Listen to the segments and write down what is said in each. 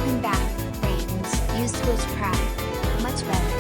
Walking back, brains, used to its pride. Much better.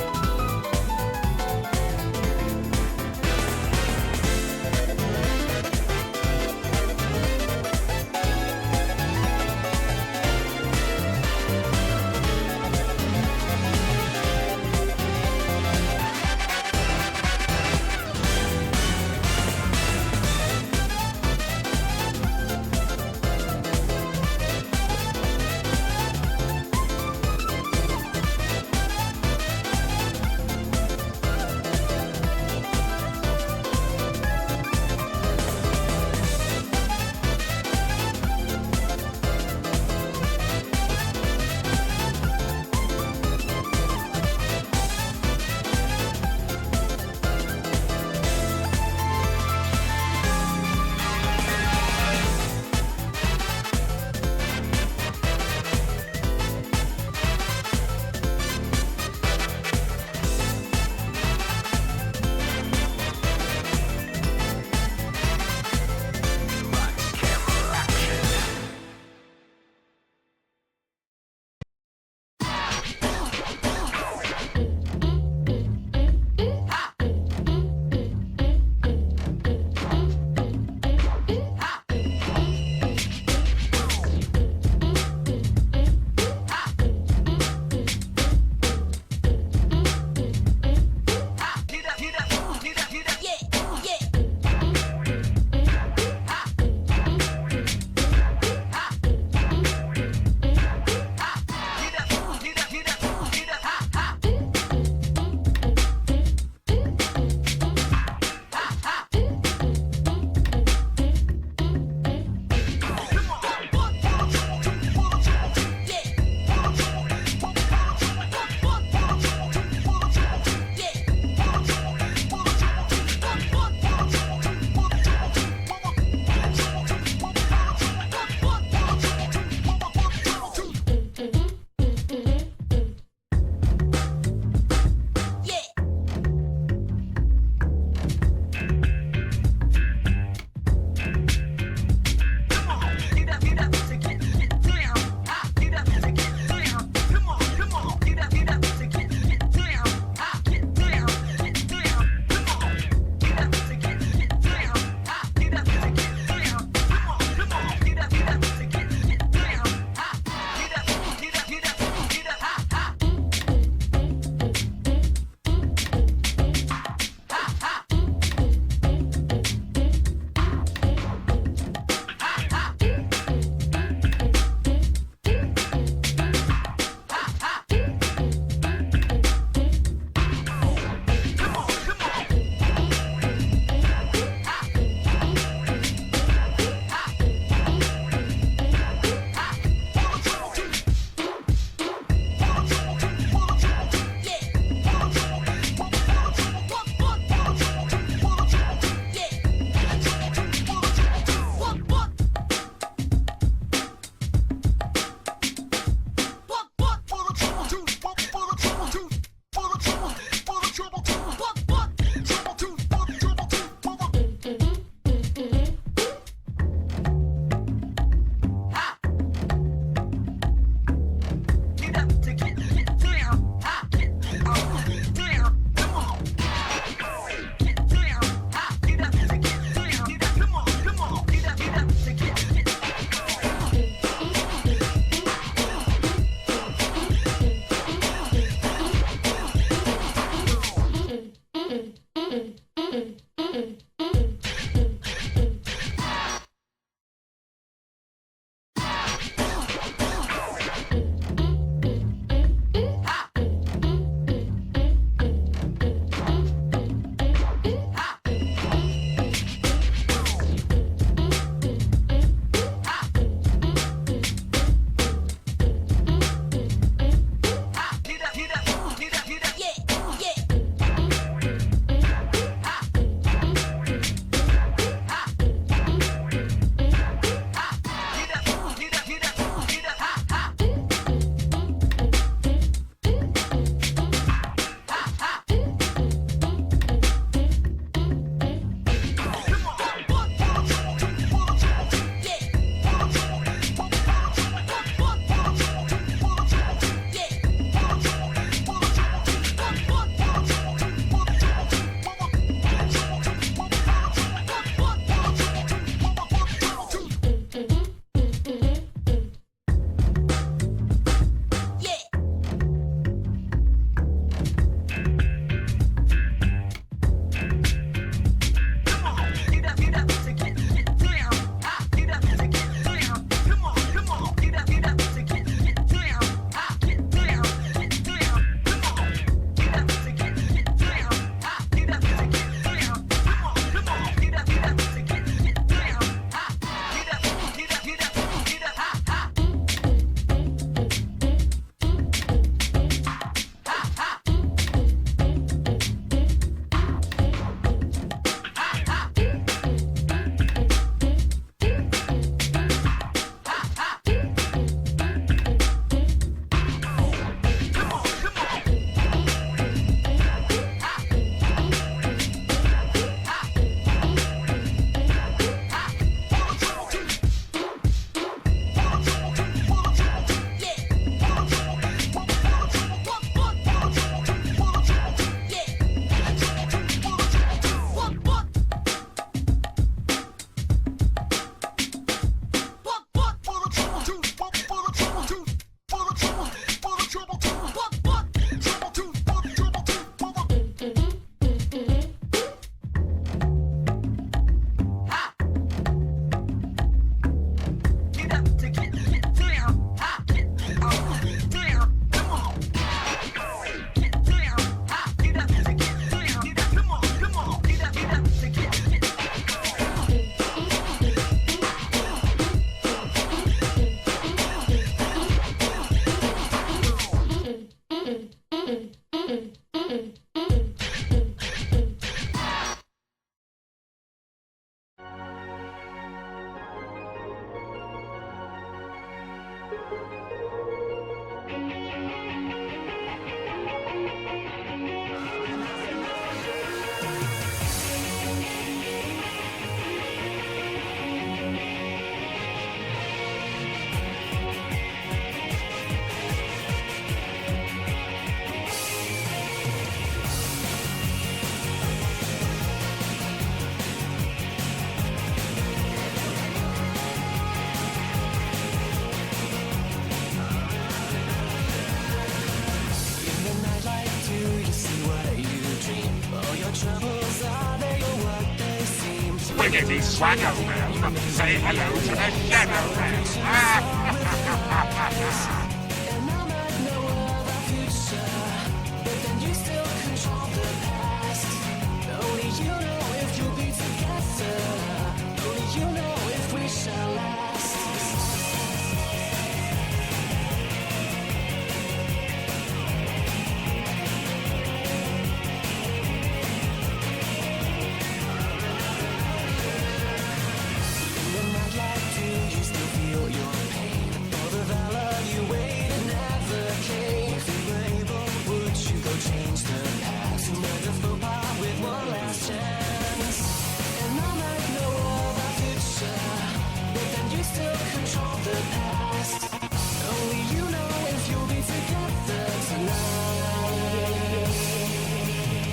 Swiggity swagger realm, say hello to the shadow realm. And I might know of our future, but then you still control the past. Only you know if you'll be together. Only you know if we shall last. In the nightlight, do you still feel your pain? For the valor you waited never came. If you were able, would you go change the past? And never faux pas with one last chance. And I might know of our future, but then you still control the past. Only you know if you'll be together tonight.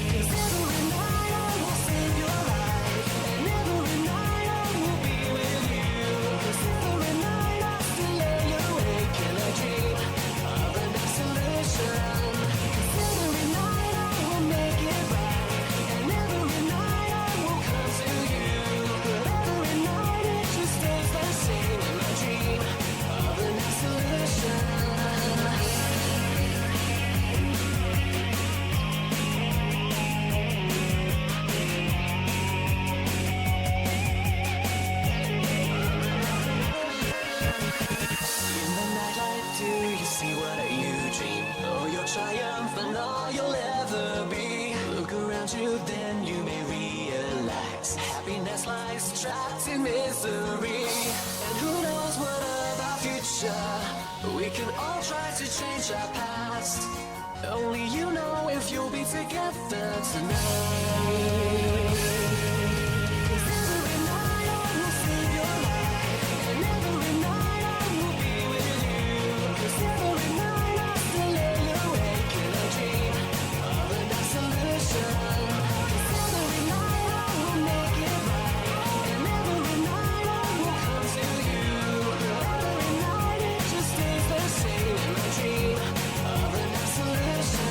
'Cause every night I will save your life, and every night I will be with you. 'Cause every night I still lay awake and I dream of the next solution. 'Cause every night I will make it right, and every night I will come to you. But every night it just stays the same in my dream of the next solution. In the nightlight, do you see what you dream? Oh, your triumph and all you'll ever be. Look around you, then you may realize happiness lies trapped in misery. And who knows what of our future? We can all try to change our past. Only you know if you'll be together tonight. 'Cause every night I will save your life, and every night I will be with you. 'Cause every night I still lay awake and I dream of the next solution. 'Cause every night I will make it right, and every night I will come to you. But every night it just stays the same in my dream of the next solution.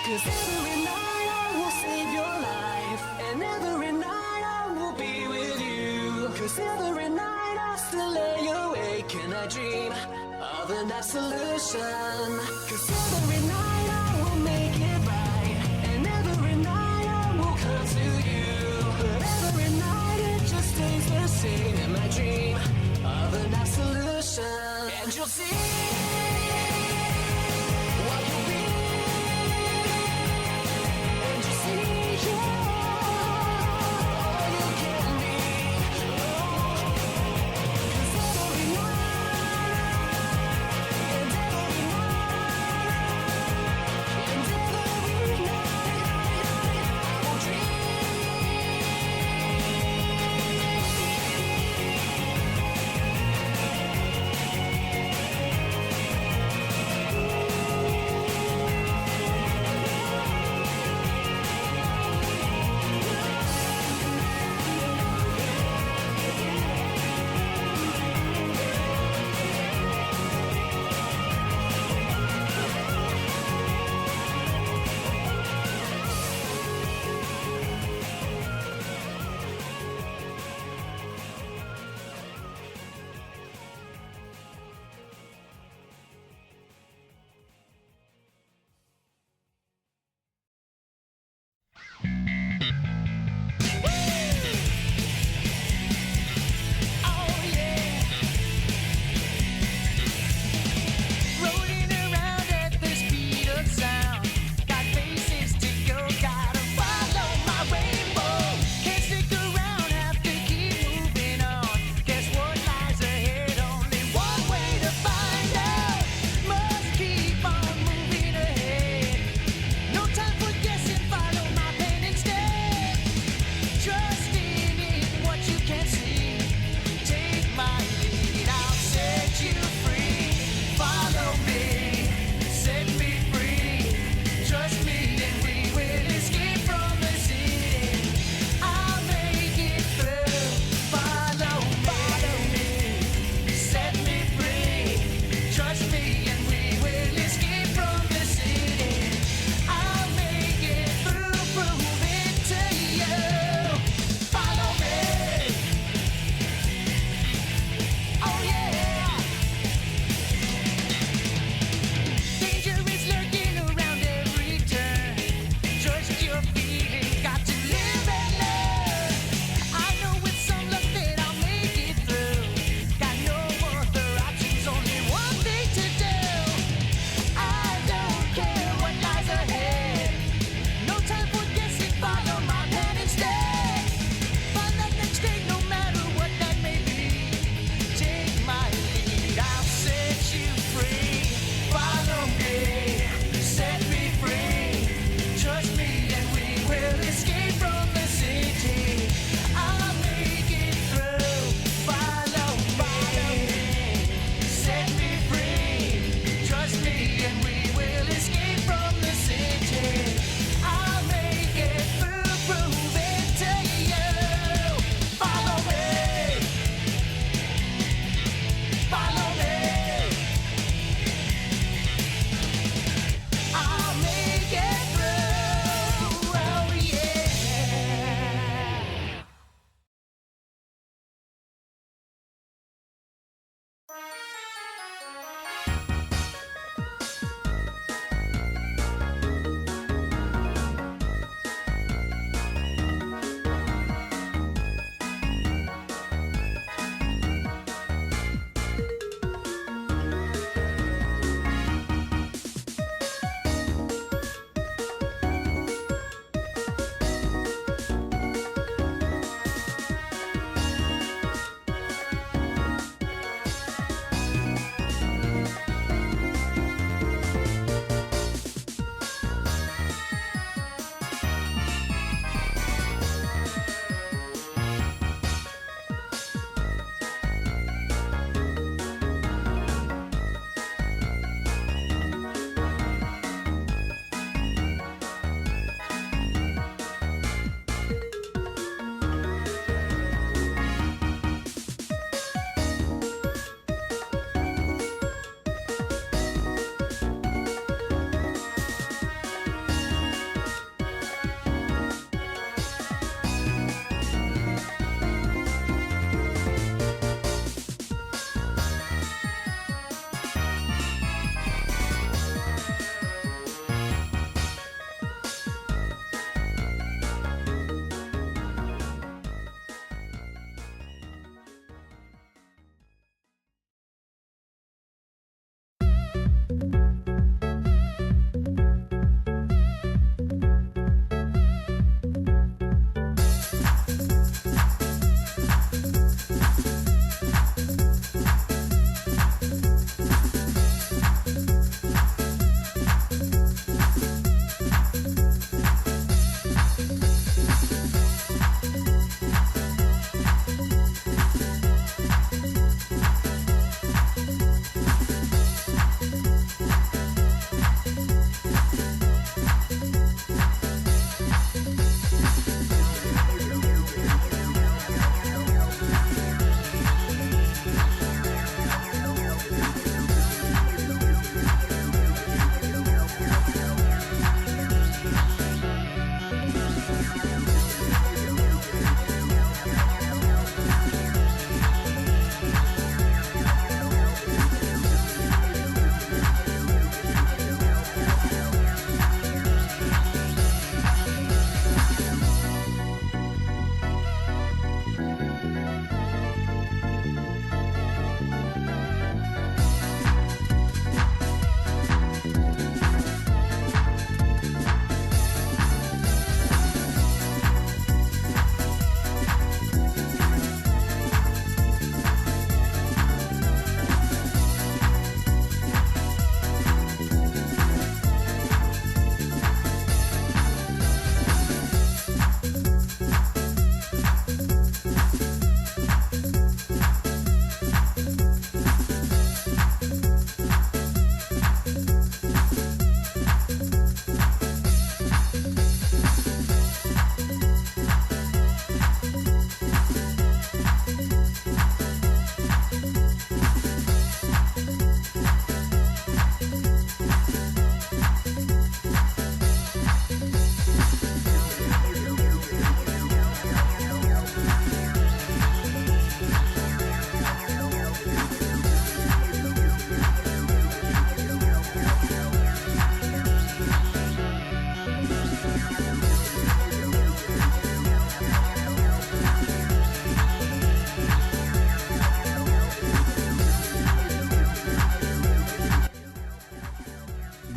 Cause every night I will save your life, and every night I will be with you. 'Cause every night I still lay awake and I dream of the next solution. 'Cause every night I will make it right, and every night I will come to you. But every night it just stays the same in my dream of the next solution. And you'll see what you'll be. And you see you're all you can be. 'Cause every night, and every night, and every night, I will dream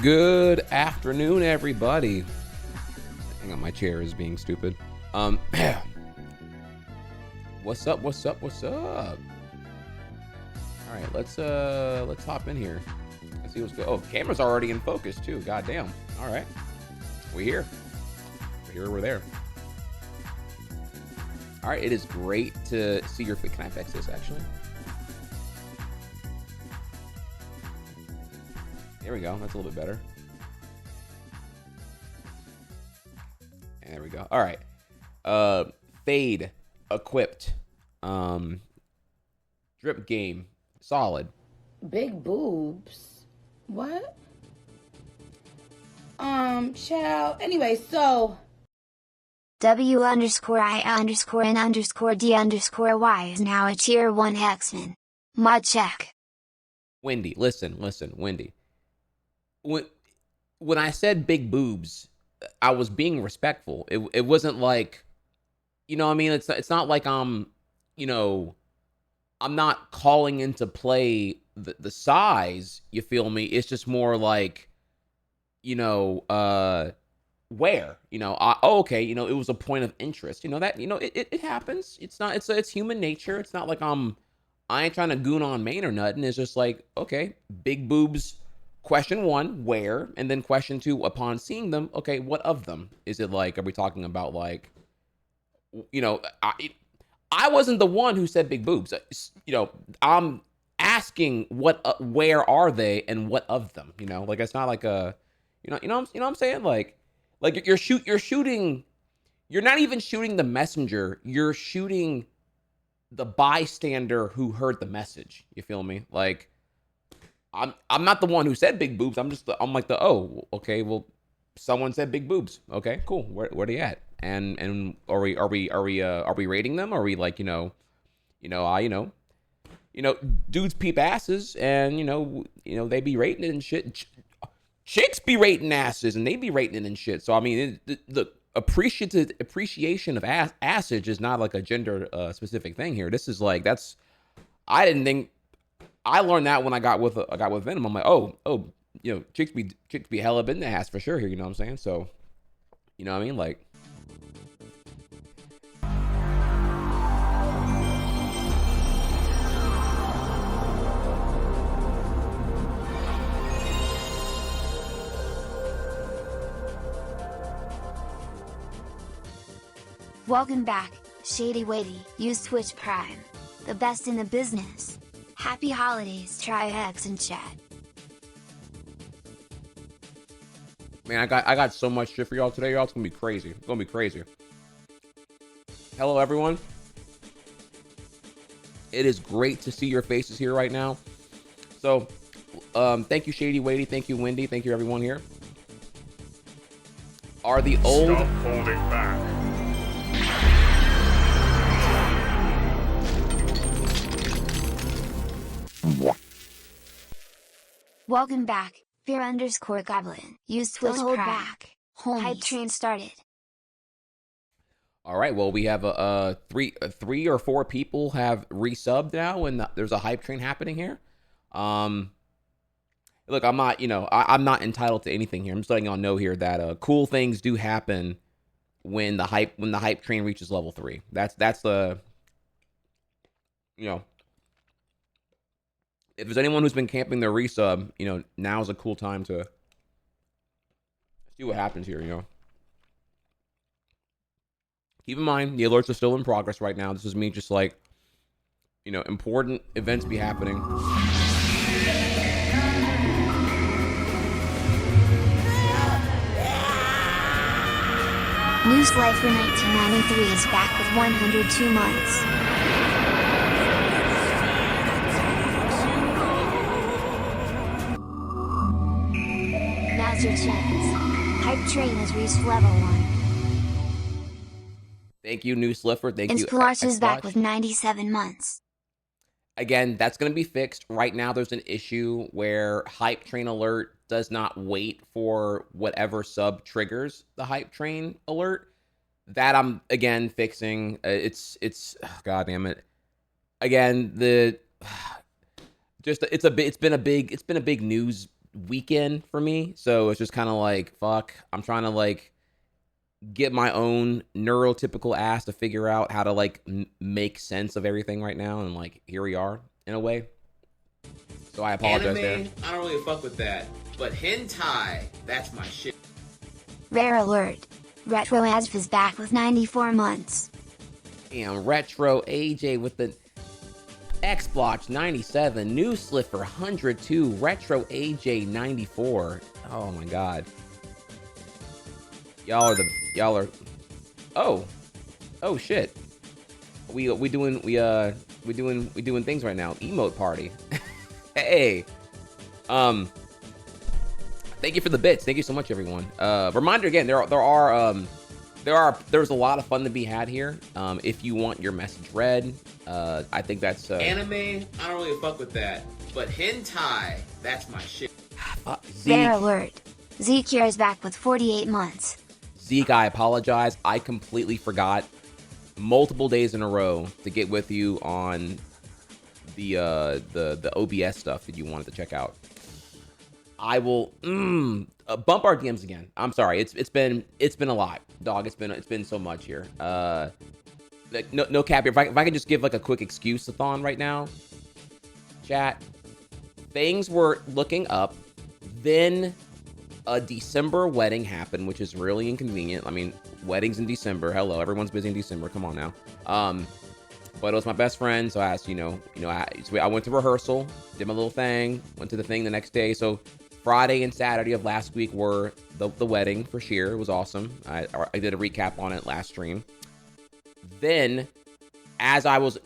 Good afternoon, everybody. Hang on, my chair is being stupid. What's up? What's up? What's up? All right, let's hop in here. Let's see what's good. Oh, camera's already in focus too. Goddamn. All right, we're here. We're there. All right, it is great to see your face. Can I fix this actually? There we go. That's a little bit better. And there we go. All right. Fade equipped. Drip game solid. Big boobs. What? Child. Anyway, so W_I_N_N_D_Y is now a tier 1 X-Men. Mod check. Wendy, listen, Wendy. When I said big boobs, I was being respectful. It wasn't like, you know what I mean? It's not like you know, I'm not calling into play the size, you feel me? It's just more like, you know, where, you know, oh, okay, you know, it was a point of interest. You know, that, you know, it happens. It's human nature. It's not like I ain't trying to goon on Maine or nothing. It's just like, okay, big boobs. Question one, where? And then question two, upon seeing them, okay, what of them? Is it like, are we talking about like, you know, I wasn't the one who said big boobs. You know, I'm asking where are they and what of them? You know, like it's not like a, you know what I'm saying? Like you're shooting. You're not even shooting the messenger. You're shooting the bystander who heard the message. You feel me? Like I'm not the one who said big boobs. I'm like oh, okay, well, someone said big boobs. Okay, cool. Where are they at? And are we rating them? Are we like, dudes peep asses, and they be rating it and shit. Chicks be rating asses, and they be rating it and shit. So I mean, the appreciation of assage is not like a gender specific thing here. This is like, I didn't think. I learned that when I got with Venom. I'm like, oh, chicks be hella been the ass for sure here. You know what I'm saying? So, you know what I mean? Like, Welcome back, Shady Weighty. Use Twitch Prime. The best in the business. Happy holidays, Trihex and chat. man, I got so much shit for y'all today, y'all. It's gonna be crazy. It's gonna be crazy. Hello, everyone. It is great to see your faces here right now. So, thank you, Shady Weighty. Thank you, Wendy. Thank you, everyone here. Are the old... Stop holding back. Welcome back, Fear_Goblin. Use Twitch Prime. Back. Hype train started. All right, well, we have three or four people have resubbed now, and there's a hype train happening here. Look, I'm not, I'm not entitled to anything here. I'm just letting y'all know here that cool things do happen when the hype train reaches level 3. That's the, if there's anyone who's been camping their resub, now's a cool time to see what happens here. Keep in mind, the alerts are still in progress right now. This is me just like, important events be happening. News Life for 1993 is back with 102 months. Now's your chance. Hype train has reached level 1. Thank you, New Sliffer. Thank you. Splotch is back with 97 months. Again, that's going to be fixed. Right now, there's an issue where Hype Train Alert does not wait for whatever sub triggers the Hype Train Alert. That I'm, again, fixing. It's God damn it. Again, it's been a big news weekend for me. So it's just kind of like, fuck. I'm trying to like get my own neurotypical ass to figure out how to like make sense of everything right now, and like here we are in a way. So I apologize. Anime, I don't really fuck with that, but hentai, that's my shit. Rare alert, Retro Asv is back with 94 months. Damn, Retro AJ with the Xbox 97, New Sliffer 102, Retro AJ 94. Oh my god. Y'all are oh shit. We doing things right now. Emote party. Hey. Thank you for the bits. Thank you so much, everyone. Reminder again, there's a lot of fun to be had here. If you want your message read, I think that's Anime, I don't really fuck with that. But hentai, that's my shit. Bear Zeke. alert. Zeke here is back with 48 months. Zeke, I apologize. I completely forgot multiple days in a row to get with you on the OBS stuff that you wanted to check out. I will bump our DMs again. I'm sorry. It's been a lot, dog. It's been so much here. No cap here. If I can just give like a quick excuse to Thon right now, chat. Things were looking up. Then a December wedding happened, which is really inconvenient. I mean, weddings in December. Hello, everyone's busy in December. Come on now. But it was my best friend, so I asked, I went to rehearsal, did my little thing, went to the thing the next day. So Friday and Saturday of last week were the wedding for Sheer. It was awesome. I did a recap on it last stream. Then, as I was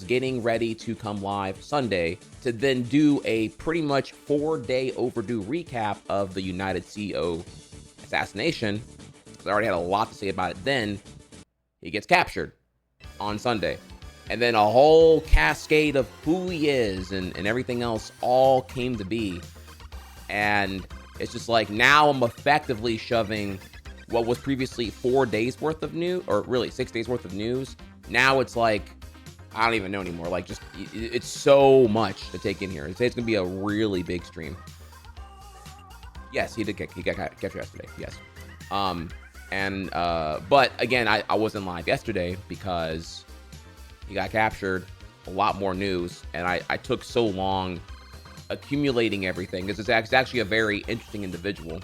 getting ready to come live Sunday to then do a pretty much 4-day overdue recap of the United CEO assassination, I already had a lot to say about it then, he gets captured on Sunday. And then a whole cascade of who he is and everything else all came to be. And it's just like, now I'm effectively shoving what was previously 4 days worth of news, or really 6 days worth of news. Now it's like, I don't even know anymore. Like, just, it's so much to take in here. It's gonna be a really big stream. Yes, he got captured yesterday. Yes. But again, I wasn't live yesterday because he got captured. A lot more news, and I took so long accumulating everything because it's actually a very interesting individual.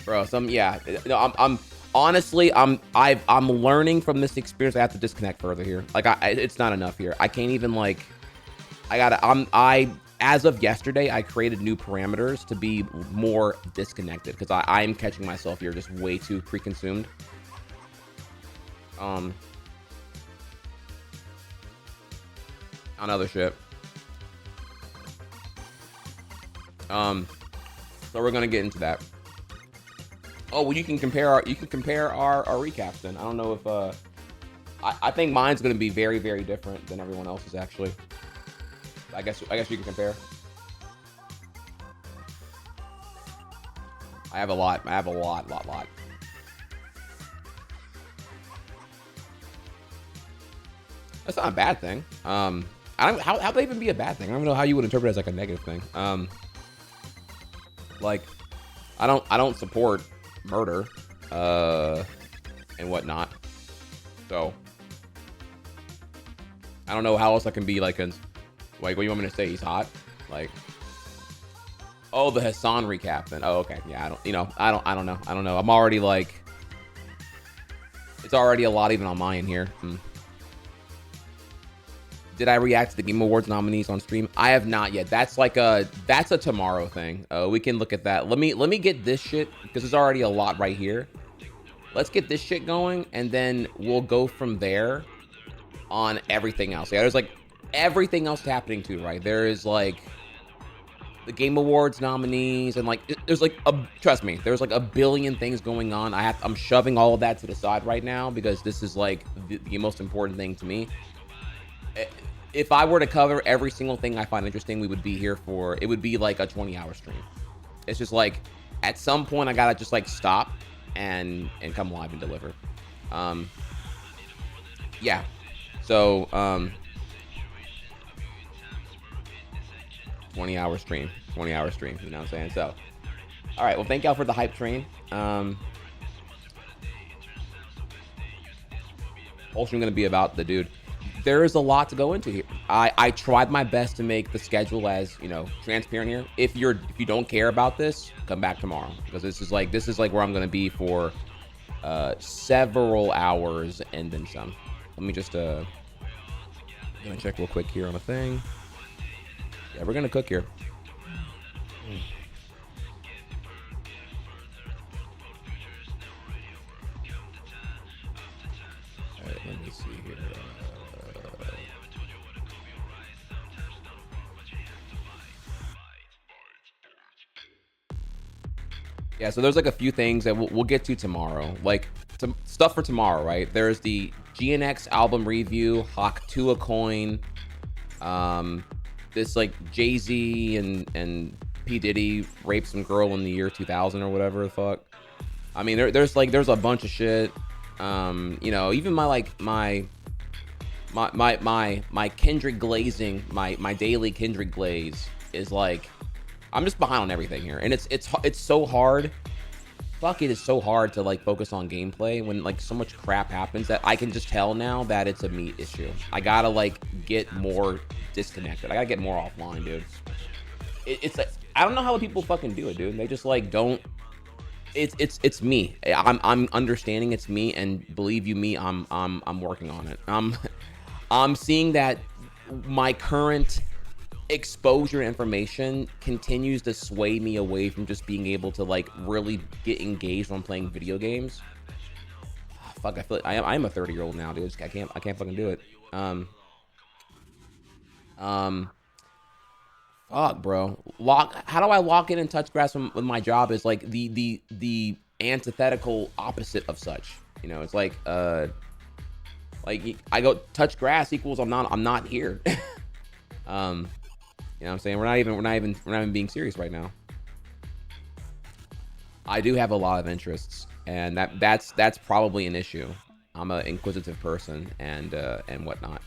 Bro, I'm honestly, I'm learning from this experience. I have to disconnect further here. Like, it's not enough here. I can't even, like, as of yesterday, I created new parameters to be more disconnected because I'm catching myself here just way too pre-consumed. On other shit. So we're gonna get into that. Oh, well, you can compare our recaps then. I don't know if I think mine's gonna be very, very different than everyone else's actually. I guess you can compare. I have a lot. That's not a bad thing. I don't how would that even be a bad thing? I don't know how you would interpret it as like a negative thing. Like, I don't support murder and whatnot. So I don't know how else I can be like what do you want me to say? He's hot? Like, oh, the Hassan recap then. Oh, okay. Yeah, I don't know. I'm already like, it's already a lot even on mine here. Did I react to the Game Awards nominees on stream? I have not yet. That's a tomorrow thing. We can look at that. Let me get this shit because there's already a lot right here. Let's get this shit going and then we'll go from there on everything else. Yeah, there's like everything else happening too, right? There is like the Game Awards nominees and like there's like trust me, there's like a billion things going on. I'm shoving all of that to the side right now because this is like the most important thing to me. If I were to cover every single thing I find interesting, we would be here for, it would be like a 20-hour stream. It's just like, at some point I gotta just like stop and come live and deliver. Yeah. So, 20-hour stream, you know what I'm saying? So, all right, well, thank y'all for the hype train. Whole stream gonna be about the dude. There is a lot to go into here. I tried my best to make the schedule as, transparent here. If you don't care about this, come back tomorrow because this is like where I'm gonna be for several hours and then some. Let me just gonna check real quick here on a thing. Yeah, we're gonna cook here. All right, let me see here. Yeah, so there's like a few things that we'll get to tomorrow. Like stuff for tomorrow, right? There's the GNX album review, Hawk 2 a coin. This like Jay-Z and P. Diddy raped some girl in the year 2000 or whatever the fuck. I mean, there's a bunch of shit. You know, even my Kendrick glazing, my daily Kendrick glaze is like, I'm just behind on everything here, and it's so hard. Fuck, it is so hard to like focus on gameplay when like so much crap happens that I can just tell now that it's a me issue. I gotta like get more disconnected. I gotta get more offline, dude. It's like, I don't know how people fucking do it, dude. They just like don't. It's me. I'm understanding it's me, and believe you me, I'm working on it. I'm seeing that my current exposure information continues to sway me away from just being able to like really get engaged when playing video games. Fuck, I feel like I'm a 30-year-old now, dude. I can't fucking do it. Fuck, bro. How do I lock in and touch grass when my job is like the antithetical opposite of such? You know, it's like I go touch grass equals I'm not here. You know what I'm saying? We're not even being serious right now. I do have a lot of interests, and that's probably an issue. I'm an inquisitive person and whatnot.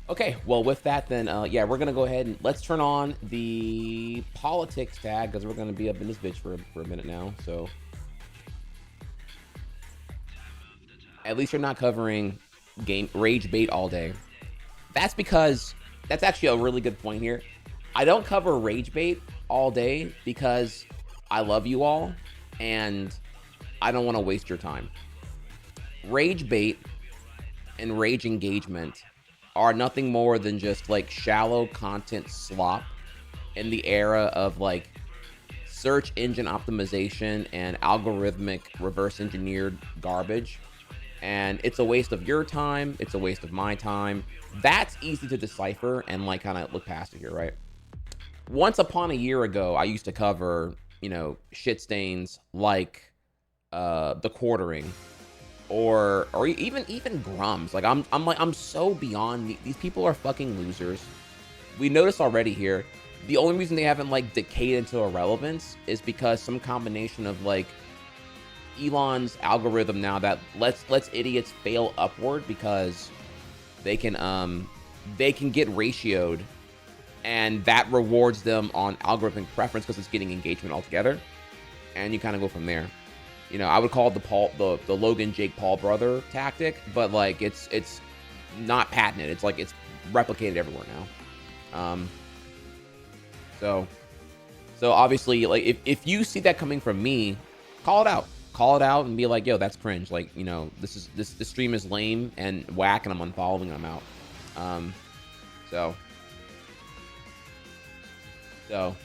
Okay, well with that then, yeah, we're gonna go ahead and let's turn on the politics tag because we're gonna be up in this bitch for a minute now. So at least you're not covering rage bait all day. That's because. That's actually a really good point here. I don't cover rage bait all day because I love you all and I don't want to waste your time. Rage bait and rage engagement are nothing more than just like shallow content slop in the era of like search engine optimization and algorithmic reverse engineered garbage. And it's a waste of your time. It's a waste of my time. That's easy to decipher and like kind of look past it here, right? Once upon a year ago, I used to cover, you know, shit stains like the quartering or even grums. Like I'm so beyond these people are fucking losers. We noticed already here. The only reason they haven't like decayed into irrelevance is because some combination of like Elon's algorithm now that lets idiots fail upward because they can get ratioed, and that rewards them on algorithmic preference because it's getting engagement altogether, and you kind of go from there. You know, I would call it the Logan Jake Paul brother tactic, but like it's not patented. It's like it's replicated everywhere now. So obviously, like if you see that coming from me, call it out. Call it out and be like, yo, that's cringe. Like, you know, this stream is lame and whack, and I'm unfollowing and I'm out. So you know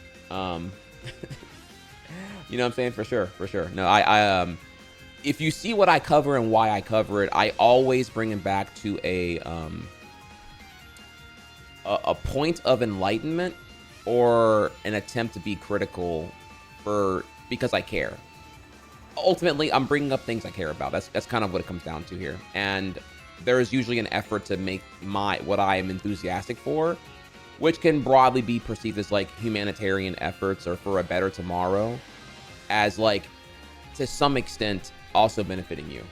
what I'm saying? For sure. No, I if you see what I cover and why I cover it, I always bring it back to a point of enlightenment or an attempt to be critical because I care. Ultimately, I'm bringing up things I care about. That's kind of what it comes down to here. And there is usually an effort to make what I am enthusiastic for, which can broadly be perceived as like humanitarian efforts or for a better tomorrow, as like to some extent also benefiting you.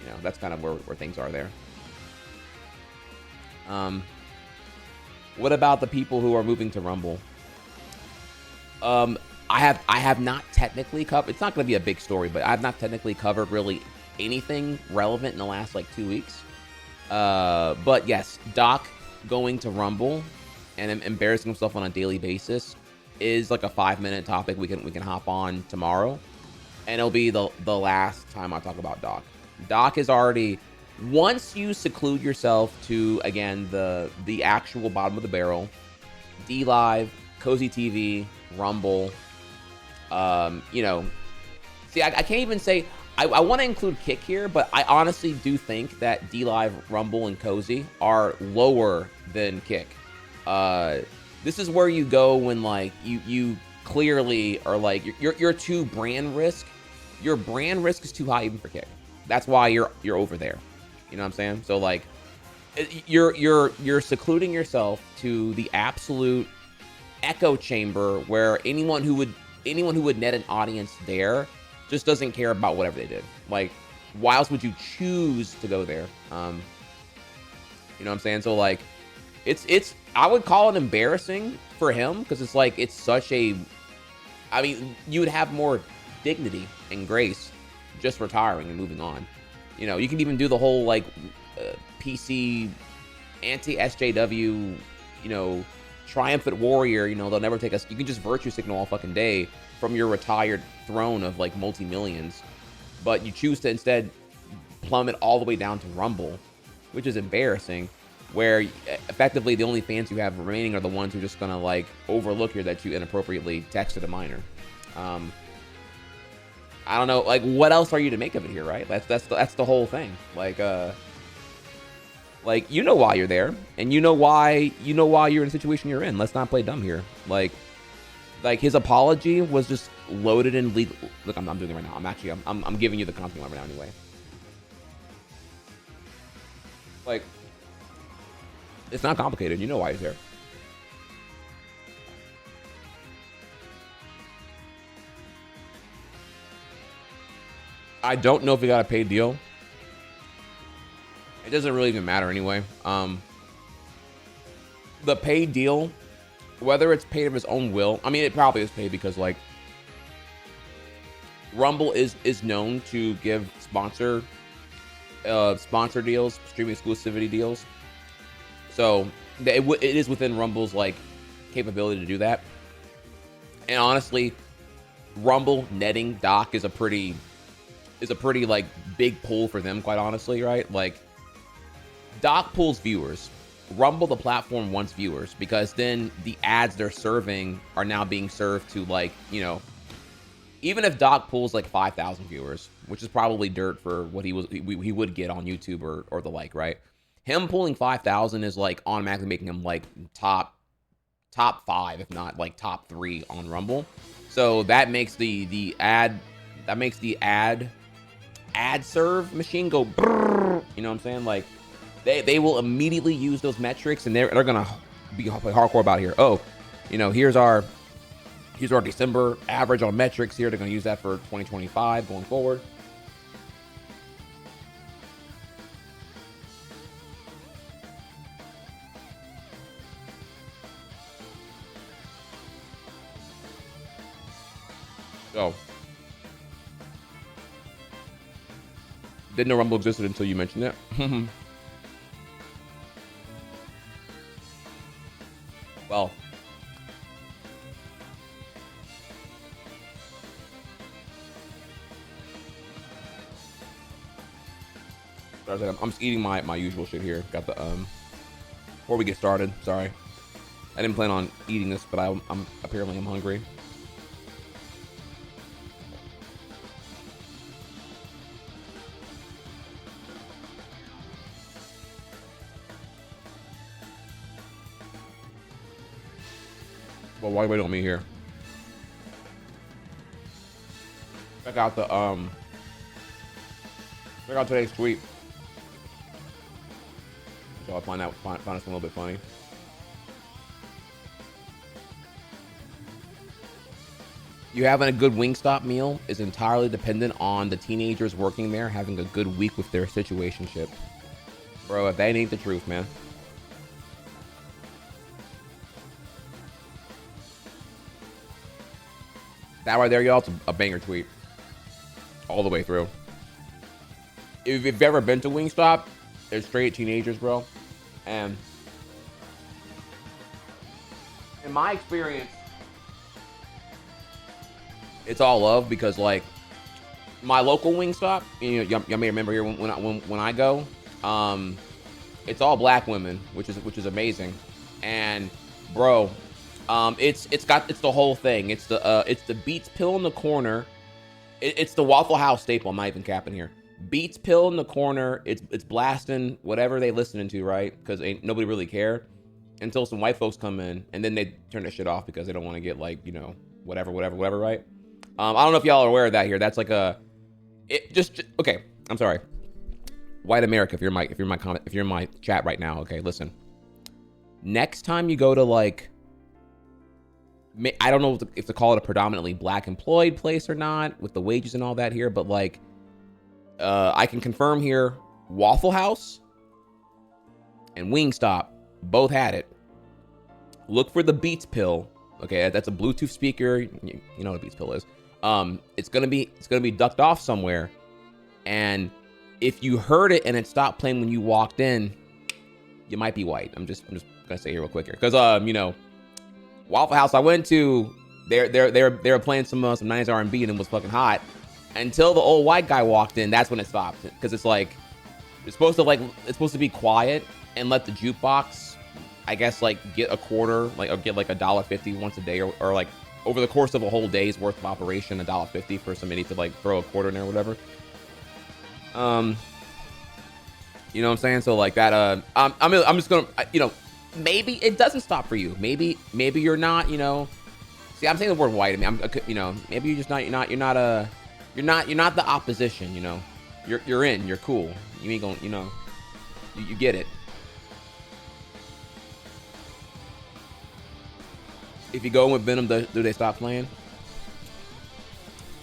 You know, that's kind of where things are there. What about the people who are moving to Rumble? I have not technically covered, it's not going to be a big story, but I have not technically covered really anything relevant in the last like 2 weeks. But yes, Doc going to Rumble and embarrassing himself on a daily basis is like a 5-minute topic we can hop on tomorrow, and it'll be the last time I talk about Doc. Doc is already, once you seclude yourself to, again, the actual bottom of the barrel, D-Live, Cozy TV, Rumble, you know, see, I can't even say, I want to include Kick here, but I honestly do think that D-Live, Rumble, and Cozy are lower than Kick. This is where you go when like you clearly are like you're too brand risk. Your brand risk is too high even for Kick. That's why you're over there. You know what I'm saying? So like, you're secluding yourself to the absolute echo chamber where anyone who would net an audience there just doesn't care about whatever they did. Like, why else would you choose to go there? You know what I'm saying? So like, it's I would call it embarrassing for him, because it's like, it's such a, I mean, you would have more dignity and grace just retiring and moving on. You know, you can even do the whole like PC anti-SJW, you know, triumphant warrior. You know, they'll never take us. You can just virtue signal all fucking day from your retired throne of like multi-millions, but you choose to instead plummet all the way down to Rumble, which is embarrassing, where effectively the only fans you have remaining are the ones who are just gonna like overlook you that you inappropriately texted a minor. I don't know, like, what else are you to make of it here, right? That's the whole thing. Like, you know why you're there, and you know why you're in the situation you're in. Let's not play dumb here. Like his apology was just loaded in legal. Look, I'm doing it right now. I'm giving you the content right now anyway. Like, it's not complicated. You know why he's there. I don't know if he got a paid deal. It doesn't really even matter anyway. The paid deal, whether it's paid of his own will, I mean, it probably is paid because like Rumble is known to give sponsor deals, streaming exclusivity deals. So it is within Rumble's like capability to do that. And honestly, Rumble netting Doc is a pretty like big pull for them, quite honestly, right? Like, Doc pulls viewers. Rumble, the platform, wants viewers, because then the ads they're serving are now being served to, like, you know, even if Doc pulls like 5,000 viewers, which is probably dirt for what he would get on YouTube or the like, right? Him pulling 5,000 is like automatically making him like top 5, if not like top 3 on Rumble. So that makes the ad serve machine go brrr, you know what I'm saying? Like, they will immediately use those metrics, and they're gonna be hardcore about it here. Oh, you know, here's our December average on metrics here. They're gonna use that for 2025 going forward. So, didn't know Rumble existed until you mentioned it. Well, I'm just eating my usual shit here. Got the before we get started. Sorry, I didn't plan on eating this, but I'm apparently hungry. Well, why wait on me here? Check out today's tweet. So I find this one a little bit funny. You having a good Wingstop meal is entirely dependent on the teenagers working there having a good week with their situationship. Bro, if that ain't the truth, man. That right there, y'all, it's a banger tweet. All the way through. If you've ever been to Wingstop, it's straight teenagers, bro. And in my experience, it's all love, because like my local Wingstop, you know, y'all may remember here when I go, it's all black women, which is amazing. And bro, it's the whole thing. It's the Beats pill in the corner. It's the Waffle House staple. I'm not even capping here. Beats pill in the corner. It's blasting whatever they listening to, right? Because ain't nobody really care until some white folks come in, and then they turn that shit off because they don't want to get like, you know, whatever, right? I don't know if y'all are aware of that here. That's like okay. I'm sorry. white America, if you're in my chat right now, okay, listen. Next time you go to like, I don't know if to call it a predominantly black employed place or not with the wages and all that here, but like, I can confirm here, Waffle House and Wingstop both had it. Look for the Beats pill. Okay, that's a Bluetooth speaker. You know what a Beats pill is. It's gonna be ducked off somewhere, and if you heard it and it stopped playing when you walked in, you might be white. I'm just gonna say here real quick here, because you know, Waffle House I went to, they were playing some 90s R&B and it was fucking hot until the old white guy walked in. That's when it stopped, because it's like it's supposed to be quiet and let the jukebox, I guess, like get a quarter, like, or get like $1.50 once a day, or like over the course of a whole day's worth of operation, $1.50 for somebody to like throw a quarter in there or whatever. You know what I'm saying? So like that, I'm just gonna, you know, maybe it doesn't stop for you. Maybe you're not, you know, see, I'm saying the word white. I mean, you know, maybe you're just not, you're not the opposition, you know, you're cool. You ain't gonna, you know, you get it. If you go in with Venom, do they stop playing?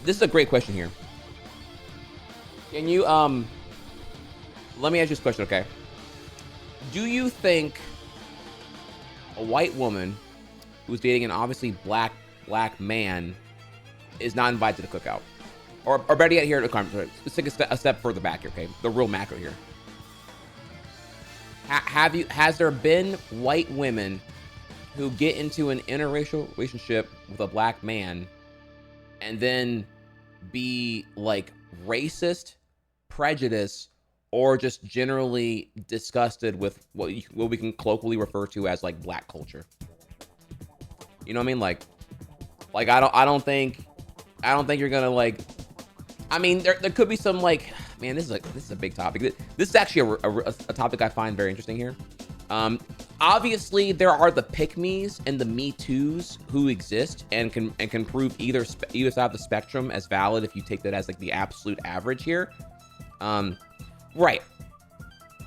This is a great question here. Can you, let me ask you this question, okay? Do you think a white woman who's dating an obviously black man is not invited to the cookout? Or better yet, here, let's take a step further back here, okay? The real macro here. Has there been white women who get into an interracial relationship with a black man and then be like racist, prejudiced, or just generally disgusted with what we can colloquially refer to as like black culture? You know what I mean? Like I don't think you're gonna like. I mean, there could be some like, man, this is a big topic. This is actually a topic I find very interesting here. Obviously, there are the pick-me's and the Me Too's who exist and can prove either side of the spectrum as valid if you take that as like the absolute average here. Right.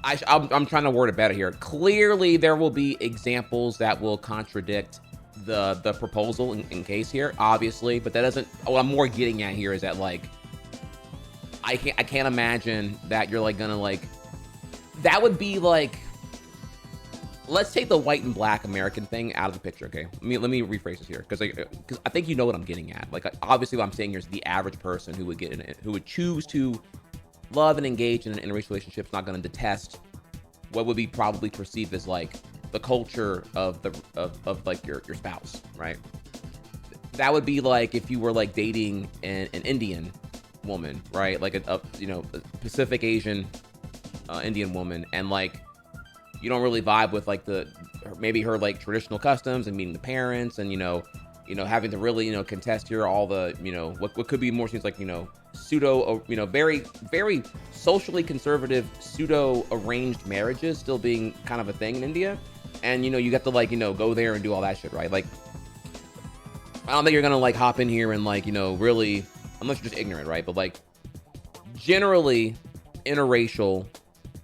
I'm trying to word it better here. Clearly, there will be examples that will contradict the proposal in case here, obviously, but that doesn't. What I'm more getting at here is that like I can't imagine that you're like gonna like. That would be like. Let's take the white and black American thing out of the picture, okay? Let me rephrase this here, because I think you know what I'm getting at. Like, obviously, what I'm saying here is the average person who would choose to love and engage in an interracial relationship is not going to detest what would be probably perceived as like the culture of like your spouse, right? That would be like if you were like dating an Indian woman, right? Like a Pacific Asian Indian woman, and like you don't really vibe with like maybe her like traditional customs and meeting the parents and you know having to really contest here all the what could be more seems like pseudo very very socially conservative pseudo arranged marriages still being kind of a thing in India, and you get to like go there and do all that shit, right? Like I don't think you're gonna like hop in here and like really, unless you're just ignorant, right? But like generally interracial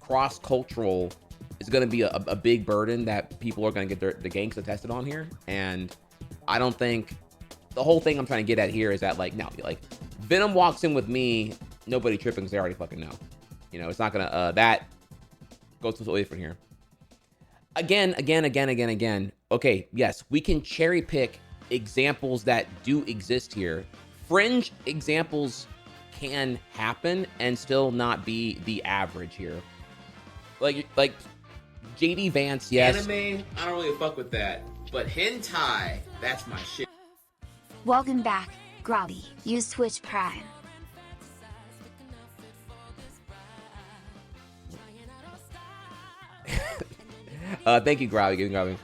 cross-cultural is going to be a big burden that people are going to get the gangsta tested on here. And I don't think the whole thing I'm trying to get at here is that like, no, like Venom walks in with me, nobody tripping because they already fucking know. It's not going to, that goes totally different here. Again. Okay, yes, we can cherry pick examples that do exist here. Fringe examples can happen and still not be the average here. Like JD Vance, yes. Anime, I don't really fuck with that. But hentai, that's my shit. Welcome back, Grobby. Use Twitch Prime. Thank you, Grobby.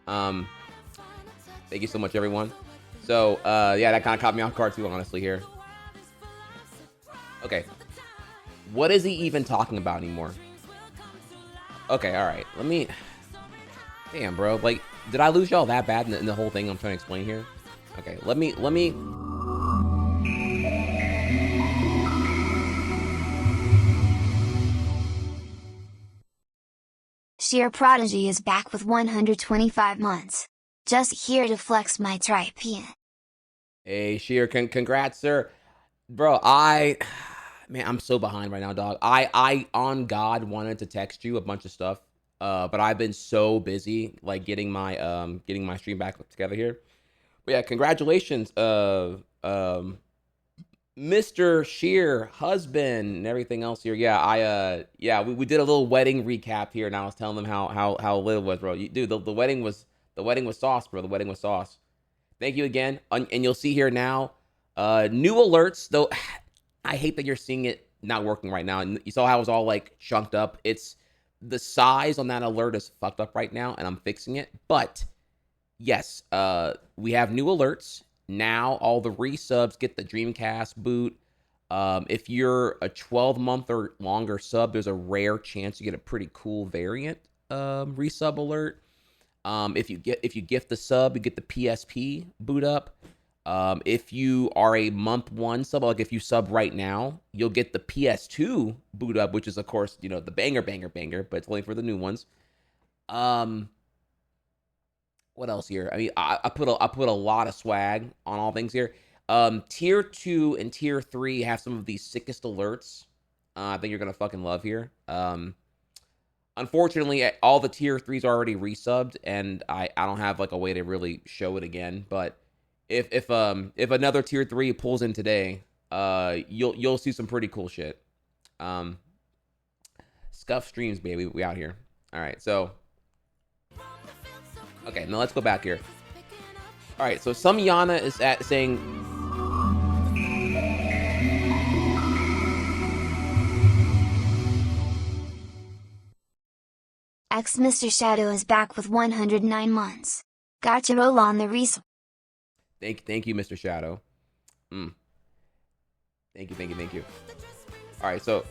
Thank you so much, everyone. So, yeah, that kind of caught me off guard too, honestly, here. Okay. What is he even talking about anymore? Okay, all right. Let me... Damn, bro. Like, did I lose y'all that bad in the whole thing I'm trying to explain here? Okay, let me... Sheer Prodigy is back with 125 months. Just here to flex my tripod. Hey, Sheer, congrats, sir. Bro, man, I'm so behind right now, dog. I on God wanted to text you a bunch of stuff, but I've been so busy, like getting my stream back together here. But yeah, congratulations, Mr. Sheer, husband, and everything else here. Yeah, we did a little wedding recap here, and I was telling them how lit it was, bro. Dude, the wedding was sauce, bro. The wedding was sauce. Thank you again, and you'll see here now, new alerts. Though, I hate that you're seeing it not working right now. And you saw how it was all like chunked up. It's the size on that alert is fucked up right now, and I'm fixing it. But yes, we have new alerts. Now all the resubs get the Dreamcast boot. If you're a 12-month or longer sub, there's a rare chance you get a pretty cool variant resub alert. If you gift the sub, you get the PSP boot up. If you are a month one sub, like if you sub right now, you'll get the PS2 boot up, which is of course, the banger, but it's only for the new ones. What else here? I mean, I put a lot of swag on all things here. Tier 2 and Tier 3 have some of the sickest alerts. I think you're gonna fucking love here. Unfortunately, all the Tier 3s are already resubbed, and I don't have like a way to really show it again. But if another Tier 3 pulls in today, you'll see some pretty cool shit. Scuff streams, baby. We out here. All right, so. Okay, now let's go back here. All right, so some Yana is saying. X Mr. Shadow is back with 109 months. Gotcha roll on the resub. Thank you, Mr. Shadow. Thank you. All right, so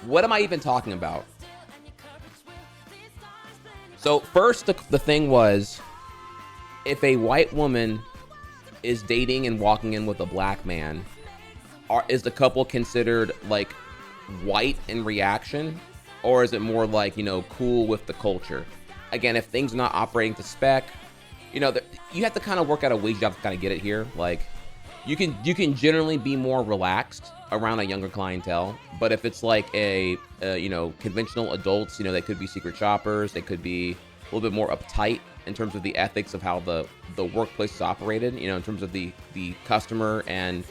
what am I even talking about? So first, the thing was, if a white woman is dating and walking in with a black man, is the couple considered like white in reaction, or is it more like cool with the culture? Again, if things are not operating to spec, you have to kind of work out a way you have to kind of get it here. Like you can generally be more relaxed around a younger clientele, but if it's like a conventional adults, they could be secret shoppers, they could be a little bit more uptight in terms of the ethics of how the workplace is operated, in terms of the customer and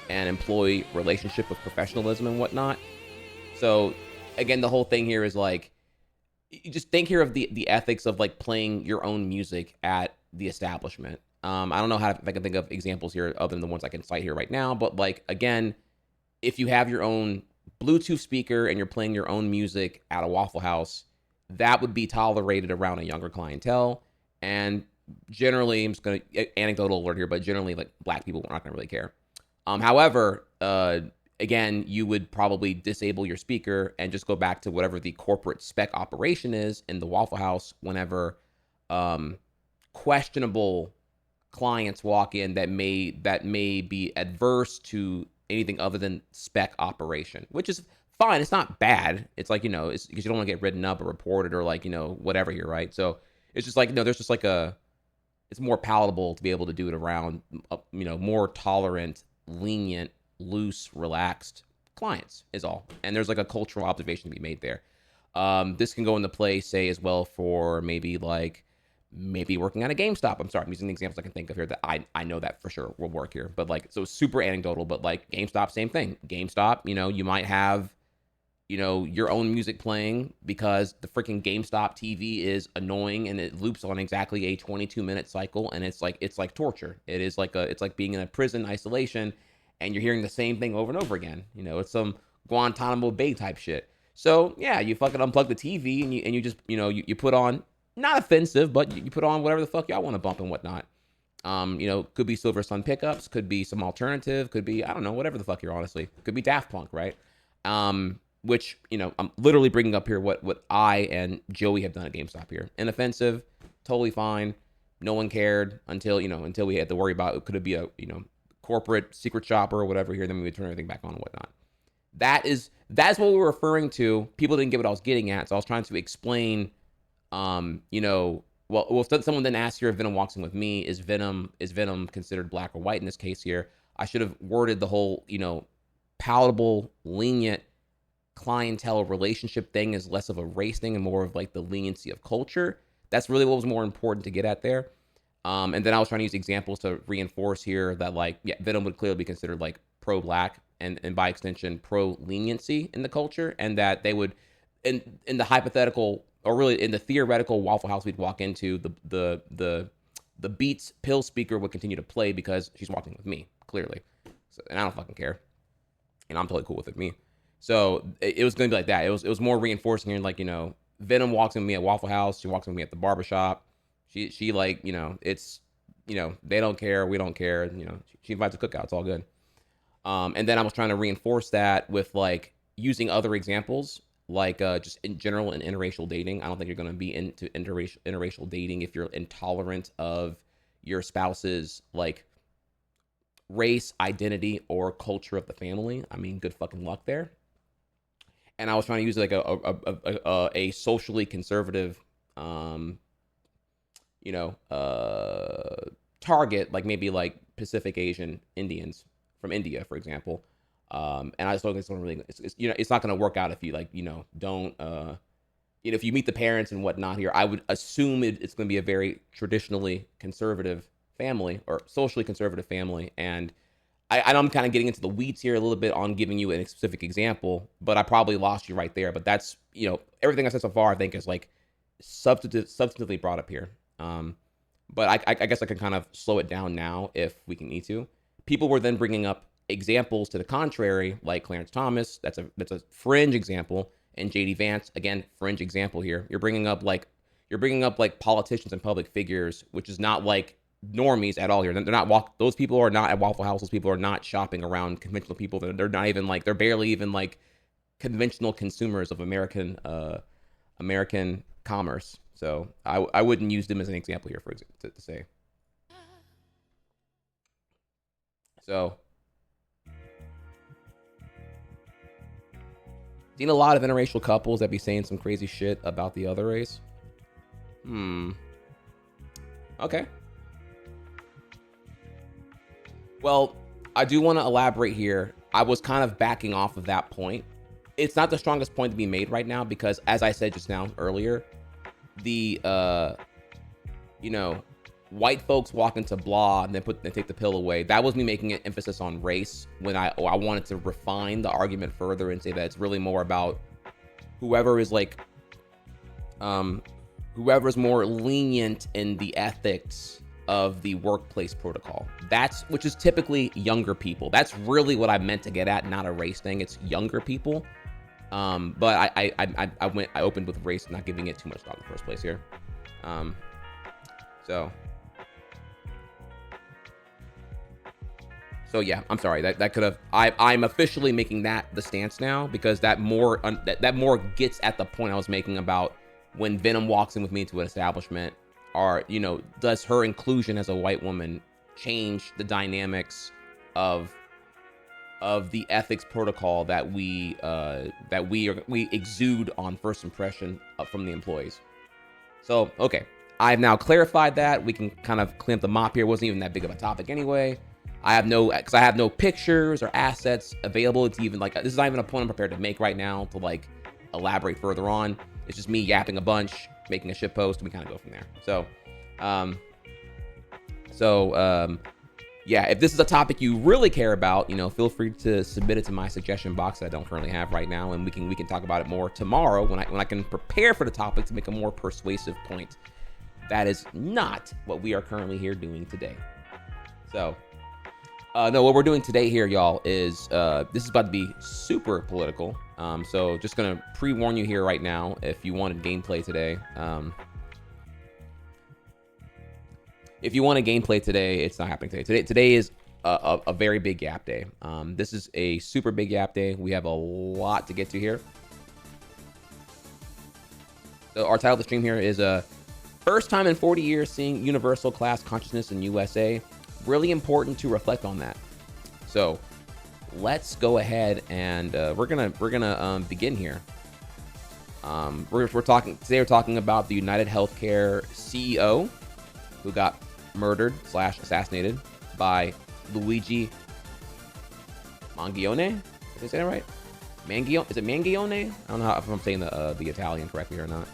employee relationship with professionalism and whatnot. So again, the whole thing here is like, you just think here of the ethics of like playing your own music at the establishment. I don't know if I can think of examples here other than the ones I can cite here right now, but like, again, if you have your own Bluetooth speaker and you're playing your own music at a Waffle House, that would be tolerated around a younger clientele. And generally, I'm just going to anecdotal alert here, but generally like black people are not going to really care. However, again, you would probably disable your speaker and just go back to whatever the corporate spec operation is in the Waffle House whenever questionable clients walk in that may be adverse to anything other than spec operation, which is fine. It's not bad. It's like, it's because you don't want to get written up or reported or like, whatever here, right? So it's just like, there's just like it's more palatable to be able to do it around, more tolerant, lenient, loose, relaxed clients is all. And there's like a cultural observation to be made there. This can go into play, say, as well for maybe working at a GameStop. I'm sorry, I'm using the examples I can think of here that I know that for sure will work here. But like, so super anecdotal, but like GameStop, same thing. GameStop, you might have, your own music playing because the freaking GameStop TV is annoying and it loops on exactly a 22-minute cycle. And it's like torture. It's like being in a prison isolation and you're hearing the same thing over and over again. It's some Guantanamo Bay type shit. So yeah, you fucking unplug the TV and you just, you put on, not offensive, but you put on whatever the fuck y'all want to bump and whatnot. Could be Silver Sun pickups, could be some alternative, could be, I don't know, whatever the fuck you're honestly. Could be Daft Punk, right? Which, I'm literally bringing up here what I and Joey have done at GameStop here. Inoffensive, totally fine. No one cared until we had to worry about it. Could it be a, corporate secret shopper or whatever here, then we would turn everything back on and whatnot. That's what we were referring to. People didn't get what I was getting at, so I was trying to explain You know, well, if someone then asks here if Venom walks in with me, is Venom considered black or white in this case here? I should have worded the whole, you know, palatable, lenient clientele relationship thing is less of a race thing and more of like the leniency of culture. That's really what was more important to get at there. And then I was trying to use examples to reinforce here that like, yeah, Venom would clearly be considered like pro-black and by extension pro-leniency in the culture, and that they would in the hypothetical or really in the theoretical Waffle House we'd walk into, the Beats pill speaker would continue to play because she's walking with me, clearly. So, and I don't fucking care. And I'm totally cool with it, me. So it was going to be like that. It was more reinforcing here, like, you know, Venom walks with me at Waffle House. She walks with me at the barbershop. She like, you know, it's, you know, they don't care. We don't care. You know, she invites a cookout. It's all good. And then I was trying to reinforce that with like using other examples, like just in general in interracial dating. I don't think you're going to be into interracial dating if you're intolerant of your spouse's like race, identity, or culture of the family. I mean, good fucking luck there. And I was trying to use like a socially conservative, you know, target, like maybe like Pacific Asian Indians from India, for example. And I just don't think it's going to really, you know, it's not going to work out if you like, you know, don't, you know, if you meet the parents and whatnot here, I would assume it's going to be a very traditionally conservative family or socially conservative family. And I know I'm kind of getting into the weeds here a little bit on giving you a specific example, but I probably lost you right there. But that's, you know, everything I said so far, I think is like substantively brought up here. But I guess I can kind of slow it down now if we can need to. People were then bringing up examples to the contrary, like Clarence Thomas. That's a fringe example, and JD Vance, again, fringe example here. You're bringing up like politicians and public figures, which is not like normies at all here. They're not those people are not at Waffle House. Those people are not shopping around conventional people. They're not even like, they're barely even like conventional consumers of American commerce. So I wouldn't use them as an example here to say. So seen a lot of interracial couples that be saying some crazy shit about the other race. Okay. Well, I do want to elaborate here. I was kind of backing off of that point. It's not the strongest point to be made right now because, as I said just now earlier, the you know, white folks walk into blah and they take the pill away. That was me making an emphasis on race when I wanted to refine the argument further and say that it's really more about whoever is like whoever's more lenient in the ethics of the workplace protocol. Which is typically younger people. That's really what I meant to get at, not a race thing. It's younger people. But I opened with race, not giving it too much thought in the first place here. So yeah, I'm sorry. That could have. I'm officially making that the stance now because that more gets at the point I was making about when Venom walks in with me into an establishment. You know, does her inclusion as a white woman change the dynamics of the ethics protocol that we exude on first impression from the employees? So okay, I've now clarified that. We can kind of clean up the mop here. It wasn't even that big of a topic anyway. I have no pictures or assets available to even like, this is not even a point I'm prepared to make right now to like elaborate further on. It's just me yapping a bunch, making a shit post, and we kind of go from there. So, yeah, if this is a topic you really care about, you know, feel free to submit it to my suggestion box that I don't currently have right now, and we can talk about it more tomorrow when I can prepare for the topic to make a more persuasive point. That is not what we are currently here doing today. So, no, what we're doing today here, y'all, is this is about to be super political. So just gonna pre-warn you here right now if you wanted gameplay today. If you want a gameplay today, it's not happening today. Today is a very big Yapp day. This is a super big Yapp day. We have a lot to get to here. So our title of the stream here is first time in 40 years seeing universal class consciousness in USA. Really important to reflect on that. So let's go ahead and we're gonna begin here. We're talking today. We're talking about the United Healthcare CEO who got murdered / assassinated by Luigi Mangione. Did I say that right? Mangione? Is it Mangione? I don't know if I'm saying the Italian correctly or not.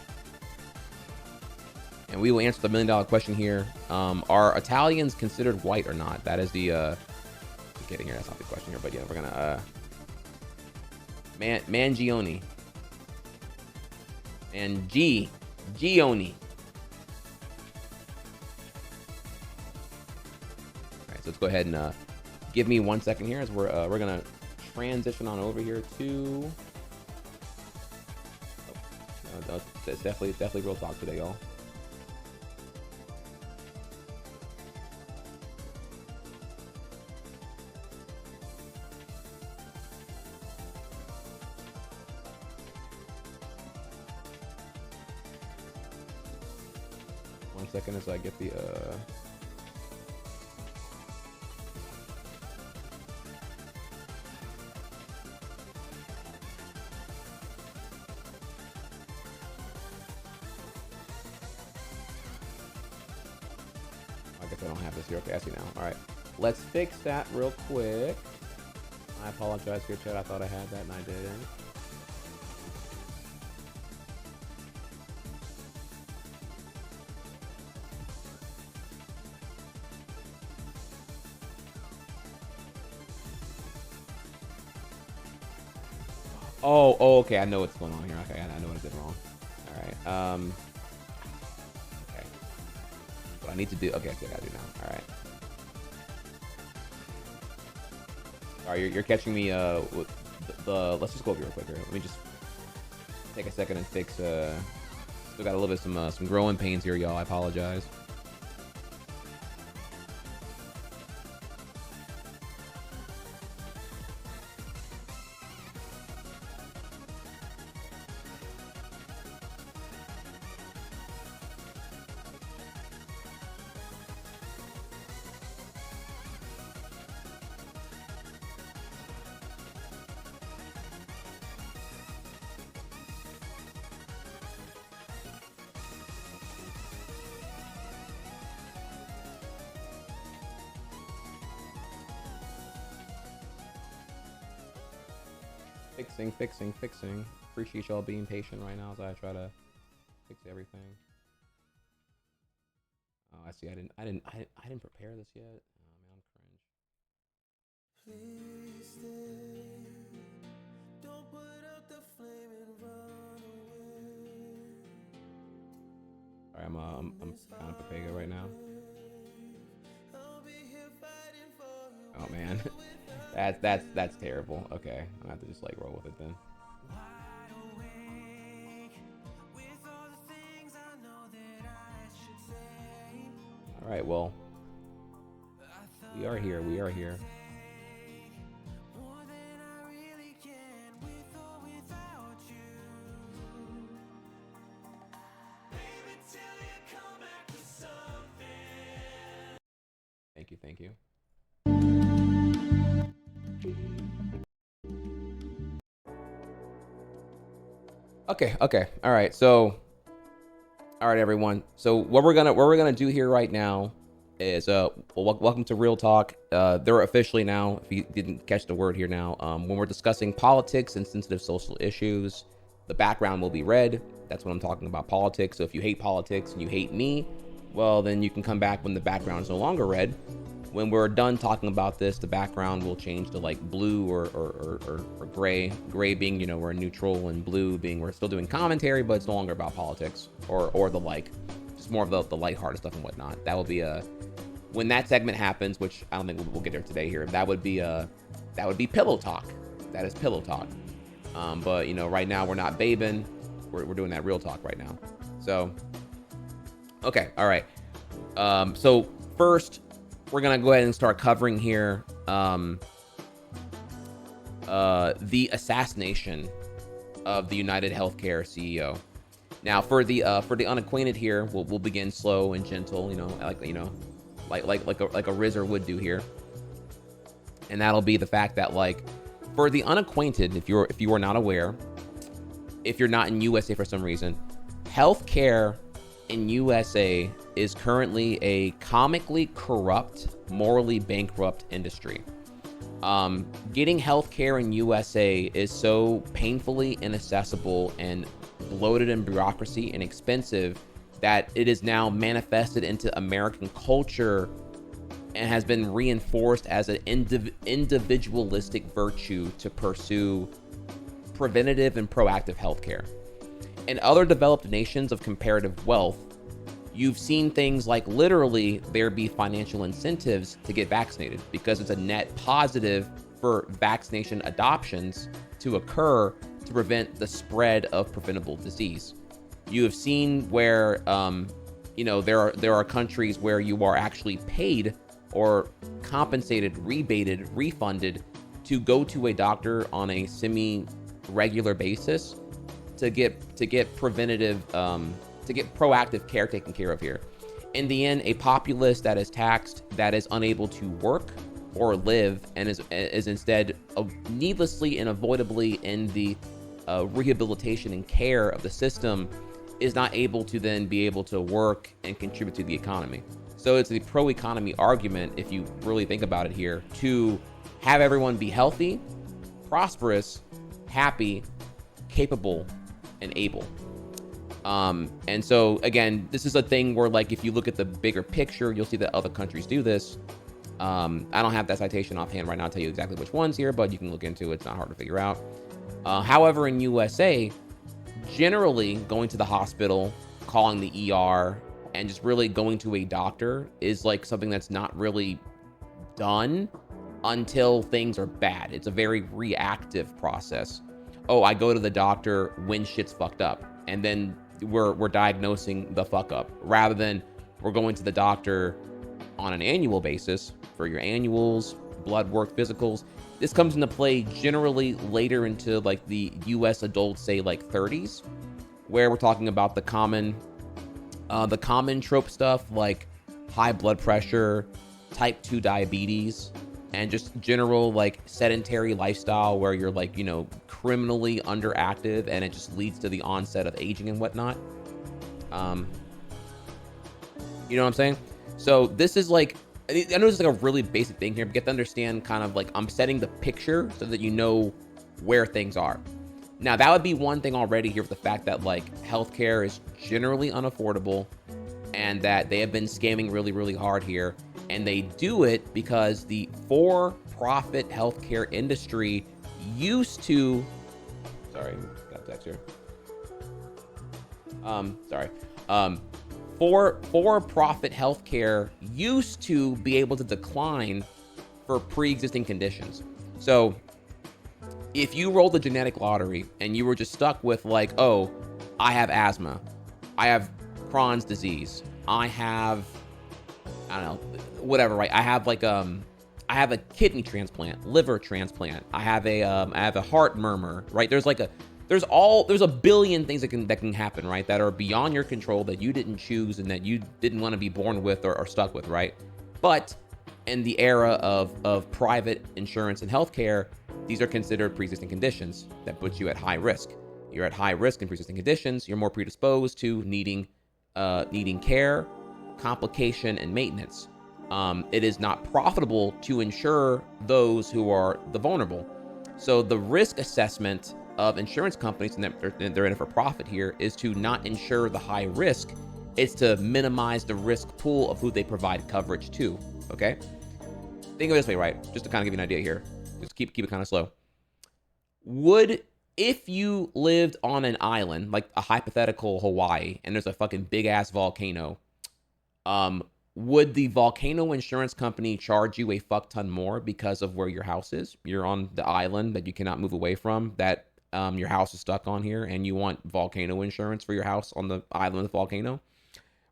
And we will answer the $1 million question here. Are Italians considered white or not? That is the getting here. That's not the question here, but yeah, we're gonna Mangione. And Gioni. All right, so let's go ahead and give me 1 second here as we're gonna transition on over here to. Oh, it's definitely real talk today, y'all. Second as I get the I guess I don't have this here. Okay, I see now. All right, let's fix that real quick. I apologize here, chat. I thought I had that and I didn't. Oh, okay. I know what's going on here. Okay, I know what I did wrong. All right. Okay. What I need to do. Okay, I gotta do now. All right. Sorry, you're catching me. With the let's just go over here real quick. Here. Let me just take a second and fix. Still got a little bit some growing pains here, y'all. I apologize. Fixing. Appreciate y'all being patient right now as I try to fix everything. Oh, I see. I didn't prepare this yet. Oh man, I'm cringe. Please stay. Don't put out the flame and run away. Alright, I'm kind of Papega right now. Oh man. That's terrible. Okay, I'm gonna have to just like roll with it then. All right, well, we are here. Thank you. Okay. All right. So, all right, everyone. So what we're gonna do here right now is welcome to Real Talk. They're officially now, if you didn't catch the word here now, when we're discussing politics and sensitive social issues, the background will be red. That's what I'm talking about, politics. So if you hate politics and you hate me, well, then you can come back when the background is no longer red. When we're done talking about this, the background will change to like blue or gray. Gray being, you know, we're neutral, and blue being we're still doing commentary, but it's no longer about politics or the like. Just more of the lighthearted stuff and whatnot. That will be when that segment happens, which I don't think we'll get there today here. That would be pillow talk. That is pillow talk. But you know, right now we're not babing. We're doing that real talk right now. So, okay, all right. So first, we're gonna go ahead and start covering here the assassination of the United Healthcare CEO. Now, for the unacquainted here, we'll begin slow and gentle, you know, like a Rizzer would do here, and that'll be the fact that, like, for the unacquainted, if you are not aware, if you're not in USA for some reason, healthcare in USA is currently a comically corrupt, morally bankrupt industry. Getting healthcare in USA is so painfully inaccessible and bloated in bureaucracy and expensive that it is now manifested into American culture and has been reinforced as an individualistic virtue to pursue preventative and proactive healthcare. In other developed nations of comparative wealth, you've seen things like literally there be financial incentives to get vaccinated because it's a net positive for vaccination adoptions to occur to prevent the spread of preventable disease. You have seen where, there are countries where you are actually paid or compensated, rebated, refunded to go to a doctor on a semi-regular basis to get preventative, to get proactive care taken care of here. In the end, a populace that is taxed, that is unable to work or live, and is instead needlessly and avoidably in the rehabilitation and care of the system, is not able to then be able to work and contribute to the economy. So it's the pro-economy argument, if you really think about it here, to have everyone be healthy, prosperous, happy, capable, and able. And so again, this is a thing where, like, if you look at the bigger picture, you'll see that other countries do this. I don't have that citation offhand right now to tell you exactly which ones here, but you can look into it. It's not hard to figure out. However, in USA, generally going to the hospital, calling the ER, and just really going to a doctor is like something that's not really done until things are bad. It's a very reactive process. Oh, I go to the doctor when shit's fucked up, and then we're diagnosing the fuck up, rather than we're going to the doctor on an annual basis for your annuals, blood work, physicals. This comes into play generally later into like the US adults, say like 30s, where we're talking about the common trope stuff like high blood pressure, type 2 diabetes, and just general like sedentary lifestyle where you're like, criminally underactive, and it just leads to the onset of aging and whatnot. You know what I'm saying? So this is like, I know it's like a really basic thing here, but get to understand kind of like I'm setting the picture so that you know where things are. Now, that would be one thing already here with the fact that like healthcare is generally unaffordable and that they have been scamming really, really hard here. And they do it because the for-profit healthcare industry used to, sorry, got a text here. For-profit healthcare used to be able to decline for pre-existing conditions. So if you rolled the genetic lottery and you were just stuck with like, oh, I have asthma, I have Crohn's disease, I don't know, whatever, right? I have like I have a kidney transplant, liver transplant, I have a heart murmur, right? There's a billion things that can happen, right? That are beyond your control, that you didn't choose and that you didn't want to be born with or stuck with, right? But in the era of private insurance and healthcare, these are considered pre-existing conditions that put you at high risk. You're at high risk in pre-existing conditions. You're more predisposed to needing care, complication, and maintenance. It is not profitable to insure those who are the vulnerable. So the risk assessment of insurance companies, and they're in it for profit here, is to not insure the high risk. It's to minimize the risk pool of who they provide coverage to. Okay? Think of it this way, right? Just to kind of give you an idea here. Just keep it kind of slow. If you lived on an island, like a hypothetical Hawaii, and there's a fucking big ass volcano, would the volcano insurance company charge you a fuck ton more because of where your house is? You're on the island that you cannot move away from, that your house is stuck on here, and you want volcano insurance for your house on the island of the volcano,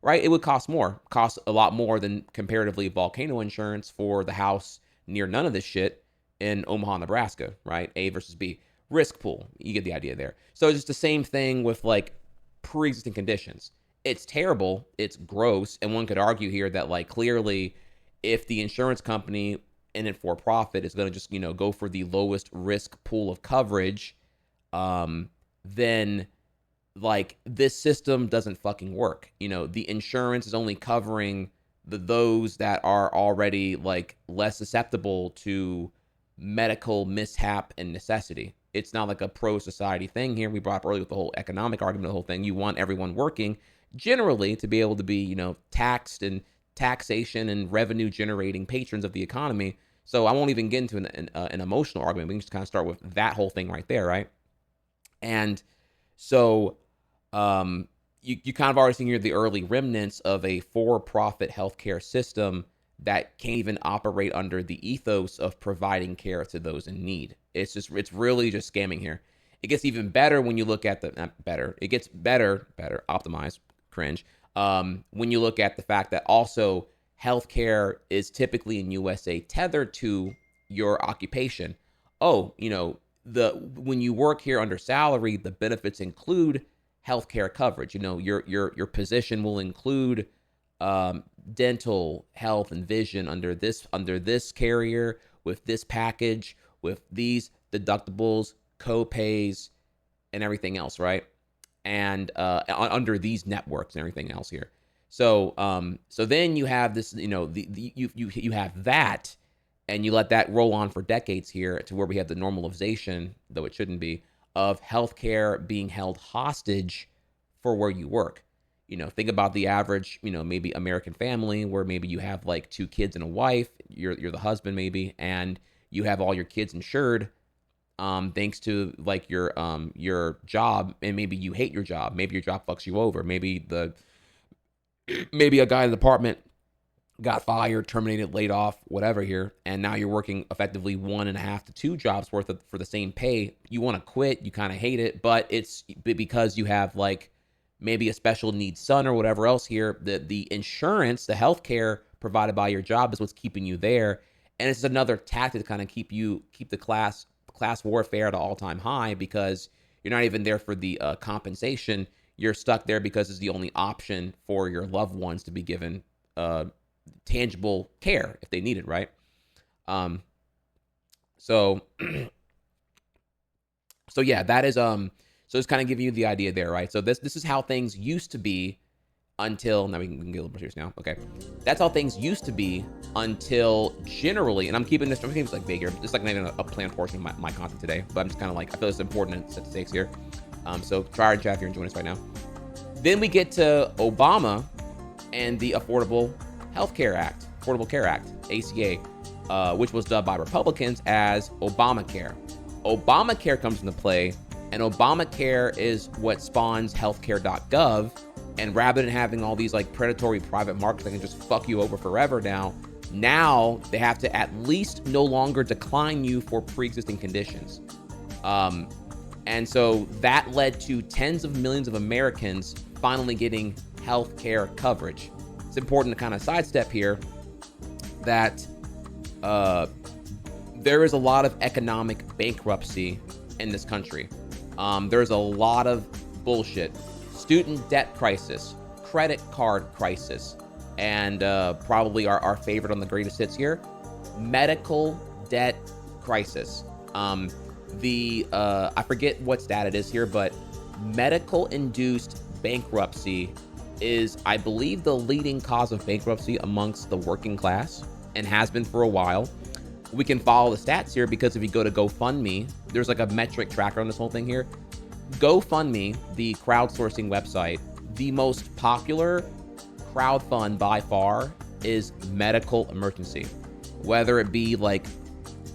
right? It would cost more, cost a lot more than comparatively volcano insurance for the house near none of this shit in Omaha, Nebraska, right? A versus B. Risk pool. You get the idea there. So it's just the same thing with like pre-existing conditions. It's terrible. It's gross. And one could argue here that like clearly if the insurance company in it for profit is going to just, go for the lowest risk pool of coverage, then like this system doesn't fucking work. You know, the insurance is only covering those that are already like less susceptible to medical mishap and necessity. It's not like a pro society thing here. We brought up earlier with the whole economic argument, the whole thing. You want everyone working generally to be able to be, you know, taxed and taxation and revenue generating patrons of the economy. So I won't even get into an emotional argument. We can just kind of start with that whole thing right there, right? And so you kind of already seen here the early remnants of a for-profit healthcare system that can't even operate under the ethos of providing care to those in need. It's really just scamming here. It gets even better when you look at it gets better, optimized, cringe. When you look at the fact that also healthcare is typically in USA tethered to your occupation. Oh, you know, when you work here under salary, the benefits include healthcare coverage. You know, your position will include dental, health, and vision under this carrier with this package, with these deductibles, co-pays, and everything else, right? And under these networks and everything else here. So so then you have this, you know, you have that, and you let that roll on for decades here to where we have the normalization, though it shouldn't be, of healthcare being held hostage for where you work. You know, think about the average, you know, maybe American family where maybe you have like 2 kids and a wife, you're the husband maybe, and you have all your kids insured, thanks to like your job, and maybe you hate your job, maybe your job fucks you over, maybe a guy in the department got fired, terminated, laid off, whatever here, and now you're working effectively 1.5 to 2 jobs worth of for the same pay. You want to quit, you kind of hate it, but it's because you have like maybe a special needs son or whatever else here. The insurance, the healthcare provided by your job is what's keeping you there, and it's another tactic to kind of keep the class warfare at an all-time high, because you're not even there for the compensation. You're stuck there because it's the only option for your loved ones to be given tangible care if they need it, right? So yeah, that is so it's kind of giving you the idea there, right? So this is how things used to be until now. We can get a little bit serious now. Okay, that's how things used to be until generally, and I'm keeping this like vague here. It's like not even a planned portion of my content today, but I'm just kind of like, I feel it's important to set the stakes here. So try and chat if you're enjoying this right now. Then we get to Obama and the Affordable Care Act, ACA, which was dubbed by Republicans as Obamacare. Obamacare comes into play, and Obamacare is what spawns healthcare.gov. And rather than having all these like predatory private markets that can just fuck you over forever now they have to at least no longer decline you for pre-existing conditions. And so that led to tens of millions of Americans finally getting healthcare coverage. It's important to kind of sidestep here that there is a lot of economic bankruptcy in this country. There's a lot of bullshit. Student debt crisis, credit card crisis, and probably our favorite on the greatest hits here, medical debt crisis. I forget what stat it is here, but medical-induced bankruptcy is, I believe, the leading cause of bankruptcy amongst the working class, and has been for a while. We can follow the stats here because if you go to GoFundMe, there's like a metric tracker on this whole thing here. GoFundMe, the crowdsourcing website, the most popular crowdfund by far is medical emergency. Whether it be like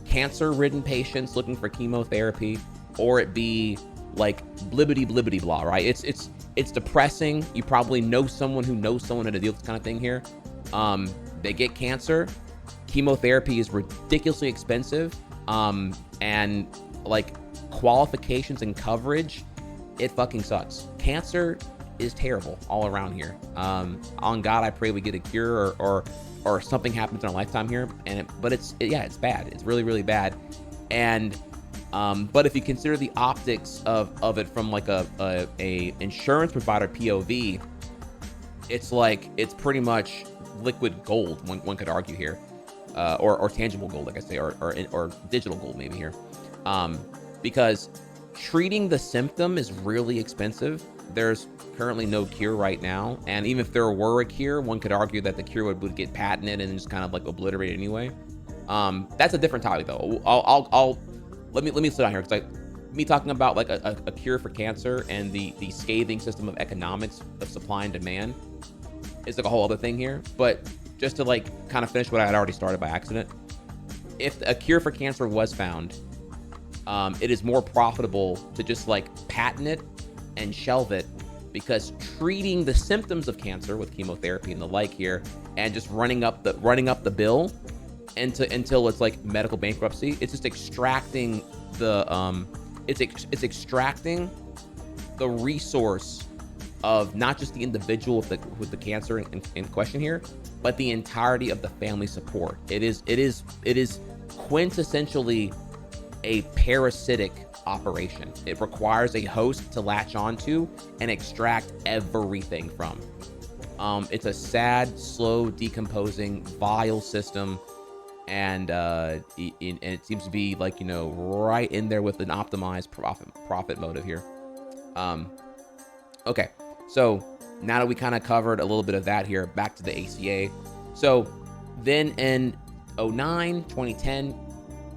cancer-ridden patients looking for chemotherapy, or it be like blibbity blah, right? It's depressing. You probably know someone who knows someone how to deal with this kind of thing here. They get cancer. Chemotherapy is ridiculously expensive. And like qualifications and coverage, it fucking sucks. Cancer is terrible all around here. On God, I pray we get a cure or something happens in our lifetime here. But it's bad. It's really, really bad. And but if you consider the optics of it from like a insurance provider POV, it's pretty much liquid gold. One could argue here, or tangible gold, like I say, or digital gold maybe here, because treating the symptom is really expensive. There's currently no cure right now, and even if there were a cure, one could argue that the cure would get patented and just kind of like obliterate anyway. That's a different topic though. Let me slow down here, because like me talking about like a cure for cancer and the scathing system of economics of supply and demand is like a whole other thing here. But just to like kind of finish what I had already started by accident, if a cure for cancer was found, it is more profitable to just like patent it and shelve it, because treating the symptoms of cancer with chemotherapy and the like here, and just running up the bill until it's like medical bankruptcy, it's just extracting the it's extracting the resource of not just the individual with the cancer in question here, but the entirety of the family support. It is quintessentially a parasitic operation. It requires a host to latch onto and extract everything from. It's a sad, slow, decomposing, vile system, and it seems to be like, you know, right in there with an optimized profit motive here. Okay, so now that we kind of covered a little bit of that here, back to the ACA. So then in 2010,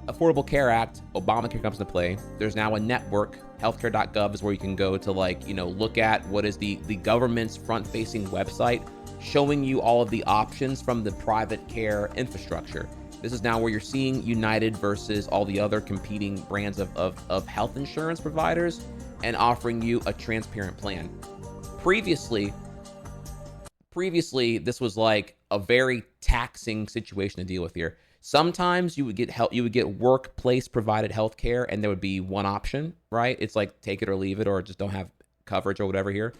Affordable Care Act, Obamacare comes into play. There's now a network, healthcare.gov is where you can go to, like, you know, look at what is the government's front-facing website, showing you all of the options from the private care infrastructure. This is now where you're seeing United versus all the other competing brands of health insurance providers, and offering you a transparent plan. Previously, this was like a very taxing situation to deal with here. Sometimes you would get workplace provided healthcare, and there would be one option, right? It's like take it or leave it, or just don't have coverage or whatever here.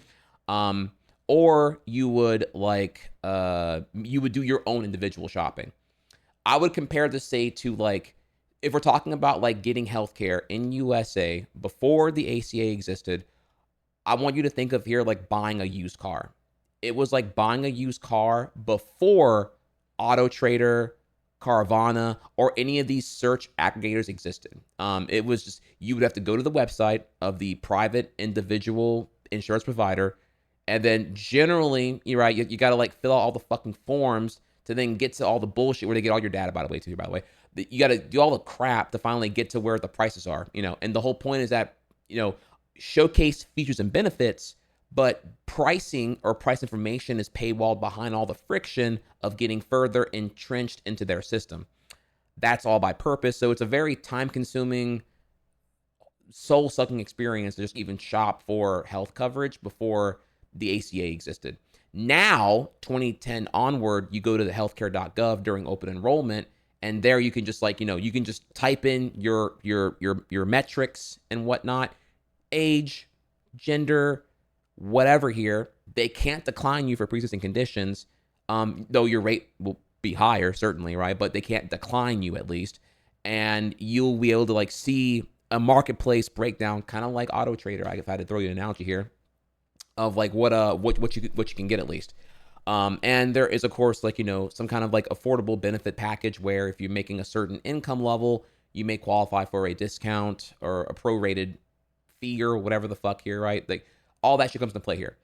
Or you would you would do your own individual shopping. I would compare this, say, to like, if we're talking about like getting healthcare in USA before the ACA existed, I want you to think of here like buying a used car. It was like buying a used car before Auto Trader, Carvana, or any of these search aggregators existed. It was just, you would have to go to the website of the private individual insurance provider, and then generally, you're right, you got to like fill out all the fucking forms to then get to all the bullshit where they get all your data, by the way. You got to do all the crap to finally get to where the prices are, you know. And the whole point is that, you know, showcase features and benefits, but pricing or price information is paywalled behind all the friction of getting further entrenched into their system. That's all by purpose. So it's a very time-consuming, soul-sucking experience to just even shop for health coverage before the ACA existed. Now, 2010 onward, you go to the healthcare.gov during open enrollment, and there you can just, like, you know, you can just type in your metrics and whatnot, age, gender, whatever here. They can't decline you for pre-existing conditions, though your rate will be higher, certainly, right? But they can't decline you, at least. And you'll be able to like see a marketplace breakdown, kind of like Auto Trader, if I had to throw you an analogy here, of like what you can get, at least. And there is, of course, like, you know, some kind of like affordable benefit package where if you're making a certain income level, you may qualify for a discount or a prorated fee or whatever the fuck here, right? Like, all that shit comes into play here.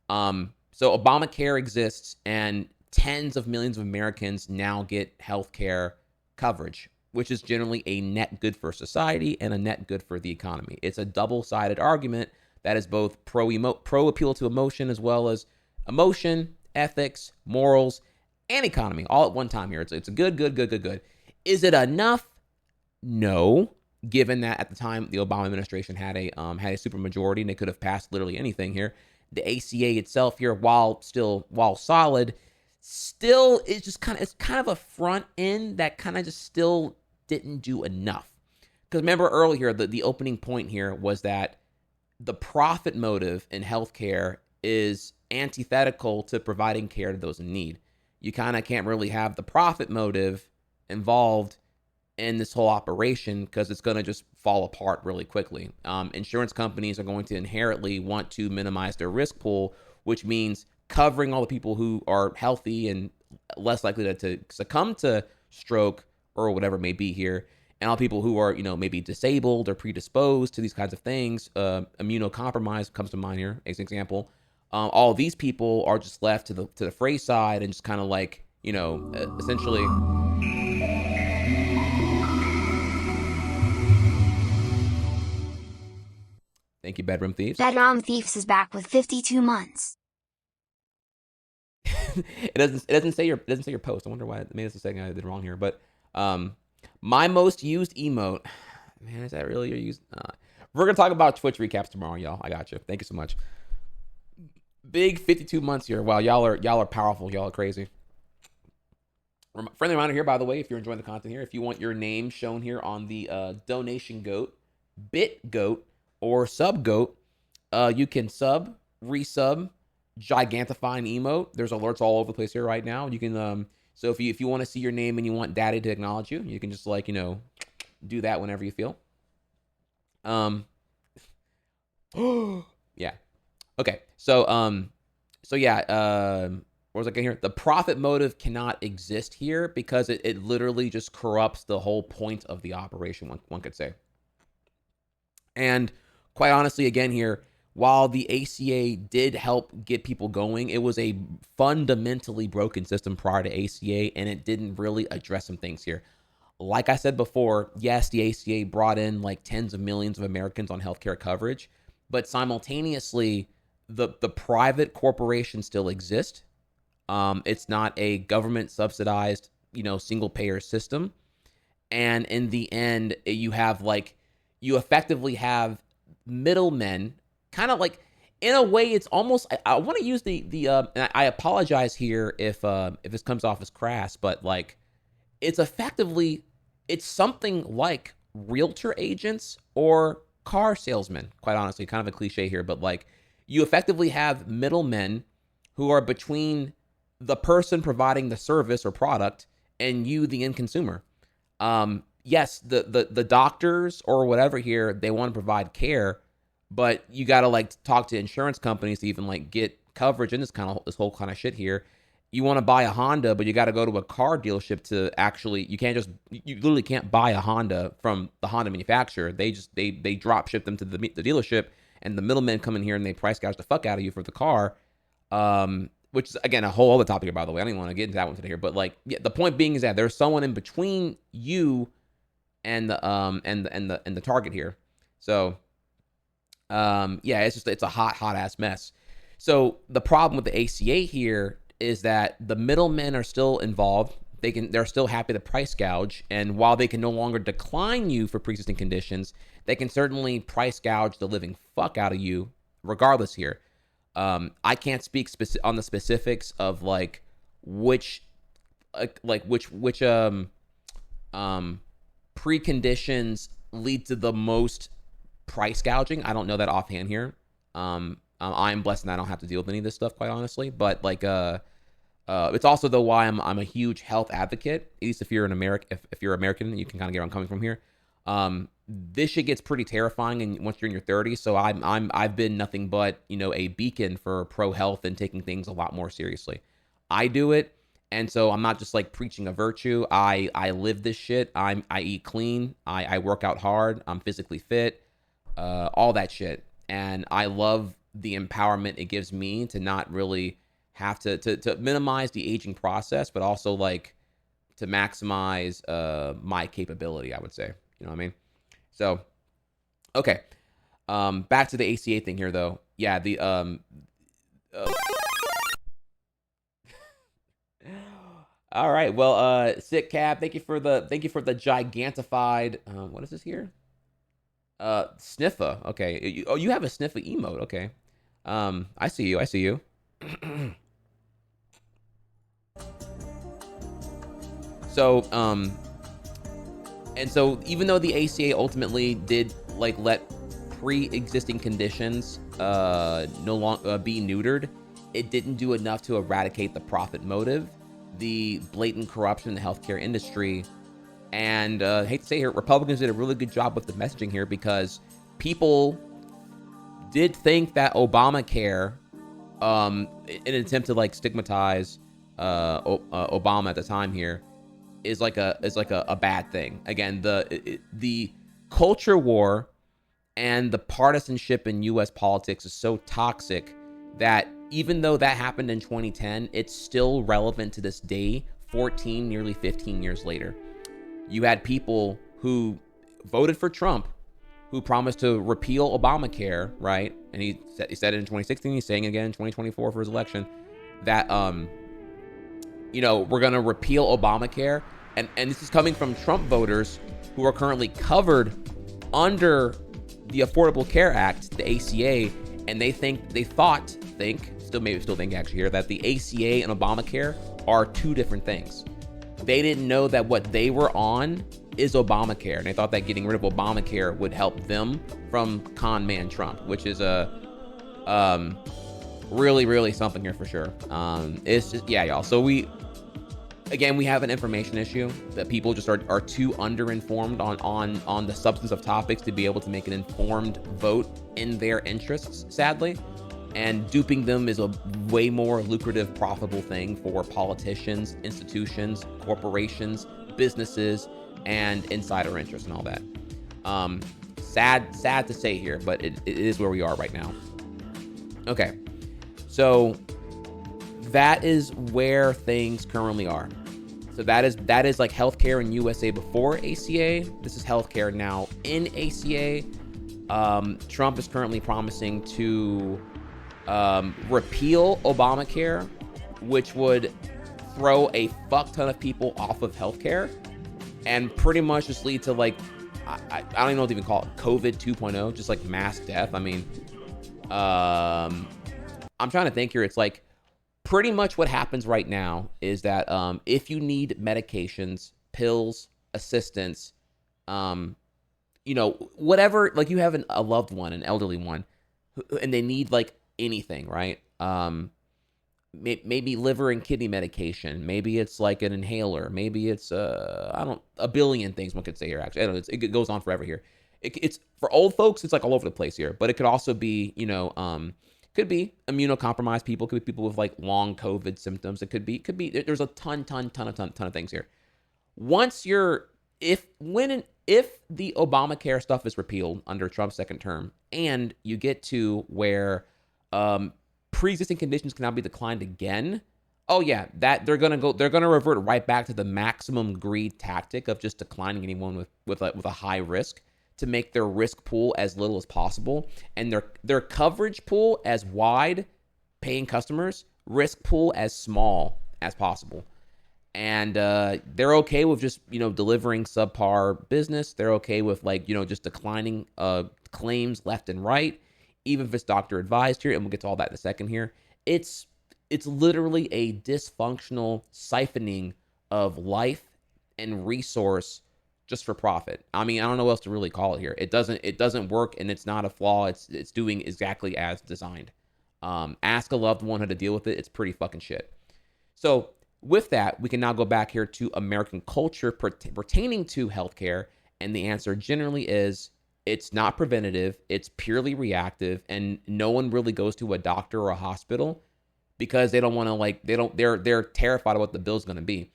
So Obamacare exists, and tens of millions of Americans now get healthcare coverage, which is generally a net good for society and a net good for the economy. It's a double-sided argument that is both pro appeal to emotion, as well as emotion, ethics, morals, and economy all at one time here. It's a good. Is it enough? No. Given that at the time the Obama administration had a supermajority and they could have passed literally anything here. The ACA itself here, while solid, still is just kind of a front end that kind of just still didn't do enough. Because remember earlier, the opening point here was that the profit motive in healthcare is antithetical to providing care to those in need. You kind of can't really have the profit motive involved in this whole operation, because it's going to just fall apart really quickly. Insurance companies are going to inherently want to minimize their risk pool, which means covering all the people who are healthy and less likely to succumb to stroke or whatever it may be here. and all people who are, maybe disabled or predisposed to these kinds of things. Immunocompromised comes to mind here as an example. All these people are just left to the fray side and just kind of like, essentially. Thank you, Bedroom Thieves. Bedroom Thieves is back with 52 months. It doesn't say your post. I wonder why. Maybe that's the second I did wrong here. But my most used emote. Man, is that really your used? We're gonna talk about Twitch recaps tomorrow, y'all. I got you. Thank you so much. Big 52 months here. Wow, y'all are powerful. Y'all are crazy. Friendly reminder here, by the way, if you're enjoying the content here, if you want your name shown here on the donation goat, bit goat, or sub goat, you can sub, resub, gigantify an emote. There's alerts all over the place here right now. You can so if you want to see your name and you want daddy to acknowledge you, you can just like, do that whenever you feel. Yeah. Okay. So yeah, what was I getting here? The profit motive cannot exist here because it literally just corrupts the whole point of the operation, one could say. And quite honestly, again here, while the ACA did help get people going, it was a fundamentally broken system prior to ACA, and it didn't really address some things here. Like I said before, yes, the ACA brought in like tens of millions of Americans on healthcare coverage, but simultaneously, the private corporations still exist. It's not a government subsidized, single payer system. And in the end, you effectively have middlemen, kind of like, in a way, it's almost, I want to use and I apologize here if this comes off as crass, but like, it's something like realtor agents or car salesmen, quite honestly, kind of a cliche here, but like, you effectively have middlemen who are between the person providing the service or product and you, the end consumer. Yes, the doctors or whatever here, they want to provide care, but you got to like talk to insurance companies to even like get coverage in this whole kind of shit here. You want to buy a Honda, but you got to go to a car dealership to actually, you literally can't buy a Honda from the Honda manufacturer. They drop ship them to the dealership, and the middlemen come in here and they price gouge the fuck out of you for the car. Which is, again, a whole other topic, by the way. I don't even want to get into that one today here, but like, yeah, the point being is that there's someone in between you and the target here. So, yeah, it's a hot ass mess. So the problem with the ACA here is that the middlemen are still involved. They're still happy to price gouge, and while they can no longer decline you for pre-existing conditions, they can certainly price gouge the living fuck out of you, regardless here. I can't speak on the specifics of like which preconditions lead to the most price gouging. I don't know that offhand here. I'm blessed and I don't have to deal with any of this stuff, quite honestly. But like, it's also though why I'm a huge health advocate. At least if you're if you're American, you can kind of get where I'm coming from here. This shit gets pretty terrifying, and once you're in your 30s. So I've been nothing but a beacon for pro health and taking things a lot more seriously. I do it, and so I'm not just like preaching a virtue. I live this shit. I eat clean. I work out hard. I'm physically fit. All that shit, and I love the empowerment it gives me to not really have to minimize the aging process, but also like to maximize my capability. I would say, you know what I mean. So, okay. Back to the ACA thing here, though. Yeah, the all right. Well, Sick Cab, thank you for the gigantified. What is this here? Sniffa. Okay. You have a Sniffa emote. Okay. I see you. So, and so even though the ACA ultimately did like let pre-existing conditions no longer be neutered, it didn't do enough to eradicate the profit motive, the blatant corruption in the healthcare industry. And I hate to say here, Republicans did a really good job with the messaging here, because people did think that Obamacare, in an attempt to like stigmatize Obama at the time here, is like a bad thing. Again, the culture war and the partisanship in U.S. politics is so toxic that even though that happened in 2010, it's still relevant to this day, 14, nearly 15 years later. You had people who voted for Trump, who promised to repeal Obamacare, right? And he said it in 2016. He's saying it again in 2024 for his election that we're gonna repeal Obamacare, and this is coming from Trump voters who are currently covered under the Affordable Care Act, the ACA, and they still think actually here that the ACA and Obamacare are two different things. They didn't know that what they were on is Obamacare, and they thought that getting rid of Obamacare would help them from con man Trump, which is a really, really something here for sure. It's just, yeah, y'all. So we have an information issue that people just are too underinformed on the substance of topics to be able to make an informed vote in their interests, sadly. And duping them is a way more lucrative, profitable thing for politicians, institutions, corporations, businesses, and insider interest and all that. Sad to say here, but it is where we are right now. Okay, so that is where things currently are. So that is like healthcare in USA before ACA. This is healthcare now in ACA. Trump is currently promising to repeal Obamacare, which would throw a fuck ton of people off of healthcare and pretty much just lead to like, I don't even know what to even call it, COVID 2.0, just like mass death. I mean, I'm trying to think here. It's like pretty much what happens right now is that if you need medications, pills, assistance, whatever, like you have a loved one, an elderly one, and they need like anything, right? Maybe liver and kidney medication. Maybe it's like an inhaler. Maybe it's a billion things one could say here. Actually, I don't know. It goes on forever here. It's for old folks. It's like all over the place here. But it could also be, could be immunocompromised people. Could be people with like long COVID symptoms. It could be. There's a ton of things here. If the Obamacare stuff is repealed under Trump's second term, and you get to where pre-existing conditions can now be declined again, oh yeah, that they're gonna revert right back to the maximum greed tactic of just declining anyone with a high risk to make their risk pool as little as possible and their coverage pool as wide, paying customers, risk pool as small as possible. And they're okay with just delivering subpar business. They're okay with just declining claims left and right, even if it's doctor advised here, and we'll get to all that in a second here. It's literally a dysfunctional siphoning of life and resource just for profit. I mean, I don't know what else to really call it here. It doesn't work, and it's not a flaw. It's doing exactly as designed. Ask a loved one how to deal with it. It's pretty fucking shit. So with that, we can now go back here to American culture pertaining to healthcare, and the answer generally is it's not preventative, it's purely reactive, and no one really goes to a doctor or a hospital because they don't want to they're terrified of what the bill's going to be.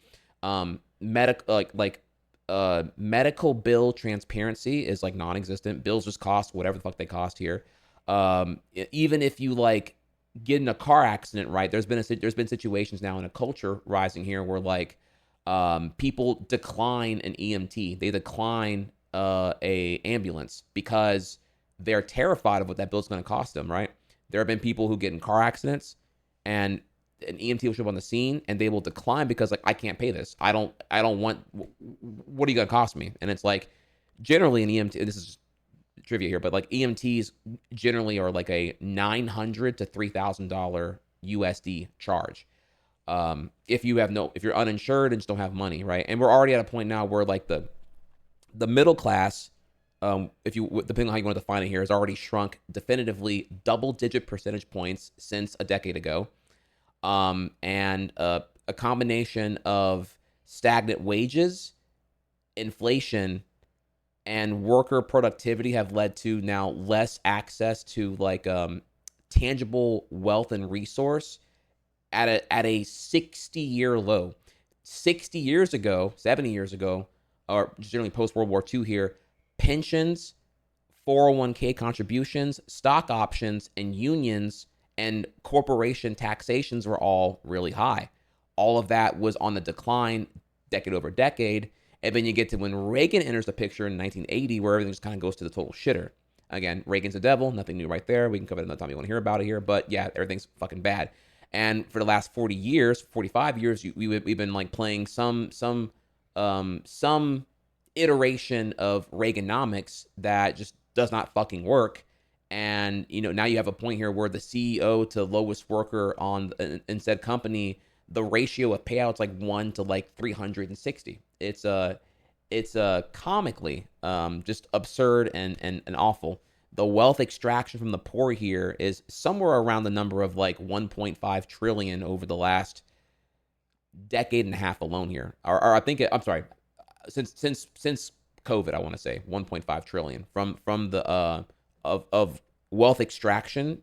Medical bill transparency is like non-existent. Bills just cost whatever the fuck they cost here. Even if you get in a car accident, right? There's been situations now in a culture rising here where people decline an EMT, they decline a ambulance because they're terrified of what that bill's going to cost them, right? There have been people who get in car accidents and an EMT will show up on the scene and they will decline because I can't pay this. I don't want, what are you going to cost me? And it's generally an EMT, this is just trivia here, but EMTs generally are a $900 to $3,000 USD charge. If you're uninsured and just don't have money, right? And we're already at a point now where the middle class, depending on how you want to define it here, has already shrunk definitively double-digit percentage points since a decade ago. And a combination of stagnant wages, inflation, and worker productivity have led to now less access to tangible wealth and resource at a 60-year low. 60 years ago, 70 years ago, or generally post World War II here, pensions, 401k contributions, stock options, and unions and corporation taxations were all really high. All of that was on the decline decade over decade. And then you get to when Reagan enters the picture in 1980, where everything just kind of goes to the total shitter. Again, Reagan's the devil, nothing new right there. We can cover it another time you want to hear about it here. But yeah, everything's fucking bad. And for the last 40 years, 45 years, we've been like playing some iteration of Reaganomics that just does not fucking work. And, you know, now you have a point here where the CEO to lowest worker in said company, the ratio of payouts like 1 to like 360. It's comically just absurd and awful. The wealth extraction from the poor here is somewhere around the number of like 1.5 trillion over the last decade and a half alone here. Or I think I'm sorry, since COVID, I want to say 1.5 trillion from the of wealth extraction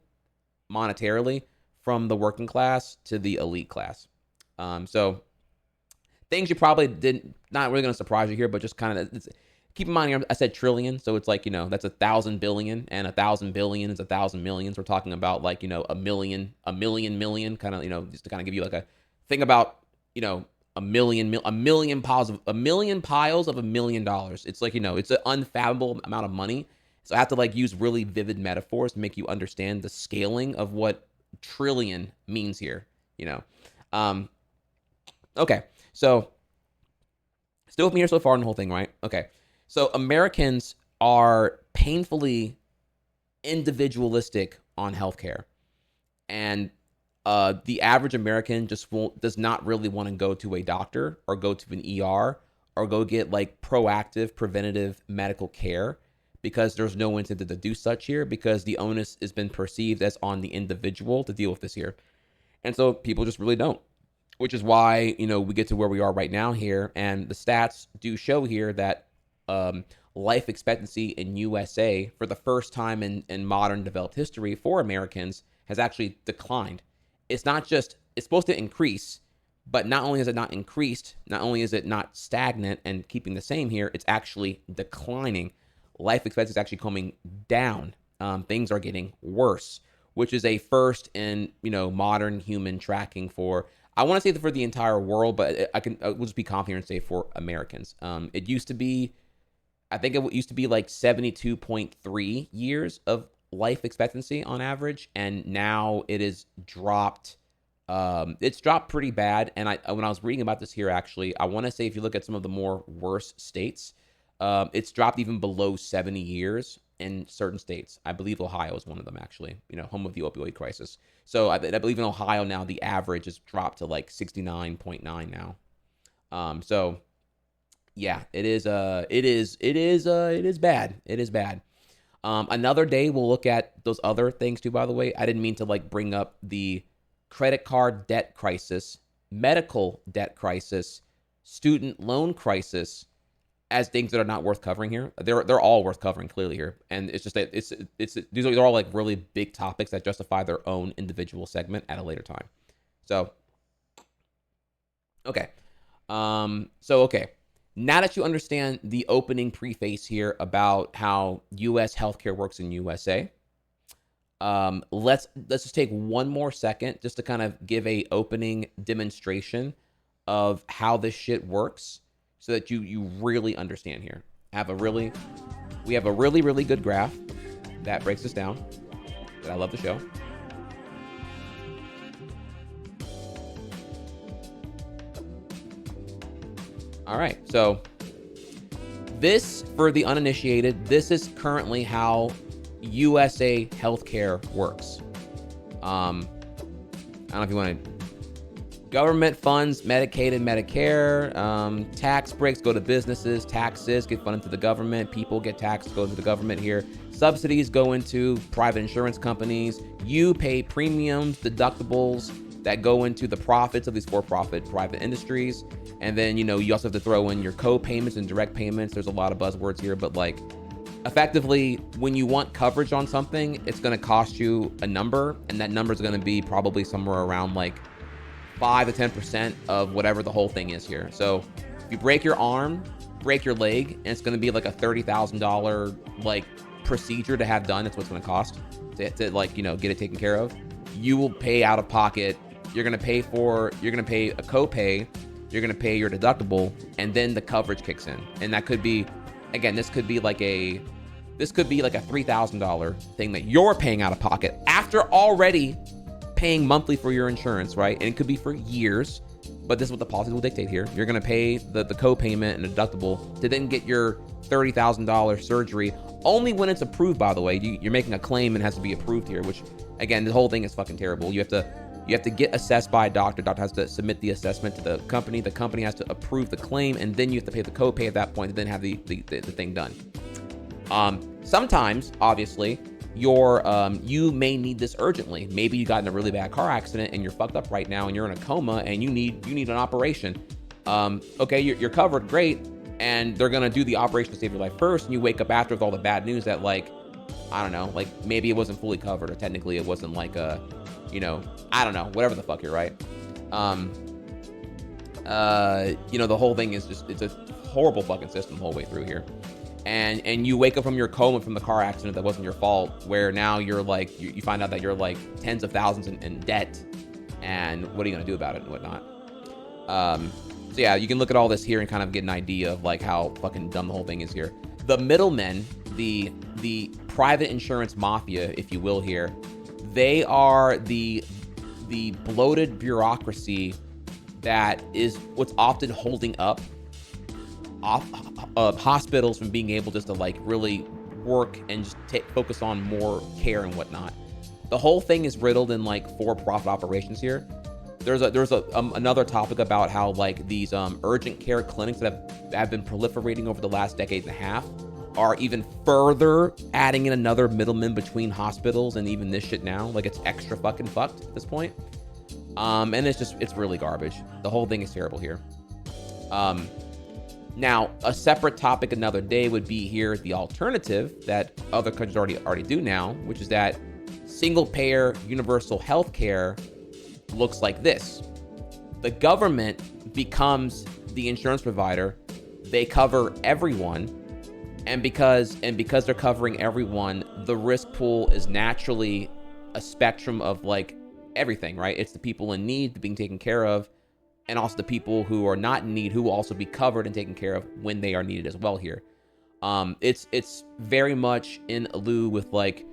monetarily from the working class to the elite class. So things you probably not really going to surprise you here, but just kind of keep in mind here, I said trillion. So it's like, you know, that's 1,000 billion, and 1,000 billion is 1,000 millions. We're talking about like, you know, a million kind of, you know, just to kind of give you like a thing about, you know, a million piles of $1 million. It's like, you know, it's an unfathomable amount of money. So I have to like use really vivid metaphors to make you understand the scaling of what trillion means here, you know. Okay, so still with me here so far in the whole thing, right? Okay, so Americans are painfully individualistic on healthcare, and the average American just does not really want to go to a doctor or go to an ER or go get like proactive preventative medical care, because there's no incentive to do such here, because the onus has been perceived as on the individual to deal with this here. And so people just really don't, which is why, you know, we get to where we are right now here. And the stats do show here that life expectancy in USA for the first time in modern developed history for Americans has actually declined. It's not just, it's supposed to increase, but not only is it not increased, not only is it not stagnant and keeping the same here, it's actually declining. Life expectancy is actually coming down. Things are getting worse, which is a first in, you know, modern human tracking for, I want to say for the entire world, but we'll just be confident and say for Americans. It used to be, I think it used to be like 72.3 years of life expectancy on average, and now it is dropped. It's dropped pretty bad. And when I was reading about this here, actually, I want to say if you look at some of the more worse states, it's dropped even below 70 years in certain states. I believe Ohio is one of them, actually, you know, home of the opioid crisis. So I believe in Ohio now, the average has dropped to like 69.9 now. So yeah, it is bad. It is bad. Another day we'll look at those other things too, by the way. I didn't mean to like bring up the credit card debt crisis, medical debt crisis, student loan crisis as things that are not worth covering here. They're all worth covering clearly here. And it's just that these are all like really big topics that justify their own individual segment at a later time. So, okay. Okay. Now that you understand the opening preface here about how U.S. healthcare works in USA, let's just take one more second just to kind of give a opening demonstration of how this shit works, so that you really understand here. We have a really good graph that breaks this down that I love to show. All right, so this, for the uninitiated, this is currently how USA healthcare works. I don't know if you want to. Government funds Medicaid and Medicare. Tax breaks go to businesses. Taxes get funded to the government. People get taxed, go to the government here. Subsidies go into private insurance companies. You pay premiums, deductibles that go into the profits of these for-profit private industries. And then, you know, you also have to throw in your co-payments and direct payments. There's a lot of buzzwords here, but like, effectively, when you want coverage on something, it's going to cost you a number, and that number is going to be probably somewhere around like 5 to 10% of whatever the whole thing is here. So if you break your arm, break your leg, and it's going to be like a $30,000 like procedure to have done. That's what's going to cost to like, you know, get it taken care of. You will pay out of pocket. You're going to pay a copay. You're going to pay your deductible, and then the coverage kicks in. And that could be, again, this could be like a $3,000 thing that you're paying out of pocket after already paying monthly for your insurance, right? And it could be for years, but this is what the policy will dictate here. You're going to pay the co-payment and deductible to then get your $30,000 surgery, only when it's approved, by the way. You're making a claim and it has to be approved here, which, again, the whole thing is fucking terrible. You have to get assessed by a doctor. Doctor has to submit the assessment to the company. The company has to approve the claim, and then you have to pay the copay at that point to then have the thing done. Sometimes, obviously, you may need this urgently. Maybe you got in a really bad car accident and you're fucked up right now and you're in a coma and you need an operation. Okay, you're covered, great, and they're gonna do the operation to save your life first, and you wake up after with all the bad news that, like, I don't know, like maybe it wasn't fully covered, or technically it wasn't like a, you know, I don't know, whatever the fuck you're right. You know, the whole thing is just, it's a horrible fucking system the whole way through here. And you wake up from your coma from the car accident that wasn't your fault, where now you're like, you find out that you're like tens of thousands in debt, and what are you gonna do about it and whatnot. So yeah, you can look at all this here and kind of get an idea of like how fucking dumb the whole thing is here. The middlemen, the private insurance mafia, if you will here, they are the bloated bureaucracy that is what's often holding up hospitals from being able just to like really work and just focus on more care and whatnot. The whole thing is riddled in like for-profit operations here. There's another topic about how like these urgent care clinics that have been proliferating over the last decade and a half are even further adding in another middleman between hospitals and even this shit now. Like, it's extra fucking fucked at this point. And it's really garbage. The whole thing is terrible here. Now, a separate topic another day would be here the alternative that other countries already do now, which is that single-payer universal health care looks like this. The government becomes the insurance provider. They cover everyone, and because they're covering everyone, the risk pool is naturally a spectrum of like everything, right? It's the people in need being taken care of, and also the people who are not in need, who will also be covered and taken care of when they are needed as well here. It's very much in lieu with like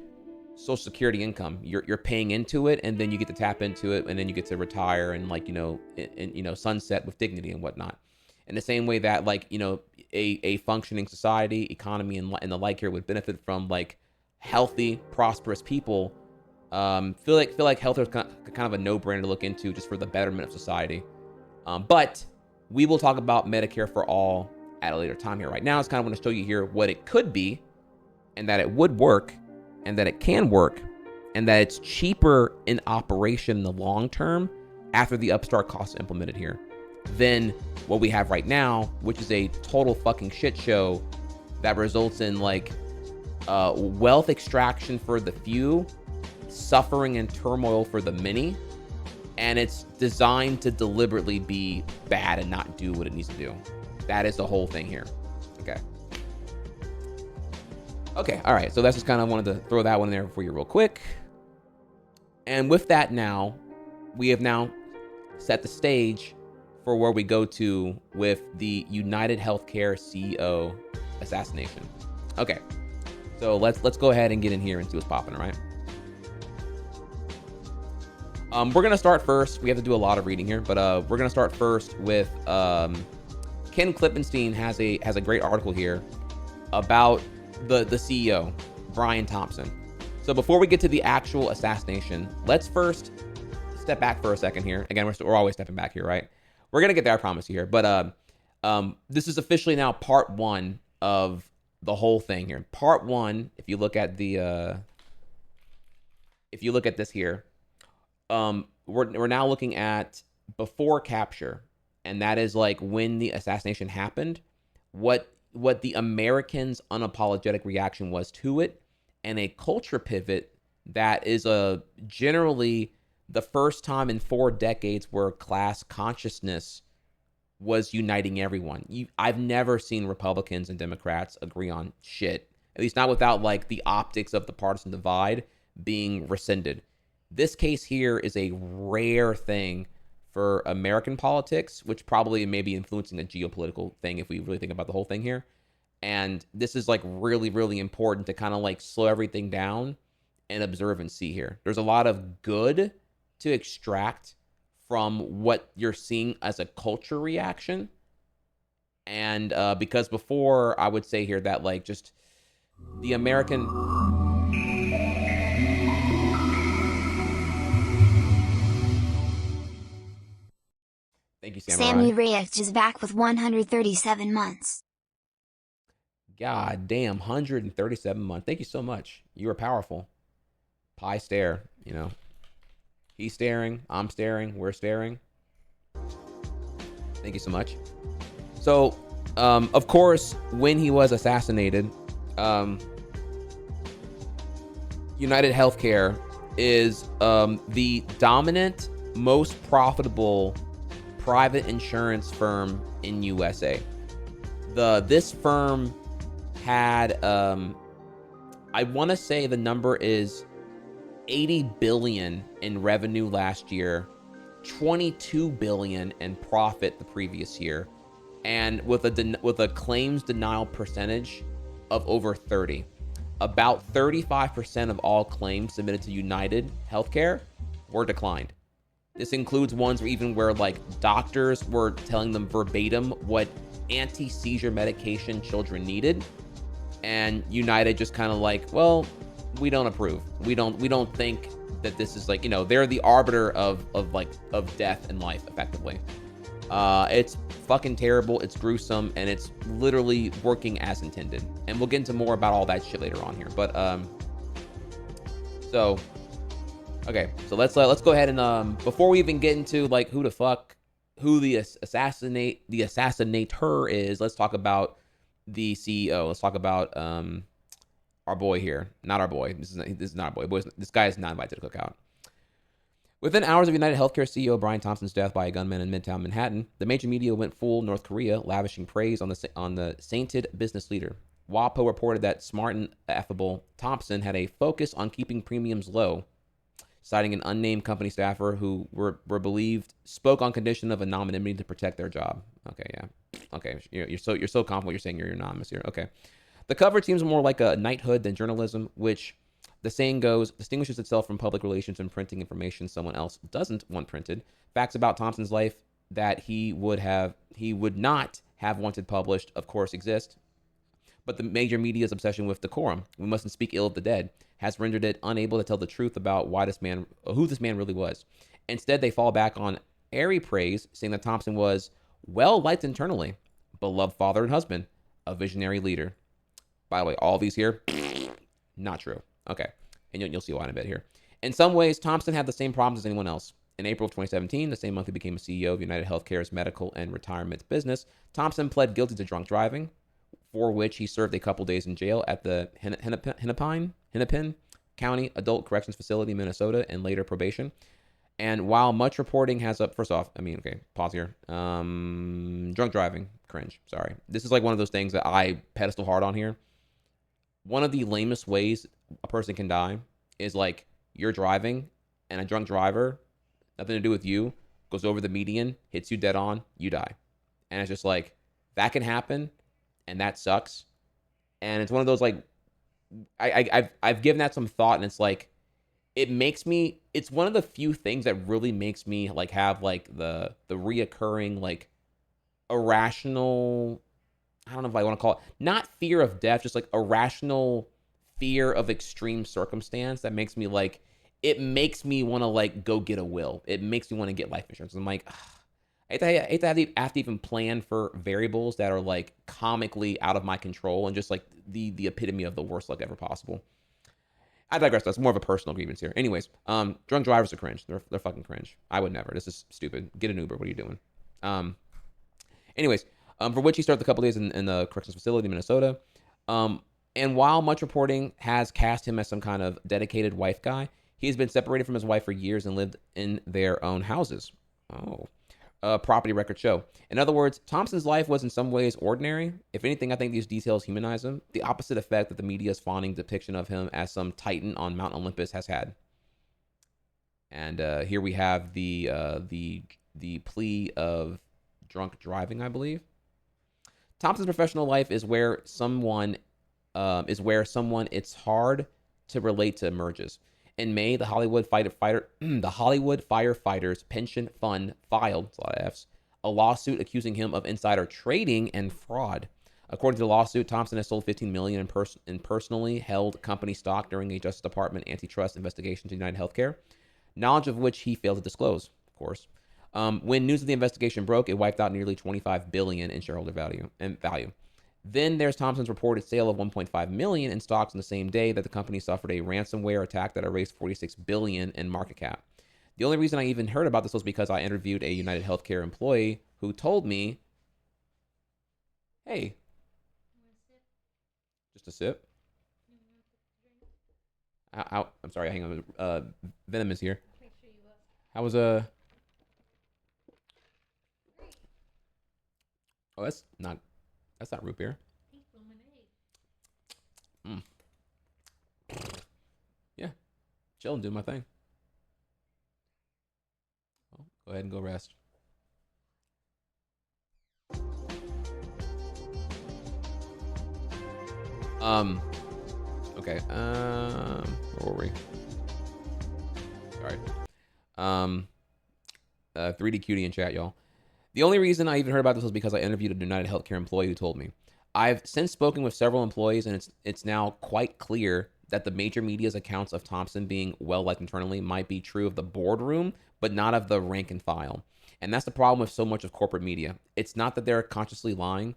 Social Security income. You're paying into it, and then you get to tap into it, and then you get to retire and like, sunset with dignity and whatnot. In the same way that like, a functioning society, economy, and the like here would benefit from like healthy, prosperous people. Feel like health is kind of a no-brainer to look into just for the betterment of society. But we will talk about Medicare for all at a later time here. Right now, it's kind of want to show you here what it could be, and that it would work, and that it can work, and that it's cheaper in operation in the long term after the upstart costs implemented here than what we have right now, which is a total fucking shit show that results in like wealth extraction for the few, suffering and turmoil for the many. And it's designed to deliberately be bad and not do what it needs to do. That is the whole thing here. Okay, all right. So that's just kind of wanted to throw that one in there for you real quick. And with that now, we have now set the stage for where we go to with the United Healthcare CEO assassination. Okay, so let's go ahead and get in here and see what's popping, all right? We're gonna start first. We have to do a lot of reading here, but we're gonna start first with Ken Klippenstein has a great article here about the CEO, Brian Thompson. So before we get to the actual assassination, let's first step back for a second here. Again, we're always stepping back here, right? We're gonna get there, I promise you here. But this is officially now part one of the whole thing here. Part one, if you look at the this here. We're now looking at before capture, and that is like when the assassination happened, what the Americans' unapologetic reaction was to it, and a culture pivot that is generally the first time in 4 decades where class consciousness was uniting everyone. I've never seen Republicans and Democrats agree on shit, at least not without like the optics of the partisan divide being rescinded. This case here is a rare thing for American politics, which probably may be influencing a geopolitical thing if we really think about the whole thing here. And this is like really, really important to kind of like slow everything down and observe and see here. There's a lot of good to extract from what you're seeing as a culture reaction. And because before I would say here that like just the American... Thank you, Samurai. Sammy Reyes is back with 137 months. God damn, 137 months. Thank you so much. You are powerful. Pie stare, you know. He's staring, I'm staring, we're staring. Thank you so much. So, of course, when he was assassinated, United Healthcare is the dominant, most profitable private insurance firm in USA. This firm had, I want to say the number is 80 billion in revenue last year, 22 billion in profit the previous year, and with a claims denial percentage of over 30. About 35% of all claims submitted to United Healthcare were declined. This includes ones where like doctors were telling them verbatim what anti-seizure medication children needed, and United just kind of like, well, we don't approve. We don't think that this is like, you know, they're the arbiter of death and life effectively. It's fucking terrible. It's gruesome, and it's literally working as intended. And we'll get into more about all that shit later on here. But okay, so let's go ahead and before we even get into like who the assassinator is, let's talk about the CEO. Let's talk about our boy here. Not our boy. This is not our boy. This guy is not invited to the cookout. Within hours of United Healthcare CEO Brian Thompson's death by a gunman in Midtown Manhattan, the major media went full North Korea, lavishing praise on the sainted business leader. WAPO reported that smart and affable Thompson had a focus on keeping premiums low, citing an unnamed company staffer who were believed spoke on condition of anonymity to protect their job. Okay, yeah. Okay, you're so confident you're saying you're anonymous here. Okay. The coverage seems more like a knighthood than journalism, which, the saying goes, distinguishes itself from public relations and printing information someone else doesn't want printed. Facts about Thompson's life that he would not have wanted published, of course, exist. But the major media's obsession with decorum, we mustn't speak ill of the dead, has rendered it unable to tell the truth about who this man really was. Instead, they fall back on airy praise, saying that Thompson was well-liked internally, beloved father and husband, a visionary leader. By the way, all these here, not true. Okay, and you'll see why in a bit here. In some ways, Thompson had the same problems as anyone else. In April of 2017, the same month he became a CEO of United Healthcare's medical and retirement business, Thompson pled guilty to drunk driving, for which he served a couple days in jail at the Hennepin County Adult Corrections Facility in Minnesota, and later probation. And while much reporting has pause here. Drunk driving, cringe, sorry. This is like one of those things that I pedestal hard on here. One of the lamest ways a person can die is like you're driving and a drunk driver, nothing to do with you, goes over the median, hits you dead on, you die. And it's just like, that can happen, and that sucks. And it's one of those like, I've given that some thought, and it's like, it's one of the few things that really makes me like have like the reoccurring like irrational, I don't know if I want to call it, not fear of death, just like irrational fear of extreme circumstance that makes me like, it makes me want to like go get a will. It makes me want to get life insurance. I'm like, I hate to have to even plan for variables that are like comically out of my control and just like the epitome of the worst luck ever possible. I digress. That's more of a personal grievance here. Anyways, drunk drivers are cringe. They're fucking cringe. I would never. This is stupid. Get an Uber. What are you doing? Anyways, for which he started a couple days in the corrections facility in Minnesota. And while much reporting has cast him as some kind of dedicated wife guy, He has been separated from his wife for years and lived in their own houses. Oh. Property records show. In other words, Thompson's life was in some ways ordinary. If anything, I think these details humanize him. The opposite effect that the media's fawning depiction of him as some titan on Mount Olympus has had. And here we have the plea of drunk driving, I believe. Thompson's professional life is where someone it's hard to relate to emerges. In May, the Hollywood Firefighters Pension Fund filed, a lot of F's, a lawsuit accusing him of insider trading and fraud. According to the lawsuit, Thompson has sold $15 million in personally held company stock during a Justice Department antitrust investigation to United Healthcare, knowledge of which he failed to disclose, of course. When news of the investigation broke, it wiped out nearly $25 billion in shareholder value. Then there's Thompson's reported sale of $1.5 million in stocks on the same day that the company suffered a ransomware attack that erased $46 billion in market cap. The only reason I even heard about this was because I interviewed a United Healthcare employee who told me, hey, just a sip. I'm sorry, hang on. Venom is here. How was Oh, that's not root beer. Yeah, chilling, doing my thing. Well, go ahead and go rest. Okay. Where were we? Sorry. 3D Cutie in chat, y'all. The only reason I even heard about this was because I interviewed a United Healthcare employee who told me. I've since spoken with several employees, and it's now quite clear that the major media's accounts of Thompson being well-liked internally might be true of the boardroom, but not of the rank and file. And that's the problem with so much of corporate media. It's not that they're consciously lying.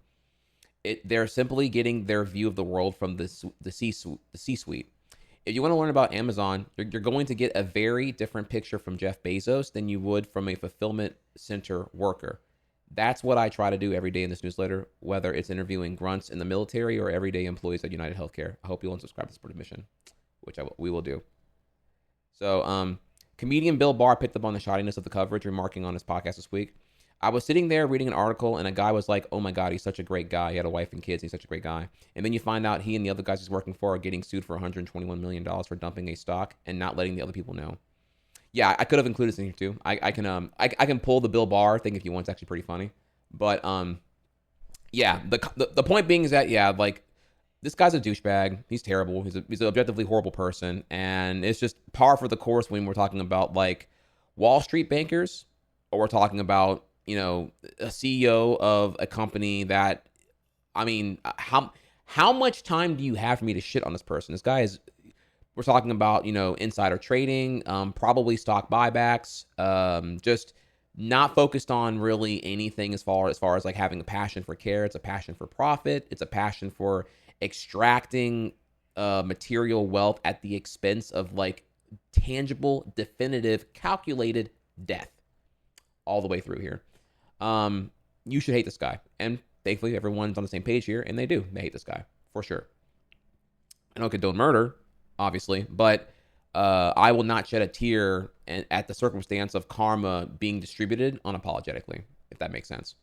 They're simply getting their view of the world from the C-suite. If you want to learn about Amazon, you're going to get a very different picture from Jeff Bezos than you would from a fulfillment center worker. That's what I try to do every day in this newsletter, whether it's interviewing grunts in the military or everyday employees at United Healthcare. I hope you'll unsubscribe to support the mission, which we will do. So, comedian Bill Barr picked up on the shoddiness of the coverage, remarking on his podcast this week. I was sitting there reading an article, and a guy was like, oh my God, he's such a great guy. He had a wife and kids. He's such a great guy. And then you find out he and the other guys he's working for are getting sued for $121 million for dumping a stock and not letting the other people know. Yeah, I could have included this in here too. I can pull the Bill Barr thing if you want. It's actually pretty funny. But yeah, the point being is that, yeah, like, this guy's a douchebag. He's terrible. He's an objectively horrible person. And it's just par for the course when we're talking about, like, Wall Street bankers, or we're talking about, you know, a CEO of a company that, I mean, how much time do you have for me to shit on this person? This guy is, we're talking about, you know, insider trading, probably stock buybacks, just not focused on really anything as far as like having a passion for care. It's a passion for profit. It's a passion for extracting material wealth at the expense of, like, tangible, definitive, calculated death all the way through here. You should hate this guy. And thankfully, everyone's on the same page here, and they do. They hate this guy, for sure. I don't condone murder, obviously, but I will not shed a tear at the circumstance of karma being distributed unapologetically, if that makes sense.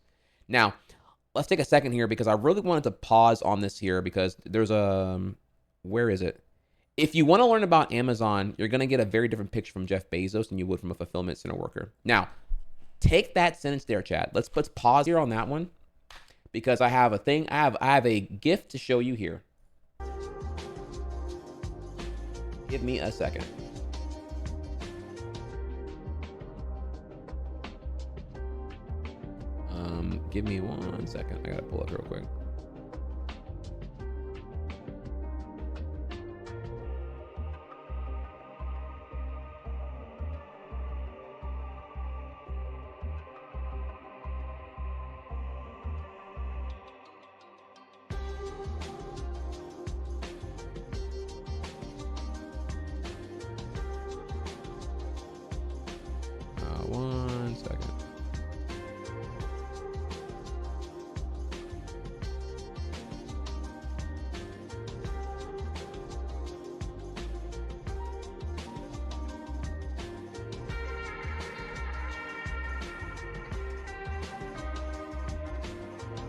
Now, let's take a second here, because I really wanted to pause on this here, because there's where is it? If you want to learn about Amazon, you're going to get a very different picture from Jeff Bezos than you would from a fulfillment center worker. Now, take that sentence there, chat. Let's pause here on that one, because I have a thing. I have a gift to show you here. Give me a second. Give me 1 second. I gotta pull up real quick. One second.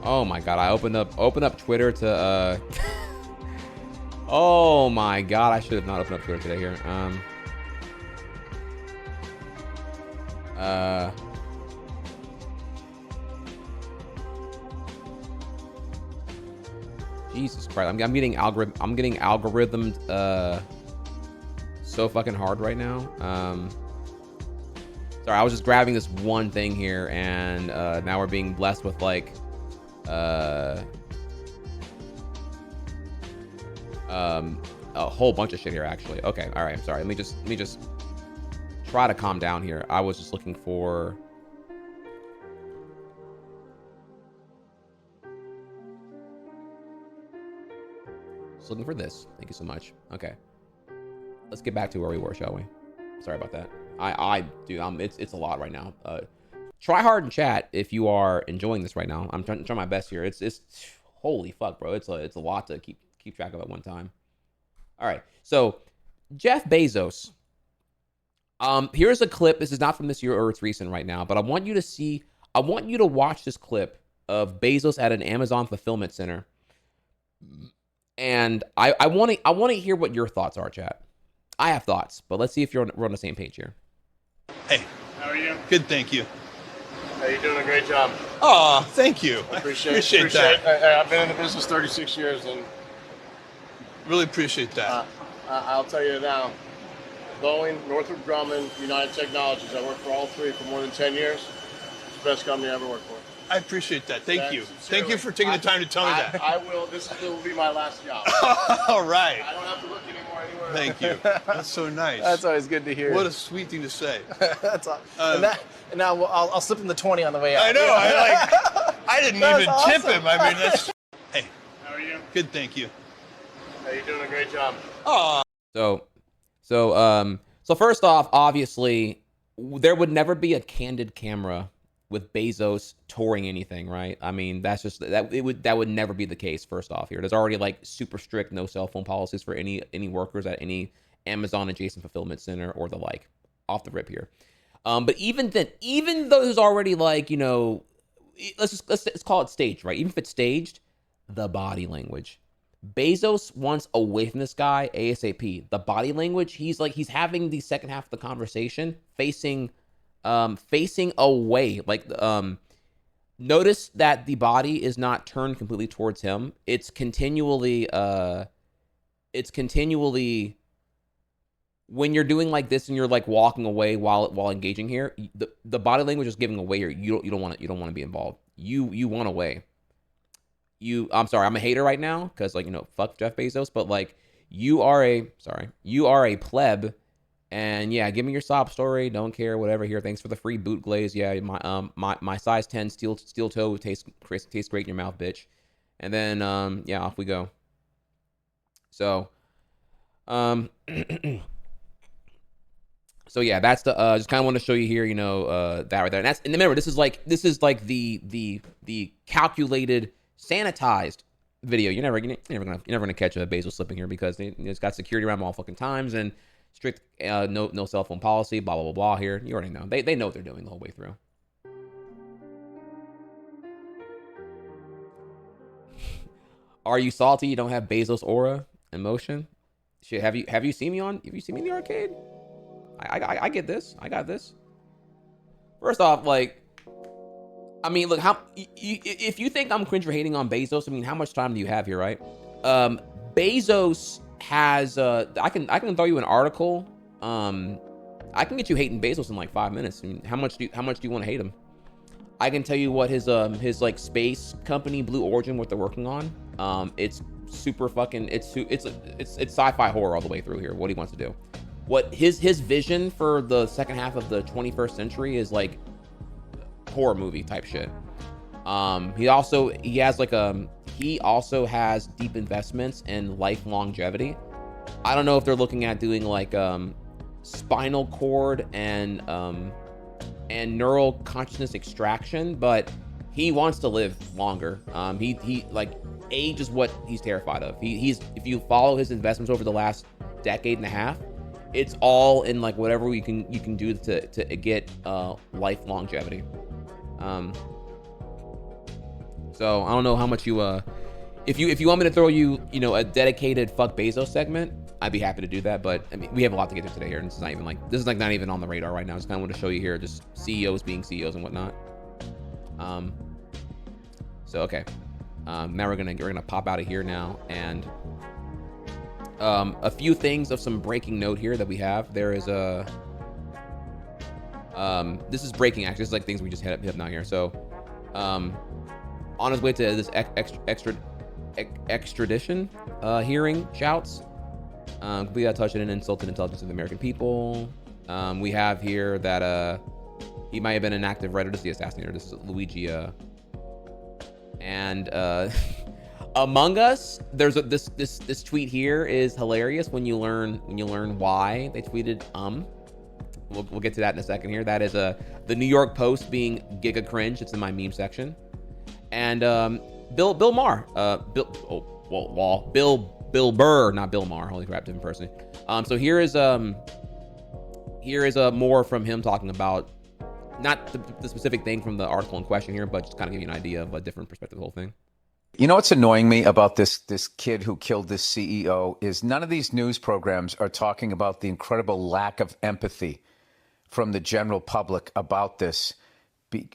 Oh my god, I opened up Twitter to oh my god, I should have not opened up Twitter today here. Jesus Christ, I'm getting algorithmed so fucking hard right now. Sorry, I was just grabbing this one thing here, and now we're being blessed with like a whole bunch of shit here actually. Okay, all right, I'm sorry. Let me just try to calm down here. I was just looking for this. Thank you so much. Okay, let's get back to where we were, shall we? Sorry about that. Dude, it's a lot right now. Try hard in chat if you are enjoying this right now. I'm trying my best here. It's holy fuck, bro. It's a lot to keep track of at one time. All right, so Jeff Bezos. Here's a clip. This is not from this year or it's recent right now, but I want you to watch this clip of Bezos at an Amazon fulfillment center. And I want to hear what your thoughts are, chat. I have thoughts, but let's see if we're on the same page here. Hey. How are you? Good, thank you. Hey, you're doing a great job. Oh, thank you. Appreciate that. I've been in the business 36 years, and Really appreciate that. I'll tell you now, Boeing, Northrop Grumman, United Technologies, I worked for all three for more than 10 years. It's the best company I ever worked for. I appreciate that. Thank you. Sincerely. Thank you for taking the time to tell me that. I will. This will be my last job. All right. I don't have to look anymore anywhere. Thank you. That's so nice. That's always good to hear. What a sweet thing to say. That's all. And now I'll slip him the 20 on the way out. I know. I didn't even tip him. I mean, that's. Hey. How are you? Good, thank you. Hey, you're doing a great job. Oh. So first off, obviously, there would never be a candid camera with Bezos touring anything, right? I mean, that's just that would never be the case. First off, here, there's already like super strict no cell phone policies for any workers at any Amazon adjacent fulfillment center or the like. Off the rip here, but even then, even though there's already like let's call it staged, right? Even if it's staged, the body language. Bezos wants away from this guy ASAP. The body language, he's having the second half of the conversation facing away. Like, notice that the body is not turned completely towards him. It's continually when you're doing like this and you're like walking away while engaging here, the body language is giving away here. You don't want to be involved. You want away. I'm sorry, I'm a hater right now because fuck Jeff Bezos, but like you are a pleb, and yeah, give me your sob story. Don't care, whatever. Here, thanks for the free boot glaze. Yeah, my size 10 steel toe tastes great in your mouth, bitch. And then yeah, off we go. So so yeah, that's the just kind of want to show you here, that right there. And remember, this is like the calculated, sanitized video. You're never gonna catch a Bezos slipping here because it's got security around all fucking times and strict no cell phone policy. Blah blah blah blah. Here, you already know. They know what they're doing the whole way through. Are you salty? You don't have Bezos aura emotion? Shit, have you seen me in the arcade? I get this. I got this. First off, like, I mean, look, if you think I'm cringe for hating on Bezos, I mean, how much time do you have here, right? Bezos has, I can throw you an article. I can get you hating Bezos in like 5 minutes. I mean, how much do you want to hate him? I can tell you what his like space company, Blue Origin, what they're working on. It's super fucking, it's sci-fi horror all the way through here. What he wants to do. What his vision for the second half of the 21st century is like horror movie type shit. He also has deep investments in life longevity. I don't know if they're looking at doing like spinal cord and neural consciousness extraction, but he wants to live longer. He like age is what he's terrified of. He's if you follow his investments over the last decade and a half, it's all in like whatever you can do to get life longevity. So I don't know how much you if you want me to throw you a dedicated fuck Bezos segment, I'd be happy to do that. But I mean, we have a lot to get to today here, and this is not even on the radar right now. I just kind of want to show you here just CEOs being CEOs and whatnot. So okay, now we're gonna pop out of here now, and a few things of some breaking note here that we have. There is a this is breaking actually. This is like things we just hit up now here. So on his way to this extradition hearing, shouts completely untouched and insulted intelligence of the American people. We have here that he might have been an active writer. This is the assassinator. This is Luigi. And among us, there's this tweet here is hilarious when you learn why they tweeted. We'll get to that in a second here. That is the New York Post being giga cringe. It's in my meme section. And Bill Maher, Bill Burr, not Bill Maher. Holy crap, different person. So here is more from him talking about not the specific thing from the article in question here, but just kind of give you an idea of a different perspective of the whole thing. You know what's annoying me about this kid who killed this CEO is none of these news programs are talking about the incredible lack of empathy from the general public about this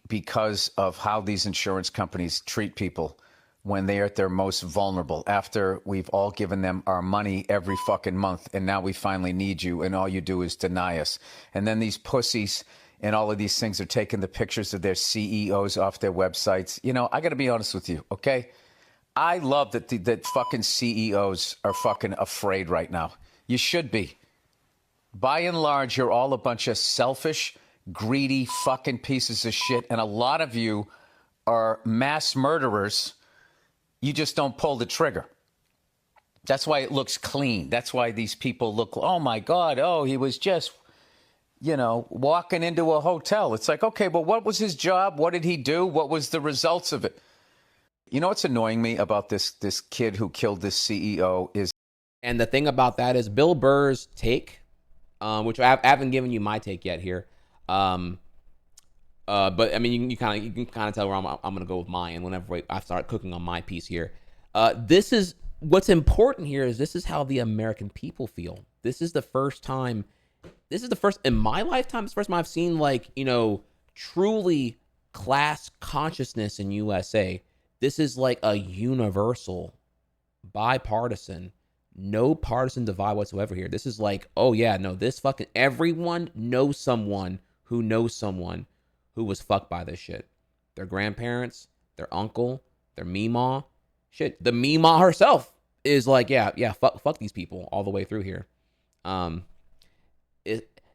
because of how these insurance companies treat people when they're at their most vulnerable, after we've all given them our money every fucking month, and now we finally need you, and all you do is deny us. And then these pussies and all of these things are taking the pictures of their CEOs off their websites. You know, I got to be honest with you, okay? I love that fucking CEOs are fucking afraid right now. You should be. By and large, you're all a bunch of selfish, greedy fucking pieces of shit, and a lot of you are mass murderers. You just don't pull the trigger. That's why it looks clean. That's why these people look, oh my God, oh, he was just, walking into a hotel. It's like, okay, but what was his job? What did he do? What was the results of it? You know what's annoying me about this kid who killed this CEO is... And the thing about that is Bill Burr's take, which I haven't given you my take yet here. But I mean, you can kind of tell where I'm going to go with mine. And whenever I start cooking on my piece here, this is what's important here is this is how the American people feel. This is the first time in my lifetime. It's the first time I've seen truly class consciousness in USA. This is like a universal, bipartisan, no partisan divide whatsoever here. This is like, oh yeah, no, this fucking everyone knows someone who was fucked by this shit. Their grandparents, their uncle, their meemaw. Shit, the meemaw herself is like, yeah, fuck these people all the way through here.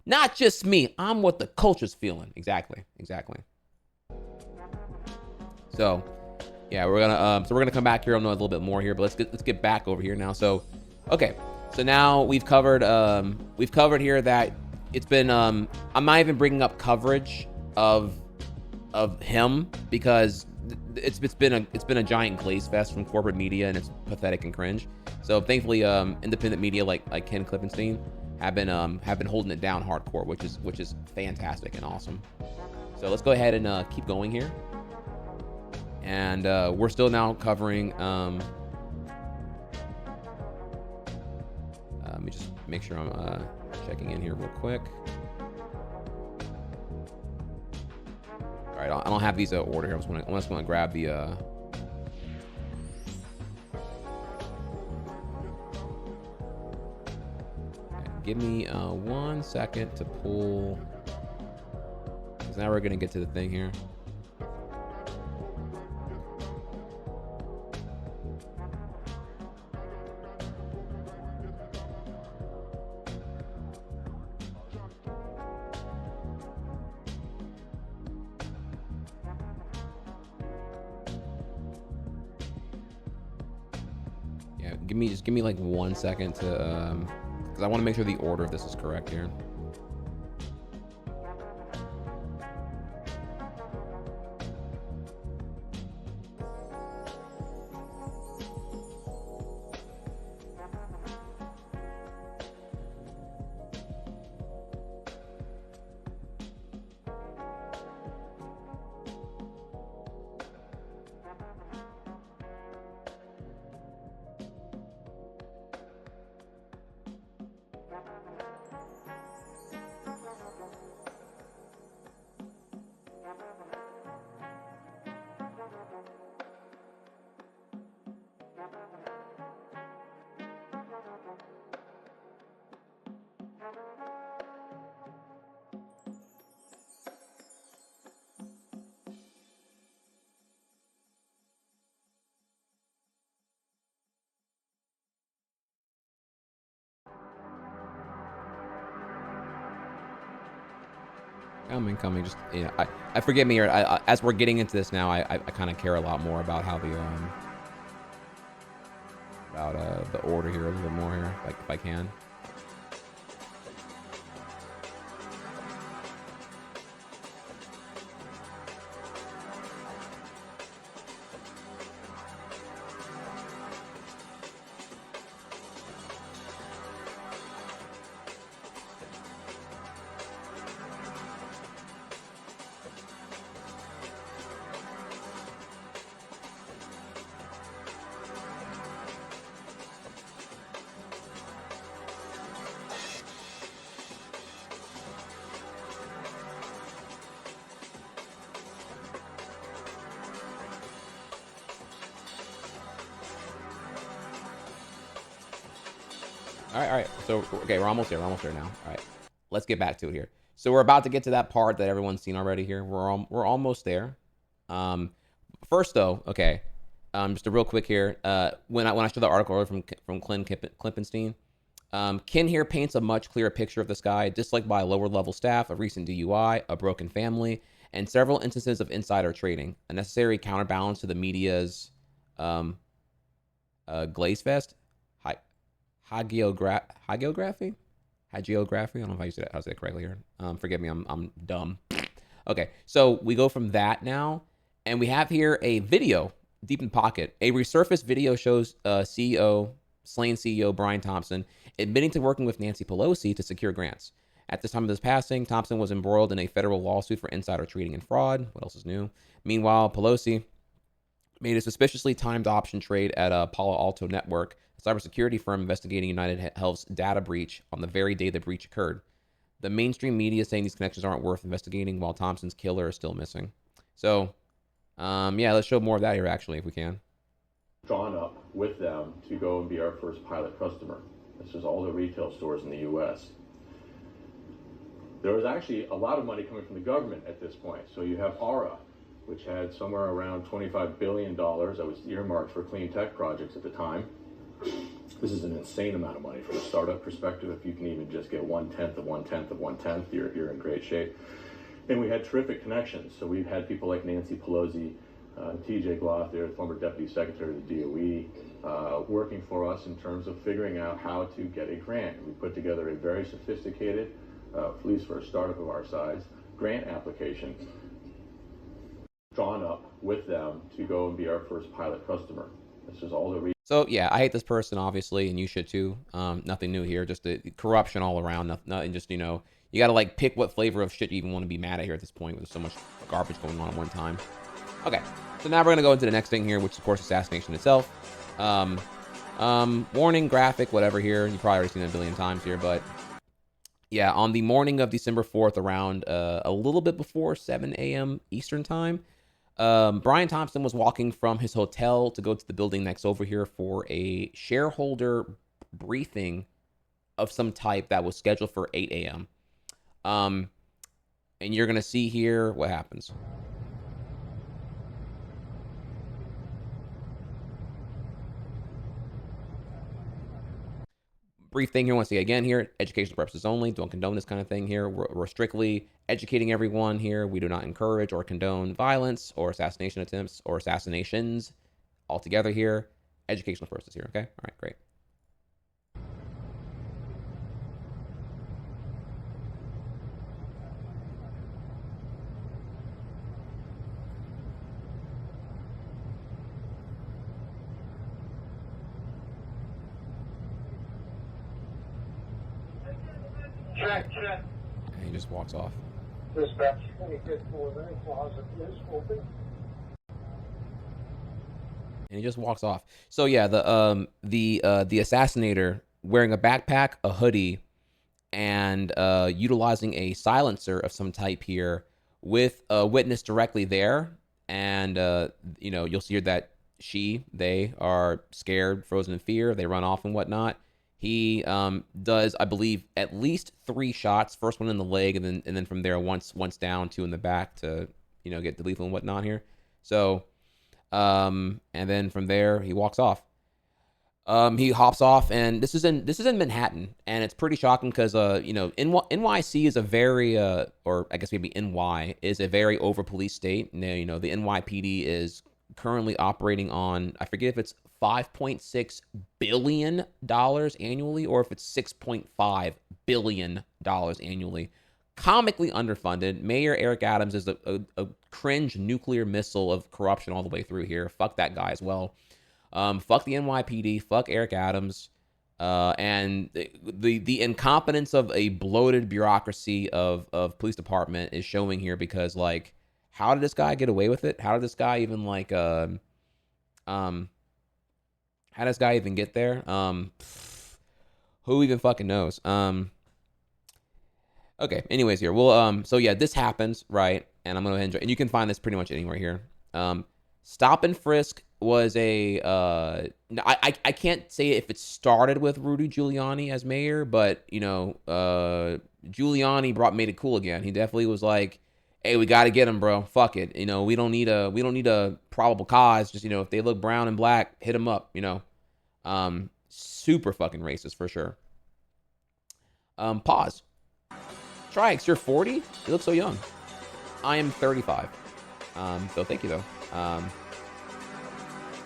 Not just me. I'm what the culture's feeling. Exactly. So, yeah, we're gonna come back here. I'll know a little bit more here, but let's get back over here now. So, okay. So now we've covered here that it's been I'm not even bringing up coverage of him because it's been a giant glaze fest from corporate media, and it's pathetic and cringe. So thankfully independent media like Ken Klippenstein have been holding it down hardcore, which is fantastic and awesome. So let's go ahead and keep going here. And we're still now covering let me just make sure I'm checking in here real quick. All right, I don't have these order here. I'm just going to grab the. Okay, give me 1 second to pull. Because now we're going to get to the thing here. Give me like 1 second to because I want to make sure the order of this is correct here. Coming. Just I forgive me. As we're getting into this now, I kind of care a lot more about how the the order here a little bit more here, like if I can. All right. So, okay, we're almost there. We're almost there now. All right. Let's get back to it here. So we're about to get to that part that everyone's seen already here. We're almost there. First though, okay, just a real quick here. When I showed the article earlier from Clint Klippenstein, Ken here paints a much clearer picture of this guy, disliked by lower level staff, a recent DUI, a broken family, and several instances of insider trading, a necessary counterbalance to the media's glaze fest. Hagiography? I don't know if I used how to say it correctly here. Forgive me, I'm dumb. Okay, so we go from that now, and we have here a video deep in pocket. A resurfaced video shows slain CEO Brian Thompson admitting to working with Nancy Pelosi to secure grants. At the time of his passing, Thompson was embroiled in a federal lawsuit for insider trading and fraud. What else is new? Meanwhile, Pelosi made a suspiciously timed option trade at a Palo Alto Network, a cybersecurity firm investigating United Health's data breach on the very day the breach occurred. The mainstream media saying these connections aren't worth investigating, while Thompson's killer is still missing. So, yeah, let's show more of that here, actually, if we can. Drawn up with them to go and be our first pilot customer. This is all the retail stores in the U.S. There was actually a lot of money coming from the government at this point. So you have ARA, which had somewhere around $25 billion that was earmarked for clean tech projects at the time. This is an insane amount of money from a startup perspective. If you can even just get 1/10 of 1/10 of 1/10, you're in great shape. And we had terrific connections. So we've had people like Nancy Pelosi, TJ Glother, the former Deputy Secretary of the DOE, working for us in terms of figuring out how to get a grant. We put together a very sophisticated, at least for a startup of our size, grant application drawn up with them to go and be our first pilot customer. This is all the So yeah, I hate this person obviously, and you should too. Nothing new here, just the corruption all around. Nothing, just you got to like pick what flavor of shit you even want to be mad at here at this point. There's so much garbage going on at one time. Okay, so now we're gonna go into the next thing here, which is of course assassination itself. Warning, graphic, whatever here. You've probably already seen it a billion times here, but yeah, on the morning of December 4th, around a little bit before 7 a.m. Eastern time, Brian Thompson was walking from his hotel to go to the building next over here for a shareholder briefing of some type that was scheduled for 8 a.m. And you're going to see here what happens. Brief thing here, once again here, educational purposes only. Don't condone this kind of thing here. We're strictly educating everyone here. We do not encourage or condone violence or assassination attempts or assassinations altogether here. Educational purposes here, okay? All right, great. Check. And he just walks off. Dispatch 25th floor, the closet is open. And he just walks off. So yeah, the assassinator wearing a backpack, a hoodie, and utilizing a silencer of some type here with a witness directly there. And you'll see that they are scared, frozen in fear. They run off and whatnot. He does, I believe, at least 3 shots. First one in the leg, and then from there, once down, 2 in the back to get the lethal and whatnot here. So, and then from there he walks off. He hops off, and this is in Manhattan, and it's pretty shocking because NYC is a very or I guess maybe NY is a very over police state. And, the NYPD is currently operating on, I forget if it's $5.6 billion annually or if it's $6.5 billion annually. Comically underfunded. Mayor Eric Adams is a cringe nuclear missile of corruption all the way through here. Fuck that guy as well. Fuck the NYPD, fuck Eric Adams, and the incompetence of a bloated bureaucracy of police department is showing here because, like, how did this guy get away with it? How did this guy even how did this guy even get there? Who even fucking knows? Okay, anyways here, so yeah, this happens, right? And I'm gonna enjoy, and you can find this pretty much anywhere here. Stop and frisk was I can't say if it started with Rudy Giuliani as mayor, but Giuliani made it cool again. He definitely was like, hey, we got to get him, bro. Fuck it. We don't need a probable cause. Just, if they look brown and black, hit them up, super fucking racist for sure. Pause. Trihex, you're 40? You look so young. I am 35. So thank you though.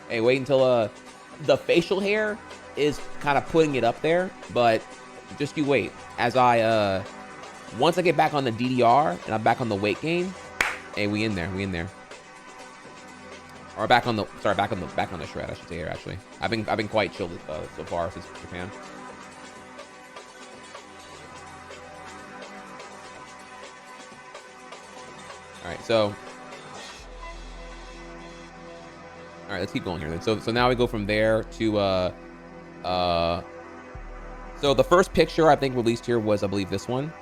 Hey, wait until the facial hair is kind of putting it up there, but just you wait. As once I get back on the DDR and I'm back on the weight gain, hey, we in there. Or back on the shred, I should say here. Actually, I've been quite chilled so far since Japan. All right, let's keep going here then. So now we go from there to so the first picture I think released here was, I believe, this one.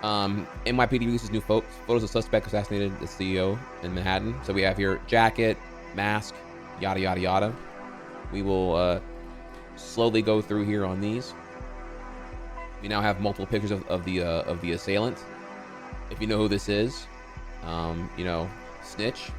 NYPD releases new photos of suspect assassinated the CEO in Manhattan. So we have here jacket, mask, yada yada yada. We will slowly go through here on these. We now have multiple pictures of the assailant. If you know who this is, snitch.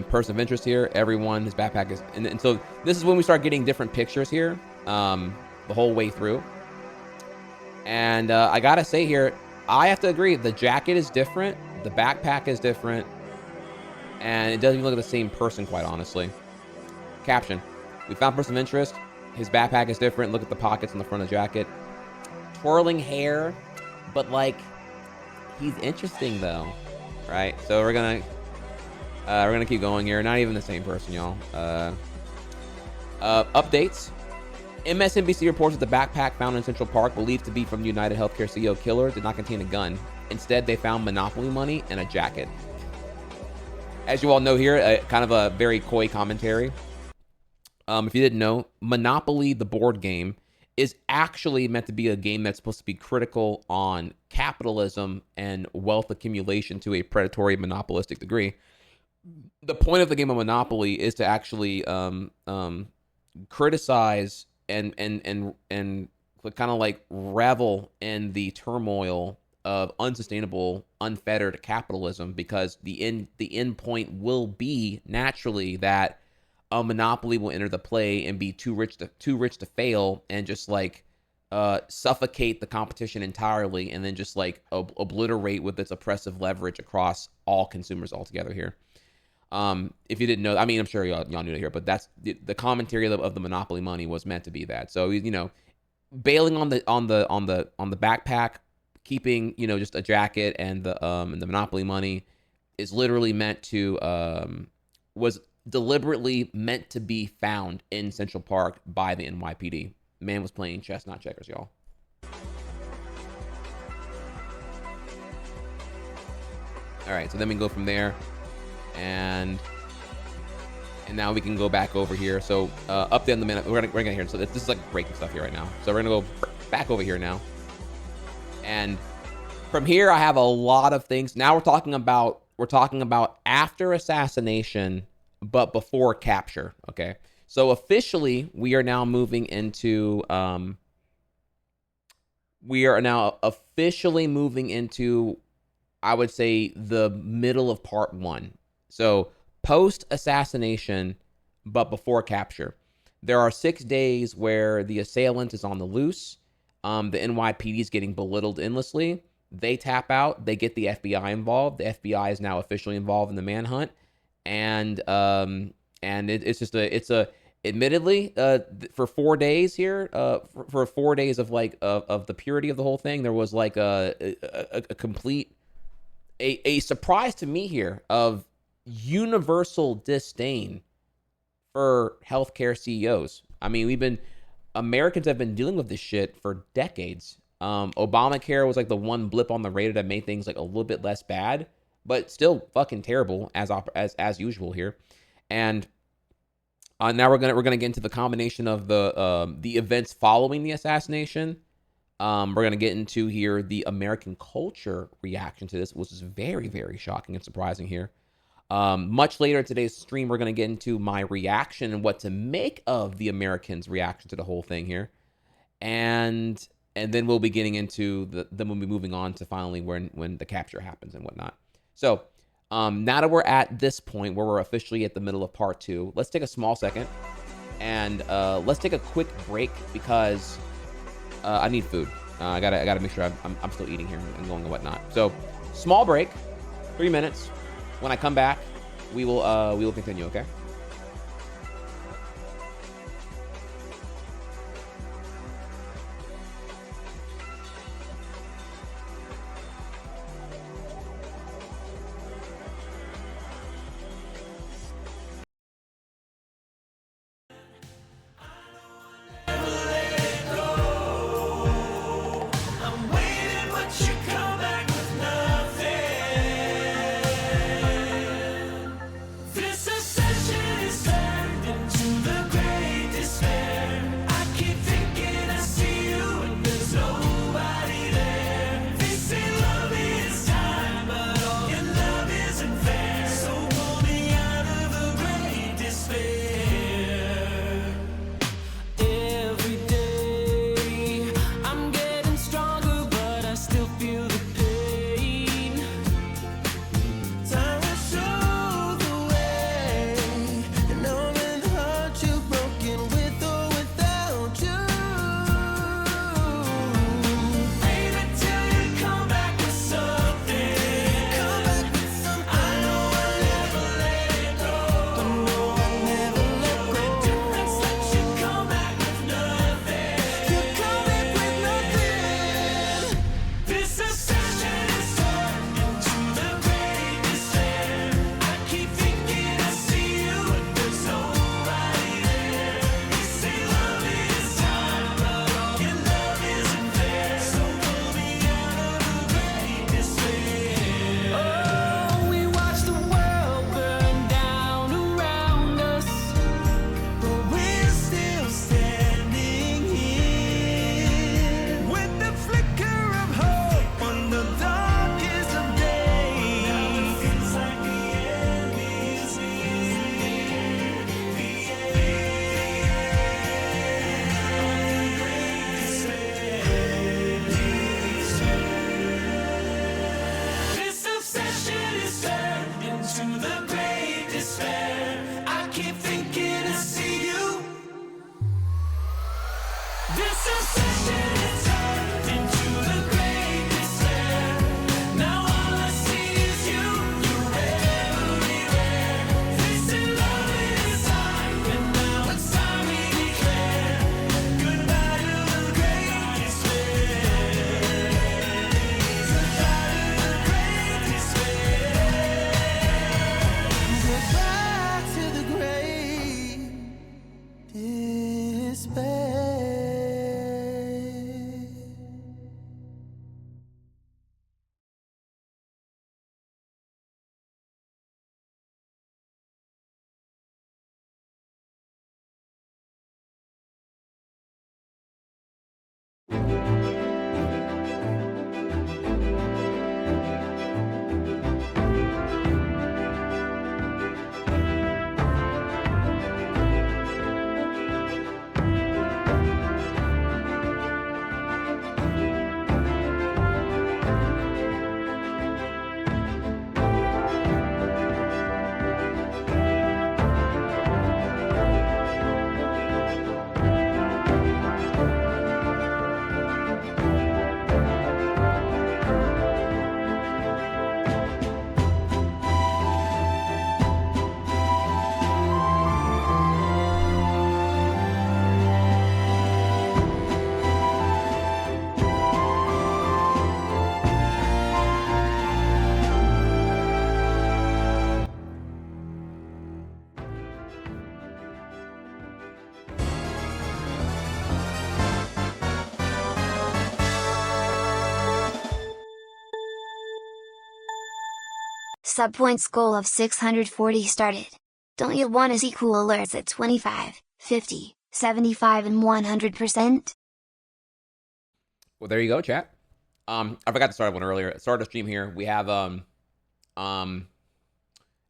Person of interest here. Everyone, his backpack is, and so this is when we start getting different pictures here, the whole way through. And I gotta say here, I have to agree. The jacket is different. The backpack is different, and it doesn't even look like the same person, quite honestly. Caption: we found person of interest. His backpack is different. Look at the pockets on the front of the jacket. Twirling hair, but like, he's interesting though, right? So we're gonna keep going here. Not even the same person, y'all. Updates. MSNBC reports that the backpack found in Central Park, believed to be from the United Healthcare CEO killer, did not contain a gun. Instead, they found Monopoly money and a jacket. As you all know here, kind of a very coy commentary. If you didn't know, Monopoly, the board game, is actually meant to be a game that's supposed to be critical on capitalism and wealth accumulation to a predatory monopolistic degree. The point of the game of Monopoly is to actually criticize and kind of like revel in the turmoil of unsustainable, unfettered capitalism, because the end point will be naturally that a monopoly will enter the play and be too rich to fail, and just like suffocate the competition entirely, and then just like obliterate with its oppressive leverage across all consumers altogether here. If you didn't know, I mean, I'm sure y'all knew it here, but that's the commentary of the monopoly money was meant to be that. So, bailing on the backpack, keeping, just a jacket and the monopoly money is literally meant to, was deliberately meant to be found in Central Park by the NYPD. Man was playing chess, not checkers, y'all. All right, so then we go from there. And now we can go back over here. So update on the minute. We're gonna here. So this is like breaking stuff here right now. So we're gonna go back over here now. And from here, I have a lot of things. Now we're talking about after assassination, but before capture. Okay. So officially, we are now moving into I would say, the middle of part one. So post assassination, but before capture. There are 6 days where the assailant is on the loose. The NYPD is getting belittled endlessly. They tap out. They get the FBI involved. The FBI is now officially involved in the manhunt, and it's admittedly for 4 days here, for 4 days of of the purity of the whole thing, there was like a complete a surprise to me here of universal disdain for healthcare CEOs. I mean, Americans have been dealing with this shit for decades. Obamacare was like the one blip on the radar that made things like a little bit less bad, but still fucking terrible as usual here. And now we're gonna get into the combination of the events following the assassination. We're gonna get into here the American culture reaction to this, which is very, very shocking and surprising here. Much later in today's stream, we're going to get into my reaction and what to make of the Americans' reaction to the whole thing here. And then we'll be getting into then we'll be moving on to finally when the capture happens and whatnot. So now that we're at this point where we're officially at the middle of part 2, let's take a small second and let's take a quick break because I need food. I gotta make sure I'm still eating here and going and whatnot. So small break, 3 minutes. When I come back, we will continue, okay? This ascension subpoints goal of 640 started. Don't you want to see cool alerts at 25, 50, 75 and 100%? Well, there you go, chat. I forgot to start one earlier. Start a stream here. We have fun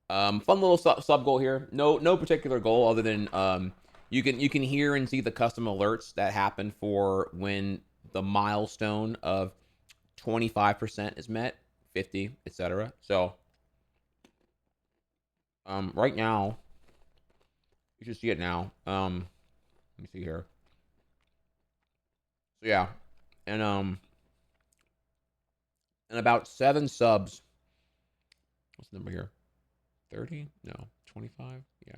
little sub goal here. No particular goal other than you can hear and see the custom alerts that happen for when the milestone of 25% is met, 50, etc. So right now you should see it now. Let me see here. So yeah, and about 7 subs. What's the number here? 30? No, 25? Yeah.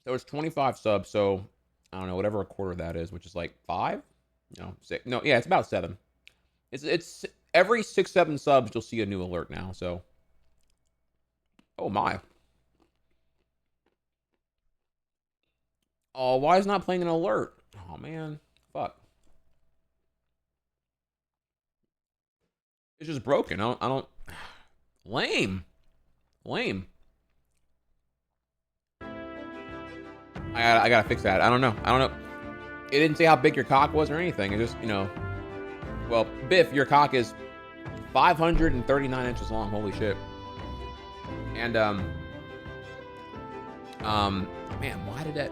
So it's 25 subs, so I don't know, whatever a quarter of that is, which is like 5? No, 6. No, yeah, it's about 7. It's every 6-7 subs you'll see a new alert now, so. Oh my. Oh, why is it not playing an alert? Oh man. Fuck. It's just broken. I don't Lame. I gotta fix that. I don't know. It didn't say how big your cock was or anything. It just, well, Biff, your cock is 539 inches long. Holy shit. And man, why did that?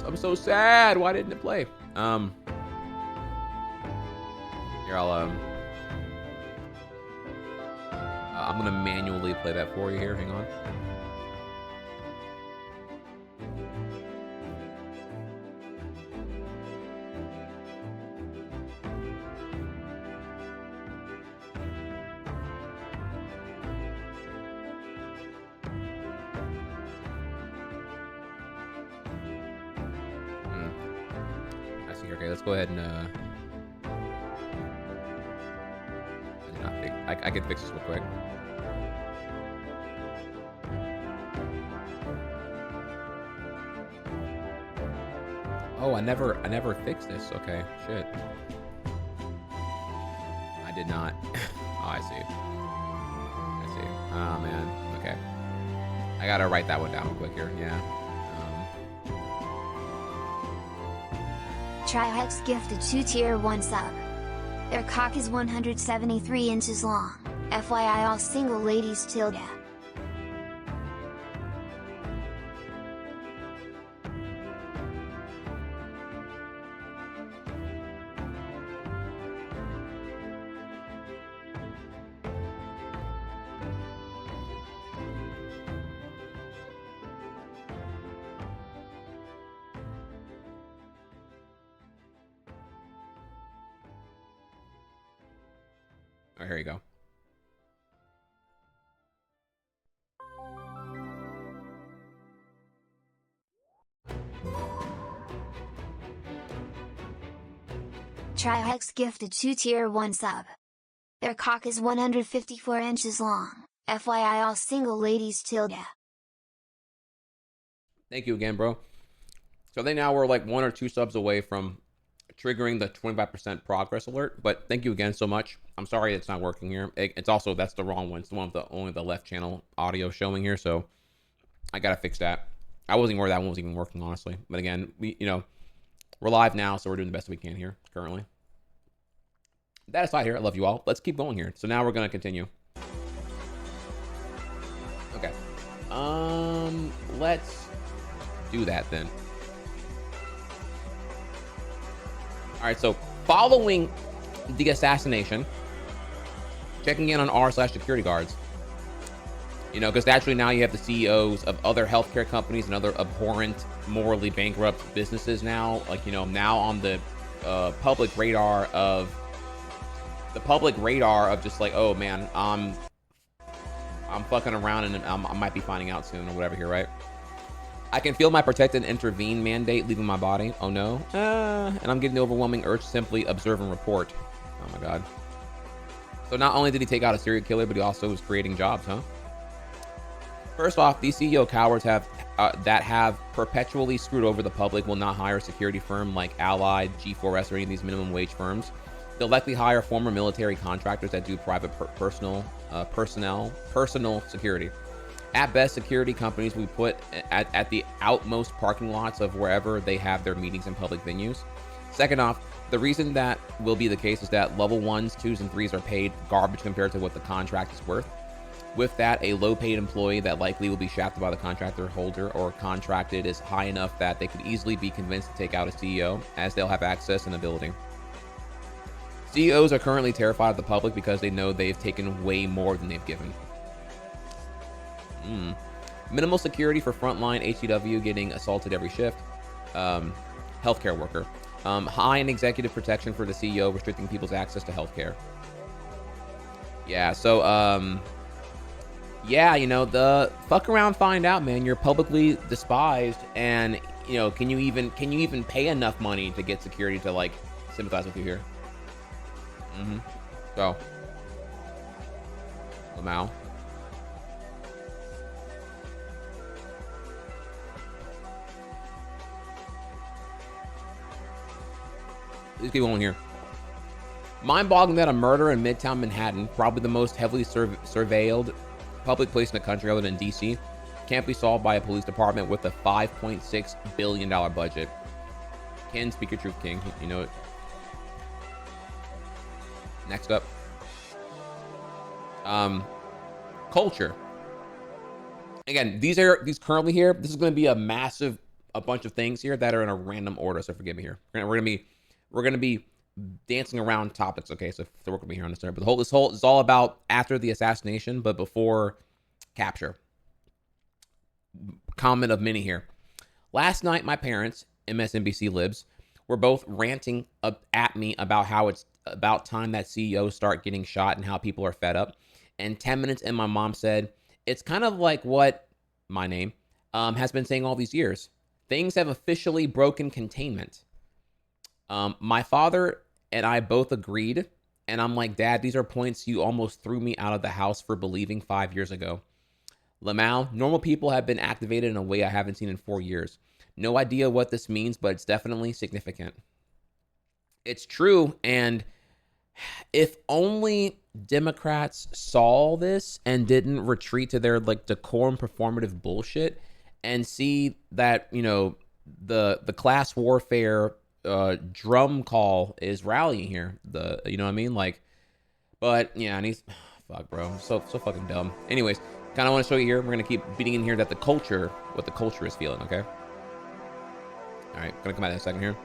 I'm so sad. Why didn't it play? Here, I'm gonna manually play that for you here. Hang on. I see. Okay, let's go ahead and I can fix this real quick. Oh, I never fixed this. Okay, shit. I did not. Oh, I see. Oh man. Okay. I gotta write that one down quick here. Yeah. Trihex gifted 2 tier 1 sub. Their cock is 173 inches long. FYI, all single ladies tilde. Oh, here you go. Trihex gifted 2 tier 1 sub. Their cock is 154 inches long. FYI, all single ladies tilde. Thank you again, bro. So they now were like 1 or 2 subs away from triggering the 25% progress alert, but thank you again so much. I'm sorry it's not working here. It's also, that's the wrong one. It's the one with only the left channel audio showing here, so I gotta fix that. I wasn't worried that one was even working, honestly. But again, we're live now, so we're doing the best we can here currently. That aside here, I love you all. Let's keep going here. So now we're gonna continue. Okay. Let's do that then. All right, so following the assassination, checking in on r/security guards. Because naturally now you have the CEOs of other healthcare companies and other abhorrent, morally bankrupt businesses now, now on the public radar of just like, oh man, I'm fucking around and I might be finding out soon or whatever here, right? I can feel my protect and intervene mandate leaving my body. Oh no. And I'm getting the overwhelming urge to simply observe and report. Oh my God. So not only did he take out a serial killer, but he also was creating jobs, huh? First off, these CEO cowards that have perpetually screwed over the public will not hire a security firm like Allied, G4S, or any of these minimum wage firms. They'll likely hire former military contractors that do private personal security. At best, security companies will put at the outmost parking lots of wherever they have their meetings in public venues. Second off, the reason that will be the case is that level 1s, 2s, and 3s are paid garbage compared to what the contract is worth. With that, a low-paid employee that likely will be shafted by the contractor holder or contracted is high enough that they could easily be convinced to take out a CEO, as they'll have access and ability. CEOs are currently terrified of the public because they know they've taken way more than they've given. Minimal security for frontline HCW getting assaulted every shift. Healthcare worker. High and executive protection for the CEO, restricting people's access to healthcare. Yeah, so, yeah, you know, the fuck around, find out, man. You're publicly despised, and, you know, can you even pay enough money to get security to, like, sympathize with you here? So, Lamau. Let's keep going here. Mind-boggling that a murder in Midtown Manhattan, probably the most heavily surveilled public place in the country other than DC, can't be solved by a police department with a $5.6 billion budget. Ken, speak your truth, King. You know it. Next up. Culture. Again, these currently here. This is going to be a bunch of things here that are in a random order. So forgive me here. We're gonna be dancing around topics. Okay, so work with me here on this. But this whole is all about after the assassination, but before capture. Comment of many here. Last night, my parents, MSNBC libs, were both ranting at me about how it's about time that CEOs start getting shot and how people are fed up. And 10 minutes in, my mom said, it's kind of like what my name has been saying all these years. Things have officially broken containment. My father and I both agreed, and I'm like, Dad, these are points you almost threw me out of the house for believing 5 years ago. Lamau, normal people have been activated in a way I haven't seen in 4 years. No idea what this means, but it's definitely significant. It's true, and if only Democrats saw this and didn't retreat to their like decorum performative bullshit and see that, you know, the class warfare drum call is rallying here. You know what I mean? Like, but yeah, and he's fuck, bro, so fucking dumb. Anyways, kind of want to show you here. We're gonna keep beating in here that what the culture is feeling. Okay. All right, gonna come out in a second here.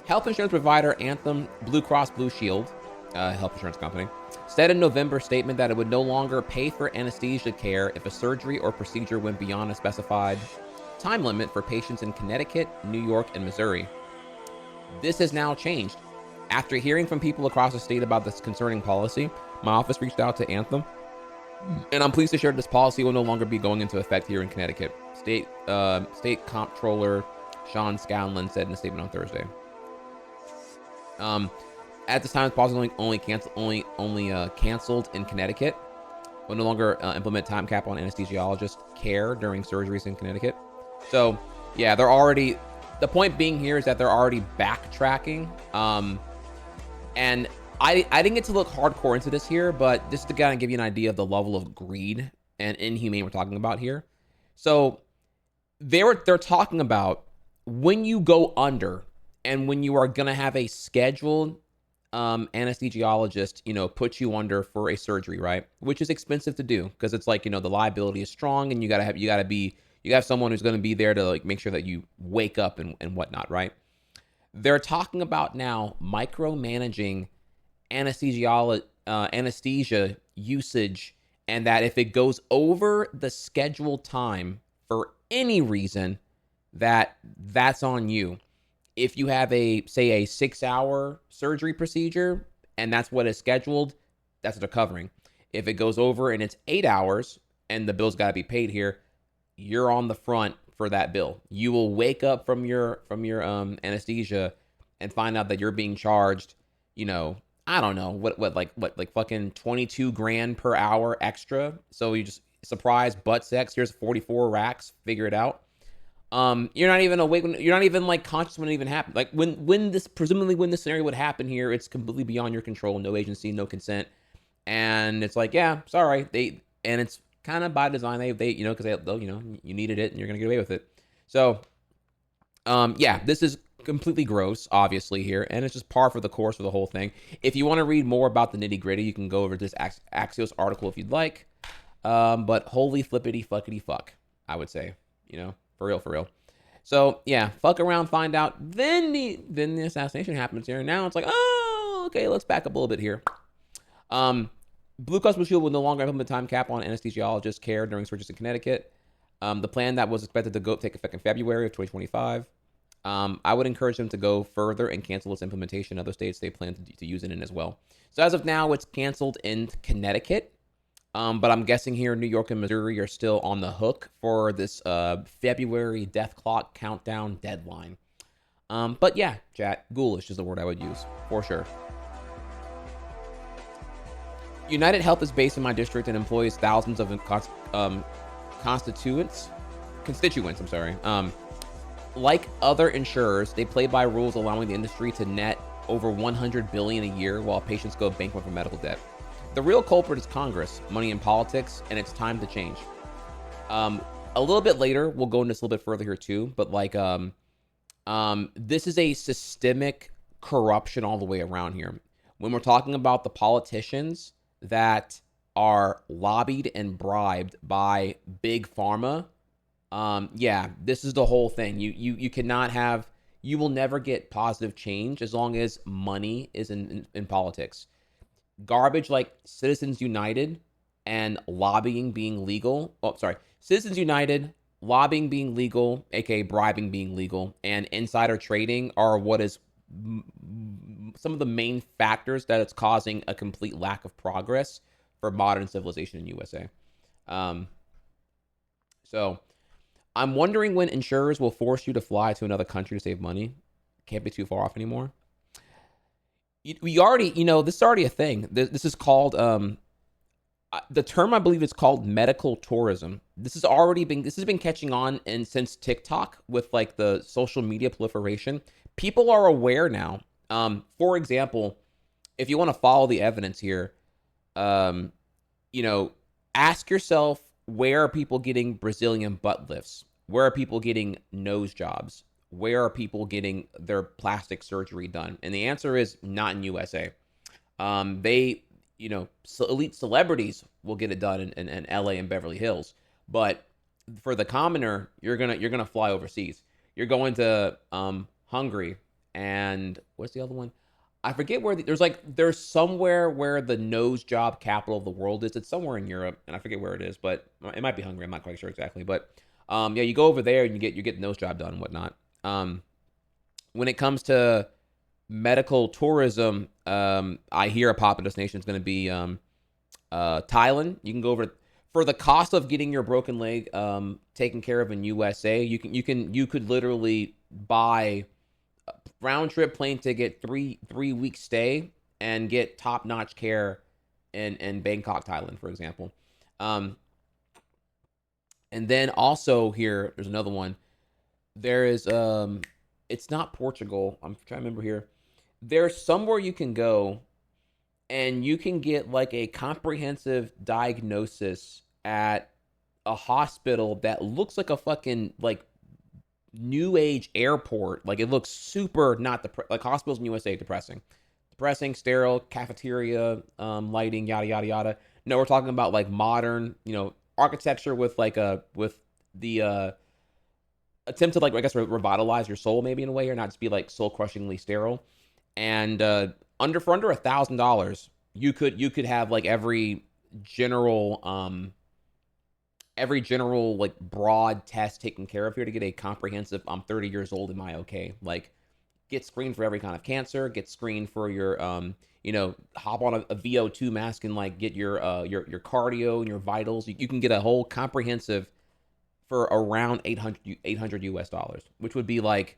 Health insurance provider Anthem Blue Cross Blue Shield, health insurance company, said in November statement that it would no longer pay for anesthesia care if a surgery or procedure went beyond a specified time limit for patients in Connecticut, New York, and Missouri. This has now changed. After hearing from people across the state about this concerning policy, my office reached out to Anthem, and I'm pleased to share this policy will no longer be going into effect here in Connecticut. State Comptroller Sean Scanlon said in a statement on Thursday. At this time, the policy only canceled in Connecticut. Will no longer implement time cap on anesthesiologist care during surgeries in Connecticut. So, yeah, they're already. The point being here is that they're already backtracking. And I didn't get to look hardcore into this here, but just to kind of give you an idea of the level of greed and inhumane we're talking about here. So they're talking about when you go under and when you are going to have a scheduled anesthesiologist, you know, put you under for a surgery, right? Which is expensive to do because it's like, you know, the liability is strong and you have someone who's going to be there to like make sure that you wake up and whatnot, right? They're talking about now micromanaging anesthesia usage, and that if it goes over the scheduled time for any reason, that's on you. If you have a 6-hour surgery procedure and that's what is scheduled, that's what they're covering. If it goes over and it's 8 hours and the bill's got to be paid here, you're on the front for that bill. You will wake up from your anesthesia and find out that you're being charged, you know, I don't know, what fucking 22 grand per hour extra. So you just surprise butt sex. Here's 44 racks. Figure it out. You're not even awake. You're not even like conscious when it even happened. Like when this scenario would happen here, it's completely beyond your control. No agency, no consent, and it's like, yeah, sorry. And it's kind of by design. They because you needed it and you're gonna get away with it. So, yeah, this is completely gross, obviously here, and it's just par for the course for the whole thing. If you want to read more about the nitty gritty, you can go over this Axios article if you'd like. But holy flippity fuckity fuck, I would say, for real. So yeah, fuck around, find out. Then the assassination happens here. And now it's like, oh, okay, let's back up a little bit here. Blue Cross Blue Shield will no longer implement time cap on anesthesiologist care during surgeries in Connecticut. The plan that was expected to take effect in February of 2025. I would encourage them to go further and cancel its implementation in other states they plan to use it in as well. So as of now, it's canceled in Connecticut. But I'm guessing here New York and Missouri are still on the hook for this February death clock countdown deadline. But yeah, chat, ghoulish is the word I would use, for sure. United Health is based in my district and employs thousands of constituents. Like other insurers, they play by rules allowing the industry to net over $100 billion a year while patients go bankrupt from medical debt. The real culprit is Congress, money in politics, and it's time to change. A little bit later, we'll go into this a little bit further here too, but this is a systemic corruption all the way around here. When we're talking about the politicians that are lobbied and bribed by big pharma, yeah, this is the whole thing. You cannot have, you will never get positive change as long as money is in politics. Garbage like Citizens United and lobbying being legal. Citizens United, lobbying being legal, aka bribing being legal, and insider trading are what is some of the main factors that it's causing a complete lack of progress for modern civilization in USA. So I'm wondering when insurers will force you to fly to another country to save money. Can't be too far off anymore. We already, this is already a thing. This is called, the term I believe is called medical tourism. This has been catching on since TikTok with like the social media proliferation. People are aware now. For example, if you want to follow the evidence here, ask yourself, where are people getting Brazilian butt lifts? Where are people getting nose jobs? Where are people getting their plastic surgery done? And the answer is not in USA. Elite celebrities will get it done in LA and Beverly Hills. But for the commoner, you're gonna fly overseas. You're going to Hungary, and what's the other one? I forget where there's somewhere where the nose job capital of the world is. It's somewhere in Europe, and I forget where it is, but it might be Hungary. I'm not quite sure exactly, but yeah, you go over there and you get the nose job done and whatnot. When it comes to medical tourism, I hear a popular destination is going to be Thailand. You can go over for the cost of getting your broken leg taken care of in USA. You could literally buy a round trip plane ticket, 3-week stay, and get top notch care in Bangkok, Thailand, for example. And then also here, there's another one. There is it's not Portugal. I'm trying to remember here. There's somewhere you can go and you can get like a comprehensive diagnosis at a hospital that looks like a fucking like new age airport. Like it looks super not like hospitals in USA depressing, sterile, cafeteria, lighting, yada yada yada. No, we're talking about like modern, architecture with like the attempt to like, I guess, revitalize your soul maybe in a way, or not just be like soul crushingly sterile. And for under $1,000, you could have like every general like broad test taken care of here to get a comprehensive, I'm 30 years old, am I okay? Like get screened for every kind of cancer, get screened for your hop on a VO2 mask and like get your cardio and your vitals. You can get a whole comprehensive for around $800 US, which would be like,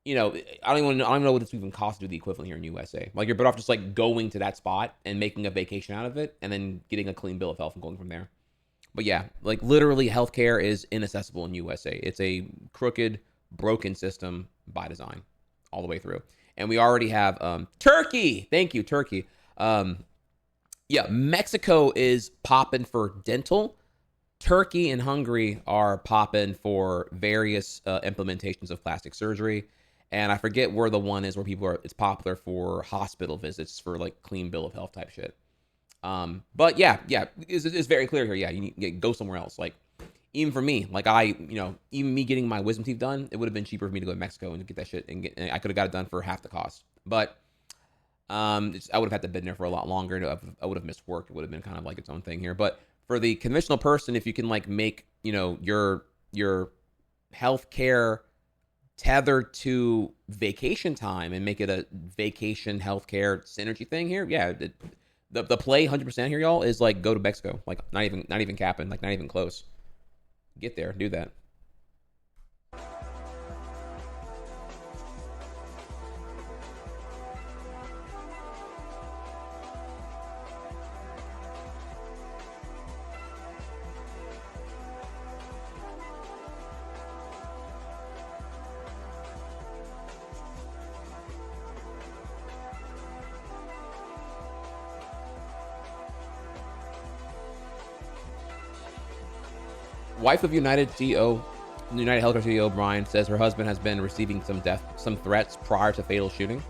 I don't even know what this even costs to do the equivalent here in USA. Like you're better off just like going to that spot and making a vacation out of it and then getting a clean bill of health and going from there. But yeah, like literally healthcare is inaccessible in USA. It's a crooked, broken system by design all the way through. And we already have Turkey. Thank you, Turkey. Yeah, Mexico is popping for dental. Turkey and Hungary are popping for various implementations of plastic surgery. And I forget where the one is where people are, it's popular for hospital visits for like clean bill of health type shit. But yeah, it's very clear here. Yeah, you need to go somewhere else. Like, even for me, like even me getting my wisdom teeth done, it would have been cheaper for me to go to Mexico and get that shit and I could have got it done for half the cost. But I would have had to been there for a lot longer. I would have missed work. It would have been kind of like its own thing here. But for the conventional person, if you can like make, your healthcare tethered to vacation time and make it a vacation healthcare synergy thing here, yeah, the play 100% here, y'all, is like go to Mexico. Like not even capping, like not even close. Get there, do that. Wife of United Healthcare CEO Brian says her husband has been receiving some threats prior to fatal shooting.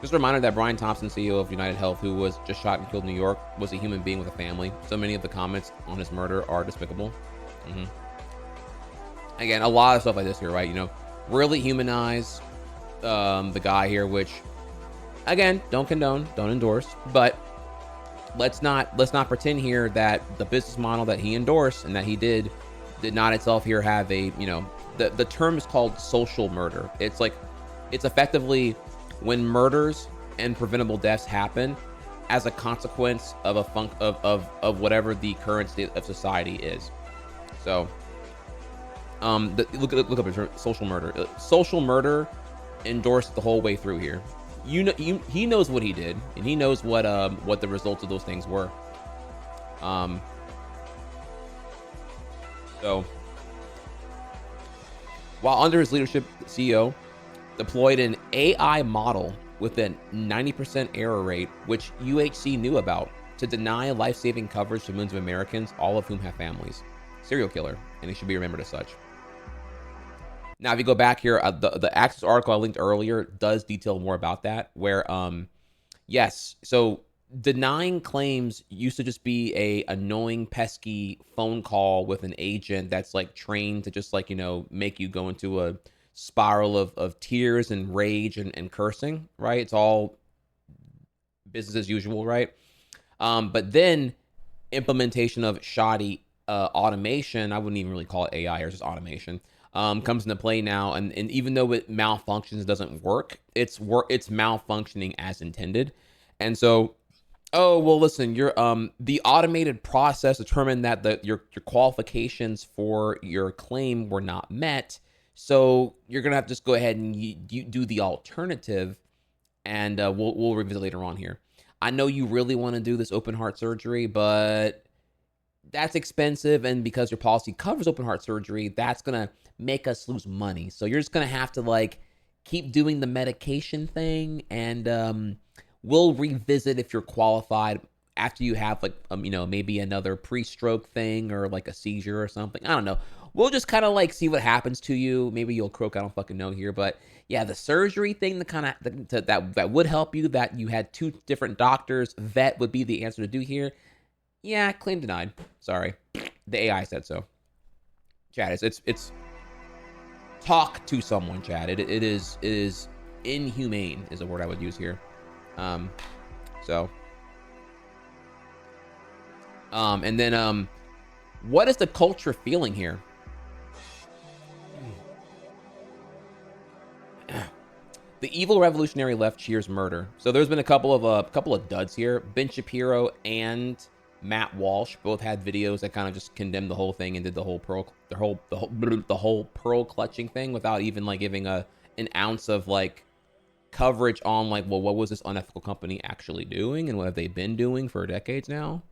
Just a reminder that Brian Thompson, CEO of United Health, who was just shot and killed in New York, was a human being with a family. So many of the comments on his murder are despicable. Again, a lot of stuff like this here, right? Really humanize the guy here, which, again, don't condone, don't endorse, but let's not pretend here that the business model that he endorsed and that he did not itself here have a, the term is called social murder. It's effectively when murders and preventable deaths happen as a consequence of of whatever the current state of society is. So look up the term social murder. Social murder endorsed the whole way through here. He knows what he did, and he knows what the results of those things were. So while under his leadership, the CEO deployed an AI model with a 90% error rate, which UHC knew about, to deny life-saving coverage to millions of Americans, all of whom have families. Serial killer, and he should be remembered as such. Now, if you go back here, the Access article I linked earlier does detail more about that, where, yes, so denying claims used to just be a annoying, pesky phone call with an agent that's like trained to just like, make you go into a spiral of tears and rage and cursing, right? It's all business as usual, right? But then implementation of shoddy automation, I wouldn't even really call it AI or just automation, comes into play now. And even though it malfunctions, doesn't work, it's malfunctioning as intended. And so, oh, well, listen, the automated process determined that your qualifications for your claim were not met. So you're going to have to just go ahead and you do the alternative, and we'll revisit later on here. I know you really want to do this open heart surgery, but that's expensive. And because your policy covers open heart surgery, that's going to make us lose money. So you're just going to have to like keep doing the medication thing, and we'll revisit if you're qualified after you have like, maybe another pre-stroke thing or like a seizure or something. I don't know. We'll just kind of like see what happens to you. Maybe you'll croak. I don't fucking know here. But yeah, the surgery thing, that would help you, that you had two different doctors vet would be the answer to do here. Yeah, claim denied. Sorry. The AI said so. Chad, it's talk to someone, Chad. It is inhumane is a word I would use here. And then what is the culture feeling here? The evil revolutionary left cheers murder. So there's been a couple of duds here. Ben Shapiro and Matt Walsh both had videos that kind of just condemned the whole thing and did the whole pearl clutching thing without even like giving an ounce of like coverage on like, well, what was this unethical company actually doing and what have they been doing for decades now?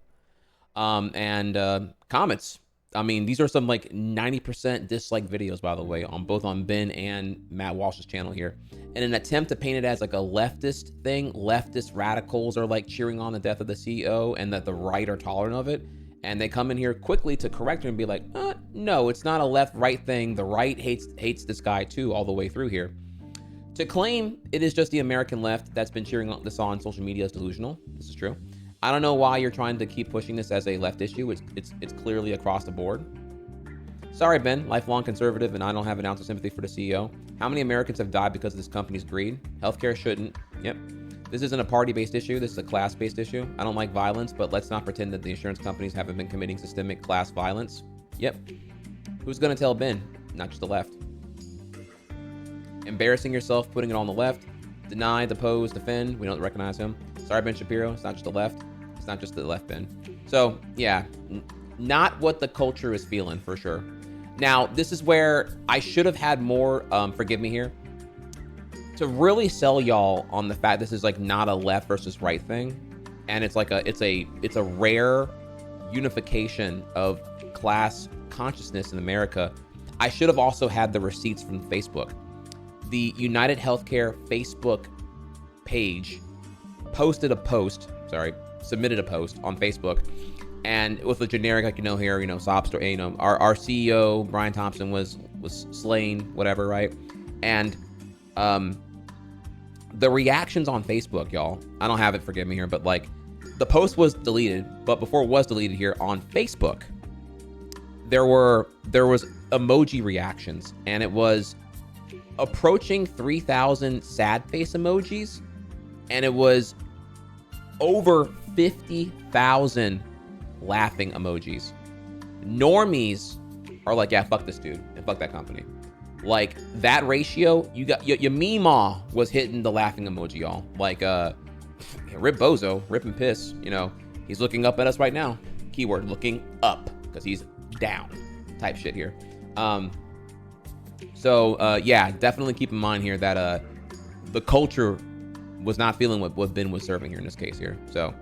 And comments. I mean, these are some like 90% dislike videos, by the way, on both on Ben and Matt Walsh's channel here. In an attempt to paint it as like a leftist thing, leftist radicals are like cheering on the death of the CEO and that the right are tolerant of it. And they come in here quickly to correct it and be like, no, it's not a left-right thing. The right hates this guy too all the way through here. To claim it is just the American left that's been cheering this on social media is delusional. This is true. I don't know why you're trying to keep pushing this as a left issue. It's clearly across the board. Sorry, Ben, lifelong conservative, and I don't have an ounce of sympathy for the CEO. How many Americans have died because of this company's greed? Healthcare shouldn't. Yep. This isn't a party-based issue. This is a class-based issue. I don't like violence, but let's not pretend that the insurance companies haven't been committing systemic class violence. Yep. Who's going to tell Ben? Not just the left. Embarrassing yourself, putting it on the left. Deny, depose, defend. We don't recognize him. Sorry, Ben Shapiro. It's not just the left. It's not just the left, Ben. So, yeah, not what the culture is feeling, for sure. Now, this is where I should have had more, forgive me here, to really sell y'all on the fact this is like not a left versus right thing. And it's like it's a rare unification of class consciousness in America. I should have also had the receipts from Facebook. The United Healthcare Facebook page submitted a post on Facebook, and with a generic, like, here, sob story, our CEO, Brian Thompson, was slain, whatever, right? And the reactions on Facebook, y'all, I don't have it, forgive me here, but like, the post was deleted, but before it was deleted here on Facebook, there was emoji reactions, and it was approaching 3,000 sad face emojis, and it was over 50,000 laughing emojis. Normies are like, yeah, fuck this dude and fuck that company. Like, that ratio, you got your Meemaw was hitting the laughing emoji, y'all. Like, rip Bozo, rip and piss. He's looking up at us right now. Keyword looking up, because he's down type shit here. So yeah, definitely keep in mind here that the culture was not feeling what Ben was serving here in this case here. So,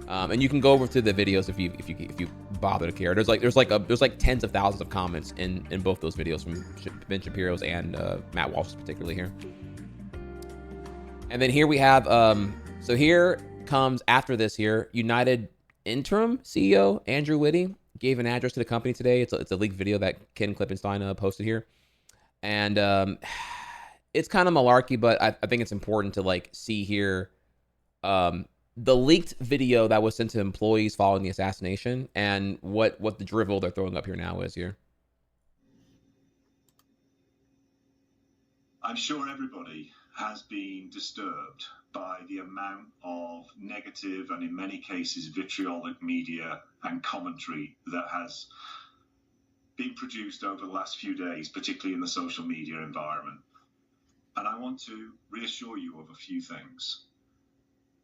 and you can go over to the videos if you bother to care. There's like tens of thousands of comments in both those videos from Ben Shapiro's and Matt Walsh's particularly here. And then here we have so here comes after this here, United interim CEO Andrew Whitty gave an address to the company today. It's a leaked video that Ken Klippenstein posted here. And it's kind of malarkey, but I think it's important to like see here the leaked video that was sent to employees following the assassination and what the drivel they're throwing up here now is here. I'm sure everybody has been disturbed by the amount of negative and in many cases vitriolic media and commentary that has been produced over the last few days, particularly in the social media environment. And I want to reassure you of a few things.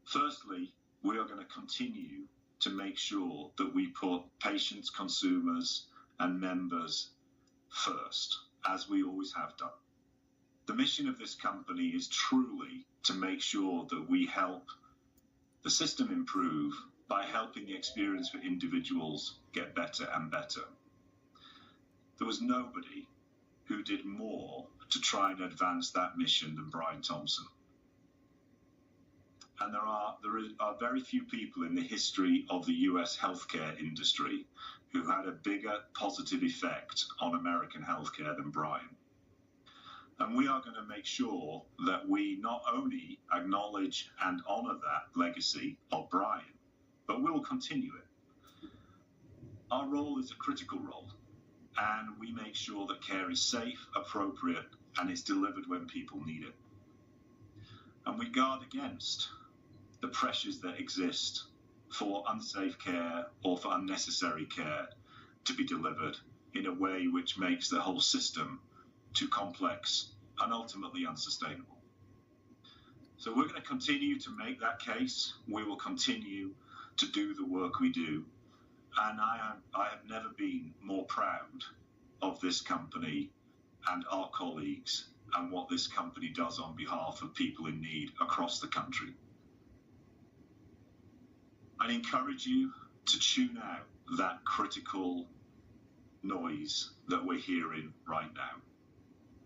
Firstly, we are going to continue to make sure that we put patients, consumers, and members first, as we always have done. The mission of this company is truly to make sure that we help the system improve by helping the experience for individuals get better and better. There was nobody who did more to try and advance that mission than Brian Thompson. And there are very few people in the history of the US healthcare industry who had a bigger positive effect on American healthcare than Brian. And we are going to make sure that we not only acknowledge and honor that legacy of Brian, but we'll continue it. Our role is a critical role, and we make sure that care is safe, appropriate, and is delivered when people need it. And we guard against the pressures that exist for unsafe care or for unnecessary care to be delivered in a way which makes the whole system too complex and ultimately unsustainable. So we're going to continue to make that case. We will continue to do the work we do. And I have never been more proud of this company and our colleagues and what this company does on behalf of people in need across the country. I encourage you to tune out that critical noise that we're hearing right now.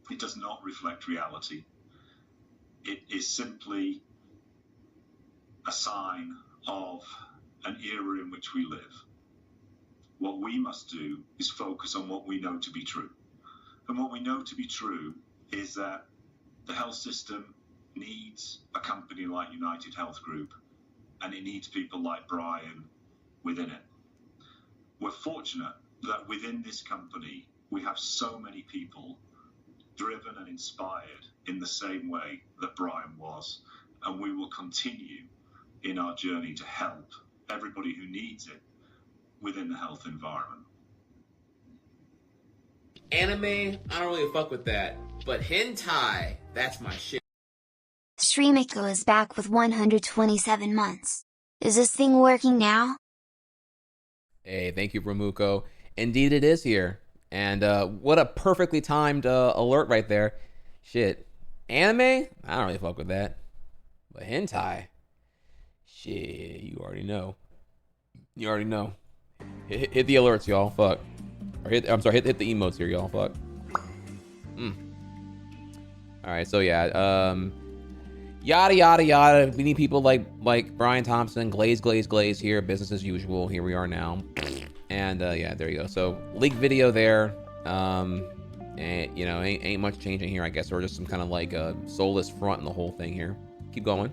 It does not reflect reality. It is simply a sign of an era in which we live. What we must do is focus on what we know to be true. And what we know to be true is that the health system needs a company like United Health Group, and it needs people like Brian within it. We're fortunate that within this company, we have so many people driven and inspired in the same way that Brian was, and we will continue in our journey to help everybody who needs it within the health environment. Anime, I don't really fuck with that. But hentai, that's my shit. Streamiko is back with 127 months. Is this thing working now? Hey, thank you, Ramuko. Indeed, it is here. And what a perfectly timed alert right there. Shit. Anime? I don't really fuck with that. But hentai? Shit, you already know. You already know. Hit the alerts, y'all. Fuck. Or hit the emotes here, y'all. Fuck. Alright, so yeah. Yada, yada, yada. We need people like Brian Thompson, Glaze here. Business as usual. Here we are now. And yeah, there you go. So leak video there. And you know, ain't much changing here, I guess, or just some kind of like soulless front in the whole thing here. Keep going.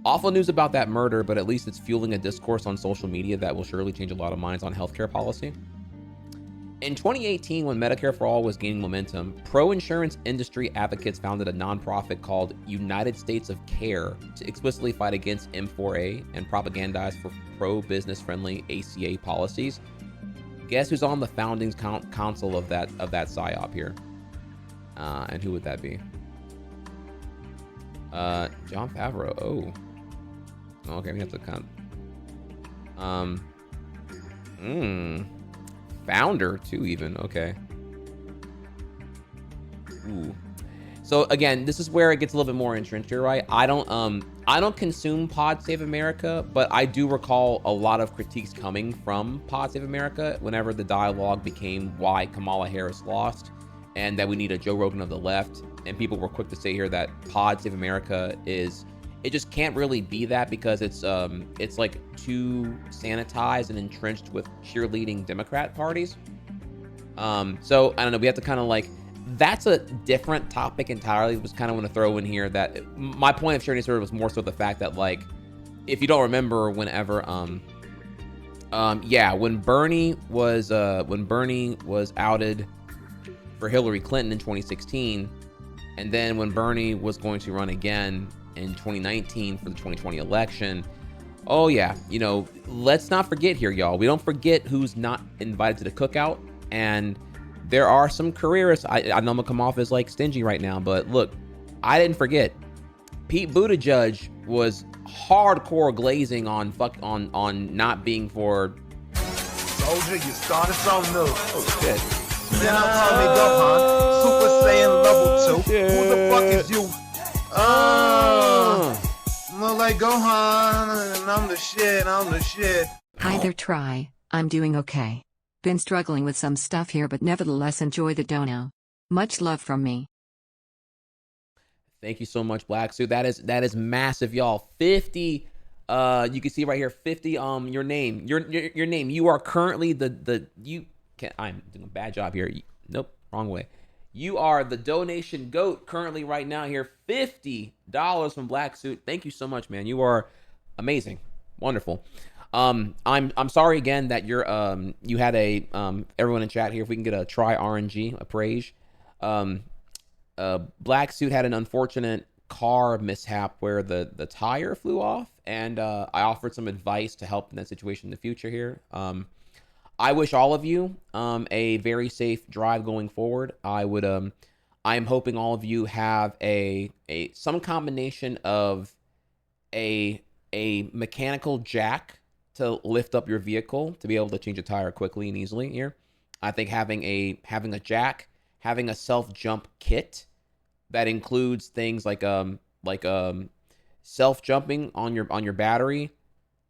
Awful news about that murder, but at least it's fueling a discourse on social media that will surely change a lot of minds on healthcare policy. In 2018, when Medicare for All was gaining momentum, pro-insurance industry advocates founded a nonprofit called United States of Care to explicitly fight against M4A and propagandize for pro-business friendly ACA policies. Guess who's on the founding council of that PSYOP here? And who would that be? John Favreau. Oh. Okay, we have to count. Founder too, even. Okay. Ooh. So again, this is where it gets a little bit more entrenched here, right? I don't consume Pod Save America, but I do recall a lot of critiques coming from Pod Save America whenever the dialogue became why Kamala Harris lost and that we need a Joe Rogan of the left. And people were quick to say here that Pod Save America it just can't really be that because it's like too sanitized and entrenched with cheerleading Democrat parties. So I don't know, we have to kind of like, that's a different topic entirely. Was kind of want to throw in here that my point of sharing this story was more so the fact that, like, if you don't remember, whenever when Bernie was outed for Hillary Clinton in 2016, and then when Bernie was going to run again in 2019 for the 2020 election, oh yeah, you know, let's not forget here, y'all. We don't forget who's not invited to the cookout, and there are some careerists. I know I'm gonna come off as like stingy right now, but look, I didn't forget. Pete Buttigieg was hardcore glazing on not being for. Soldier, you started something new. Oh shit. Then I'll tell me Gohan, Super Saiyan level 2. Who the fuck is you? More like Gohan, and I'm the shit. Hi there, Try. I'm doing okay. Been struggling with some stuff here, but nevertheless enjoy the dono. Much love from me. Thank you so much, Black Suit. That is massive, y'all. 50. You can see right here, 50. Your name. Your name. You are currently I'm doing a bad job here. Nope, wrong way. You are the donation goat currently right now here. $50 from Black Suit. Thank you so much, man. You are amazing, wonderful. I'm sorry again that you had a everyone in chat here. If we can get a try RNG appraise. Black Suit had an unfortunate car mishap where the tire flew off, and I offered some advice to help in that situation in the future here. I wish all of you a very safe drive going forward. I'm hoping all of you have some combination of a mechanical jack to lift up your vehicle to be able to change a tire quickly and easily here. I think having a jack, having a self-jump kit that includes things like self-jumping on your battery,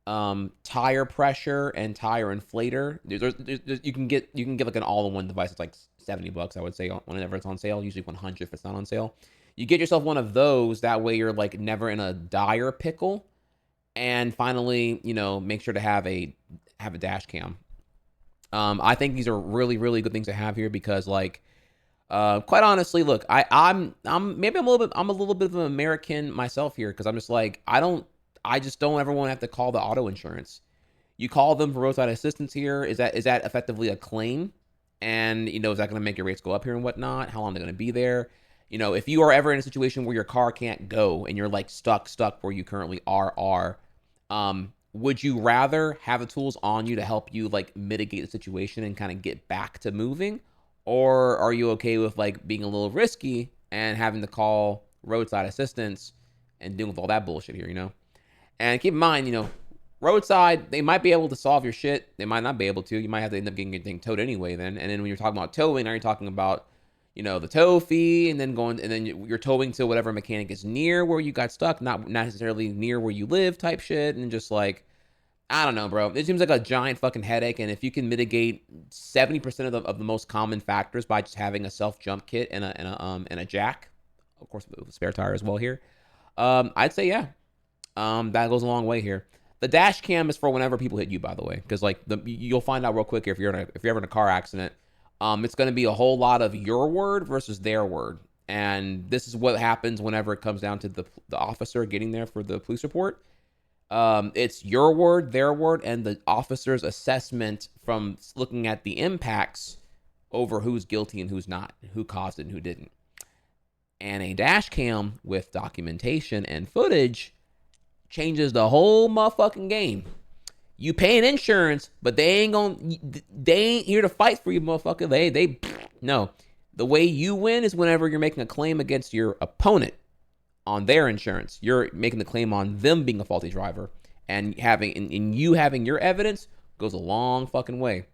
tire pressure and tire inflator. You can get like an all-in-one device. It's like $70, I would say, whenever it's on sale. Usually 100 if it's not on sale. You get yourself one of those. That way you're like never in a dire pickle. And finally, make sure to have a dash cam. I think these are really, really good things to have here because, like, quite honestly, look, I'm a little bit of an American myself here because I'm just like, I just don't ever want to have to call the auto insurance. You call them for roadside assistance here. Is that effectively a claim? And, is that going to make your rates go up here and whatnot? How long are they going to be there? If you are ever in a situation where your car can't go and you're like stuck where you currently are, would you rather have the tools on you to help you like mitigate the situation and kind of get back to moving? Or are you okay with like being a little risky and having to call roadside assistance and dealing with all that bullshit here, And keep in mind, roadside, they might be able to solve your shit. They might not be able to. You might have to end up getting your thing towed anyway then. And then when you're talking about towing, now you're talking about, the tow fee and then you're towing to whatever mechanic is near where you got stuck, not necessarily near where you live type shit. And just like, I don't know, bro. It seems like a giant fucking headache. And if you can mitigate 70% of the most common factors by just having a self jump kit and a jack, of course, with a spare tire as well here, I'd say yeah. That goes a long way here. The dash cam is for whenever people hit you, by the way, because like you'll find out real quick if you're ever in a car accident. It's going to be a whole lot of your word versus their word, and this is what happens whenever it comes down to the officer getting there for the police report. It's your word, their word, and the officer's assessment from looking at the impacts over who's guilty and who's not, who caused it and who didn't. And a dash cam with documentation and footage changes the whole motherfucking game. You paying insurance, but they ain't here to fight for you, motherfucker. No. The way you win is whenever you're making a claim against your opponent on their insurance. You're making the claim on them being a faulty driver, and you having your evidence goes a long fucking way.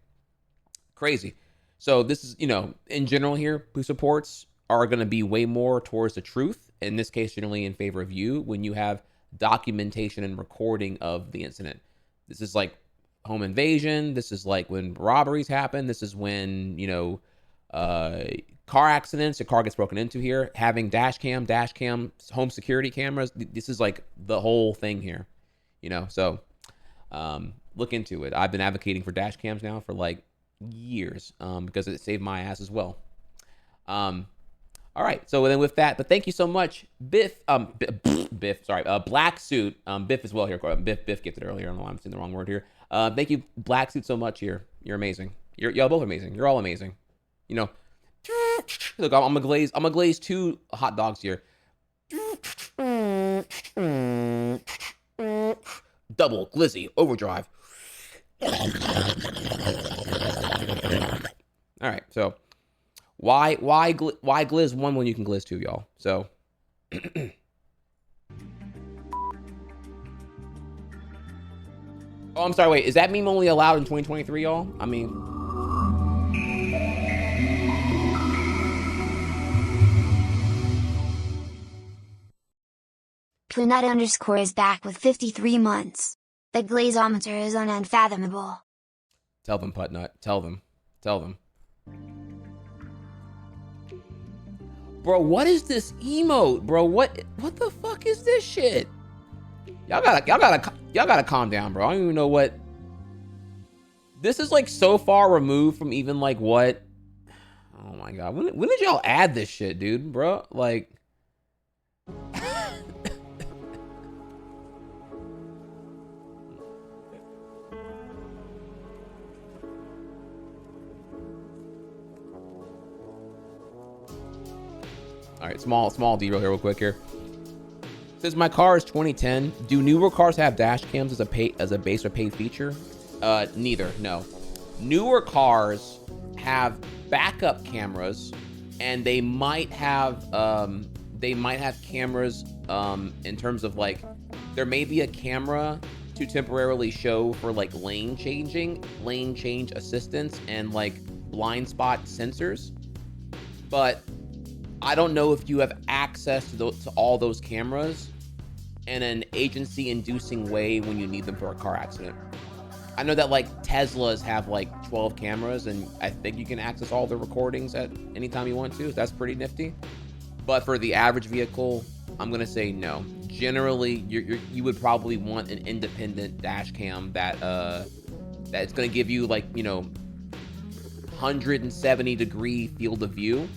Crazy. So this is, in general here, police reports are going to be way more towards the truth. In this case, generally in favor of you when you have documentation and recording of the incident. This is like home invasion. This is like when robberies happen. This is when, car accidents, a car gets broken into here. Having dash cam, home security cameras. This is like the whole thing here, so look into it. I've been advocating for dash cams now for like years because it saved my ass as well. All right, so then with that, but thank you so much, Biff. Black Suit. Biff as well here. Biff gifted earlier. I don't know why I'm saying the wrong word here. Thank you, Black Suit, so much here. You're amazing. Y'all both amazing. You're all amazing. Look, I'm gonna glaze 2 hot dogs here. Double glizzy overdrive. All right, so. Why glizz 1 when you can glizz 2, y'all? So, oh, I'm sorry. Wait, is that meme only allowed in 2023, y'all? I mean, Plunut_ is back with 53 months. The glazometer is unfathomable. Tell them, Putnut. Tell them. Bro, what is this emote, bro? What the fuck is this shit? Y'all gotta calm down, bro. I don't even know what. This is like so far removed from even like what. Oh my god, when did y'all add this shit, dude, bro? Like. All right, small derail here real quick here. Since my car is 2010, do newer cars have dash cams as a base or paid feature? Neither, no. Newer cars have backup cameras, and they might have cameras in terms of like there may be a camera to temporarily show for like lane change assistance and like blind spot sensors, but I don't know if you have access to all those cameras in an agency-inducing way when you need them for a car accident. I know that like Teslas have like 12 cameras, and I think you can access all the recordings at any time you want to. That's pretty nifty. But for the average vehicle, I'm gonna say no. Generally, you would probably want an independent dash cam that's gonna give you like, you know, 170-degree field of view,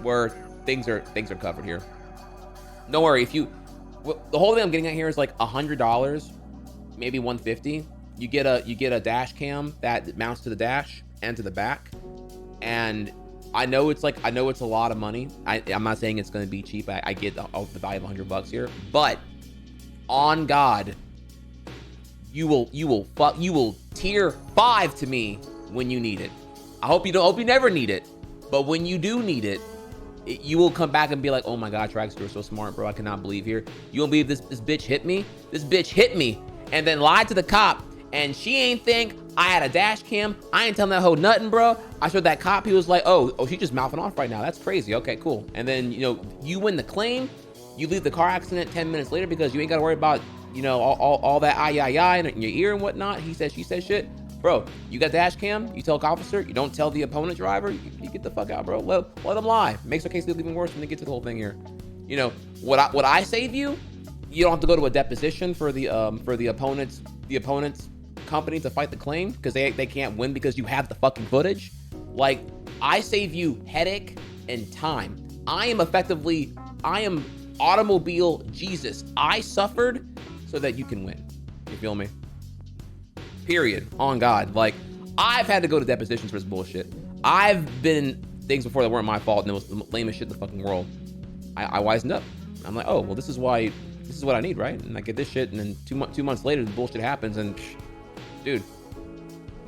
where things are covered here. Don't worry, the whole thing I'm getting at here is like $100, maybe $150. You get a dash cam that mounts to the dash and to the back, and I know it's a lot of money. I'm not saying it's going to be cheap. I get the value of $100 here, but on God, you will tier 5 to me when you need it. I hope you never need it, but when you do need it, you will come back and be like, oh my God, Trihex, you're so smart, bro. I cannot believe here. You won't believe this bitch hit me. This bitch hit me and then lied to the cop. And she ain't think I had a dash cam. I ain't telling that hoe nothing, bro. I showed that cop. He was like, oh, she just mouthing off right now. That's crazy. Okay, cool. And then, you know, you win the claim. You leave the car accident 10 minutes later because you ain't got to worry about, you know, all that I in your ear and whatnot. He said, she said shit. Bro, you got the dash cam. You tell the officer. You don't tell the opponent driver. You get the fuck out, bro. Let them lie. Makes our case even worse when they get to the whole thing here. You know, what I save you, you don't have to go to a deposition for the opponent's company to fight the claim because they can't win because you have the fucking footage. Like, I save you headache and time. I am automobile Jesus. I suffered so that you can win. You feel me? Period. On God. Like, I've had to go to depositions for this bullshit. I've been in things before that weren't my fault, and it was the lamest shit in the fucking world. I wisened up. I'm like, oh, well, this is what I need, right? And I get this shit, and then two months later, the bullshit happens, and dude,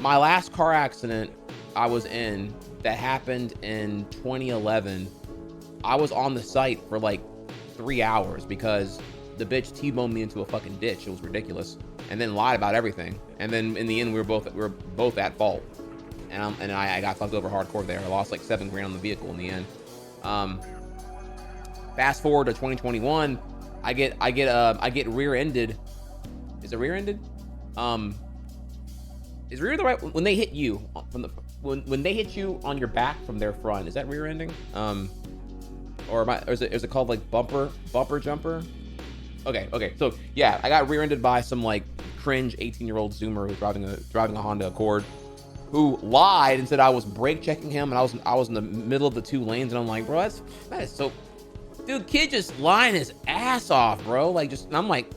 my last car accident I was in that happened in 2011, I was on the site for like 3 hours because the bitch T-boned me into a fucking ditch. It was ridiculous. And then lied about everything. And then in the end, we were both at fault. And I got fucked over hardcore there. I lost like $7,000 on the vehicle in the end. Fast forward to 2021, I get rear-ended. Is it rear-ended? Is rear the right when they hit you when they hit you on your back from their front? Is that rear-ending? Or is it called like bumper jumper? Okay. So yeah, I got rear-ended by some like cringe 18-year-old Zoomer who's driving a Honda Accord, who lied and said I was brake checking him, and I was in the middle of the two lanes, and I'm like, bro, that is so, dude, kid just lying his ass off, bro. Like, just, and I'm like,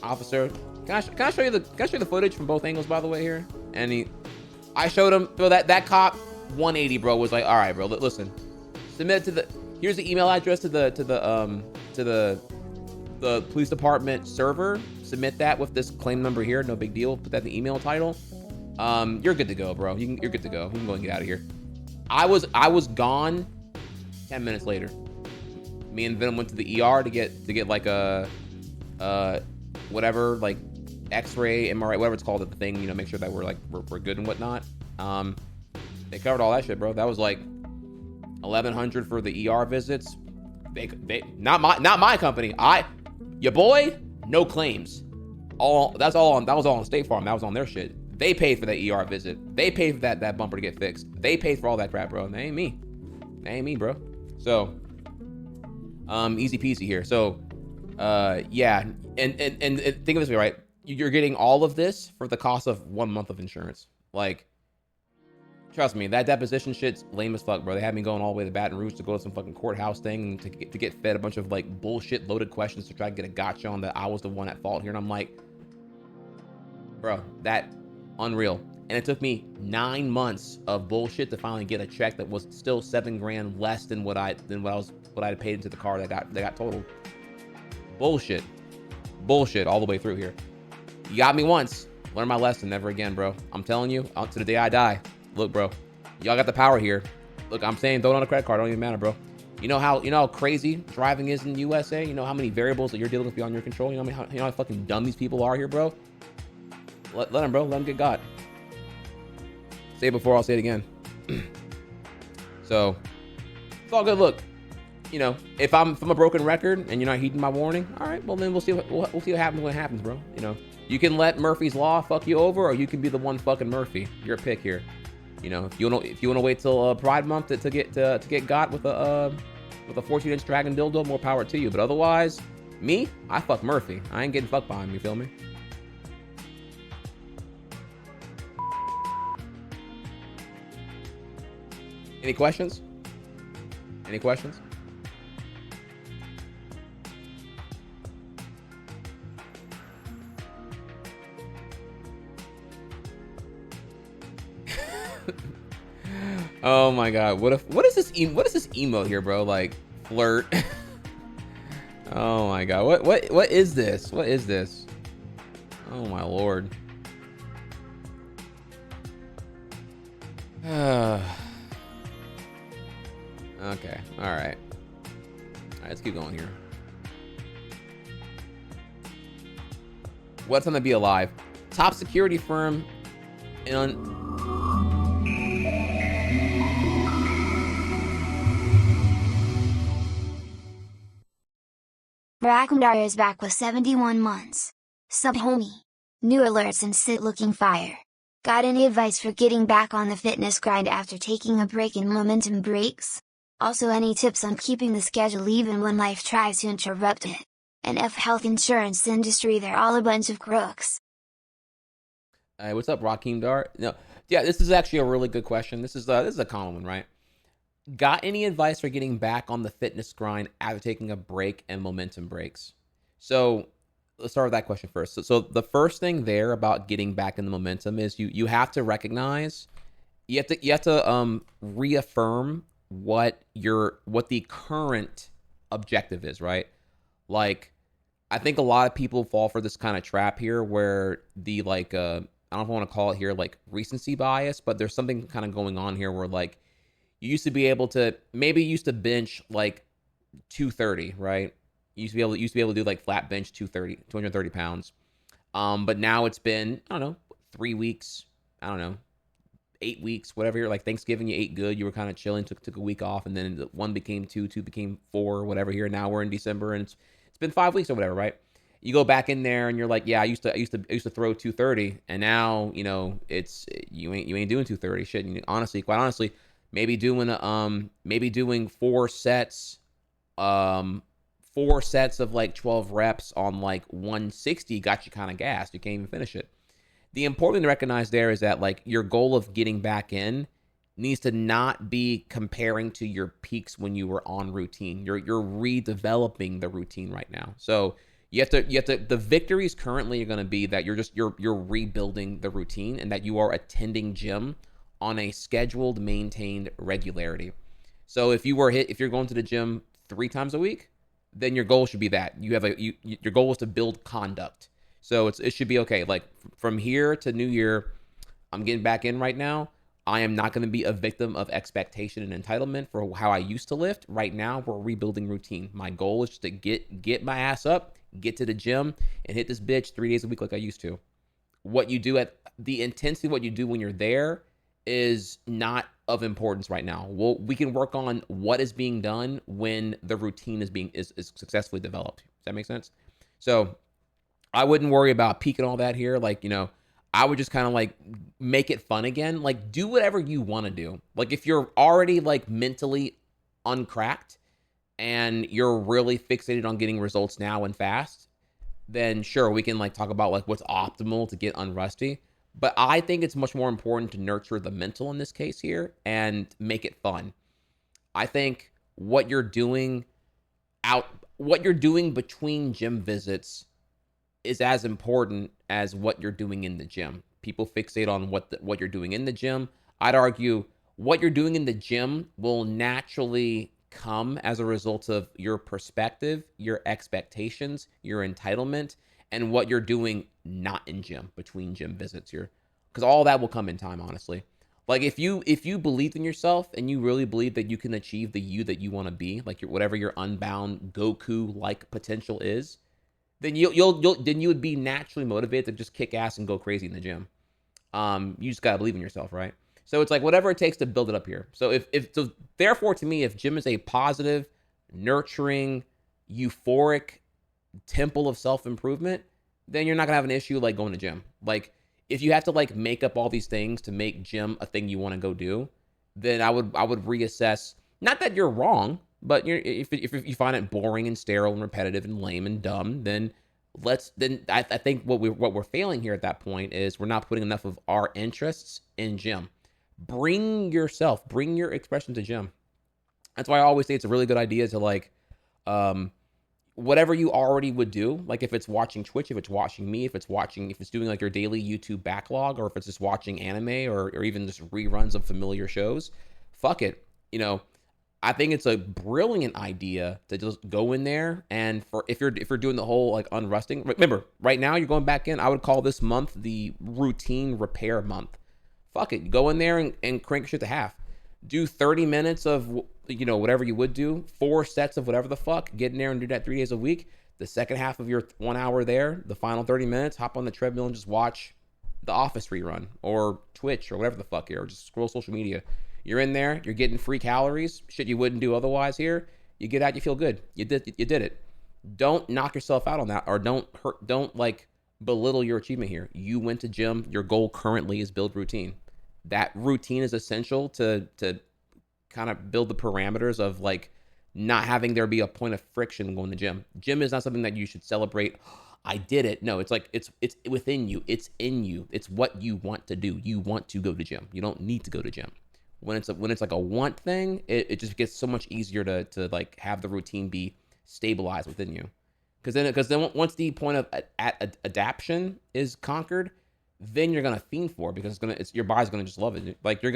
officer, can I show you the footage from both angles, by the way, here? And I showed him, bro, that cop 180, bro, was like, all right, bro, listen, submit to here's the email address to the police department server. Submit that with this claim number here. No big deal. Put that in the email title. You're good to go, bro. You're good to go. You can go and get out of here. I was gone 10 minutes later. Me and Venom went to the ER to get like a whatever, like X-ray, MRI, whatever it's called, the thing, you know, make sure that we're good and whatnot. They covered all that shit, bro. That was like $1,100 for the ER visits. They not my company. Your boy, no claims. That was all on State Farm. That was on their shit. They paid for that ER visit. They paid for that bumper to get fixed. They paid for all that crap, bro. That ain't me, bro. So, easy peasy here. So, yeah, and think of this way, right? You're getting all of this for the cost of 1 month of insurance. Like, trust me, that deposition shit's lame as fuck, bro. They had me going all the way to Baton Rouge to go to some fucking courthouse thing to get fed a bunch of like bullshit loaded questions to try to get a gotcha on that I was the one at fault here. And I'm like, bro, that unreal. And it took me 9 months of bullshit to finally get a check that was still $7,000 less than what I had paid into the car that got totaled. Bullshit all the way through here. You got me once, learn my lesson, never again, bro. I'm telling you, to the day I die. Look, bro, y'all got the power here. Look, I'm saying throw it on a credit card. Don't even matter, bro. You know how crazy driving is in the USA? You know how many variables that you're dealing with beyond your control? You know how fucking dumb these people are here, bro? Let them, bro. Let them get got. Say it before, I'll say it again. So, it's all good. Look, you know, if I'm a broken record and you're not heeding my warning, all right, well then we'll see what happens when it happens, bro. You know, you can let Murphy's Law fuck you over, or you can be the one fucking Murphy. Your pick here. You know, if you wanna wait till Pride Month to get got with a 14-inch dragon dildo, more power to you. But otherwise, me, I fuck Murphy. I ain't getting fucked by him. You feel me? Any questions? Any questions? Oh my god, what is this emote here, bro? Like flirt. Oh my god, what is this? What is this? Oh my lord. Okay, all right, let's keep going here. What's on to be alive? Top security firm in Rakundar is back with 71 months. Sub homie. New alerts and sit looking fire. Got any advice for getting back on the fitness grind after taking a break in momentum breaks? Also any tips on keeping the schedule even when life tries to interrupt it? And health insurance industry, they're all a bunch of crooks. Hey, what's up, Rakim Dar? No, yeah, this is actually a really good question. This is a common one, right? Got any advice for getting back on the fitness grind after taking a break and momentum breaks? So let's start with that question first. So the first thing there about getting back in the momentum is you have to recognize, you have to reaffirm what the current objective is, right? Like, I think a lot of people fall for this kind of trap here where the I don't know if I want to call it here like recency bias, but there's something kind of going on here where like you used to be able to bench like 230, right? You used to be able to do like flat bench 230 pounds. But now it's been, I don't know, 3 weeks, I don't know, 8 weeks, whatever. You're like Thanksgiving, you ate good, you were kind of chilling, took a week off, and then one became two became four, whatever. Here now we're in December, and it's been 5 weeks or whatever, right? You go back in there and you're like, yeah, I used to throw 230, and now you know it's you ain't doing 230 shit. And quite honestly, maybe doing 4 sets of like 12 reps on like 160 got you kind of gassed. You can't even finish it. The important thing to recognize there is that like your goal of getting back in needs to not be comparing to your peaks when you were on routine. You're redeveloping the routine right now. So you have to the victories currently are going to be that you're rebuilding the routine and that you are attending gym on a scheduled, maintained regularity. So if you're going to the gym 3 times a week, then your goal should be that your goal is to build conduct. So it should be okay. Like from here to New Year, I'm getting back in right now. I am not going to be a victim of expectation and entitlement for how I used to lift. Right now, we're rebuilding routine. My goal is just to get my ass up, get to the gym, and hit this bitch 3 days a week like I used to. What you do at the intensity, what you do when you're there is not of importance right now. We can work on what is being done when the routine is successfully developed. Does that make sense? So I wouldn't worry about peak and all that here. Like, you know, I would just kind of like make it fun again. Like do whatever you want to do. Like if you're already like mentally uncracked and you're really fixated on getting results now and fast, then sure, we can like talk about like what's optimal to get unrusty. But I think it's much more important to nurture the mental in this case here and make it fun. I think what you're doing between gym visits is as important as what you're doing in the gym. People fixate on what you're doing in the gym. I'd argue what you're doing in the gym will naturally come as a result of your perspective, your expectations, your entitlement, and what you're doing not in gym between gym visits here. Because all that will come in time, honestly. Like if you believed in yourself and you really believe that you can achieve the you that you want to be, like whatever your unbound Goku-like potential is, then you would be naturally motivated to just kick ass and go crazy in the gym. You just gotta believe in yourself, right? So it's like whatever it takes to build it up here. So therefore to me, if gym is a positive, nurturing, euphoric temple of self-improvement, then you're not gonna have an issue like going to gym. Like if you have to like make up all these things to make gym a thing you want to go do, then I would reassess. Not that you're wrong, but if you find it boring and sterile and repetitive and lame and dumb, then I think what we're failing here at that point is we're not putting enough of our interests in gym. Bring your expression to gym. That's why I always say it's a really good idea to like whatever you already would do, like if it's watching Twitch, if it's watching me, if it's doing like your daily YouTube backlog, or if it's just watching anime or even just reruns of familiar shows, fuck it. I think it's a brilliant idea to just go in there and if you're doing the whole like unrusting. Remember, right now you're going back in. I would call this month the routine repair month. Fuck it, go in there and crank shit to half. Do 30 minutes of whatever you would do, 4 sets of whatever the fuck. Get in there and do that 3 days a week. The second half of your 1 hour there, the final 30 minutes, hop on the treadmill and just watch The Office rerun or Twitch or whatever the fuck here, or just scroll social media. You're in there, you're getting free calories, shit you wouldn't do otherwise here. You get out, you feel good. You did it. Don't knock yourself out on that, or don't like belittle your achievement here. You went to gym. Your goal currently is build routine. That routine is essential to kind of build the parameters of like not having there be a point of friction going to gym. Gym is not something that you should celebrate. I did it. No, it's like it's within you. It's in you. It's what you want to do. You want to go to gym. You don't need to go to gym. When it's like a want thing, it just gets so much easier to like have the routine be stabilized within you. Because then once the point of adaptation is conquered, then you're gonna fiend for it, because your body's gonna just love it. Like you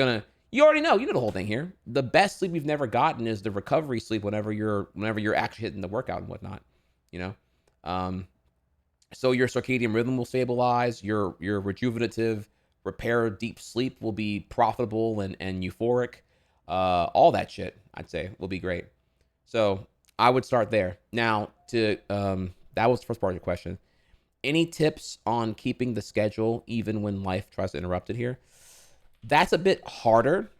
already know the whole thing here. The best sleep you've never gotten is the recovery sleep whenever you're actually hitting the workout and whatnot. So your circadian rhythm will stabilize. Your rejuvenative repair deep sleep will be profitable and euphoric. All that shit, I'd say, will be great. So I would start there. Now that was the first part of your question. Any tips on keeping the schedule even when life tries to interrupt it here? That's a bit harder,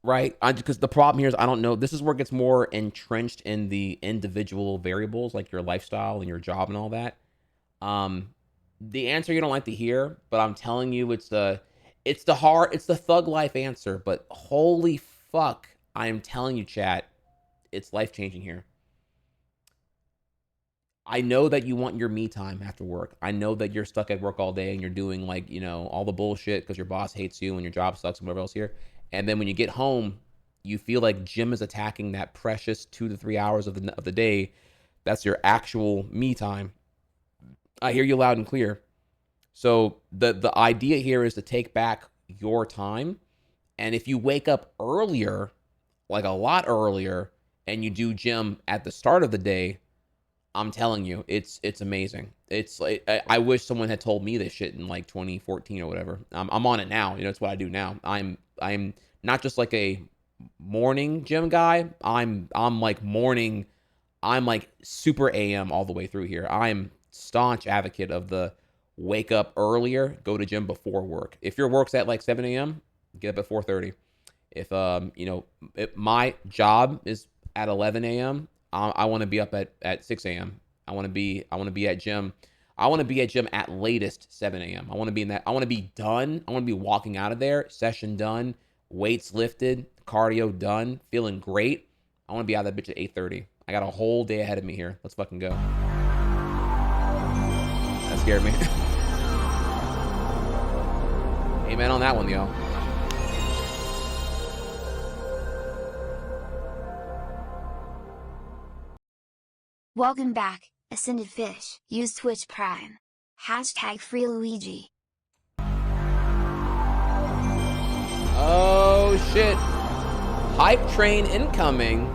right? Because the problem here is I don't know. This is where it gets more entrenched in the individual variables, like your lifestyle and your job and all that. The answer you don't like to hear, but I'm telling you, it's the thug life answer. But holy fuck, I am telling you, chat, it's life changing here. I know that you want your me time after work. I know that you're stuck at work all day and you're doing like, all the bullshit because your boss hates you and your job sucks and whatever else here. And then when you get home, you feel like gym is attacking that precious 2 to 3 hours of the day. That's your actual me time. I hear you loud and clear. So the idea here is to take back your time. And if you wake up earlier, like a lot earlier, and you do gym at the start of the day, I'm telling you, it's amazing. It's like I wish someone had told me this shit in like 2014 or whatever. I'm on it now. It's what I do now. I'm not just like a morning gym guy. I'm like morning. I'm like super AM all the way through here. I'm staunch advocate of the wake up earlier, go to gym before work. If your work's at like 7 a.m., get up at 4:30. If my job is at 11 a.m., I want to be up at 6 a.m. I want to be at gym. I want to be at gym at latest 7 a.m. I want to be done. I want to be walking out of there, session done, weights lifted, cardio done, feeling great. I want to be out of that bitch at 8:30. I got a whole day ahead of me here. Let's fucking go. That scared me. Amen on that one, y'all. Welcome back, Ascended Fish. Use Twitch Prime. #FreeLuigi. Oh shit. Hype train incoming.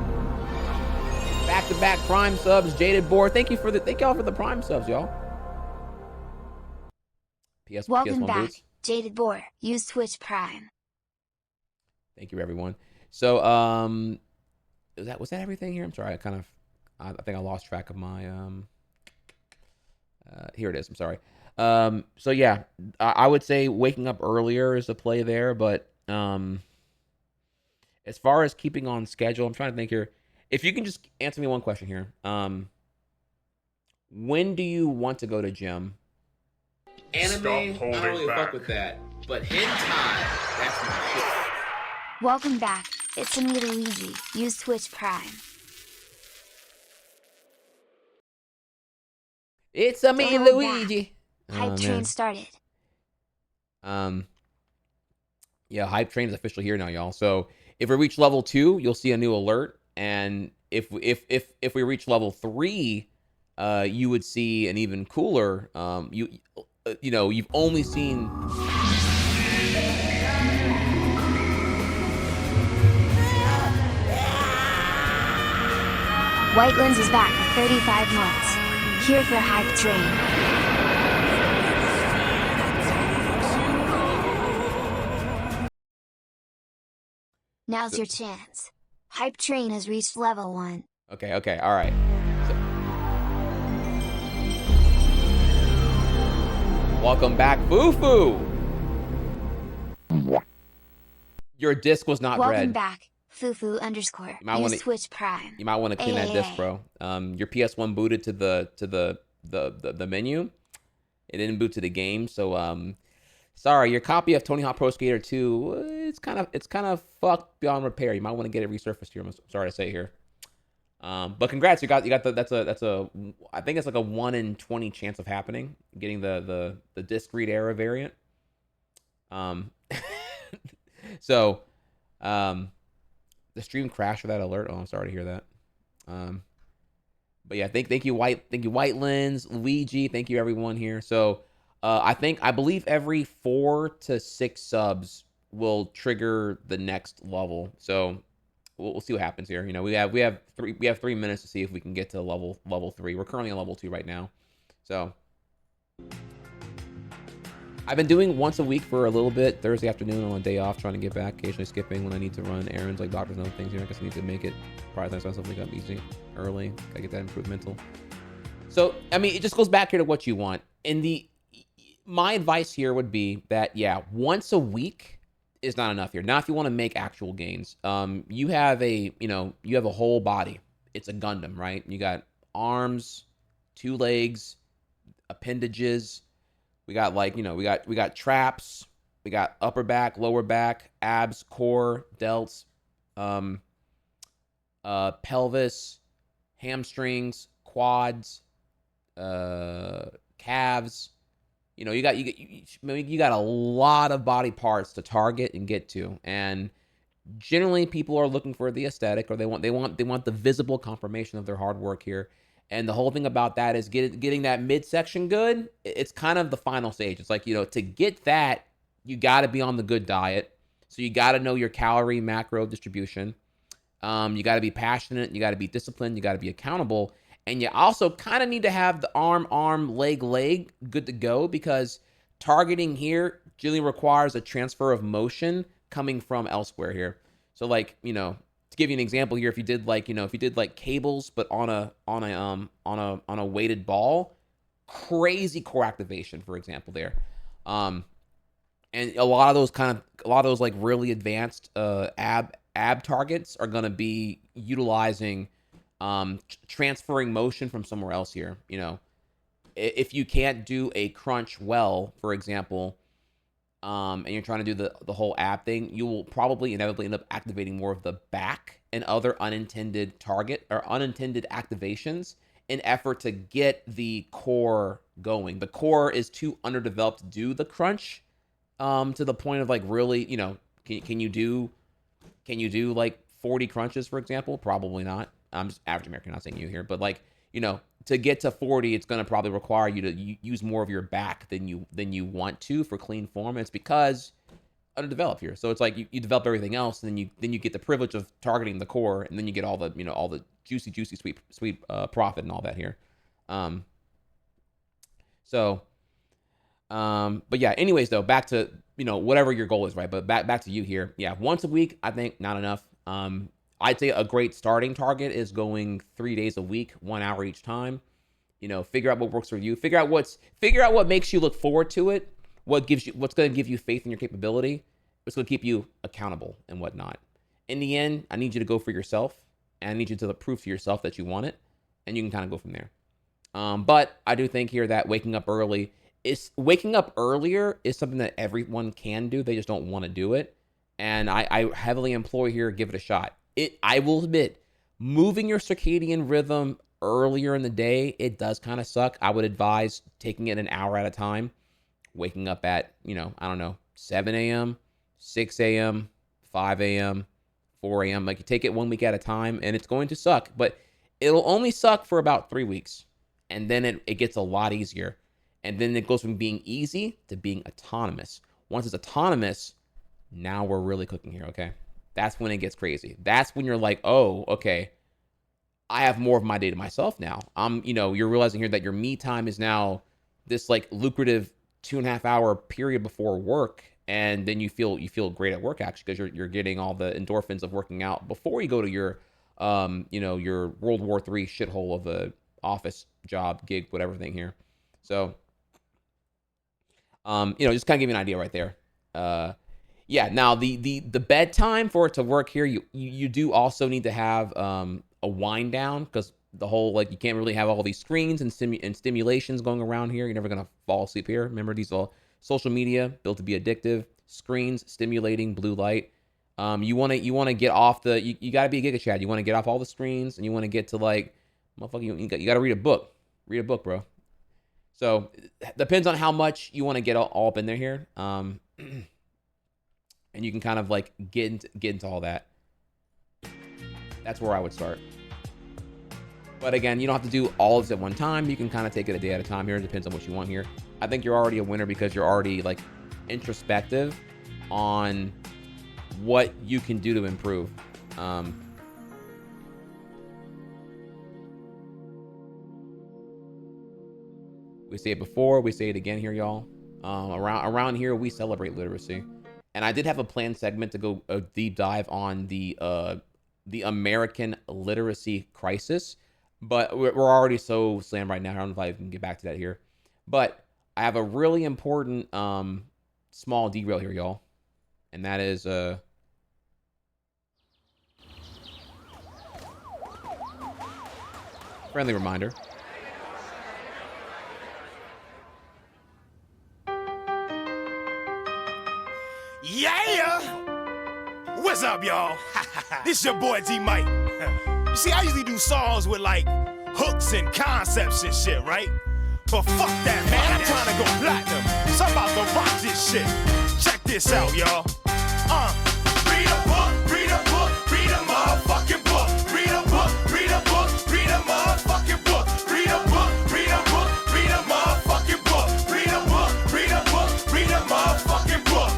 Back-to-back Prime subs. Jaded Boar. Thank y'all for the Prime subs, y'all. Welcome PS1 back, boots. Jaded Boar. Use Twitch Prime. Thank you, everyone. So, was that everything here? I'm sorry. I think I lost track of my, here it is. I'm sorry. So yeah, I would say waking up earlier is the play there, but, as far as keeping on schedule, I'm trying to think here. If you can just answer me one question here. When do you want to go to gym? Anime, I don't really fuck with that. But hentai, that's my shit. Welcome back, it's me Luigi, use Twitch Prime. It's a me, Don't hold Luigi. back. Hype train started. Yeah, hype train is officially here now, y'all. So if we reach level 2, you'll see a new alert, and if we reach level 3, you would see an even cooler. You know, you've only seen. Whitelands is back for 35 months. Here for Hype Train. Now's your chance. Hype Train has reached level 1. Okay, all right. Welcome back, Fufu. Your disc was not Welcome red. back, Fufu _ might wanna, use Twitch Prime. You might want to clean that disc, bro. Your PS1 booted to the menu. It didn't boot to the game, so sorry. Your copy of Tony Hawk Pro Skater 2, it's kind of fucked beyond repair. You might want to get it resurfaced here. I'm sorry to say here. But congrats, you got that's a I think it's like a 1 in 20 chance of happening, getting the disc read error variant. So the stream crashed for that alert. Oh, I'm sorry to hear that. But yeah, thank you Whitelands, Luigi, thank you everyone here. So I believe every 4 to 6 subs will trigger the next level. So we'll see what happens here. You know, we have 3 minutes to see if we can get to level 3. We're currently on level 2 right now. So I've been doing once a week for a little bit, Thursday afternoon on a day off, trying to get back, occasionally skipping when I need to run errands like doctors and other things here. I guess I need to make it prioritize myself, wake up easy, early, gotta get that improved mental. So, I mean, it just goes back here to what you want. My advice here would be that, yeah, once a week is not enough here. Now, if you want to make actual gains, you have a whole body. It's a Gundam, right? You got arms, 2 legs, appendages. We got we got traps, we got upper back, lower back, abs, core, delts, pelvis, hamstrings, quads, calves. You know, you got a lot of body parts to target and get to, and generally people are looking for the aesthetic, or they want the visible confirmation of their hard work here. And the whole thing about that is getting that midsection good. It's kind of the final stage. It's like, you know, to get that, you got to be on the good diet. So you got to know your calorie macro distribution. You got to be passionate. You got to be disciplined. You got to be accountable. And you also kind of need to have the arm, leg good to go, because targeting here generally requires a transfer of motion coming from elsewhere here. So like, you know, to give you an example here, if you did like cables, but on a weighted ball, crazy core activation, for example, there. And a lot of those like really advanced ab targets are going to be utilizing transferring motion from somewhere else here. You know, if you can't do a crunch well, for example, and you're trying to do the whole ab thing, you will probably inevitably end up activating more of the back and other unintended activations in effort to get the core going. The core is too underdeveloped to do the crunch, to the point of like really, you know, can you do like 40 crunches, for example? Probably not. I'm just average American, not saying you here, but like, you know, to get to 40, it's going to probably require you to use more of your back than you want to for clean form. And it's because underdeveloped here. So it's like you develop everything else, and then you get the privilege of targeting the core, and then you get all the juicy sweet profit and all that here. But yeah, anyways though, back to, you know, whatever your goal is, right? But back to you here. Yeah, once a week, I think not enough. I'd say a great starting target is going 3 days a week, 1 hour each time. You know, figure out what works for you. Figure out what makes you look forward to it. What's going to give you faith in your capability. What's going to keep you accountable and whatnot. In the end, I need you to go for yourself. and I need you to prove to yourself that you want it, and you can kind of go from there. But I do think here that waking up earlier is something that everyone can do. They just don't want to do it. And I heavily employ here, give it a shot. I will admit, moving your circadian rhythm earlier in the day, it does kind of suck. I would advise taking it an hour at a time, waking up at, 7 a.m., 6 a.m., 5 a.m., 4 a.m. Like, you take it 1 week at a time, and it's going to suck, but it'll only suck for about 3 weeks. And then it gets a lot easier. And then it goes from being easy to being autonomous. Once it's autonomous, now we're really cooking here, okay? That's when it gets crazy. That's when you're like, oh, okay, I have more of my day to myself now. You're realizing here that your me time is now this like lucrative 2.5 hour period before work. And then you feel great at work, actually, because you're getting all the endorphins of working out before you go to your, your World War III shithole of a office job, gig, whatever thing here. So, just kind of give you an idea right there. Yeah. Now the bedtime for it to work here, you do also need to have a wind down, because the whole, like, you can't really have all these screens and stimulations going around here. You're never gonna fall asleep here. Remember, these all social media built to be addictive. Screens stimulating blue light. You want to get off you got to be a Giga Chad. You want to get off all the screens, and you want to get to, like, motherfucker, you got to read a book. Read a book, bro. So depends on how much you want to get all up in there here. And you can kind of like get into all that. That's where I would start. But again, you don't have to do all of this at one time. You can kind of take it a day at a time here. It depends on what you want here. I think you're already a winner because you're already like introspective on what you can do to improve. We say it before, we say it again here, y'all. Around here, we celebrate literacy. And I did have a planned segment to go a deep dive on the American literacy crisis, but we're already so slammed right now. I don't know if I can get back to that here. But I have a really important small derail here, y'all. And that is friendly reminder. Yeah! What's up, y'all? This your boy D Mike. You see, I usually do songs with like hooks and concepts and shit, right? But fuck that, man. I'm trying to go platinum. So I'm about to rock this shit. Check this out, y'all. Read a book, read a book, read a motherfucking book. Read a book, read a book, read a motherfucking book. Read a book, read a book, read a motherfucking book. Read a book, read a book, read a motherfucking book.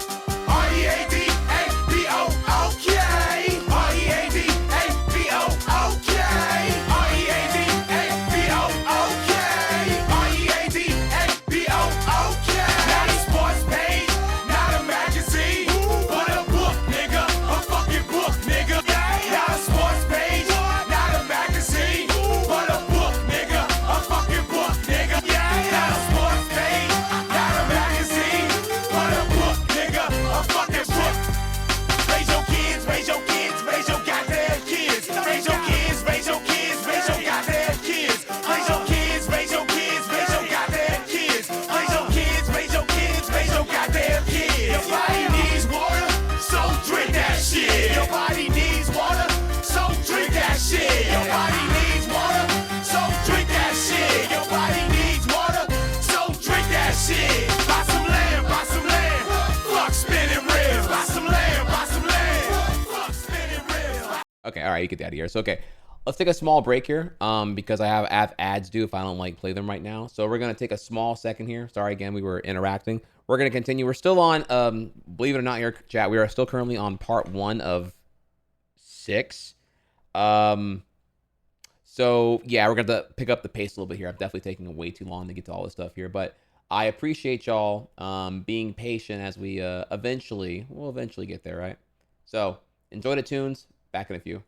Okay, all right, you get the idea here. So, okay, let's take a small break here because I have ads due if I don't like play them right now. So we're going to take a small second here. Sorry, again, we were interacting. We're going to continue. We're still on, believe it or not here, chat, we are still currently on part 1 of 6. So, yeah, we're going to pick up the pace a little bit here. I'm definitely taking way too long to get to all this stuff here, but I appreciate y'all being patient as we we'll eventually get there, right? So, enjoy the tunes. Back in a few.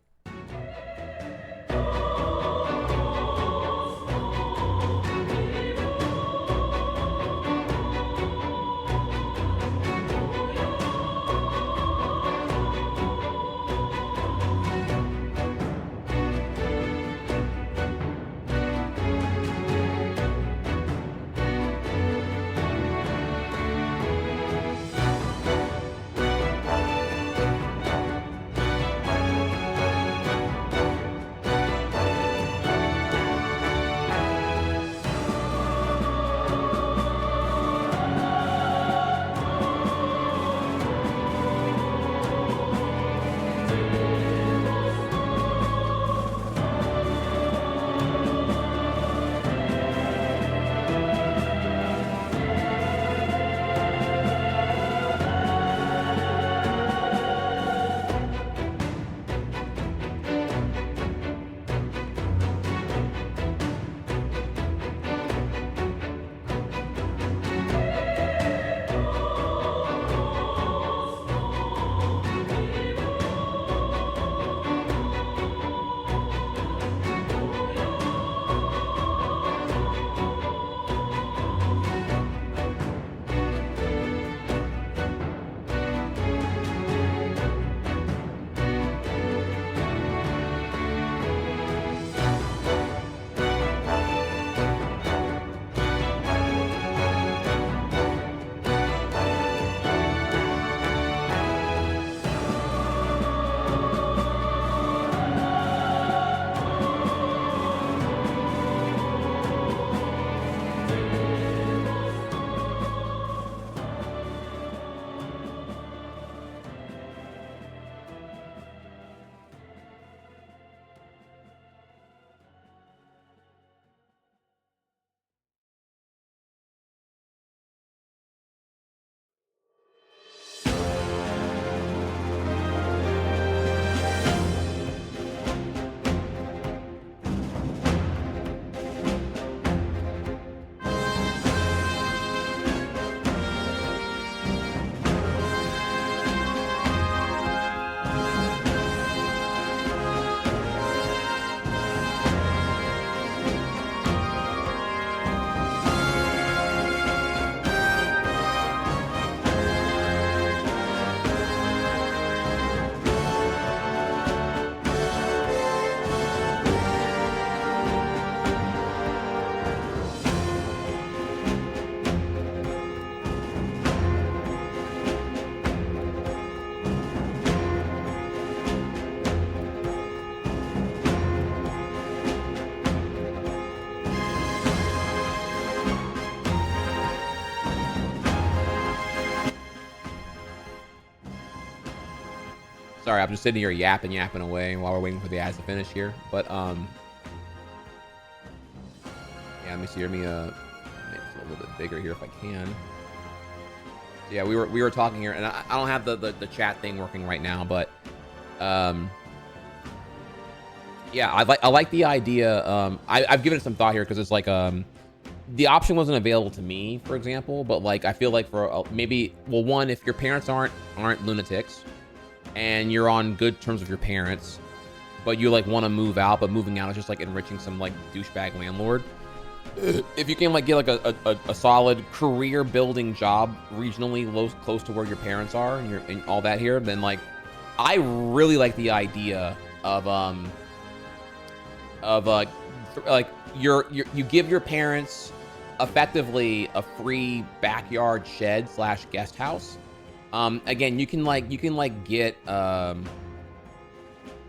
Sorry, I'm just sitting here yapping away while we're waiting for the ads to finish here. But yeah, let me see. Let me make this a little bit bigger here if I can. So yeah, we were talking here, and I don't have the chat thing working right now, but yeah, I like the idea. I've given it some thought here because it's like the option wasn't available to me, for example, but like I feel like for maybe, well, one, if your parents aren't lunatics and you're on good terms with your parents, but you like want to move out, but moving out is just like enriching some like douchebag landlord. If you can like get like a solid career building job regionally close to where your parents are and all that here, then like I really like the idea of like you give your parents effectively a free backyard shed / guest house. Again, you can get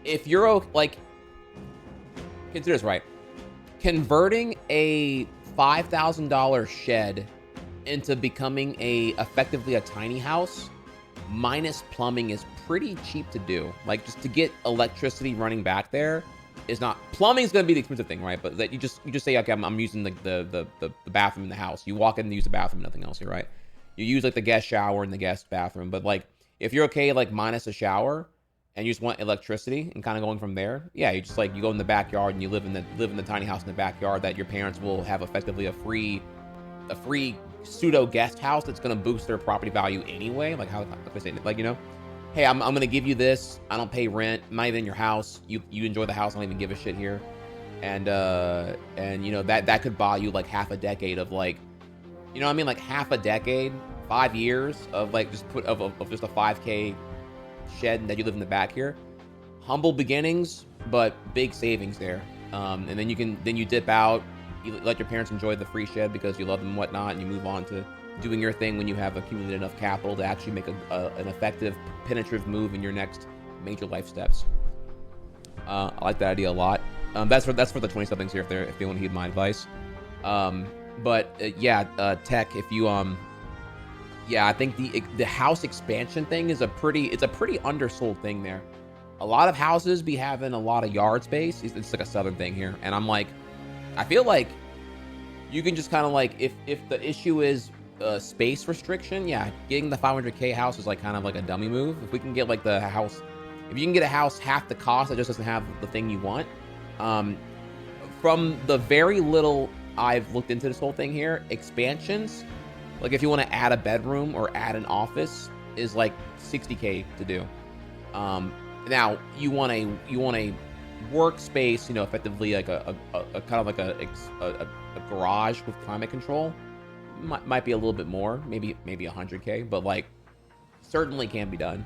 if you're like, consider this, right, converting a $5,000 shed into becoming effectively a tiny house minus plumbing is pretty cheap to do. Like, just to get electricity running back there is not, plumbing is going to be the expensive thing, right? But that you just say, okay, I'm using the bathroom in the house. You walk in and use the bathroom, nothing else here, right? You use like the guest shower and the guest bathroom. But like, if you're okay like minus a shower and you just want electricity and kind of going from there, yeah, you just like, you go in the backyard and you live in the tiny house in the backyard that your parents will have effectively a free pseudo guest house that's going to boost their property value anyway. Like, how I say it, like, you know, hey, I'm going to give you this. I don't pay rent. I'm not even in your house. You enjoy the house. I don't even give a shit here. And you know, that could buy you like half a decade of like, you know what I mean? Like half a decade, 5 years of like just of just a 5K shed that you live in the back here. Humble beginnings, but big savings there. And then you dip out, you let your parents enjoy the free shed because you love them and whatnot, and you move on to doing your thing when you have accumulated enough capital to actually make an effective, penetrative move in your next major life steps. I like that idea a lot. That's for the 20-somethings here if they want to heed my advice. Yeah, Tech, if you yeah, I think the house expansion thing is a pretty undersold thing there. A lot of houses be having a lot of yard space. It's like a southern thing here, and I'm like, I feel like you can just kind of like, if the issue is space restriction, yeah, getting the 500K house is like kind of like a dummy move. If we can get like the house, if you can get a house half the cost that just doesn't have the thing you want, from the very little I've looked into this whole thing here, expansions, like if you want to add a bedroom or add an office, is like 60K to do. Now you want a workspace, you know, effectively like a kind of like a garage with climate control. Might be a little bit more, maybe 100K, but like certainly can be done.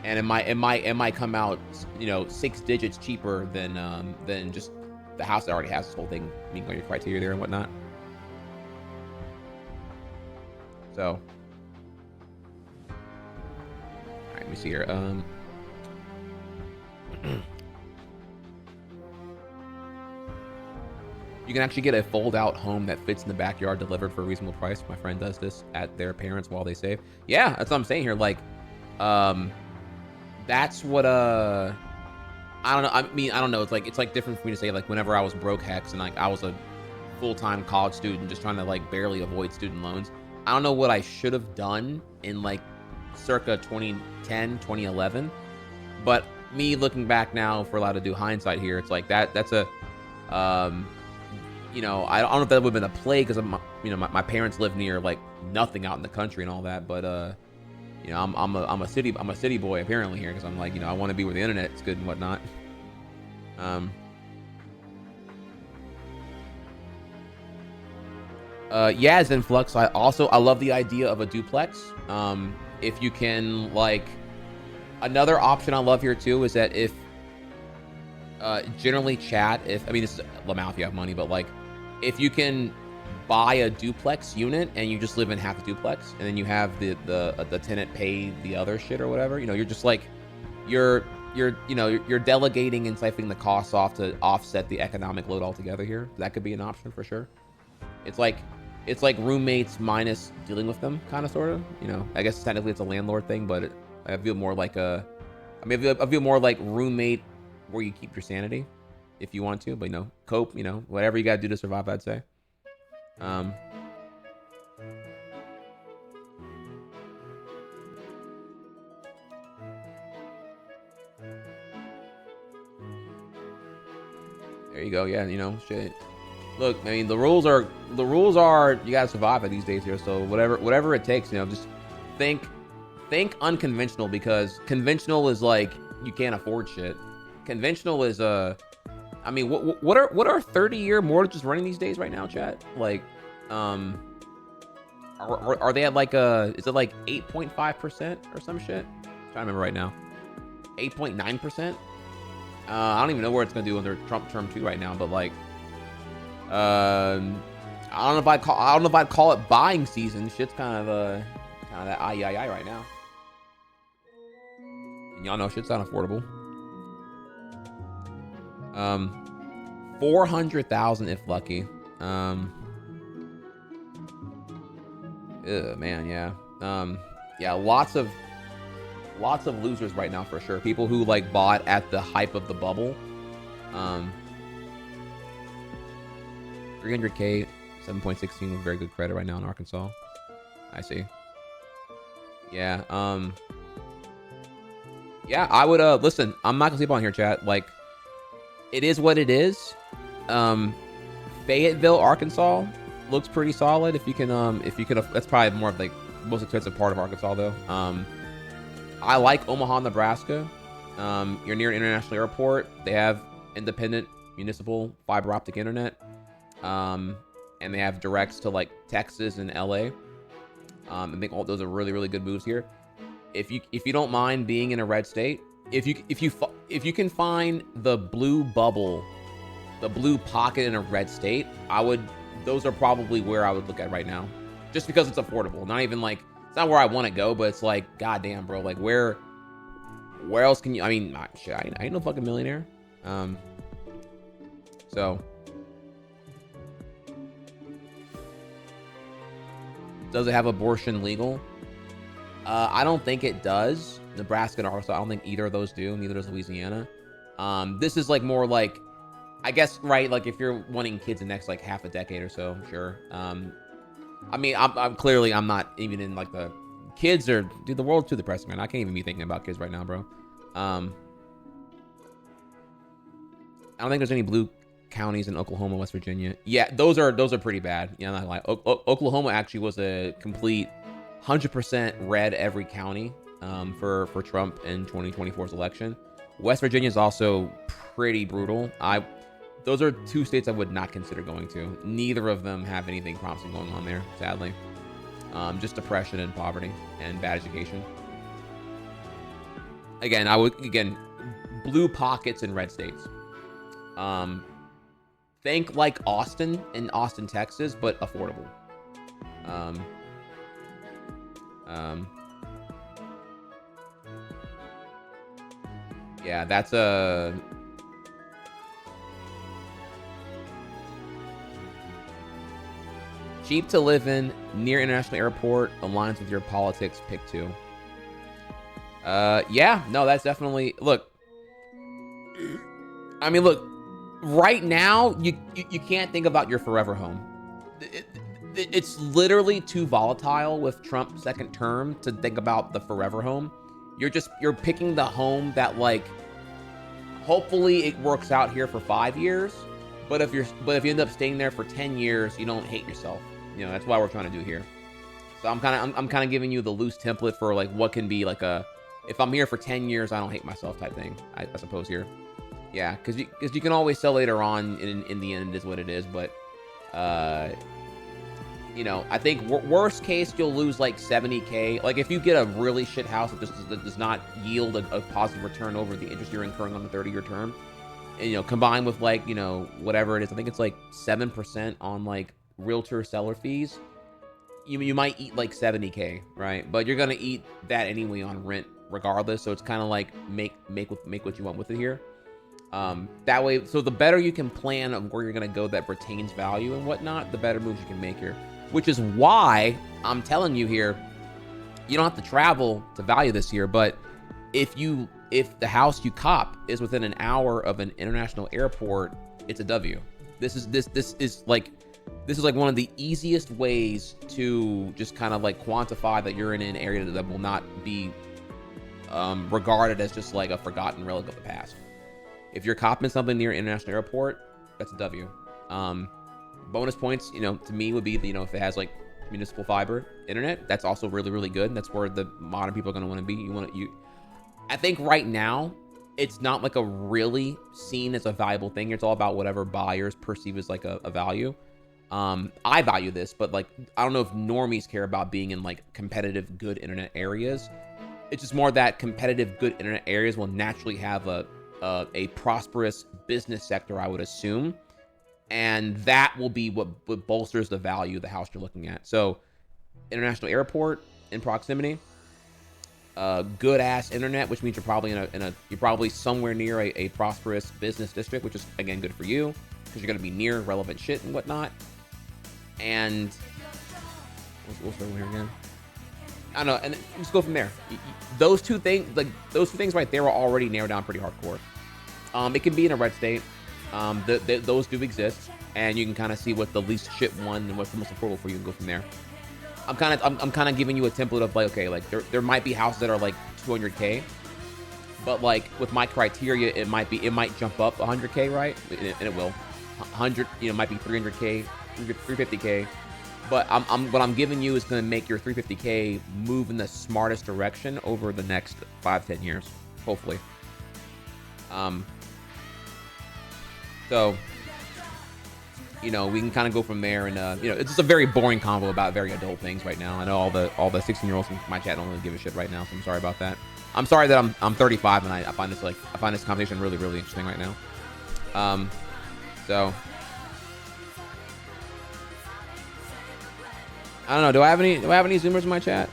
And it might come out, you know, 6 digits cheaper than just the house that already has this whole thing, meeting all your criteria there and whatnot. So, all right, let me see here. You can actually get a fold-out home that fits in the backyard delivered for a reasonable price. My friend does this at their parents while they save. Yeah, that's what I'm saying here. Like, that's what I don't know. I mean, I don't know. It's like different for me to say like whenever I was broke Hex and like I was a full-time college student just trying to like barely avoid student loans. I don't know what I should have done in like circa 2010, 2011, but me looking back now, if we're allowed to do hindsight here, it's like that's a you know, I don't know if that would have been a play because my parents live near like nothing out in the country and all that, but you know, I'm a city boy apparently here because I'm like, you know, I want to be where the internet's good and whatnot. Yeah, as Influx, I love the idea of a duplex. If you can, like, another option I love here too is that if generally chat, I mean, this is Lamau if you have money, but like if you can buy a duplex unit and you just live in half a duplex and then you have the tenant pay the other shit or whatever, you know, you're just like you're delegating and siphoning the costs off to offset the economic load altogether here. That could be an option for sure. It's like roommates minus dealing with them, kind of, sort of. You know, I guess technically it's a landlord thing, but I feel more like I mean, I feel more like roommate where you keep your sanity if you want to, but cope, whatever you gotta do to survive, I'd say. There you go. Yeah, shit. Look, I mean, the rules are you gotta survive at these days here. So whatever it takes, just think unconventional, because conventional is like you can't afford shit. Conventional is I mean, what are 30-year mortgages running these days right now, chat? Like, are they at like is it like 8.5% or some shit? I'm trying to remember right now. 8.9%. I don't even know where it's gonna do under Trump term 2 right now, but like, I don't know if I'd call it buying season. Shit's kind of that ay right now. And y'all know shit's not affordable. 400,000 if lucky. Man, yeah. Yeah, lots of losers right now for sure. People who like bought at the hype of the bubble. 300K, 7.16 with very good credit right now in Arkansas. I see. Yeah. Yeah, I would listen, I'm not gonna sleep on here, chat. Like, it is what it is. Fayetteville, Arkansas looks pretty solid if you can that's probably more of like most expensive part of Arkansas though. I like Omaha, Nebraska. You're near an international airport. They have independent municipal fiber optic internet. And they have directs to like Texas and LA. I think all those are really, really good moves here. If you don't mind being in a red state, if you can find the blue bubble, the blue pocket in a red state, those are probably where I would look at right now, just because it's affordable. Not even like, it's not where I want to go, but it's like, goddamn, bro, like where else can you? I mean, shit, I ain't no fucking millionaire. So. Does it have abortion legal? I don't think it does. Nebraska and Arkansas, I don't think either of those do. Neither does Louisiana. This is like more like, I guess, right? Like if you're wanting kids in the next like half a decade or so, sure. I mean, I'm clearly, I'm not even in like the kids are, dude, the world's too depressing, man. I can't even be thinking about kids right now, bro. I don't think there's any blue counties in Oklahoma, West Virginia. Yeah, those are pretty bad. Yeah, I'm not gonna lie. Oklahoma actually was a complete 100% red every county for Trump in 2024's election. West Virginia is also pretty brutal. Those are two states I would not consider going to. Neither of them have anything promising going on there, sadly. Just depression and poverty and bad education. Again, blue pockets in red states. Think like Austin in Austin, Texas, but affordable. Yeah, that's a cheap to live in, near international airport, aligns with your politics, pick 2. Yeah, no, that's definitely, look, I mean, look, right now, you can't think about your forever home. It's literally too volatile with Trump's second term to think about the forever home. You're picking the home that, like, hopefully it works out here for 5 years, but if you end up staying there for 10 years, you don't hate yourself. That's what we're trying to do here. So I'm kind of giving you the loose template for like what can be like a, if I'm here for 10 years, I don't hate myself type thing, I suppose here. Yeah, because you can always sell later on. In the end, it is what it is. But, I think worst case, you'll lose like 70K. Like if you get a really shit house that does not yield a positive return over the interest you're incurring on the 30-year term, and combined with like whatever it is, I think it's like 7% on like realtor seller fees. You might eat like 70K, right? But you're gonna eat that anyway on rent regardless. So it's kind of like make what you want with it here. That way, so the better you can plan of where you're going to go that retains value and whatnot, the better moves you can make here. Which is why I'm telling you here, you don't have to travel to value this here, but if you if the house you cop is within an hour of an international airport, it's a W. This is like one of the easiest ways to just kind of like quantify that you're in an area that will not be regarded as just like a forgotten relic of the past. If you're copping something near an international airport, that's a W. Bonus points, to me would be, if it has like municipal fiber internet, that's also really, really good. That's where the modern people are going to want to be. I think right now, it's not like a really seen as a valuable thing. It's all about whatever buyers perceive as like a value. I value this, but like, I don't know if normies care about being in like competitive, good internet areas. It's just more that competitive, good internet areas will naturally have a prosperous business sector, I would assume. And that will be what bolsters the value of the house you're looking at. So, international airport in proximity, good ass internet, which means you're probably you're probably somewhere near a prosperous business district, which is again good for you because you're gonna be near relevant shit and whatnot. And what's over here again? I don't know, and just go from there. Those two things right there are already narrowed down pretty hardcore. It can be in a red state. Those do exist, and you can kind of see what the least shit one and what's the most affordable for you and go from there. I'm kind of giving you a template of like, okay, like there might be houses that are like 200K, but like with my criteria, it might jump up 100K, right? And it will. 100, might be 300K, 350K. But what I'm giving you is going to make your 350K move in the smartest direction over the next 5-10 years, hopefully. So, we can kind of go from there, and it's just a very boring convo about very adult things right now. I know all the 16-year-olds in my chat don't really give a shit right now, so I'm sorry about that. I'm sorry that I'm 35 and I find this conversation really, really interesting right now. So I don't know. Do I have any Zoomers in my chat?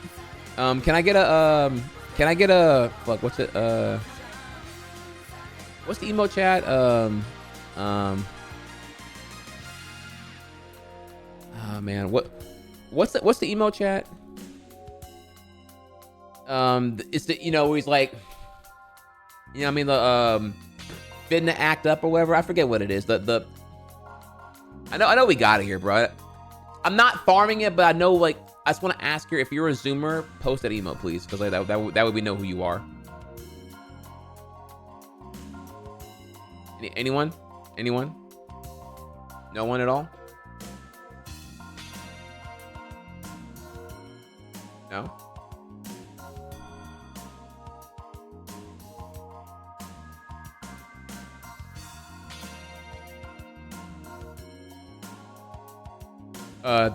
Can I get a fuck, what's it? What's the emo chat? Oh man, what's the emo chat? It's the where he's like, I mean, the fitting to act up or whatever. I forget what it is. I know we got it here, bro. I'm not farming it, but I know, like, I just want to ask you, if you're a Zoomer, post that emo, please, because like, that way we know who you are. Anyone? No one at all? No?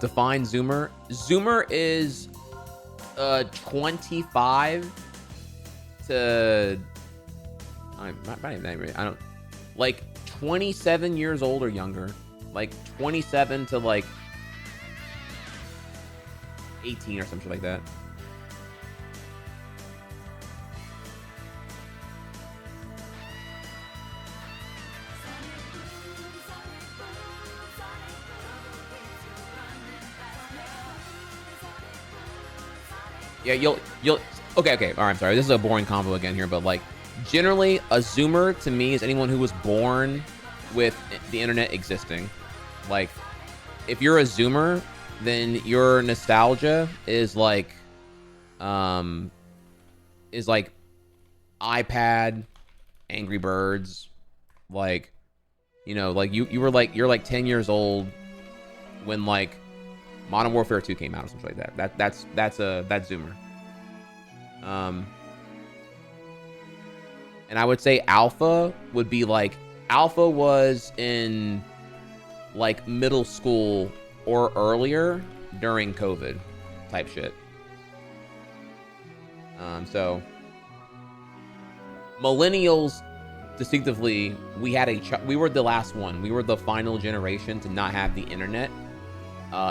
Define Zoomer. Zoomer is 25 to I don't like 27 years old or younger. Like 27 to like 18 or something like that. Yeah, you'll okay, all right, I'm sorry, this is a boring combo again here, but like generally a Zoomer to me is anyone who was born with the internet existing. Like if you're a Zoomer, then your nostalgia is like iPad, Angry Birds, like like you're like 10 years old when like Modern Warfare 2 came out or something like that. That's Zoomer. And I would say Alpha would be like, Alpha was in like middle school or earlier during COVID type shit. So millennials, distinctively, we were the last one. We were the final generation to not have the internet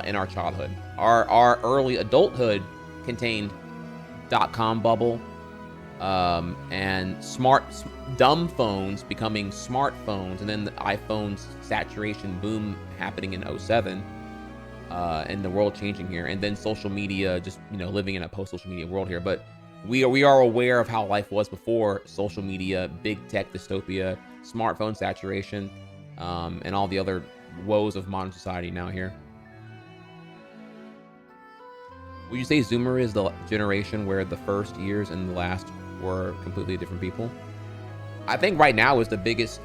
in our childhood. Our early adulthood contained .com bubble, and dumb phones becoming smartphones, and then the iPhone's saturation boom happening in 2007, and the world changing here, and then social media, just living in a post-social media world here. But we are aware of how life was before social media, big tech dystopia, smartphone saturation, and all the other woes of modern society now here. Would you say Zoomer is the generation where the first years and the last were completely different people? I think right now is the biggest.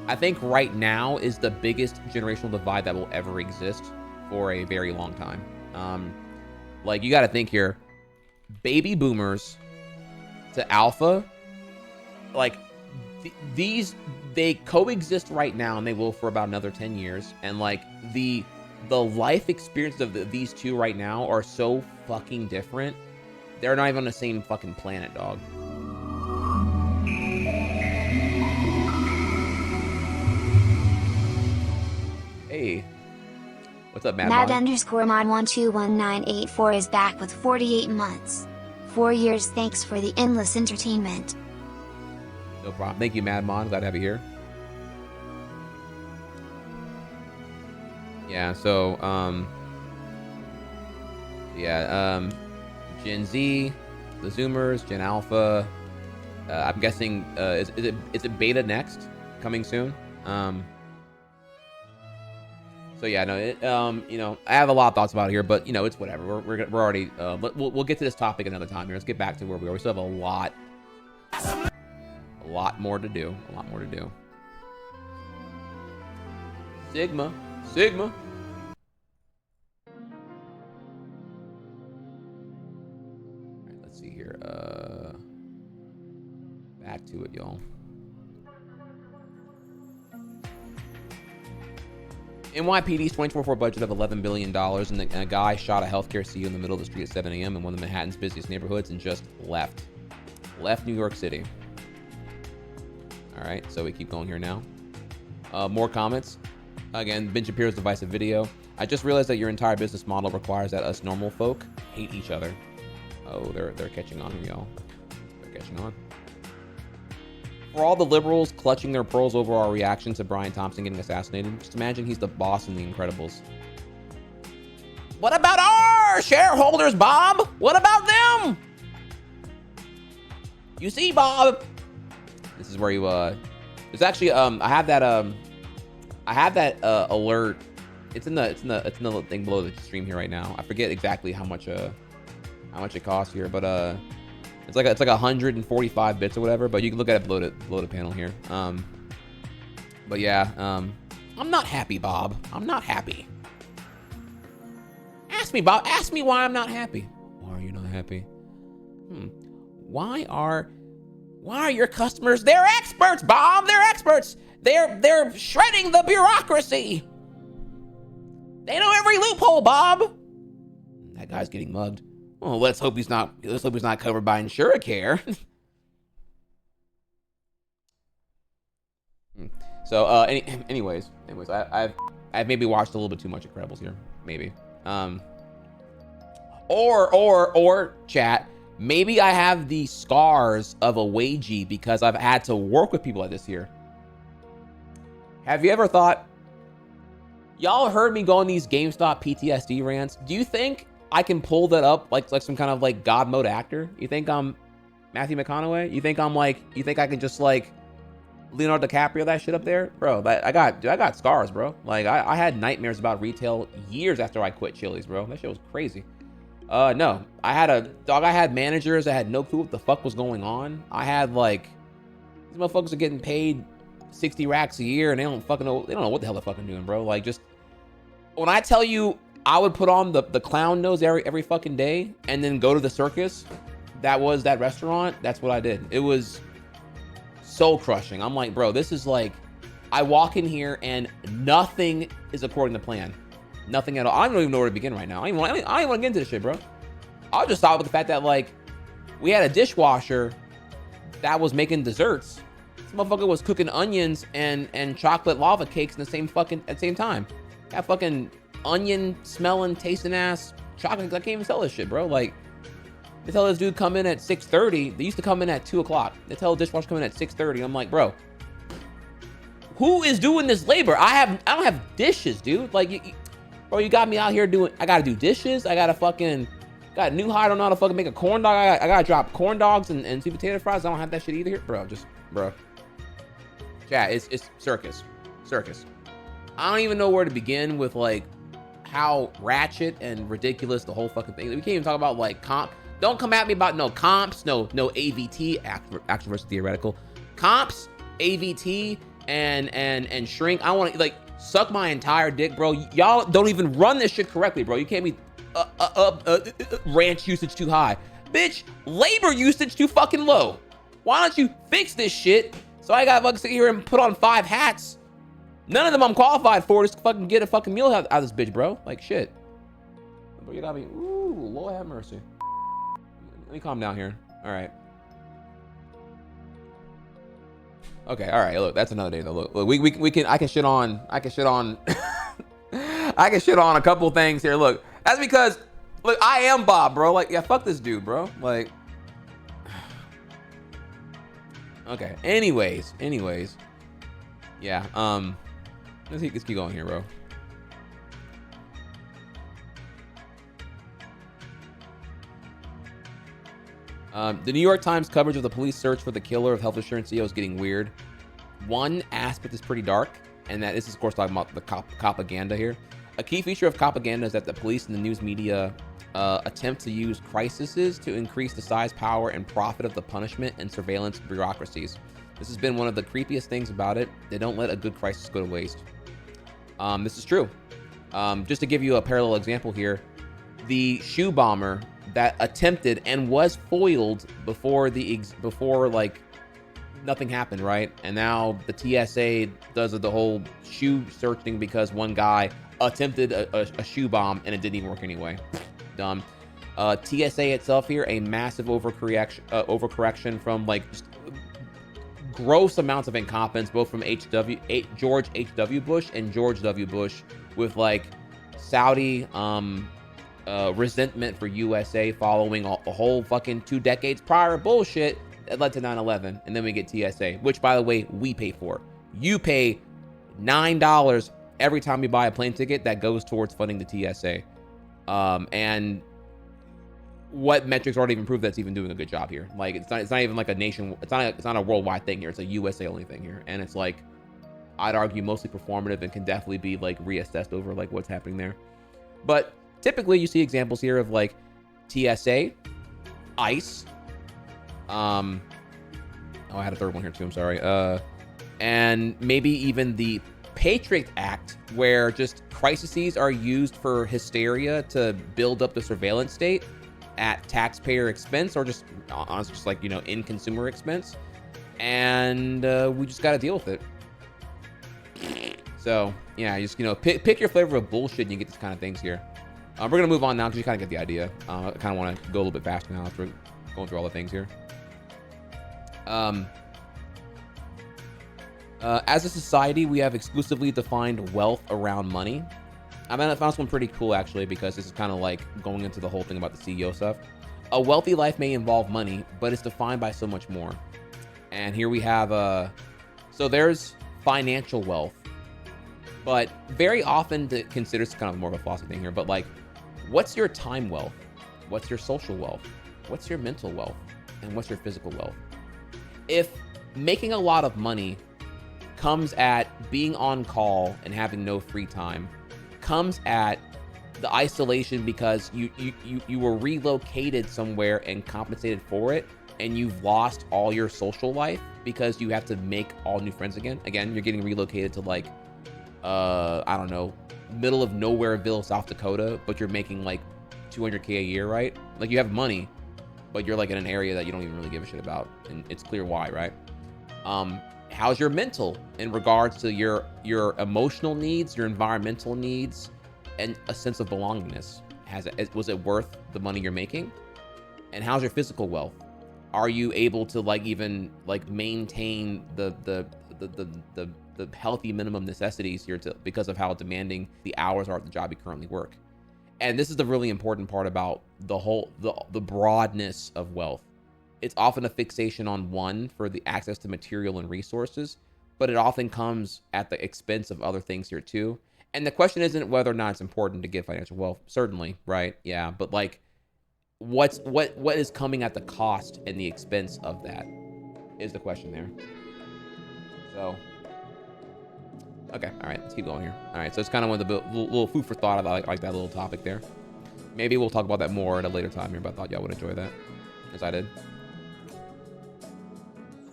I think right now is the biggest generational divide that will ever exist for a very long time. Like, you got to think here, baby boomers to alpha, like they coexist right now, and they will for about another 10 years. And like the life experiences of these two right now are so fucking different. They're not even on the same fucking planet, dog. Hey, what's up, Mad Mad underscore mod 121984 is back with 48 months. 4 years. Thanks for the endless entertainment. No problem. Thank you, Mad Mon. Glad to have you here. Yeah, so, Gen Z, the Zoomers, Gen Alpha. I'm guessing, is it beta next? Coming soon? So yeah, no, you know, I have a lot of thoughts about it here, but you know, it's whatever. We're already, we'll get to this topic another time here. Let's get back to where we are. We still have a lot more to do. A lot more to do. Sigma. All right, let's see here. Back to it, y'all. NYPD's 2024 budget of $11 billion, and a guy shot a healthcare CEO in the middle of the street at 7 a.m. in one of Manhattan's busiest neighborhoods and just left New York City. All right, so we keep going here now. More comments. Again, Ben Shapiro's divisive video. I just realized that your entire business model requires that us normal folk hate each other. Oh, they're catching on here, y'all. They're catching on. For all the liberals clutching their pearls over our reaction to Brian Thompson getting assassinated, just imagine he's the boss in The Incredibles. What about our shareholders, Bob? What about them? You see, Bob? This is where you, there's actually, I have that alert. It's in the thing below the stream here right now. I forget exactly how much it costs here, but, it's like 145 bits or whatever, but you can look at it below the panel here. But yeah, I'm not happy, Bob. I'm not happy. Ask me, Bob. Ask me why I'm not happy. Why are you not happy? Why are your customers? They're experts, Bob. They're experts. They're shredding the bureaucracy. They know every loophole, Bob. That guy's getting mugged. Well, let's hope he's not covered by InsureCare. So, anyways, I've maybe watched a little bit too much Incredibles here, maybe. Or chat, maybe I have the scars of a wagey because I've had to work with people like this here. Have you ever thought, y'all heard me go on these GameStop PTSD rants? Do you think I can pull that up like some kind of like God mode actor? You think I'm Matthew McConaughey? You think I can just like Leonardo DiCaprio that shit up there? Bro, I got scars, bro. Like I had nightmares about retail years after I quit Chili's, bro. That shit was crazy. No, I had managers that had no clue what the fuck was going on. I had like, these motherfuckers are getting paid 60 racks a year and they don't know what the hell they're fucking doing, bro. Like, just when I tell you I would put on the clown nose every fucking day and then go to the circus, that was that restaurant. That's what I did. It was soul crushing. I'm like, bro, this is like, I walk in here and nothing is according to plan. Nothing at all. I don't even know where to begin right now. I don't even want to get into this shit, bro. I'll just start with the fact that like, we had a dishwasher that was making desserts. This motherfucker was cooking onions and chocolate lava cakes at the same time. That fucking onion smelling, tasting ass chocolate. I can't even sell this shit, bro. Like, they tell this dude come in at 6:30. They used to come in at 2 o'clock. They tell the dishwasher come in at 6:30. I'm like, bro, who is doing this labor? I don't have dishes, dude. Like, bro, you got me out here doing. I gotta do dishes. I gotta fucking Got a new hire. I don't know how to fucking make a corn dog. I gotta drop corn dogs and sweet potato fries. I don't have that shit either here. Bro, bro. Chat, it's circus. I don't even know where to begin with, like, how ratchet and ridiculous the whole fucking thing. We can't even talk about, like, comp. Don't come at me about no comps, no AVT, actual versus theoretical. Comps, AVT, and shrink. I want to, like, suck my entire dick, bro. Y'all don't even run this shit correctly, bro. You can't be ranch usage too high. Bitch, labor usage too fucking low. Why don't you fix this shit so I gotta fucking sit here and put on 5 hats? None of them I'm qualified for. Just fucking get a fucking meal out of this bitch, bro. Like, shit. Bro, you gotta be, ooh, Lord have mercy. Let me calm down here. All right. Okay, all right. Look, that's another day though. Look, I can shit on I can shit on a couple things here. Look, that's because, look, I am Bob, bro. Like, yeah, fuck this dude, bro. Like, okay. Anyways. Yeah. Let's keep going here, bro. The New York Times coverage of the police search for the killer of health insurance CEO is getting weird. One aspect is pretty dark, and that is, of course, talking about the propaganda here. A key feature of propaganda is that the police and the news media attempt to use crises to increase the size, power, and profit of the punishment and surveillance bureaucracies. This has been one of the creepiest things about it. They don't let a good crisis go to waste. This is true. Just to give you a parallel example here, the shoe bomber that attempted and was foiled before like nothing happened, right? And now the TSA does the whole shoe searching because one guy attempted a shoe bomb and it didn't even work anyway. Dumb. TSA itself here, a massive overcorrection from like just gross amounts of incompetence, both from George H.W. Bush and George W. Bush, with like Saudi resentment for USA following the whole fucking 2 decades prior bullshit that led to 9/11. And then we get TSA, which, by the way, we pay for. You pay $9 every time you buy a plane ticket that goes towards funding the TSA. And what metrics already even prove that's even doing a good job here? Like, it's not even like it's not a worldwide thing here. It's a USA only thing here. And it's like, I'd argue mostly performative and can definitely be like reassessed over like what's happening there. But typically you see examples here of like TSA, ICE, oh, I had a third one here too, I'm sorry. And maybe even the Patriot Act, where just crises are used for hysteria to build up the surveillance state at taxpayer expense, or just honestly just like, you know, in consumer expense. And we just got to deal with it. So yeah, just, you know, pick your flavor of bullshit and you get these kind of things here. We're going to move on now because you kind of get the idea. I kind of want to go a little bit faster now after going through all the things here. As a society, we have exclusively defined wealth around money. I found this one pretty cool, actually, because this is kind of like going into the whole thing about the CEO stuff. A wealthy life may involve money, but it's defined by so much more. And here we have, so there's financial wealth, but very often to consider, it's kind of more of a philosophy thing here, but like, what's your time wealth? What's your social wealth? What's your mental wealth? And what's your physical wealth? If making a lot of money comes at being on call and having no free time, comes at the isolation because you were relocated somewhere and compensated for it, and you've lost all your social life because you have to make all new friends again. Again, you're getting relocated to like, I don't know, middle of nowhereville, South Dakota, but you're making like $200K a year, right? Like, you have money, but you're like in an area that you don't even really give a shit about, and it's clear why, right? How's your mental in regards to your emotional needs, your environmental needs, and a sense of belongingness? Was it worth the money you're making? And how's your physical wealth? Are you able to like even like maintain the healthy minimum necessities here because of how demanding the hours are at the job you currently work? And this is the really important part about the broadness of wealth. It's often a fixation on one for the access to material and resources, but it often comes at the expense of other things here too. And the question isn't whether or not it's important to get financial wealth. Certainly, right? Yeah. But like, what is coming at the cost and the expense of that is the question there. So, okay, all right, let's keep going here. All right, so it's kind of one of the little food for thought about like that little topic there. Maybe we'll talk about that more at a later time here, but I thought y'all would enjoy that, as I did.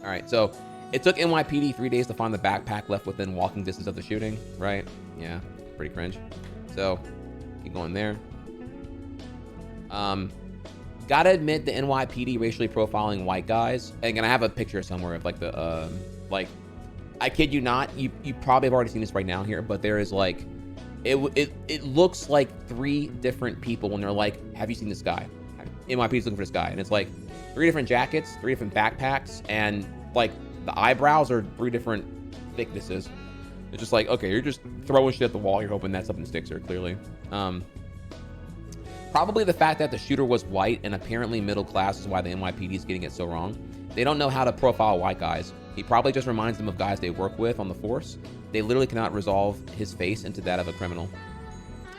All right, so it took NYPD 3 days to find the backpack left within walking distance of the shooting, right? Yeah, pretty cringe. So, keep going there. Gotta admit, the NYPD racially profiling white guys, and I have a picture somewhere of like the, like, I kid you not, you probably have already seen this right now here, but there is like, it looks like 3 different people when they're like, have you seen this guy? NYPD's looking for this guy, and it's like 3 different jackets, 3 different backpacks, and like the eyebrows are 3 different thicknesses. It's just like, okay, you're just throwing shit at the wall, you're hoping that something sticks here, clearly. Probably the fact that the shooter was white and apparently middle class is why the NYPD is getting it so wrong. They don't know how to profile white guys. He probably just reminds them of guys they work with on the force. They literally cannot resolve his face into that of a criminal.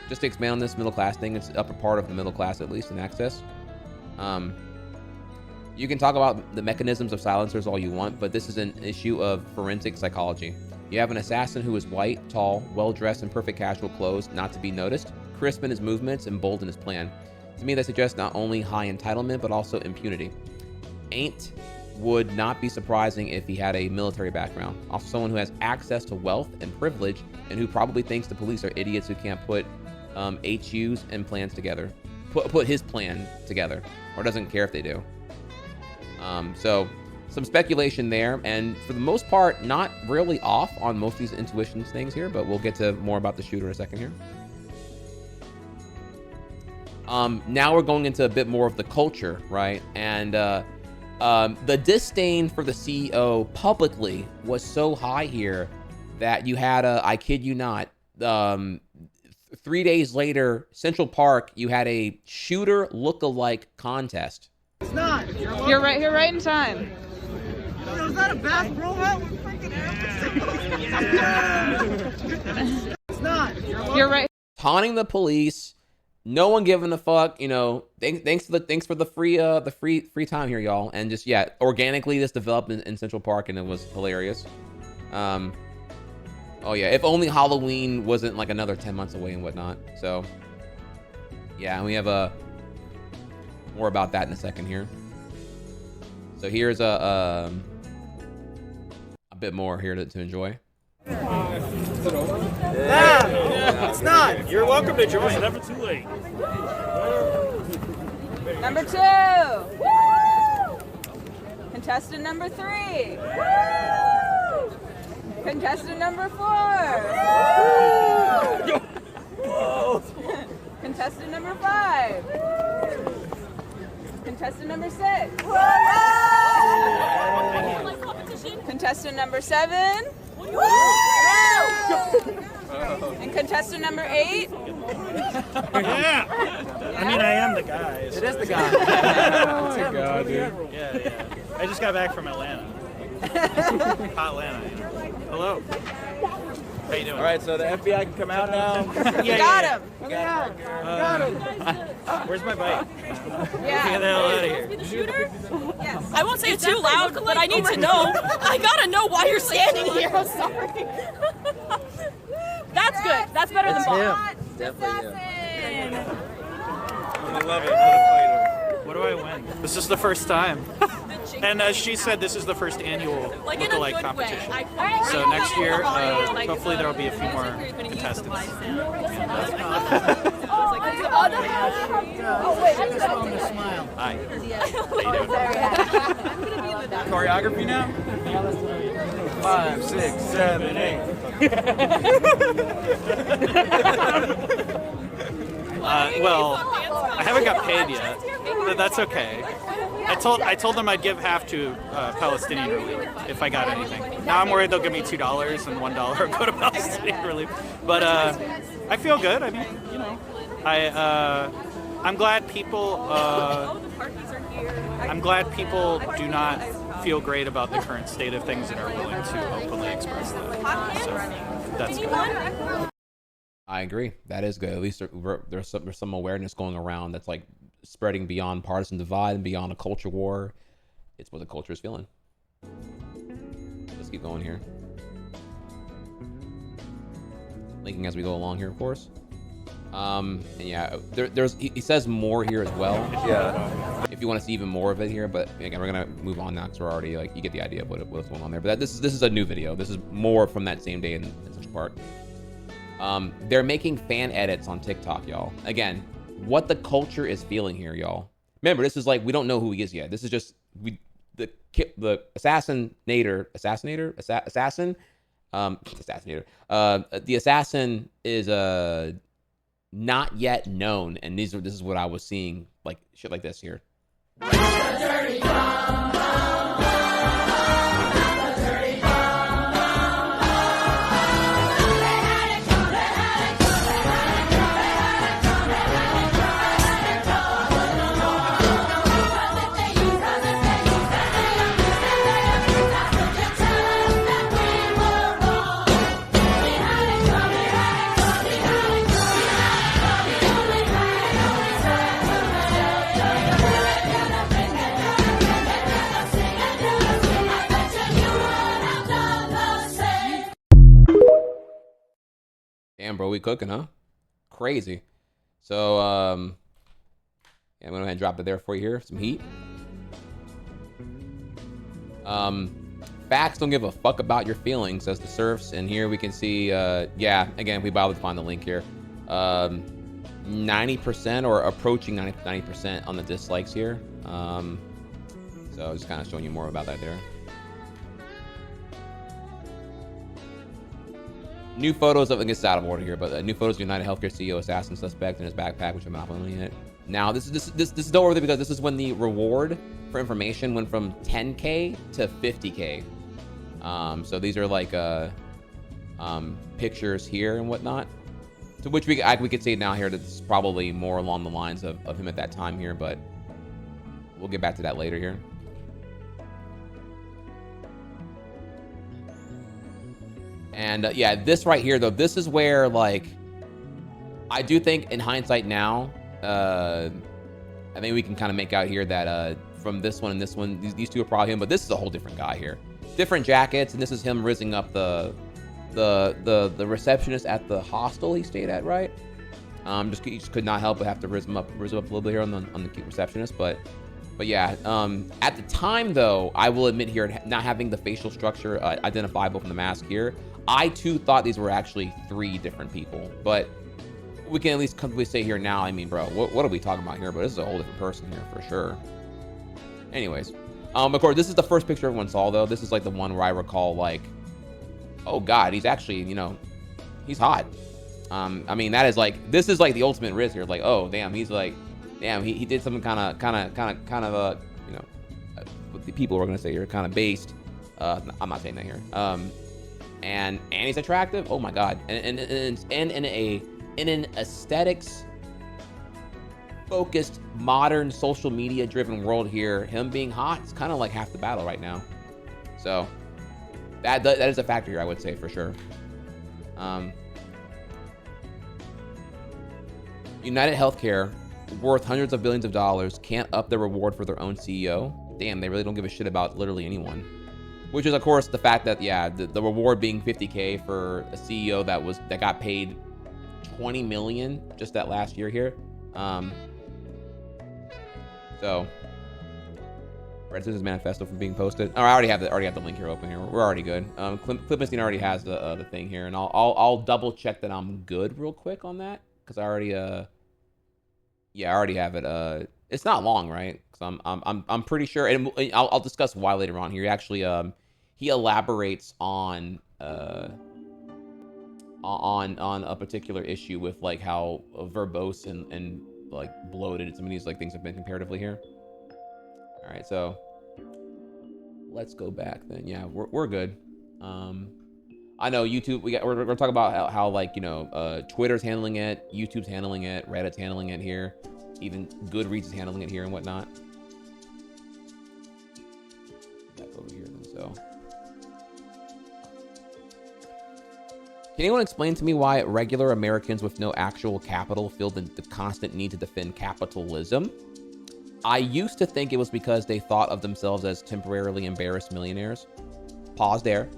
Just to expand on this middle class thing, it's the upper part of the middle class, at least in access. You can talk about the mechanisms of silencers all you want, but this is an issue of forensic psychology. You have an assassin who is white, tall, well-dressed in perfect casual clothes, not to be noticed, crisp in his movements, and bold in his plan. To me, that suggests not only high entitlement, but also impunity. Ain't would not be surprising if he had a military background. Also someone who has access to wealth and privilege, and who probably thinks the police are idiots who can't put HUs and plans together. Put his plan together, or doesn't care if they do. So some speculation there, and for the most part, not really off on most of these intuitions things here, but we'll get to more about the shooter in a second here. Now we're going into a bit more of the culture, right? And the disdain for the CEO publicly was so high here that you had I kid you not, 3 days later, Central Park, you had a shooter look-alike contest. It's not. You're right here, right in time. Is that a Bass Pro hat with freaking air? It's not. You're right. Taunting the police, no one giving a fuck. You know, thanks for the free time here, y'all. And just organically this developed in Central Park, and it was hilarious. Oh yeah, if only Halloween wasn't like another 10 months away and whatnot. So yeah, and we have more about that in a second here. So here's a bit more here to enjoy. It's not. You're welcome to join. It's never too late. Number 2. Woo! Contestant number 3. Woo! Contestant number 4. Woo! Contestant number 5. Contestant number 6. Woo! Contestant number 7. Woo! And contestant number 8. Yeah. I mean, I am the guy. It is the guy. Oh my god, dude. Yeah. I just got back from Atlanta. Hot Atlanta. Hello. How you doing? All right, so the FBI can come out now. Got him. Got him. Where's my bike? Yeah. Get the hell out of here. The shooter? Yes. I won't say it too loud, but I need to know. I gotta know why you're standing here. I'm sorry. That's good. That's better than Bob. Definitely him. I love it. What do I win? This is the first time. And as she said, this is the first annual lookalike competition. So next year, hopefully there will be a few more contestants. Hi. How you doing? Choreography now? 5, 6, 7, 8. Well, I haven't got paid yet, but that's okay. I told them I'd give half to Palestinian relief if I got anything. Now I'm worried they'll give me $2 and $1 will go to Palestinian relief. But I feel good. I mean, you know, I'm glad people. I'm glad people do not feel great about the current state of things and are willing to openly express that. So that's good. I agree. That is good. At least there's some awareness going around that's like spreading beyond partisan divide and beyond a culture war. It's what the culture is feeling. Let's keep going here. Linking as we go along here, of course. And yeah, he says more here as well. Yeah. If you want to see even more of it here, but again, we're gonna move on now because we're already like, you get the idea of what's going on there. But this is a new video. This is more from that same day in such part. They're making fan edits on TikTok, y'all. Again, what the culture is feeling here, y'all. Remember, this is like, we don't know who he is yet. This is just the assassin. The assassin is not yet known, and this is what I was seeing, like shit like this here. Damn, bro, we cooking, huh? Crazy. So, yeah, I'm gonna go ahead and drop it there for you here. Some heat. Facts don't give a fuck about your feelings, says the serfs. And here we can see, yeah, again, we bothered to find the link here. 90% or approaching 90% on the dislikes here. So just kind of showing you more about that there. New photos of, I guess it's out of order here, but new photos of United Healthcare CEO assassin suspect in his backpack, which I'm not putting it. Now, this is noteworthy because this is when the reward for information went from 10K to 50K. So these are like pictures here and whatnot. To which we could say now here that this is probably more along the lines of him at that time here, but we'll get back to that later here. And yeah, this right here, though, this is where, like, I do think in hindsight now, I think we can kind of make out here that from this one and this one, these two are probably him, but this is a whole different guy here. Different jackets, and this is him rizzing up the receptionist at the hostel he stayed at, right? He just could not help but have to rizz up a little bit here on the receptionist, but yeah, at the time though, I will admit here, not having the facial structure identifiable from the mask here, I too thought these were actually 3 different people, but we can at least comfortably say here now, I mean, bro, what are we talking about here? But this is a whole different person here for sure. Anyways, of course, this is the first picture everyone saw though. This is like the one where I recall like, oh God, he's actually, you know, he's hot. I mean, that is like, this is like the ultimate risk here. Like, oh damn, he's like, damn, he did something kind of, you know, what the people were gonna say here, kind of based. I'm not saying that here. And he's attractive. Oh my God. And in an aesthetics focused, modern, social media driven world here, him being hot is kind of like half the battle right now. So that is a factor here, I would say, for sure. United Healthcare, worth hundreds of billions of dollars, can't up the reward for their own CEO. Damn, they really don't give a shit about literally anyone. Which is, of course, the fact that, yeah, the reward being 50K for a CEO that got paid 20 million just that last year here. So, Red Citizens Manifesto from being posted. Oh, I already have the link here open here. We're already good. Clipmistine already has the thing here, and I'll double check that I'm good real quick on that because I already yeah, I already have it. It's not long, right? Because I'm pretty sure, and I'll discuss why later on here. He actually he elaborates on a particular issue with like how verbose and like bloated some of these like things have been comparatively here. All right, so let's go back then. Yeah, we're good. I know YouTube. We're talking about how like, you know, Twitter's handling it, YouTube's handling it, Reddit's handling it here, even Goodreads is handling it here and whatnot. Back over here then. So, can anyone explain to me why regular Americans with no actual capital feel the constant need to defend capitalism? I used to think it was because they thought of themselves as temporarily embarrassed millionaires. Pause there.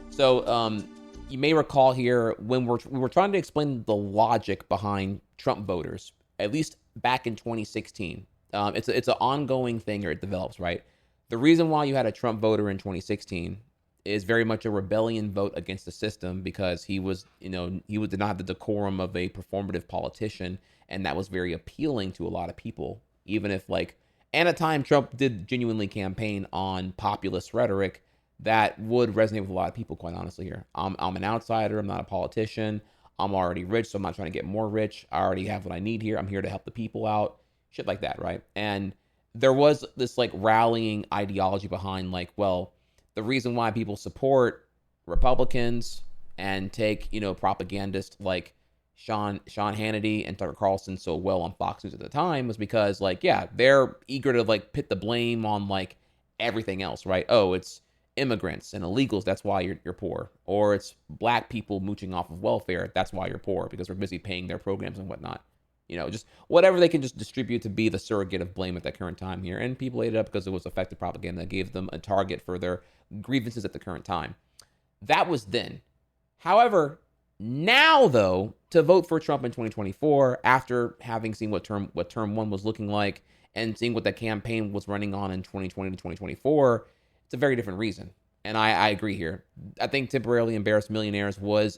So you may recall here when we were trying to explain the logic behind Trump voters, at least back in 2016. It's an ongoing thing here. It develops, right? The reason why you had a Trump voter in 2016 is very much a rebellion vote against the system because he did not have the decorum of a performative politician, and that was very appealing to a lot of people. Even if and at time Trump did genuinely campaign on populist rhetoric that would resonate with a lot of people, quite honestly here. I'm an outsider. I'm not a politician. I'm already rich, so I'm not trying to get more rich. I already have what I need here. I'm here to help the people out. Shit like that, right? And there was this rallying ideology behind the reason why people support Republicans and take, propagandists like Sean Hannity and Tucker Carlson so well on Fox News at the time was because they're eager to put the blame on everything else, right? Oh, it's immigrants and illegals, that's why you're poor. Or it's black people mooching off of welfare, that's why you're poor, because we're busy paying their programs and whatnot. Just whatever they can just distribute to be the surrogate of blame at that current time here. And people ate it up because it was effective propaganda that gave them a target for their grievances at the current time. That was then. However, now though, to vote for Trump in 2024, after having seen what term one was looking like and seeing what that campaign was running on in 2020 to 2024, it's a very different reason. And I agree here. I think temporarily embarrassed millionaires was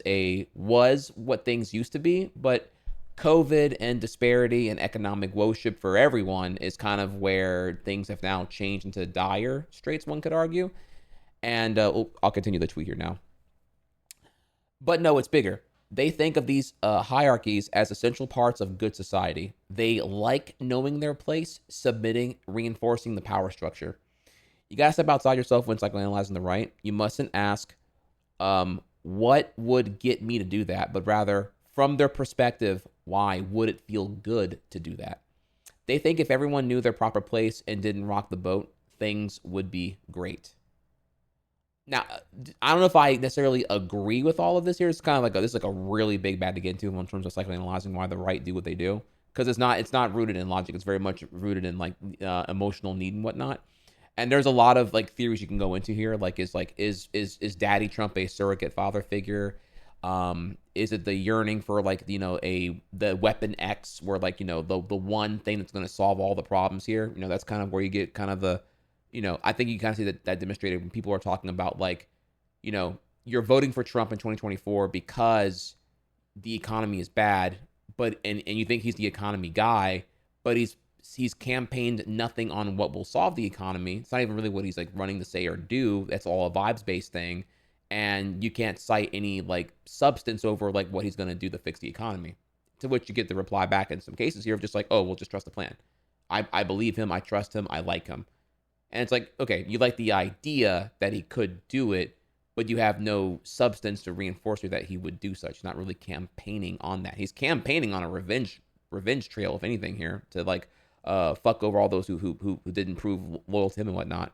what things used to be, but COVID and disparity and economic woeship for everyone is kind of where things have now changed into dire straits, one could argue. And I'll continue the tweet here now. But no, it's bigger. They think of these hierarchies as essential parts of good society. They like knowing their place, submitting, reinforcing the power structure. You gotta step outside yourself when psychoanalyzing the right. You mustn't ask, what would get me to do that? But rather, from their perspective, why would it feel good to do that? They think if everyone knew their proper place and didn't rock the boat, things would be great. Now, I don't know if I necessarily agree with all of this here. It's kind of this is a really big bad to get into in terms of psychoanalyzing why the right do what they do, because it's not rooted in logic. It's very much rooted in emotional need and whatnot. And there's a lot of theories you can go into here. Is Daddy Trump a surrogate father figure? Is it the yearning for the weapon X, where the one thing that's going to solve all the problems here? That's kind of where you get kind of the, I think you kind of see that demonstrated when people are talking about you're voting for Trump in 2024 because the economy is bad, but and you think he's the economy guy, but he's campaigned nothing on what will solve the economy. It's not even really what he's running to say or do. That's all a vibes-based thing. And you can't cite any substance over what he's going to do to fix the economy. To which you get the reply back in some cases here of just oh, we'll just trust the plan. I believe him. I trust him. I like him. And it's okay, you like the idea that he could do it, but you have no substance to reinforce that he would do such. He's not really campaigning on that. He's campaigning on a revenge trail, if anything here, to fuck over all those who didn't prove loyal to him and whatnot.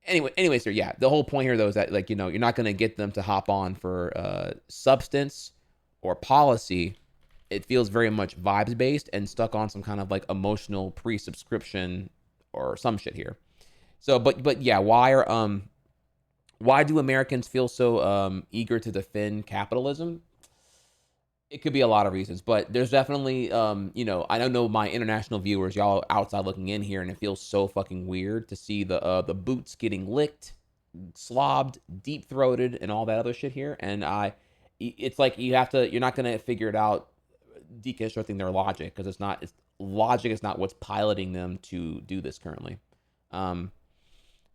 Anyway, sir, yeah, the whole point here though is that you're not going to get them to hop on for substance or policy. It feels very much vibes based and stuck on some kind of emotional pre-subscription or some shit here. So, but yeah, why do Americans feel so eager to defend capitalism? It could be a lot of reasons, but there's definitely, I don't know my international viewers, y'all outside looking in here, and it feels so fucking weird to see the boots getting licked, slobbed, deep-throated, and all that other shit here. And it's you're not going to figure it out deconstructing their logic, because logic is not what's piloting them to do this currently.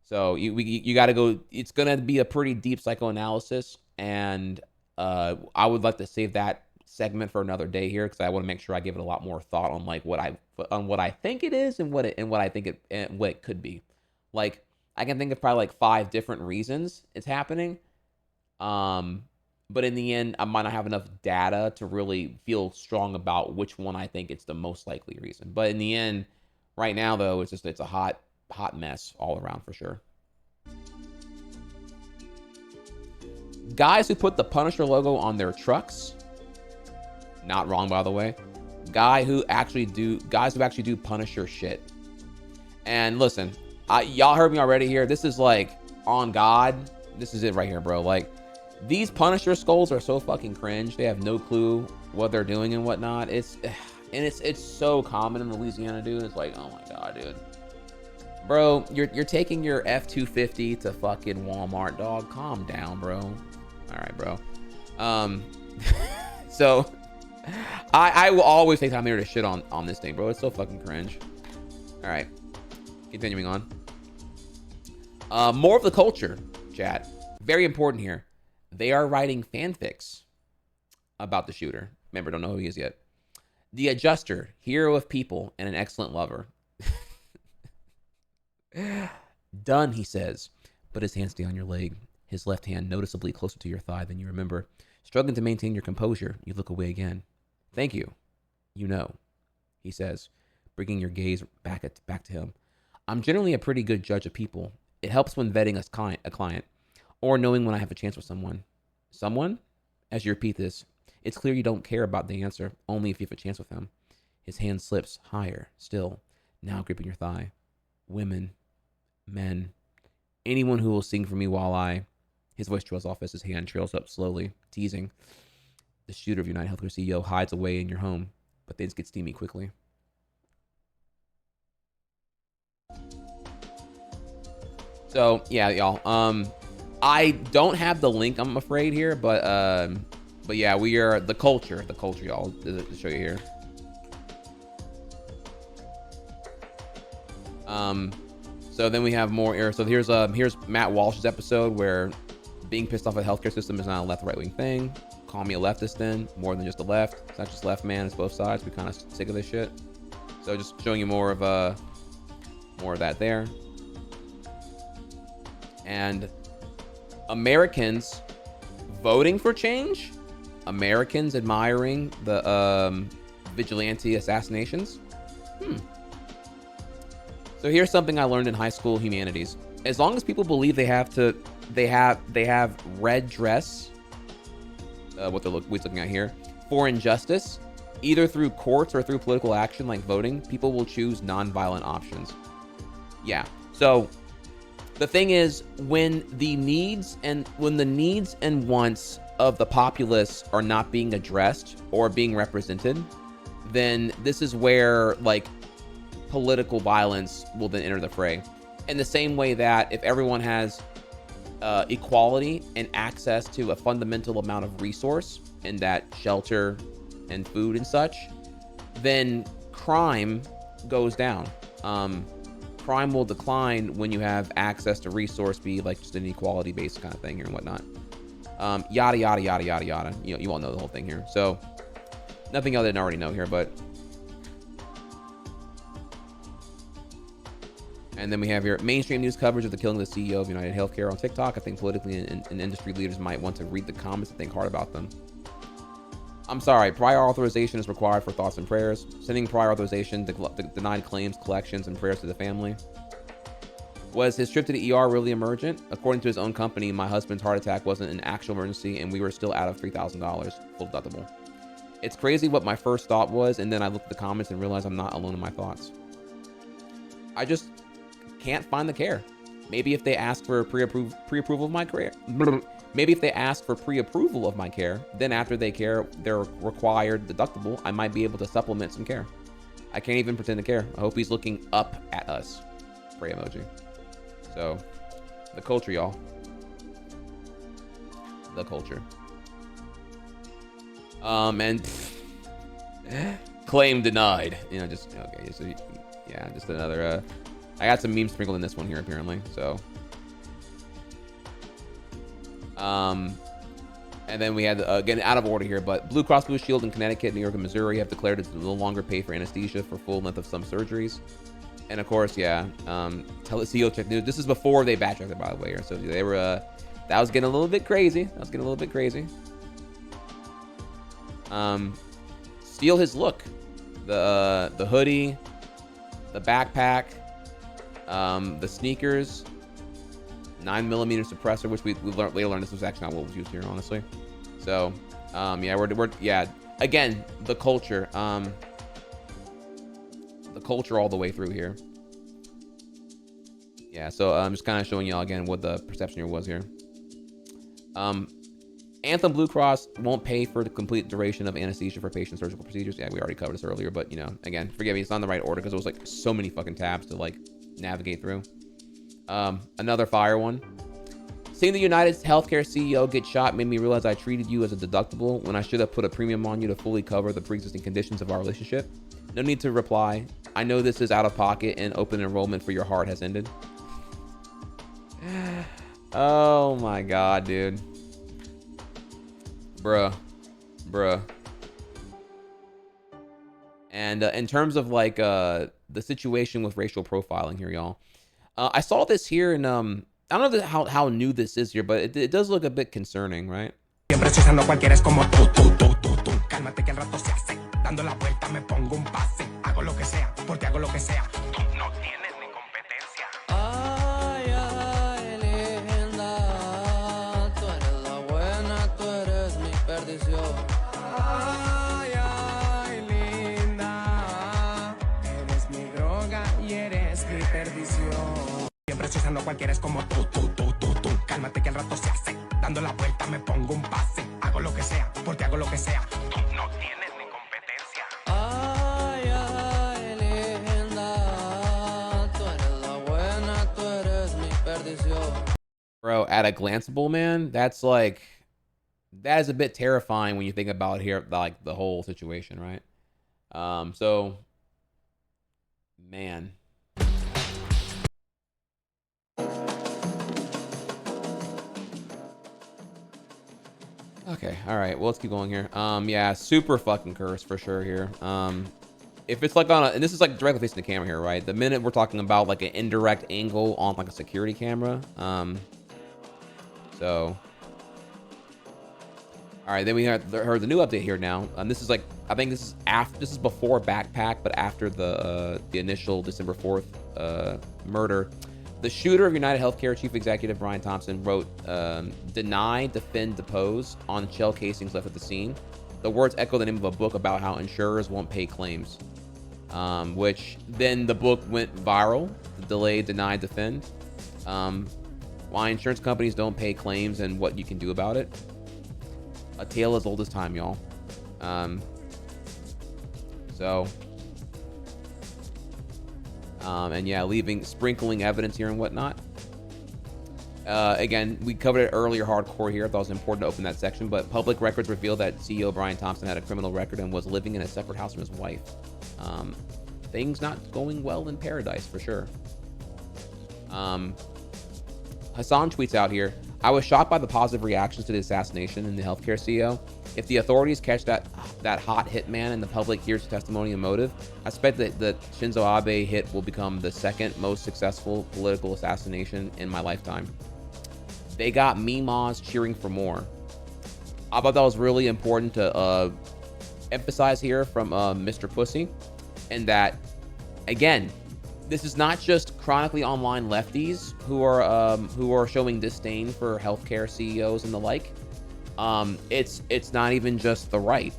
So you got to go, it's going to be a pretty deep psychoanalysis, and I would like to save that segment for another day here, because I want to make sure I give it a lot more thought on what I think it is and what I think it could be. I can think of probably 5 different reasons it's happening. But in the end, I might not have enough data to really feel strong about which one I think it's the most likely reason. But in the end, right now though, it's a hot mess all around for sure. Guys who put the Punisher logo on their trucks. Not wrong, by the way. Guys who actually do Punisher shit. And listen, y'all heard me already here. This is like on God. This is it right here, bro. Like, these Punisher skulls are so fucking cringe. They have no clue what they're doing and whatnot. It's so common in Louisiana, dude. It's like, oh my God, dude. Bro, you're taking your F-250 to fucking Walmart, dog. Calm down, bro. All right, bro. So I will always take time here to shit on this thing, bro. It's so fucking cringe. All right, continuing on. More of the culture, chat. Very important here. They are writing fanfics about the shooter. Remember, don't know who he is yet. The Adjuster, hero of people and an excellent lover. Done, he says, but his hands stay on your leg, his left hand noticeably closer to your thigh than you remember. Struggling to maintain your composure, you look away again. Thank you. You know, he says, bringing your gaze back to him. I'm generally a pretty good judge of people. It helps when vetting a client, or knowing when I have a chance with someone. Someone? As you repeat this, it's clear you don't care about the answer, only if you have a chance with him. His hand slips higher, still, now gripping your thigh. Women, men, anyone who will sing for me while his voice trails off as his hand trails up slowly, teasing. The shooter of United Healthcare CEO hides away in your home, but things get steamy quickly. So yeah, y'all. I don't have the link, I'm afraid, here, but yeah, we are the culture, y'all, to show you here. So then we have more here. So here's Matt Walsh's episode where being pissed off at the healthcare system is not a left right wing thing. Call me a leftist then, more than just a left. It's not just left, man, it's both sides. We're kind of sick of this shit. So just showing you more of that there. And Americans voting for change, Americans admiring the vigilante assassinations. So here's something I learned in high school humanities. As long as people believe they have red dress, what we're looking at here, for injustice, either through courts or through political action like voting, people will choose non-violent options. Yeah. So the thing is, when the needs and wants of the populace are not being addressed or being represented, then this is where like political violence will then enter the fray. In the same way that if everyone has equality and access to a fundamental amount of resource, and that shelter and food and such, then crime goes down. Crime will decline when you have access to resource, be like just an equality based kind of thing here and whatnot. Yada yada yada yada yada. You all know the whole thing here. So nothing y'all didn't already know here, but. And then we have here mainstream news coverage of the killing of the CEO of United Healthcare on TikTok. I think politically and industry leaders might want to read the comments and think hard about them. I'm sorry, prior authorization is required for thoughts and prayers. Sending prior authorization denied claims, collections, and prayers to the family. Was his trip to the ER really emergent? According to his own company, my husband's heart attack wasn't an actual emergency and we were still out of $3,000, full deductible. It's crazy what my first thought was, and then I looked at the comments and realized I'm not alone in my thoughts. I just can't find the care. Maybe if they ask for pre-approval of my care, maybe if they ask for pre-approval of my care, then after their required deductible, I might be able to supplement some care. I can't even pretend to care. I hope he's looking up at us. Pray emoji. So, the culture, y'all. The culture. And claim denied. Just okay. So yeah, just another. I got some memes sprinkled in this one here, apparently. So, and then we had, again, out of order here, but Blue Cross Blue Shield in Connecticut, New York, and Missouri have declared it to no longer pay for anesthesia for full length of some surgeries. And of course, yeah, CEO check news. This is before they backtracked it, by the way. So they were, that was getting a little bit crazy. Steal his look. The hoodie, the backpack, the sneakers, 9mm suppressor, which we later learned this was actually not what was used here, honestly. So, yeah, we're again, the culture all the way through here. Yeah, so I'm just kind of showing y'all again what the perception here was here. Anthem Blue Cross won't pay for the complete duration of anesthesia for patient surgical procedures. Yeah, we already covered this earlier, but you know, again, forgive me, it's not in the right order because it was like so many fucking tabs to like navigate through. Another fire one. Seeing the United Healthcare CEO get shot made me realize I treated you as a deductible when I should have put a premium on you to fully cover the pre-existing conditions of our relationship. No need to reply. I know this is out of pocket and open enrollment for your heart has ended. Oh my god, dude. Bruh. And in terms of like the situation with racial profiling here, y'all. I saw this here in I don't know how new this is here, but it does look a bit concerning, right? Precisando cualquiera es como tú. Cálmate que el rato se hace. Dando la vuelta me pongo un pase. Hago lo que sea, porque hago lo que sea. Tú no tienes ni competencia. Ay, linda. Tú eres la buena, tú eres mi perdición. Bro, at a glanceable, man, that's like, that is a bit terrifying when you think about here, like the whole situation, right? So, man. Okay, all right, well, let's keep going here. Yeah, super fucking curse for sure here. If it's like on a, and this is like directly facing the camera here, right? The minute we're talking about like an indirect angle on like a security camera. So, all right, then we heard the new update here now. This is like, I think this is after, this is before Backpack, but after the initial December 4th murder. The shooter of United Healthcare Chief Executive Brian Thompson wrote, deny, defend, depose on shell casings left at the scene. The words echo the name of a book about how insurers won't pay claims. Which then the book went viral, delay, deny, defend. Why insurance companies don't pay claims and what you can do about it. A tale as old as time, y'all. And yeah, sprinkling evidence here and whatnot. Again, we covered it earlier hardcore here. I thought it was important to open that section, but public records reveal that CEO Brian Thompson had a criminal record and was living in a separate house from his wife. Things not going well in paradise for sure. Hassan tweets out here, I was shocked by the positive reactions to the assassination in the healthcare CEO. If the authorities catch that hot hitman and the public hears his testimony and motive, I expect that the Shinzo Abe hit will become the second most successful political assassination in my lifetime. They got memas cheering for more. I thought that was really important to emphasize here from Mr. Pussy, and that, again, this is not just chronically online lefties who are showing disdain for healthcare CEOs and the like. It's not even just the right.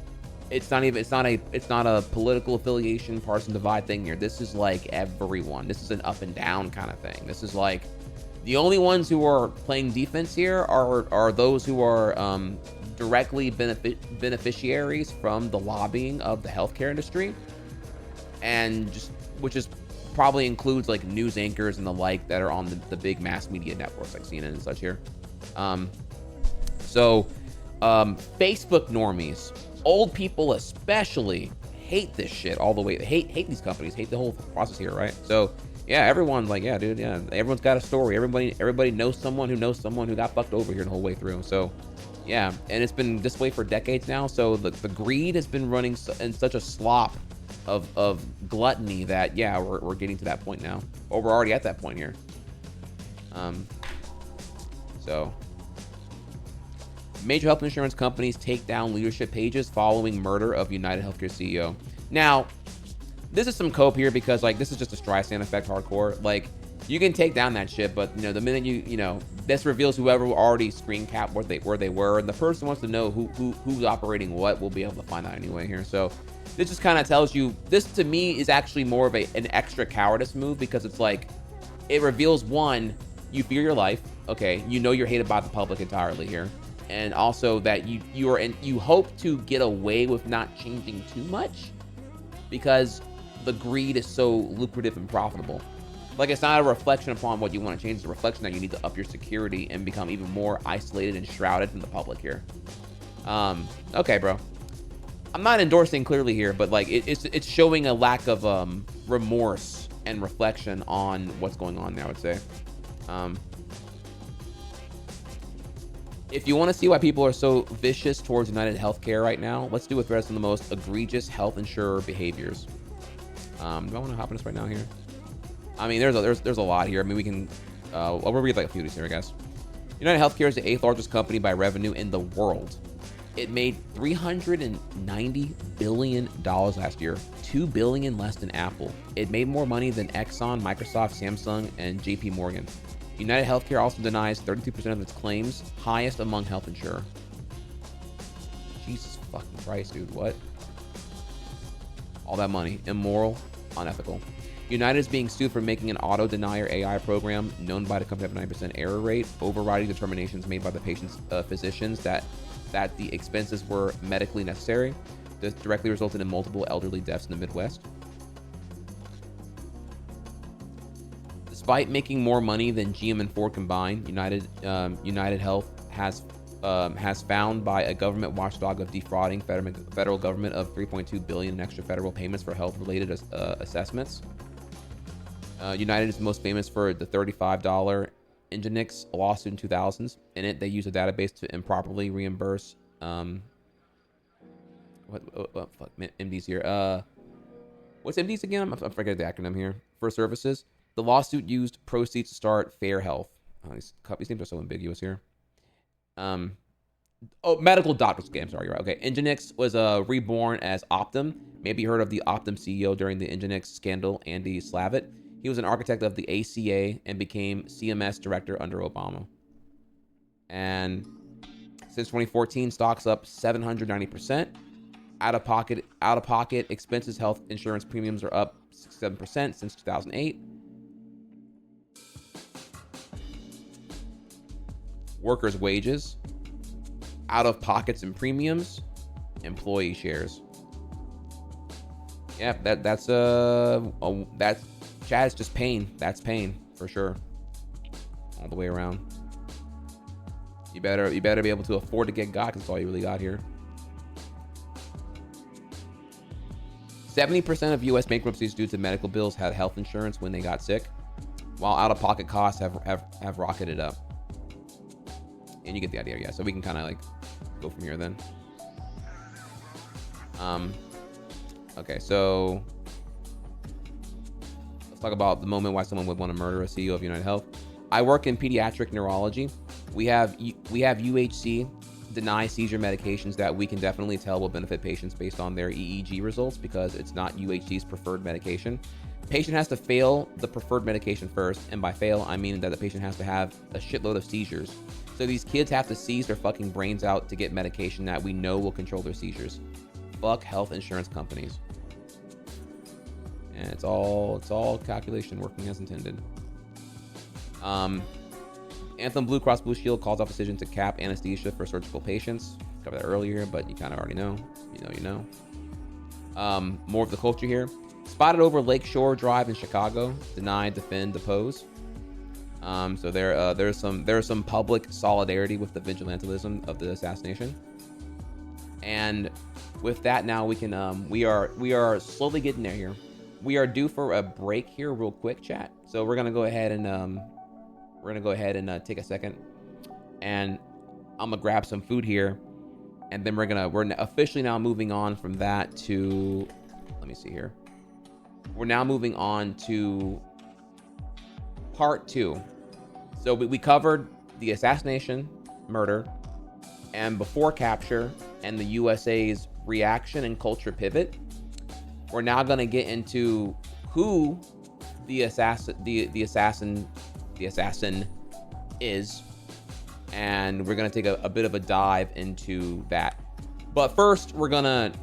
It's not a political affiliation, partisan divide thing here. This is like everyone. This is an up and down kind of thing. This is like the only ones who are playing defense here are those who are directly beneficiaries from the lobbying of the healthcare industry, and just which is probably includes like news anchors and the like that are on the big mass media networks like CNN and such here. Facebook normies, old people especially, hate this shit all the way. They hate these companies, hate the whole process here, right? So yeah, everyone's like, yeah, dude, yeah, everyone's got a story. Everybody knows someone who got fucked over here the whole way through. So yeah, and it's been this way for decades now. So the greed has been running in such a slop of gluttony that yeah, we're getting to that point now, or we're already at that point here. So major health insurance companies take down leadership pages following murder of United Healthcare CEO. Now, this is some cope here because like this is just a Streisand effect hardcore. Like you can take down that shit, but you know the minute you know this reveals whoever already screen capped where they were, and the person wants to know who's operating what, will be able to find out anyway here. So this just kind of tells you, this to me is actually more of an extra cowardice move, because it's like it reveals, one, you fear your life. Okay, you know you're hated by the public entirely here. And also that you hope to get away with not changing too much because the greed is so lucrative and profitable. Like, it's not a reflection upon what you want to change. It's a reflection that you need to up your security and become even more isolated and shrouded from the public here. Okay, bro. I'm not endorsing clearly here, but like it's showing a lack of remorse and reflection on what's going on there, I would say. If you want to see why people are so vicious towards United Healthcare right now, let's do address some of the most egregious health insurer behaviors. Do I want to hop on this right now here? I mean, there's a lot here. I mean, we can, we'll read like a few of these here, I guess. United Healthcare is the 8th largest company by revenue in the world. It made $390 billion last year, $2 billion less than Apple. It made more money than Exxon, Microsoft, Samsung, and JP Morgan. United Healthcare also denies 32% of its claims, highest among health insurer. Jesus fucking Christ, dude, what? All that money, immoral, unethical. United is being sued for making an auto-denier AI program known by the company to have a 9% error rate, overriding determinations made by the patient's physicians that the expenses were medically necessary. This directly resulted in multiple elderly deaths in the Midwest. Despite making more money than GM and Ford combined, United Health has found by a government watchdog of defrauding federal government of $3.2 billion in extra federal payments for health-related assessments. United is most famous for the $35 Nginx lawsuit in 2000s. In it, they used a database to improperly reimburse MDs here. What's MDs again? I'm forgetting the acronym here. For services. The lawsuit used proceeds to start Fair Health. Oh, these names are so ambiguous here. Medical doctor scam. Sorry, you're right. Okay, Nginx was reborn as Optum. Maybe you heard of the Optum CEO during the Nginx scandal, Andy Slavitt. He was an architect of the ACA and became CMS director under Obama. And since 2014, stocks up 790%. Out-of-pocket expenses, health insurance premiums are up 67% since 2008. Workers' wages, out-of-pockets and premiums, employee shares. Yeah, that's Chad's just pain. That's pain for sure. All the way around. You better be able to afford to get God, because that's all you really got here. 70% of U.S. bankruptcies due to medical bills had health insurance when they got sick, while out-of-pocket costs have rocketed up. And you get the idea, yeah. So we can kind of like go from here then. Okay, so let's talk about the moment why someone would want to murder a CEO of United Health. I work in pediatric neurology. We have UHC deny seizure medications that we can definitely tell will benefit patients based on their EEG results, because it's not UHC's preferred medication. The patient has to fail the preferred medication first, and by fail, I mean that the patient has to have a shitload of seizures. So these kids have to seize their fucking brains out to get medication that we know will control their seizures. Fuck health insurance companies. And it's all calculation working as intended. Anthem Blue Cross Blue Shield calls off decision to cap anesthesia for surgical patients. Covered that earlier, but you kind of already know. You know. More of the culture here. Spotted over Lakeshore Drive in Chicago. Denied, defend, depose. So there's some public solidarity with the vigilantism of the assassination. And with that, now we can we are slowly getting there here. We are due for a break here, real quick, chat. So we're gonna go ahead and take a second, and I'm gonna grab some food here, and then we're officially now moving on from that to, let me see here. We're now moving on to part 2. So we covered the assassination, murder, and before capture, and the USA's reaction and culture pivot. We're now gonna get into who the assassin is, and we're gonna take a bit of a dive into that. But first, I'm gonna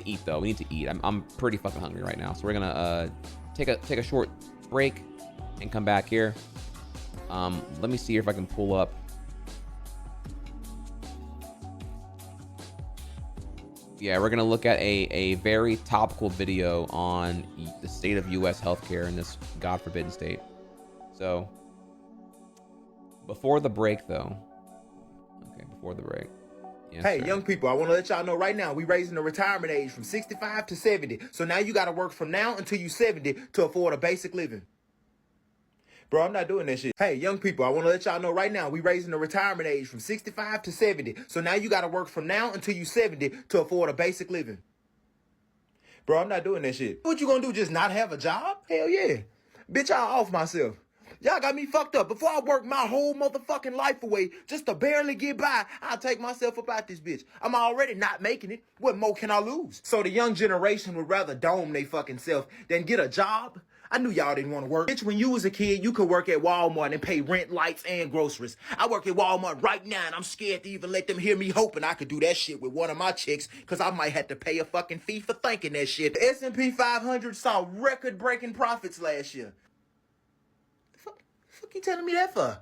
eat though. We need to eat. I'm pretty fucking hungry right now, so we're gonna take a short break, and come back here. Let me see if I can pull up. Yeah, we're going to look at a very topical video on the state of U.S. healthcare in this God forbidden state. So, before the break, though. Okay, before the break. Yes, hey, sir. young people, I want to let y'all know right now, we raising the retirement age from 65 to 70. So now you got to work from now until you 70 to afford a basic living. Bro, I'm not doing that shit. Hey, young people, I want to let y'all know right now, we raising the retirement age from 65 to 70. So now you got to work from now until you 70 to afford a basic living. Bro, I'm not doing that shit. What you gonna do, just not have a job? Hell yeah. Bitch, I'll off myself. Y'all got me fucked up. Before I work my whole motherfucking life away just to barely get by, I'll take myself up out this bitch. I'm already not making it. What more can I lose? So the young generation would rather dome they fucking self than get a job? I knew y'all didn't want to work. Bitch, when you was a kid, you could work at Walmart and pay rent, lights, and groceries. I work at Walmart right now, and I'm scared to even let them hear me hoping I could do that shit with one of my chicks, because I might have to pay a fucking fee for thinking that shit. The S&P 500 saw record-breaking profits last year. The fuck you telling me that for?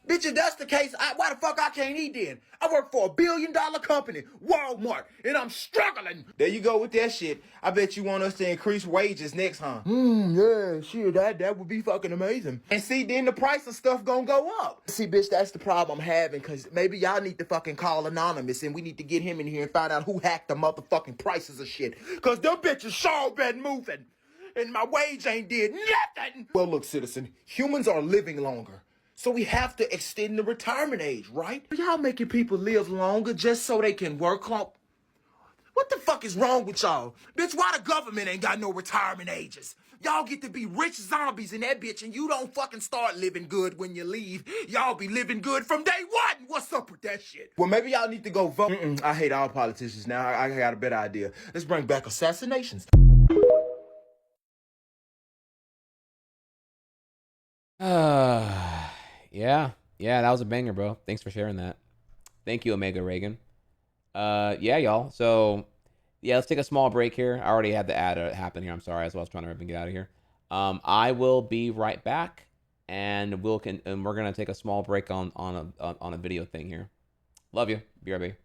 Bitch, if that's the case, why the fuck I can't eat then? I work for $1 billion company, Walmart, and I'm struggling. There you go with that shit. I bet you want us to increase wages next, huh? Yeah, shit, that would be fucking amazing. And see, then the price of stuff gonna go up. See, bitch, that's the problem I'm having, because maybe y'all need to fucking call Anonymous, and we need to get him in here and find out who hacked the motherfucking prices of shit. Because them bitches sure been moving, and my wage ain't did nothing. Well, look, citizen, humans are living longer. So we have to extend the retirement age, right? Y'all making people live longer just so they can work long. What the fuck is wrong with y'all? Bitch, why the government ain't got no retirement ages? Y'all get to be rich zombies in that bitch, and you don't fucking start living good when you leave. Y'all be living good from day one. What's up with that shit? Well, maybe y'all need to go vote. I hate all politicians now. I got a better idea. Let's bring back assassinations. Yeah, that was a banger, bro. Thanks for sharing that. Thank you, Omega Reagan. Yeah, y'all. So, yeah, let's take a small break here. I already had the ad happen here. I'm sorry, as well. I was trying to rip and get out of here. I will be right back, and we're gonna take a small break on a video thing here. Love you. BRB.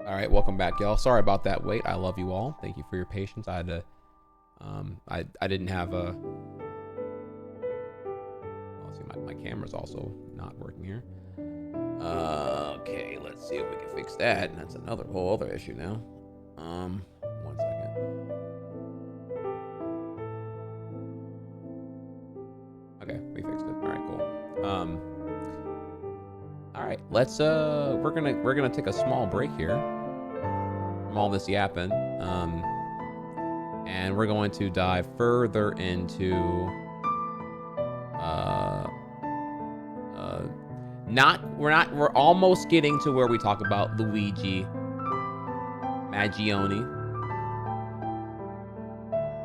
All right, welcome back, y'all. Sorry about that wait. I love you all. Thank you for your patience. I had to, I didn't have a. Well, see, my camera's also not working here. Okay, let's see if we can fix that. That's another whole other issue now. 1 second. Okay, we fixed it. All right, cool. All right, let's we're gonna take a small break here from all this yapping, and we're going to dive further into we're almost getting to where we talk about Luigi Mangione.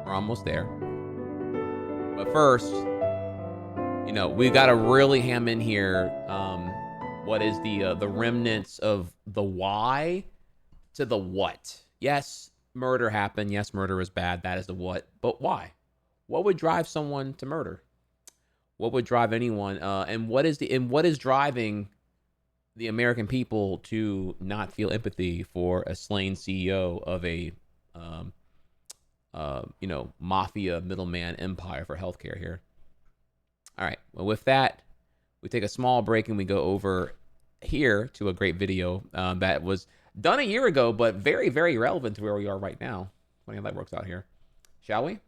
We're almost there, but first, you know, we got to really ham in here. What is the remnants of the why to the what? Yes, murder happened. Yes, murder is bad. That is the what. But why? What would drive someone to murder? What would drive anyone? And what is driving the American people to not feel empathy for a slain CEO of a mafia middleman empire for healthcare here? All right. Well, with that, we take a small break and we go over here to a great video that was done a year ago, but very, very relevant to where we are right now. Funny how that works out here. Shall we?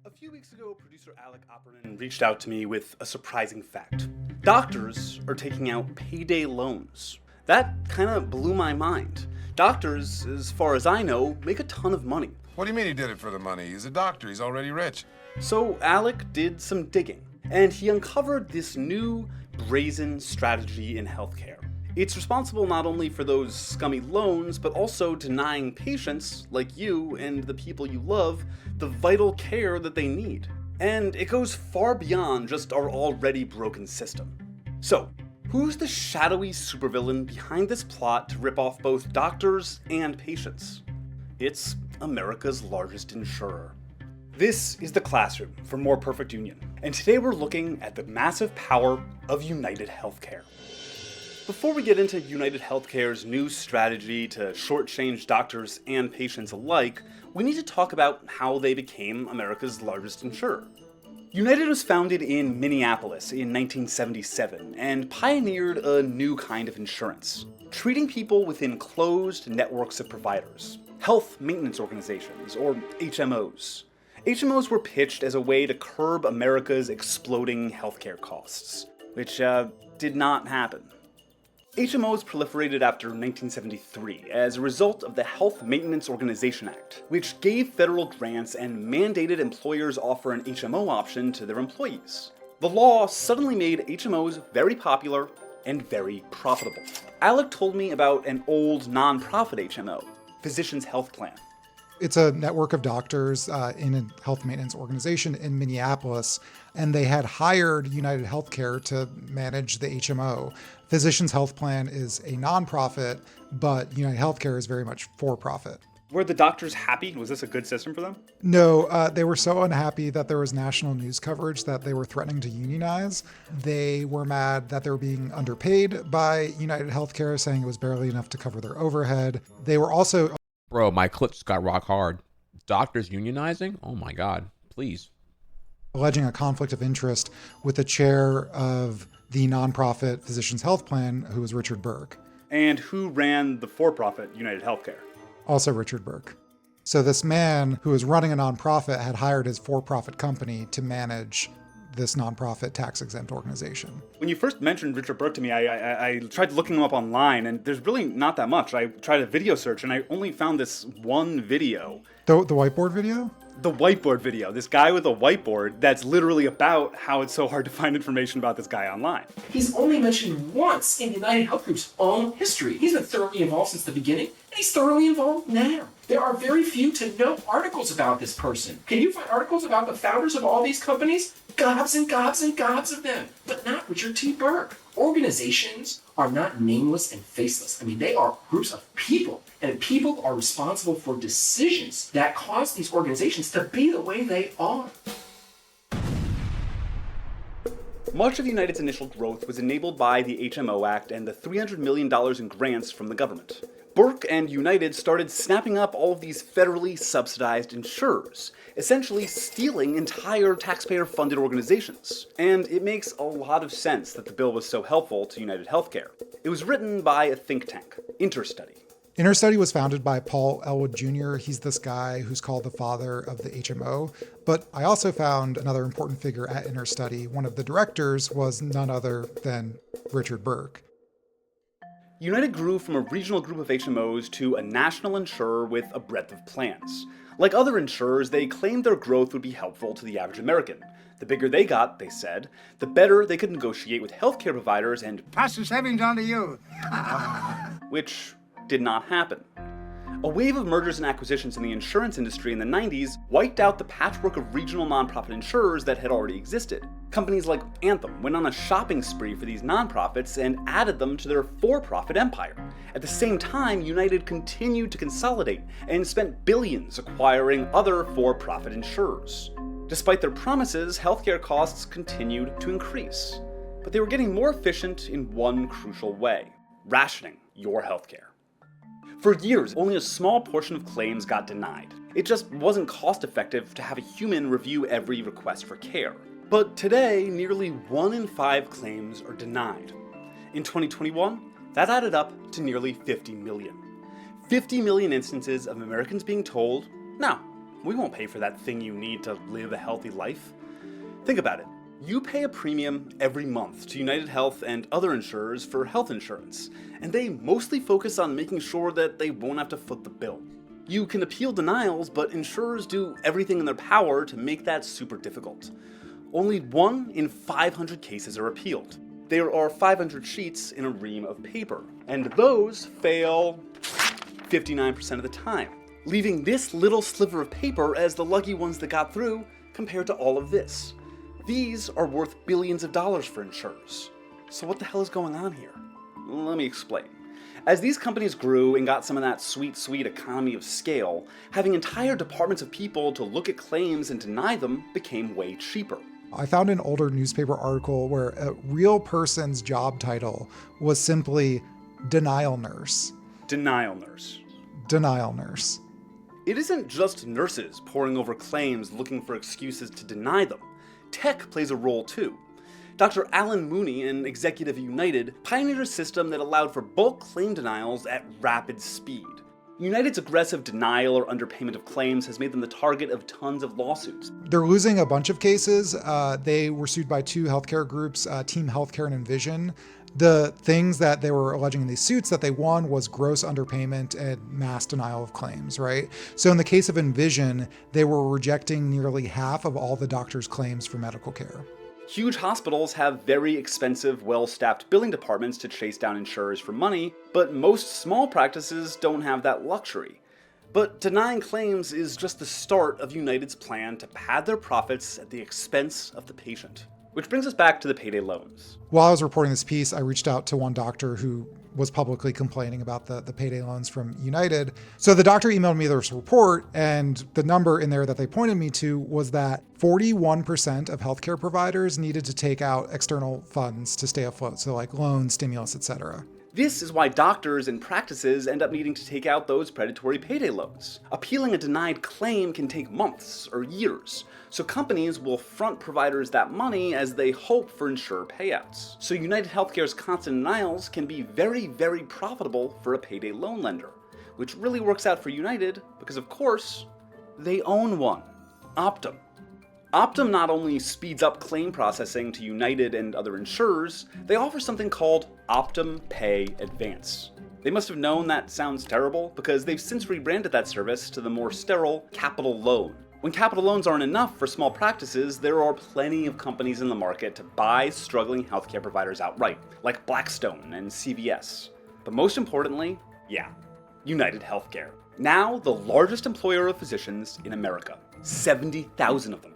A few weeks ago, producer Alec Opperman reached out to me with a surprising fact. Doctors are taking out payday loans. That kind of blew my mind. Doctors, as far as I know, make a ton of money. What do you mean he did it for the money? He's a doctor. He's already rich. So Alec did some digging, and he uncovered this new, brazen strategy in healthcare. It's responsible not only for those scummy loans, but also denying patients, like you and the people you love, the vital care that they need. And it goes far beyond just our already broken system. So, who's the shadowy supervillain behind this plot to rip off both doctors and patients? It's America's largest insurer. This is The Classroom for More Perfect Union, and today we're looking at the massive power of United Healthcare. Before we get into United Healthcare's new strategy to shortchange doctors and patients alike, we need to talk about how they became America's largest insurer. United was founded in Minneapolis in 1977 and pioneered a new kind of insurance, treating people within closed networks of providers, health maintenance organizations, or HMOs. HMOs were pitched as a way to curb America's exploding healthcare costs, which did not happen. HMOs proliferated after 1973 as a result of the Health Maintenance Organization Act, which gave federal grants and mandated employers offer an HMO option to their employees. The law suddenly made HMOs very popular and very profitable. Alec told me about an old nonprofit HMO, Physicians Health Plan. It's a network of doctors in a health maintenance organization in Minneapolis, and they had hired United Healthcare to manage the HMO. Physicians Health Plan is a nonprofit, but United Healthcare is very much for profit. Were the doctors happy? Was this a good system for them? No, they were so unhappy that there was national news coverage that they were threatening to unionize. They were mad that they were being underpaid by United Healthcare, saying it was barely enough to cover their overhead. They were also... Bro, my clip just got rock hard. Doctors unionizing? Oh my God, please. Alleging a conflict of interest with the chair of the nonprofit Physicians Health Plan, who was Richard Burke. And who ran the for-profit United Healthcare? Also Richard Burke. So this man who was running a nonprofit had hired his for-profit company to manage this nonprofit tax-exempt organization. When you first mentioned Richard Burke to me, I tried looking him up online, and there's really not that much. I tried a video search, and I only found this one video. The whiteboard video? The whiteboard video. This guy with a whiteboard that's literally about how it's so hard to find information about this guy online. He's only mentioned once in United Health Group's own history. He's been thoroughly involved since the beginning, and he's thoroughly involved now. There are very few to no articles about this person. Can you find articles about the founders of all these companies? Gobs and gobs and gobs of them, but not Richard T. Burke. Organizations are not nameless and faceless. I mean, they are groups of people, and people are responsible for decisions that cause these organizations to be the way they are. Much of United's initial growth was enabled by the HMO Act and the $300 million in grants from the government. Burke and United started snapping up all of these federally subsidized insurers, essentially stealing entire taxpayer-funded organizations. And it makes a lot of sense that the bill was so helpful to United Healthcare. It was written by a think tank, Interstudy. Interstudy was founded by Paul Elwood Jr. He's this guy who's called the father of the HMO. But I also found another important figure at Interstudy. One of the directors was none other than Richard Burke. United grew from a regional group of HMOs to a national insurer with a breadth of plans. Like other insurers, they claimed their growth would be helpful to the average American. The bigger they got, they said, the better they could negotiate with healthcare providers and pass the savings on to you. which did not happen. A wave of mergers and acquisitions in the insurance industry in the 90s wiped out the patchwork of regional nonprofit insurers that had already existed. Companies like Anthem went on a shopping spree for these nonprofits and added them to their for-profit empire. At the same time, United continued to consolidate and spent billions acquiring other for-profit insurers. Despite their promises, healthcare costs continued to increase. But they were getting more efficient in one crucial way: rationing your healthcare. For years, only a small portion of claims got denied. It just wasn't cost-effective to have a human review every request for care. But today, nearly 1 in 5 claims are denied. In 2021, that added up to nearly 50 million. 50 million instances of Americans being told, no, we won't pay for that thing you need to live a healthy life. Think about it. You pay a premium every month to United Health and other insurers for health insurance, and they mostly focus on making sure that they won't have to foot the bill. You can appeal denials, but insurers do everything in their power to make that super difficult. Only 1 in 500 cases are appealed. There are 500 sheets in a ream of paper, and those fail 59% of the time, leaving this little sliver of paper as the lucky ones that got through compared to all of this. These are worth billions of dollars for insurers. So what the hell is going on here? Let me explain. As these companies grew and got some of that sweet, sweet economy of scale, having entire departments of people to look at claims and deny them became way cheaper. I found an older newspaper article where a real person's job title was simply denial nurse. Denial nurse. Denial nurse. It isn't just nurses poring over claims looking for excuses to deny them. Tech plays a role too. Dr. Alan Mooney, an executive at United, pioneered a system that allowed for bulk claim denials at rapid speed. United's aggressive denial or underpayment of claims has made them the target of tons of lawsuits. They're losing a bunch of cases. They were sued by two healthcare groups, Team Healthcare and Envision. The things that they were alleging in these suits that they won was gross underpayment and mass denial of claims, right? So in the case of Envision, they were rejecting nearly half of all the doctors' claims for medical care. Huge hospitals have very expensive, well-staffed billing departments to chase down insurers for money, but most small practices don't have that luxury. But denying claims is just the start of United's plan to pad their profits at the expense of the patient. Which brings us back to the payday loans. While I was reporting this piece, I reached out to one doctor who was publicly complaining about the payday loans from United. So the doctor emailed me this report, and the number in there that they pointed me to was that 41% of healthcare providers needed to take out external funds to stay afloat, so like loans, stimulus, etc. This is why doctors and practices end up needing to take out those predatory payday loans. Appealing a denied claim can take months or years, so companies will front providers that money as they hope for insurer payouts. So United Healthcare's constant denials can be very, very profitable for a payday loan lender, which really works out for United because, of course, they own one, Optum. Optum not only speeds up claim processing to United and other insurers, they offer something called Optum Pay Advance. They must have known that sounds terrible because they've since rebranded that service to the more sterile Capital Loan. When capital loans aren't enough for small practices, there are plenty of companies in the market to buy struggling healthcare providers outright, like Blackstone and CVS. But most importantly, United Healthcare. Now the largest employer of physicians in America, 70,000 of them.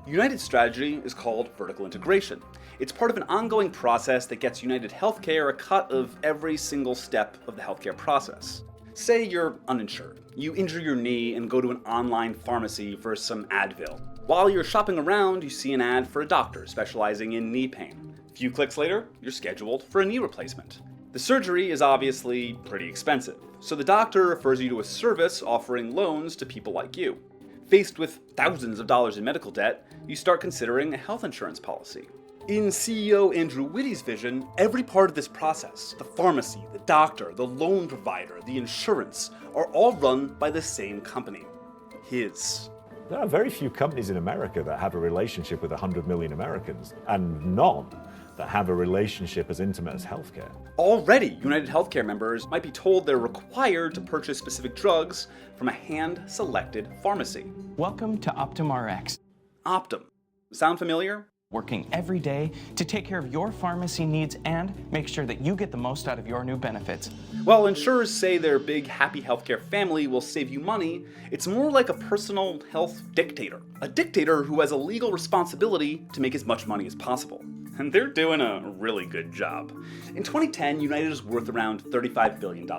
United's strategy is called vertical integration. It's part of an ongoing process that gets United Healthcare a cut of every single step of the healthcare process. Say you're uninsured. You injure your knee and go to an online pharmacy for some Advil. While you're shopping around, you see an ad for a doctor specializing in knee pain. A few clicks later, you're scheduled for a knee replacement. The surgery is obviously pretty expensive, so the doctor refers you to a service offering loans to people like you. Faced with thousands of dollars in medical debt, you start considering a health insurance policy. In CEO Andrew Whitty's vision, every part of this process, the pharmacy, the doctor, the loan provider, the insurance, are all run by the same company, his. There are very few companies in America that have a relationship with 100 million Americans, and none that have a relationship as intimate as healthcare. Already, United Healthcare members might be told they're required to purchase specific drugs from a hand-selected pharmacy. Welcome to Optum Rx. Optum. Sound familiar? Working every day to take care of your pharmacy needs and make sure that you get the most out of your new benefits. While insurers say their big happy healthcare family will save you money, it's more like a personal health dictator. A dictator who has a legal responsibility to make as much money as possible. And they're doing a really good job. In 2010, United is worth around $35 billion.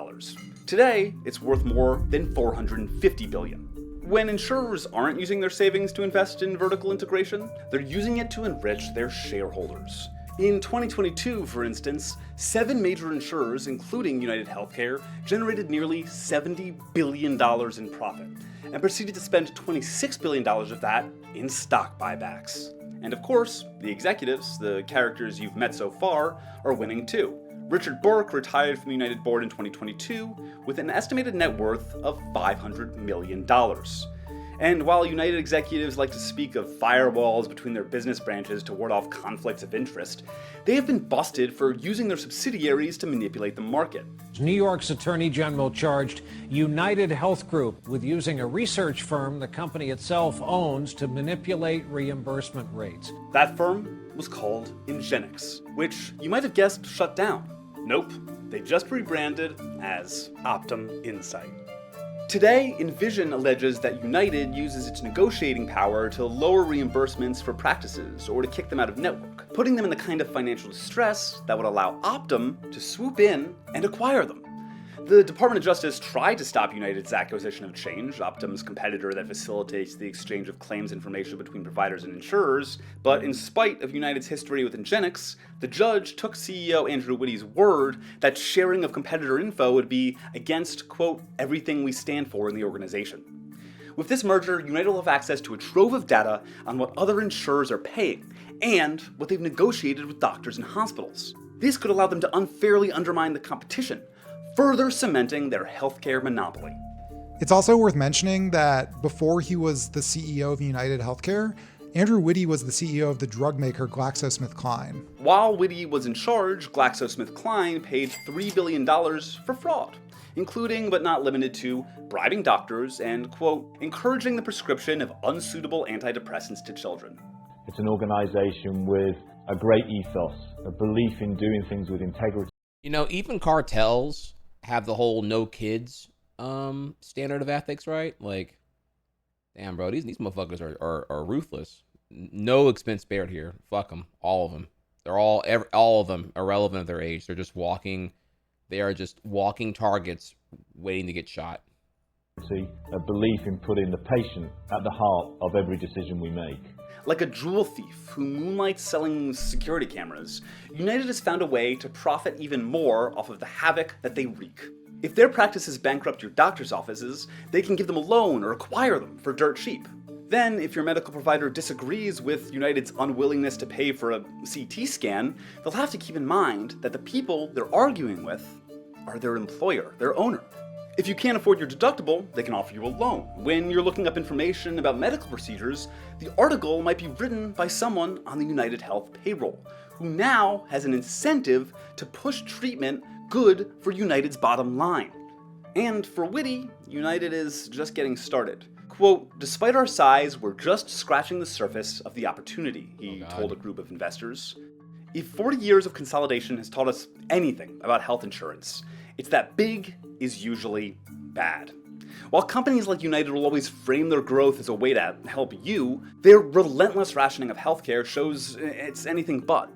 Today, it's worth more than $450 billion. When insurers aren't using their savings to invest in vertical integration, they're using it to enrich their shareholders. In 2022, for instance, 7 major insurers, including United Healthcare, generated nearly $70 billion in profit, and proceeded to spend $26 billion of that in stock buybacks. And of course, the executives, the characters you've met so far, are winning too. Richard Burke retired from the United board in 2022 with an estimated net worth of $500 million. And while United executives like to speak of firewalls between their business branches to ward off conflicts of interest, they have been busted for using their subsidiaries to manipulate the market. New York's Attorney General charged United Health Group with using a research firm the company itself owns to manipulate reimbursement rates. That firm was called Ingenix, which you might have guessed shut down. Nope, they just rebranded as Optum Insight. Today, Envision alleges that United uses its negotiating power to lower reimbursements for practices or to kick them out of network, putting them in the kind of financial distress that would allow Optum to swoop in and acquire them. The Department of Justice tried to stop United's acquisition of Change, Optum's competitor that facilitates the exchange of claims information between providers and insurers, but in spite of United's history with Ingenix, the judge took CEO Andrew Whitty's word that sharing of competitor info would be against, quote, everything we stand for in the organization. With this merger, United will have access to a trove of data on what other insurers are paying and what they've negotiated with doctors and hospitals. This could allow them to unfairly undermine the competition, further cementing their healthcare monopoly. It's also worth mentioning that before he was the CEO of United Healthcare, Andrew Whitty was the CEO of the drug maker GlaxoSmithKline. While Whitty was in charge, GlaxoSmithKline paid $3 billion for fraud, including but not limited to bribing doctors and, quote, encouraging the prescription of unsuitable antidepressants to children. It's an organization with a great ethos, a belief in doing things with integrity. You know, even cartels have the whole no kids standard of ethics, right? Like, damn, bro, these motherfuckers are ruthless. No expense spared here. Fuck them, all of them. They're all of them irrelevant of their age. They're just walking. They are just walking targets waiting to get shot. A belief in putting the patient at the heart of every decision we make. Like a jewel thief who moonlights selling security cameras, United has found a way to profit even more off of the havoc that they wreak. If their practices bankrupt your doctor's offices, they can give them a loan or acquire them for dirt cheap. Then, if your medical provider disagrees with United's unwillingness to pay for a CT scan, they'll have to keep in mind that the people they're arguing with are their employer, their owner. If you can't afford your deductible, they can offer you a loan. When you're looking up information about medical procedures, the article might be written by someone on the United Health payroll, who now has an incentive to push treatment good for United's bottom line. And for Whitty, United is just getting started. Quote, despite our size, we're just scratching the surface of the opportunity, he told a group of investors. If 40 years of consolidation has taught us anything about health insurance, it's that big is usually bad. While companies like United will always frame their growth as a way to help you, their relentless rationing of healthcare shows it's anything but.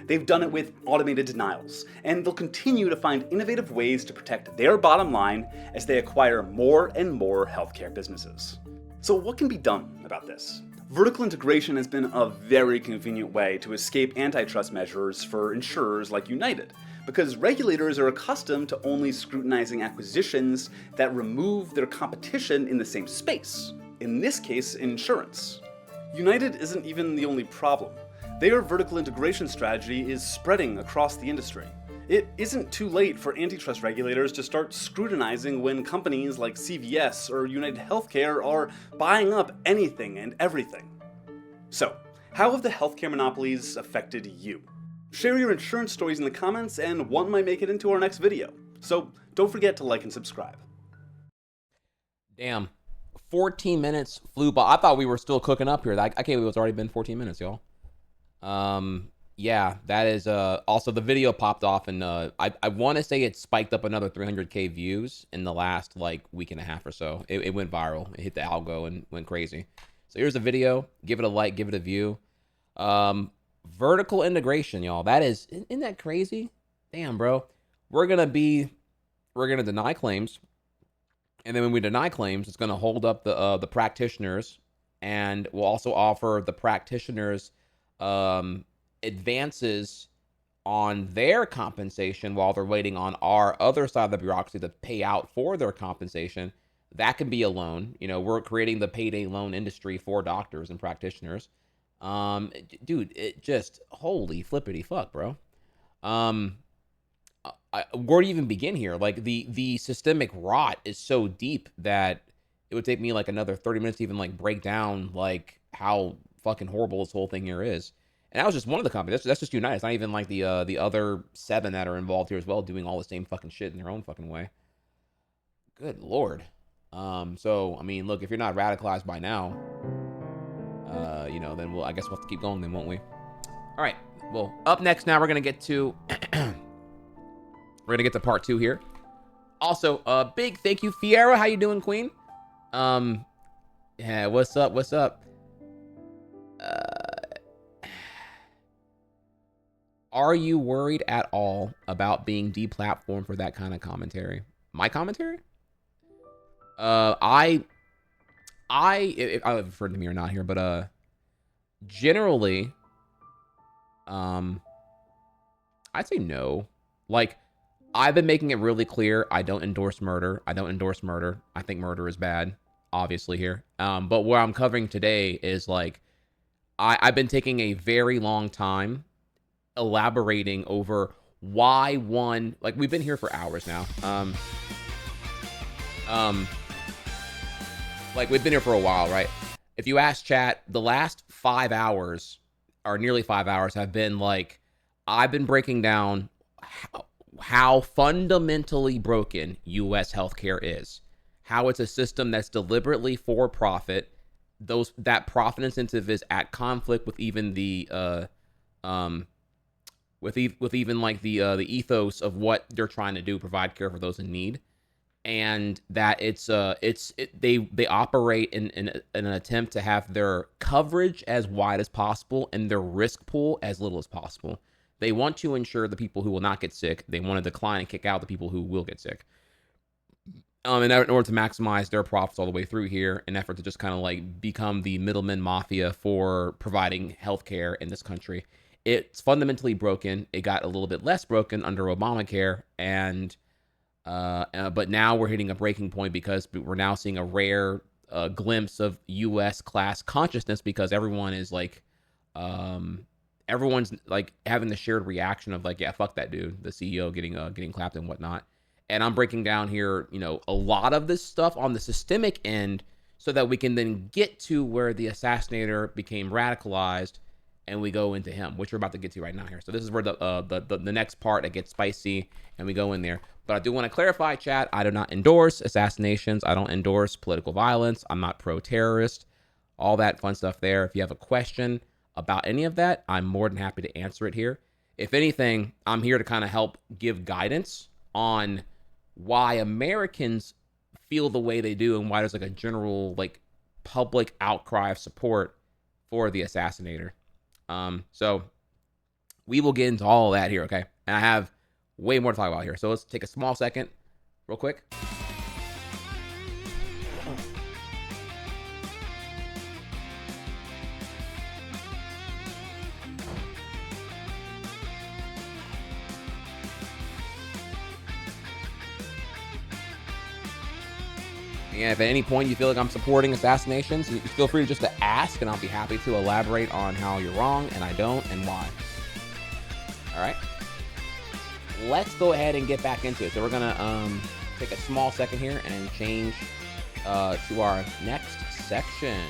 They've done it with automated denials, and they'll continue to find innovative ways to protect their bottom line as they acquire more and more healthcare businesses. So what can be done about this? Vertical integration has been a very convenient way to escape antitrust measures for insurers like United, because regulators are accustomed to only scrutinizing acquisitions that remove their competition in the same space, in this case, insurance. United isn't even the only problem. Their vertical integration strategy is spreading across the industry. It isn't too late for antitrust regulators to start scrutinizing when companies like CVS or United Healthcare are buying up anything and everything. So, how have the healthcare monopolies affected you? Share your insurance stories in the comments and one might make it into our next video. So don't forget to like and subscribe. Damn, 14 minutes flew by. I thought we were still cooking up here. I can't believe it's already been 14 minutes, y'all. Yeah, that is also the video popped off and I want to say it spiked up another 300k views in the last like week and a half or so. It went viral. It hit the algo and went crazy. So here's a video. Give it a like, give it a view. Vertical integration, y'all. That is, isn't that crazy? Damn, bro. We're gonna deny claims, and then when we deny claims, it's gonna hold up the practitioners, and we'll also offer the practitioners advances on their compensation while they're waiting on our other side of the bureaucracy to pay out for their compensation. That can be a loan. You know, we're creating the payday loan industry for doctors and practitioners. Dude, it just, holy flippity fuck, bro. Where do you even begin here? Like the systemic rot is so deep that it would take me like another 30 minutes to even like break down like how fucking horrible this whole thing here is. And that was just one of the companies. That's just United. It's not even like the other 7 that are involved here as well, doing all the same fucking shit in their own fucking way. Good Lord. So I mean, look, if you're not radicalized by now, you know, then I guess we'll have to keep going then, won't we? All right. Well, up next now we're gonna get to part 2 here. Also, big thank you, Fiera. How you doing, Queen? Yeah, what's up? What's up? Are you worried at all about being deplatformed for that kind of commentary? My commentary? I've referred to me or not here, but generally, I'd say no. Like, I've been making it really clear I don't endorse murder. I think murder is bad. obviously here. But what I'm covering today is like, I've been taking a very long time elaborating over why one, like we've been here for hours now. Like we've been here for a while, right? If you ask chat, the last 5 hours or nearly 5 hours have been like, I've been breaking down how fundamentally broken US healthcare is, how it's a system that's deliberately for profit. That profit incentive is at conflict with even the with even like the ethos of what they're trying to do, provide care for those in need, and that they operate in an attempt to have their coverage as wide as possible and their risk pool as little as possible. They want to ensure the people who will not get sick. They want to decline and kick out the people who will get sick. In order to maximize their profits all the way through here, in an effort to just kind of like become the middleman mafia for providing healthcare in this country. It's fundamentally broken. It got a little bit less broken under Obamacare, but now we're hitting a breaking point because we're now seeing a rare glimpse of U.S. class consciousness, because everyone's like having the shared reaction of like, yeah, fuck that dude, the CEO getting clapped and whatnot. And I'm breaking down here, a lot of this stuff on the systemic end so that we can then get to where the assassinator became radicalized, and we go into him, which we're about to get to right now here. So this is where the next part that gets spicy, and we go in there. But I do want to clarify, chat, I do not endorse assassinations. I don't endorse political violence. I'm not pro-terrorist. All that fun stuff there. If you have a question about any of that, I'm more than happy to answer it here. If anything, I'm here to kind of help give guidance on why Americans feel the way they do and why there's like a general like public outcry of support for the assassinator. So we will get into all of that here, okay? And I have way more to talk about here. So let's take a small second, real quick. And if at any point you feel like I'm supporting assassinations, feel free just to ask, and I'll be happy to elaborate on how you're wrong and I don't and why. All right. Let's go ahead and get back into it. So we're gonna take a small second here and change to our next section.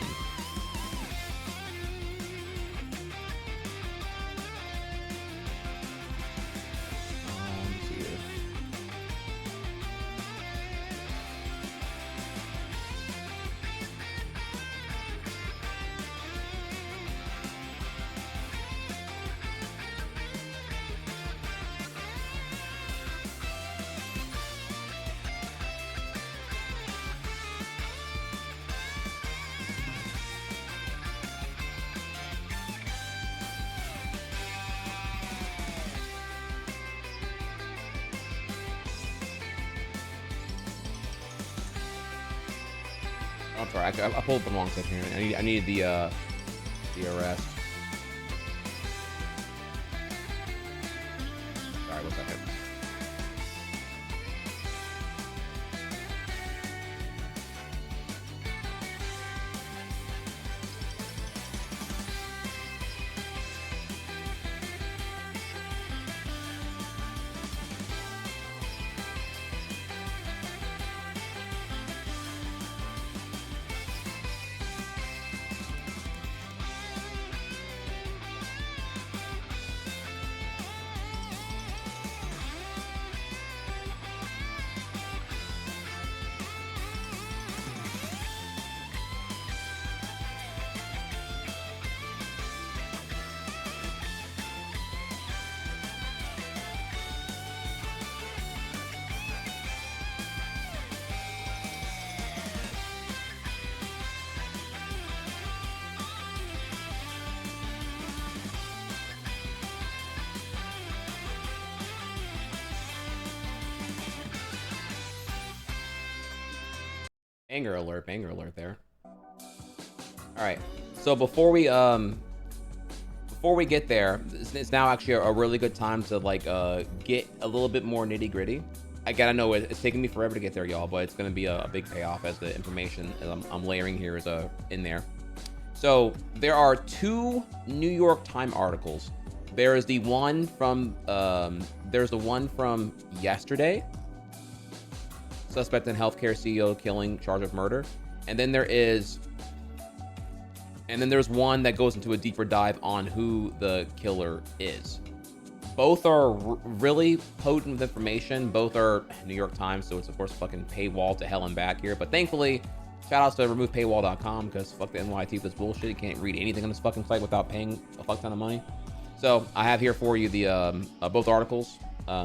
I'm sorry, I pulled up the wrong section here. I need the arrest. Sorry, 1 second. Banger alert there. All right, so before we get there, it's now actually a really good time to like get a little bit more nitty gritty I gotta know it's taking me forever to get there, y'all, but it's gonna be a big payoff as the information I'm layering here is in there. So there are 2 New York Times articles. There is the one from yesterday. Suspect in healthcare CEO killing, charge of murder. And then there's one that goes into a deeper dive on who the killer is. Both are really potent with information. Both are New York Times, so it's of course fucking paywall to hell and back here. But thankfully, shout outs to removepaywall.com because fuck the NYT with this bullshit. You can't read anything on this fucking site without paying a fuck ton of money. So I have here for you the both articles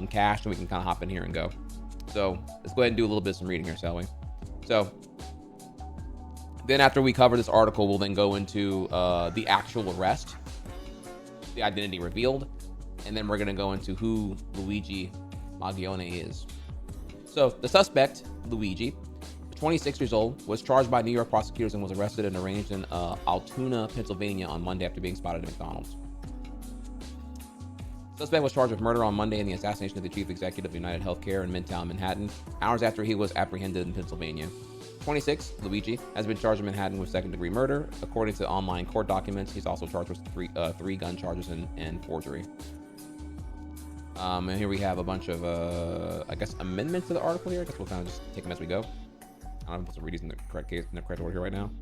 cached, and we can kind of hop in here and go. So let's go ahead and do a little bit of some reading here, shall we? So then after we cover this article, we'll then go into the actual arrest, the identity revealed, and then we're going to go into who Luigi Mangione is. So the suspect, Luigi, 26 years old, was charged by New York prosecutors and was arrested and arraigned in Altoona, Pennsylvania on Monday after being spotted at McDonald's. Suspect was charged with murder on Monday in the assassination of the chief executive of United Healthcare in Midtown Manhattan, hours after he was apprehended in Pennsylvania. 26, Luigi, has been charged in Manhattan with second-degree murder. According to online court documents, he's also charged with three gun charges and forgery. And here we have a bunch of, I guess, amendments to the article here. I guess we'll kind of just take them as we go. I don't know if I'm supposed to read these in the correct case, in the correct order here right now.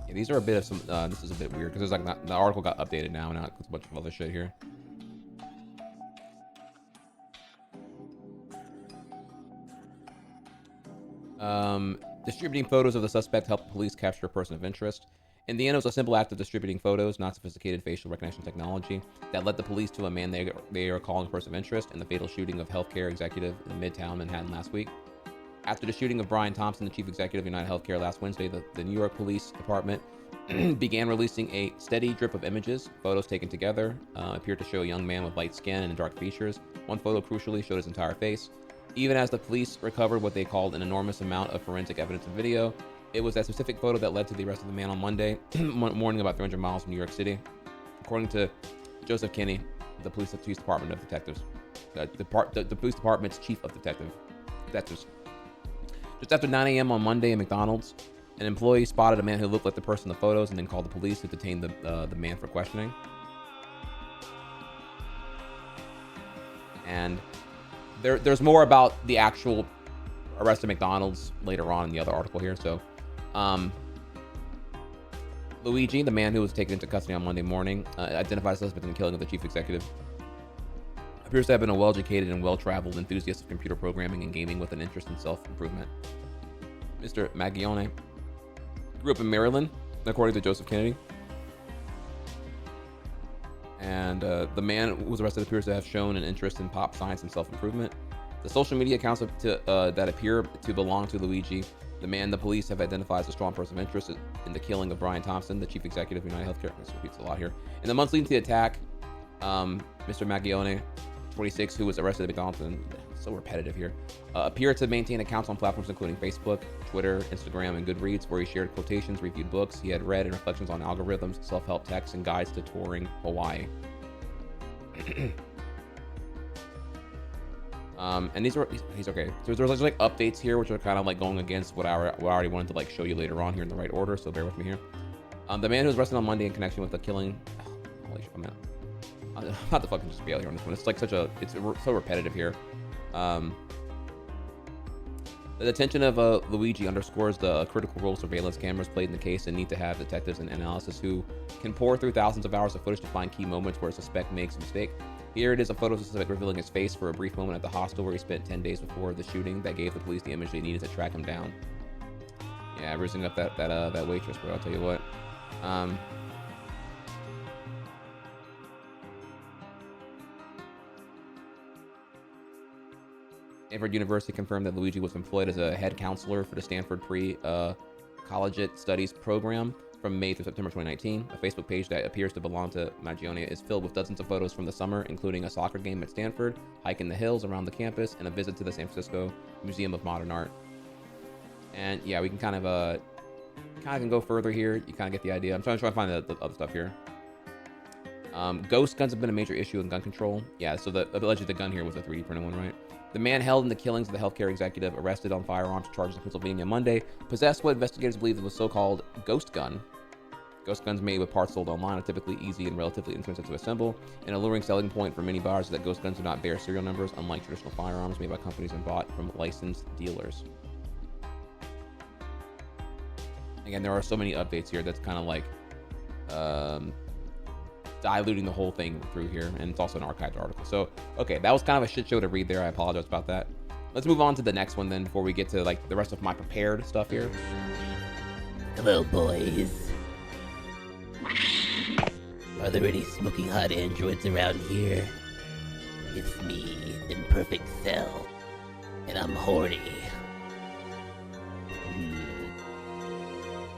Yeah, these are a bit of some, this is a bit weird because there's like, the article got updated now and it's a bunch of other shit here. Distributing photos of the suspect helped police capture a person of interest. In the end, it was a simple act of distributing photos, not sophisticated facial recognition technology, that led the police to a man they are calling a person of interest in the fatal shooting of healthcare executive in Midtown Manhattan last week. After the shooting of Brian Thompson, the chief executive of United Healthcare last Wednesday, the New York Police Department began releasing a steady drip of images. Photos taken together appeared to show a young man with light skin and dark features. One photo crucially showed his entire face. Even as the police recovered what they called an enormous amount of forensic evidence and video, it was that specific photo that led to the arrest of the man on Monday morning about 300 miles from New York City. According to Joseph Kinney, the police department of detectives, the police department's chief of detectives. Just after 9 a.m. on Monday at McDonald's, an employee spotted a man who looked like the person in the photos and then called the police, who detained the man for questioning. And there's more about the actual arrest at McDonald's later on in the other article here. So, Luigi, the man who was taken into custody on Monday morning, identified as suspect in the killing of the chief executive, appears to have been a well-educated and well-traveled enthusiast of computer programming and gaming with an interest in self-improvement. Mr. Mangione grew up in Maryland, according to Joseph Kennedy. And the man who was arrested appears to have shown an interest in pop science and self-improvement. The social media accounts that appear to belong to Luigi, the man the police have identified as a strong person of interest in the killing of Brian Thompson, the chief executive of United Healthcare. This repeats a lot here. In the months leading to the attack, Mr. Mangione, 26, who was arrested at McDonald's, and so repetitive here, appeared to maintain accounts on platforms including Facebook, Twitter, Instagram, and Goodreads, where he shared quotations, reviewed books he had read, and reflections on algorithms, self-help texts, and guides to touring Hawaii. And he's okay. So there's like updates here, which are kind of like going against what I already wanted to like show you later on here in the right order. So bear with me here. The man who was arrested on Monday in connection with the killing. Holy shit, I'm about to fucking just fail here on this one. It's like it's so repetitive here. The detention of Luigi underscores the critical role surveillance cameras played in the case and need to have detectives and analysts who can pore through thousands of hours of footage to find key moments where a suspect makes a mistake. Here it is, a photo of the suspect revealing his face for a brief moment at the hostel where he spent 10 days before the shooting that gave the police the image they needed to track him down. Yeah, rizzing up that waitress, bro, I'll tell you what. Stanford University confirmed that Luigi was employed as a head counselor for the Stanford Pre-Collegiate Studies program from May through September 2019. A Facebook page that appears to belong to Mangione is filled with dozens of photos from the summer, including a soccer game at Stanford, hike in the hills around the campus, and a visit to the San Francisco Museum of Modern Art. And yeah, we can kind of can go further here. You kind of get the idea. I'm trying to find the other stuff here. Ghost guns have been a major issue in gun control. Yeah, so allegedly the gun here was a 3D printed one, right? The man held in the killings of the healthcare executive, arrested on firearms charges in Pennsylvania Monday, possessed what investigators believe was a so-called ghost gun. Ghost guns made with parts sold online are typically easy and relatively inexpensive to assemble. An alluring selling point for many buyers is that ghost guns do not bear serial numbers, unlike traditional firearms made by companies and bought from licensed dealers. Again, there are so many updates here that's kind of like diluting the whole thing through here, and it's also an archived article. So, okay, that was kind of a shit show to read there. I apologize about that. Let's move on to the next one then before we get to like the rest of my prepared stuff here. Hello, boys. Are there any smoking hot androids around here? It's me, Imperfect Cell, and I'm horny.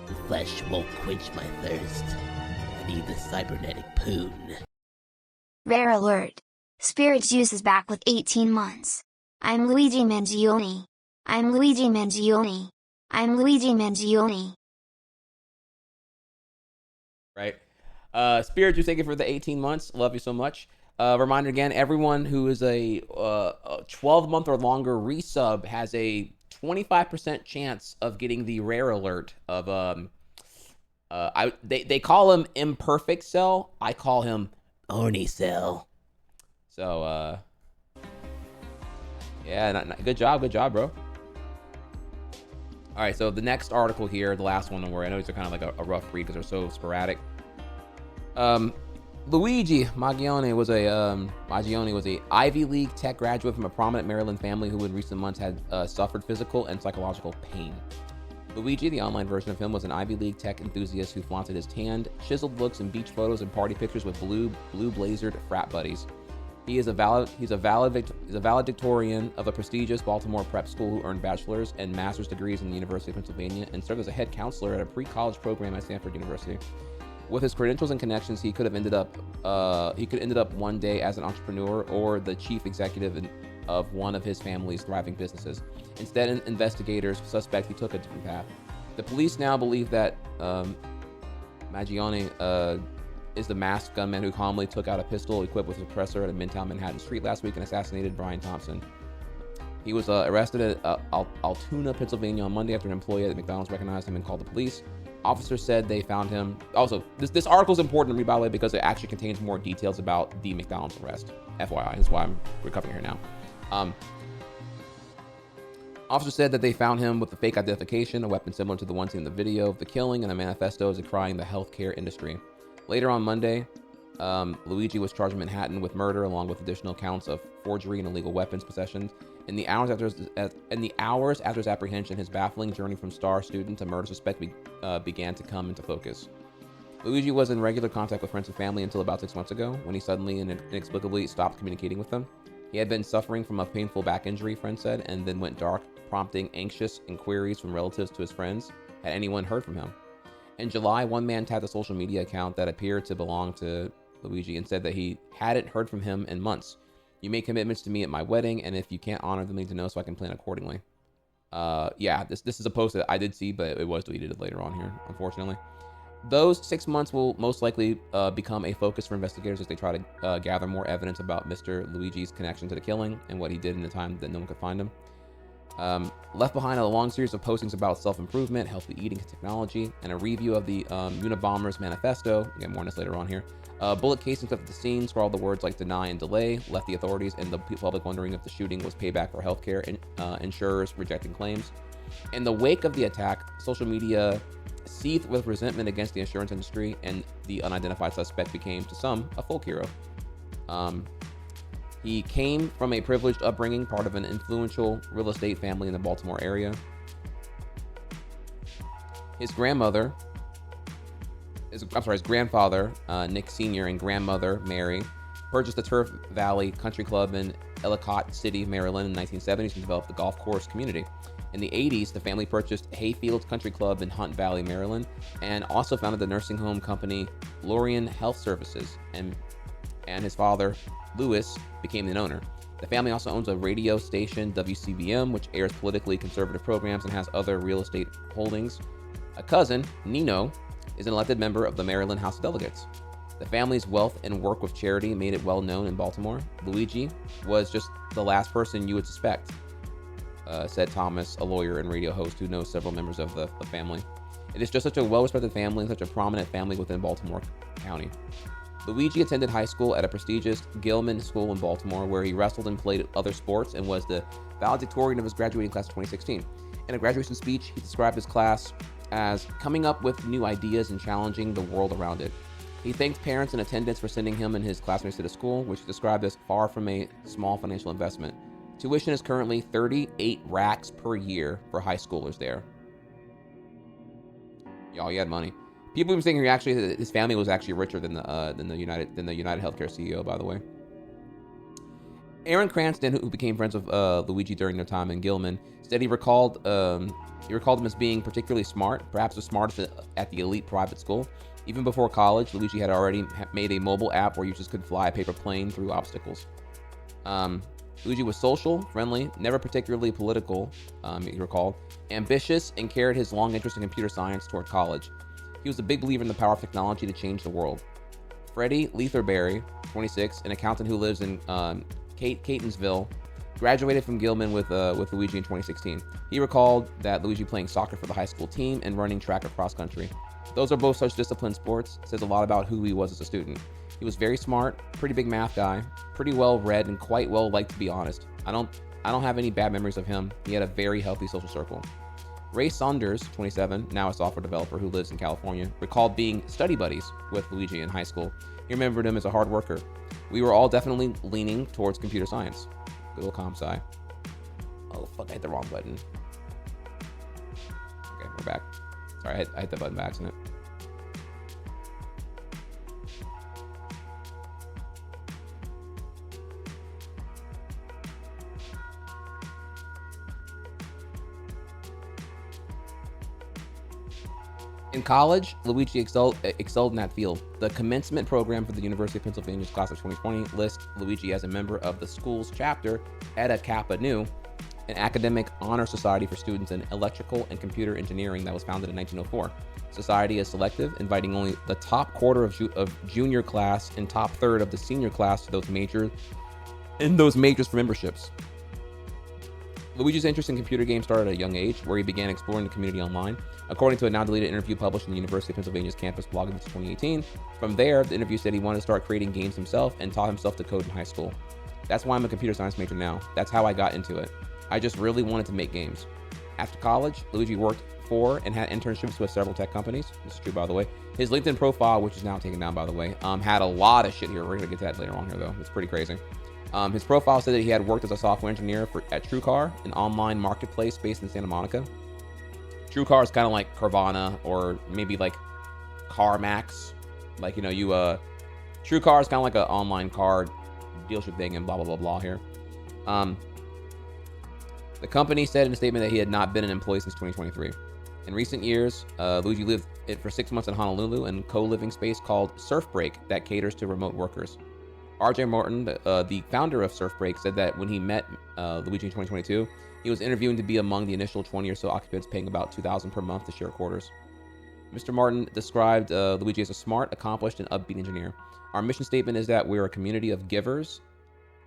The flesh won't quench my thirst. I need the cybernetic poon. Rare alert. Spirit Juice is back with 18 months. I'm Luigi Mangione. I'm Luigi Mangione. I'm Luigi Mangione. Right. Spirit Juice, thank you for the 18 months. Love you so much. Reminder again, everyone who is a 12-month or longer resub has a 25% chance of getting the rare alert of they call him Imperfect Cell. I call him Horny Cell. So yeah, good job, bro. All right, so the next article here, the last one, where I know these are kind of like a rough read because they're so sporadic. Luigi Mangione was a Ivy League tech graduate from a prominent Maryland family who in recent months had suffered physical and psychological pain. Luigi, the online version of him, was an Ivy League tech enthusiast who flaunted his tanned, chiseled looks in beach photos and party pictures with blue blazered frat buddies. He's a valedictorian of a prestigious Baltimore prep school who earned bachelor's and master's degrees in the University of Pennsylvania and served as a head counselor at a pre-college program at Stanford University. With his credentials and connections, he could have ended up one day as an entrepreneur or the chief executive of one of his family's thriving businesses. Instead, investigators suspect he took a different path. The police now believe that Mangione is the masked gunman who calmly took out a pistol equipped with a suppressor at a Midtown Manhattan street last week and assassinated Brian Thompson. He was arrested at Altoona, Pennsylvania on Monday after an employee at McDonald's recognized him and called the police. Officers said they found him. Also, this article is important to read, by the way, because it actually contains more details about the McDonald's arrest. FYI, that's why we're covering it here now. Officers said that they found him with a fake identification, a weapon similar to the one seen in the video of the killing, and a manifesto decrying the healthcare industry. Later on Monday, Luigi was charged in Manhattan with murder, along with additional counts of forgery and illegal weapons possession. In the hours after his apprehension, his baffling journey from star student to murder suspect began to come into focus. Luigi was in regular contact with friends and family until about 6 months ago, when he suddenly and inexplicably stopped communicating with them. He had been suffering from a painful back injury, friends said, and then went dark, prompting anxious inquiries from relatives to his friends. Had anyone heard from him? In July, one man tagged a social media account that appeared to belong to Luigi and said that he hadn't heard from him in months. You made commitments to me at my wedding, and if you can't honor them, need to know so I can plan accordingly. Yeah, this is a post that I did see, but it was deleted later on here, unfortunately. Those 6 months will most likely become a focus for investigators as they try to gather more evidence about Mr. Luigi's connection to the killing and what he did in the time that no one could find him. Left behind a long series of postings about self-improvement, healthy eating, and technology, and a review of the Unabomber's manifesto. We'll get more on this later on here. Bullet casings at the scene scrawled the words like deny and delay, left the authorities and the public wondering if the shooting was payback for healthcare insurers rejecting claims. In the wake of the attack, social media seethed with resentment against the insurance industry, and the unidentified suspect became, to some, a folk hero. He came from a privileged upbringing, part of an influential real estate family in the Baltimore area. His grandfather, Nick Sr., and grandmother, Mary, purchased the Turf Valley Country Club in Ellicott City, Maryland in the 1970s and developed the golf course community. In the 80s, the family purchased Hayfield Country Club in Hunt Valley, Maryland, and also founded the nursing home company Lorien Health Services, and his father, Louis, became the owner. The family also owns a radio station, WCBM, which airs politically conservative programs and has other real estate holdings. A cousin, Nino, is an elected member of the Maryland House of Delegates. The family's wealth and work with charity made it well known in Baltimore. Luigi was just the last person you would suspect, said Thomas, a lawyer and radio host who knows several members of the family. It is just such a well-respected family and such a prominent family within Baltimore County. Luigi attended high school at a prestigious Gilman School in Baltimore, where he wrestled and played other sports and was the valedictorian of his graduating class of 2016. In a graduation speech, he described his class as coming up with new ideas and challenging the world around it. He thanked parents in attendance for sending him and his classmates to the school, which he described as far from a small financial investment. Tuition is currently 38 racks per year for high schoolers there. Y'all, he had money. People have been saying his family was actually richer than the United Healthcare CEO, by the way. Aaron Cranston, who became friends with Luigi during their time in Gilman, said he recalled him as being particularly smart, perhaps the smartest at the elite private school. Even before college, Luigi had already made a mobile app where users could fly a paper plane through obstacles. Luigi was social, friendly, never particularly political, he recalled, ambitious, and carried his long interest in computer science toward college. He was a big believer in the power of technology to change the world. Freddie Leatherberry, 26, an accountant who lives in Catonsville, graduated from Gilman with Luigi in 2016. He recalled that Luigi playing soccer for the high school team and running track or cross country. Those are both such disciplined sports. Says a lot about who he was as a student. He was very smart, pretty big math guy, pretty well read, and quite well liked, to be honest. I don't have any bad memories of him. He had a very healthy social circle. Ray Saunders, 27, now a software developer who lives in California, recalled being study buddies with Luigi in high school. He remembered him as a hard worker. We were all definitely leaning towards computer science. Good old comp sci. Oh, fuck, I hit the wrong button. Okay, we're back. Sorry, I hit the button by accident. In college, Luigi excelled in that field. The commencement program for the University of Pennsylvania's class of 2020 lists Luigi as a member of the school's chapter, Eta Kappa Nu, an academic honor society for students in electrical and computer engineering that was founded in 1904. Society is selective, inviting only the top quarter of junior class and top third of the senior class to those majors for memberships. Luigi's interest in computer games started at a young age, where he began exploring the community online. According to a now-deleted interview published in the University of Pennsylvania's campus blog in 2018, from there, the interview said he wanted to start creating games himself and taught himself to code in high school. That's why I'm a computer science major now. That's how I got into it. I just really wanted to make games. After college, Luigi worked for and had internships with several tech companies. This is true, by the way. His LinkedIn profile, which is now taken down, by the way, had a lot of shit here. We're going to get to that later on here, though. It's pretty crazy. His profile said that he had worked as a software engineer at TrueCar, an online marketplace based in Santa Monica. TrueCar is kind of like Carvana or maybe like CarMax. Like, TrueCar is kind of like an online car dealership thing and blah, blah, blah, blah here. The company said in a statement that he had not been an employee since 2023. In recent years, Luigi lived for 6 months in Honolulu in a co-living space called Surf Break that caters to remote workers. RJ Morton, the founder of Surf Break, said that when he met Luigi in 2022, he was interviewing to be among the initial 20 or so occupants paying about $2,000 per month to share quarters. Mr. Martin described Luigi as a smart, accomplished, and upbeat engineer. Our mission statement is that we're a community of givers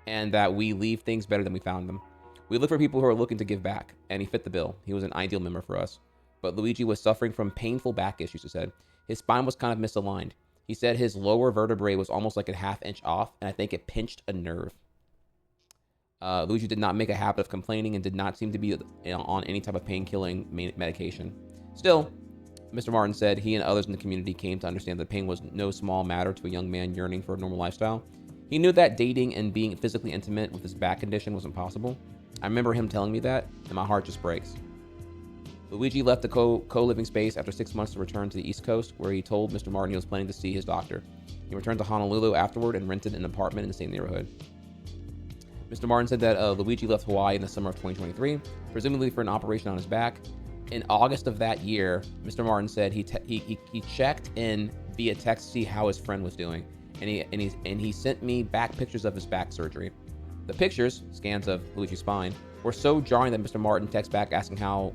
and that we leave things better than we found them. We look for people who are looking to give back, and he fit the bill. He was an ideal member for us. But Luigi was suffering from painful back issues, he said. His spine was kind of misaligned. He said his lower vertebrae was almost like a half-inch off, and I think it pinched a nerve. Luigi did not make a habit of complaining and did not seem to be on any type of pain-killing medication. Still, Mr. Martin said he and others in the community came to understand that pain was no small matter to a young man yearning for a normal lifestyle. He knew that dating and being physically intimate with his back condition was impossible. I remember him telling me that, and my heart just breaks. Luigi left the co-living space after 6 months to return to the East Coast, where he told Mr. Martin he was planning to see his doctor. He returned to Honolulu afterward and rented an apartment in the same neighborhood. Mr. Martin said that Luigi left Hawaii in the summer of 2023, presumably for an operation on his back. In August of that year, Mr. Martin said he checked in via text to see how his friend was doing, and he sent me back pictures of his back surgery. The pictures, scans of Luigi's spine, were so jarring that Mr. Martin texted back asking how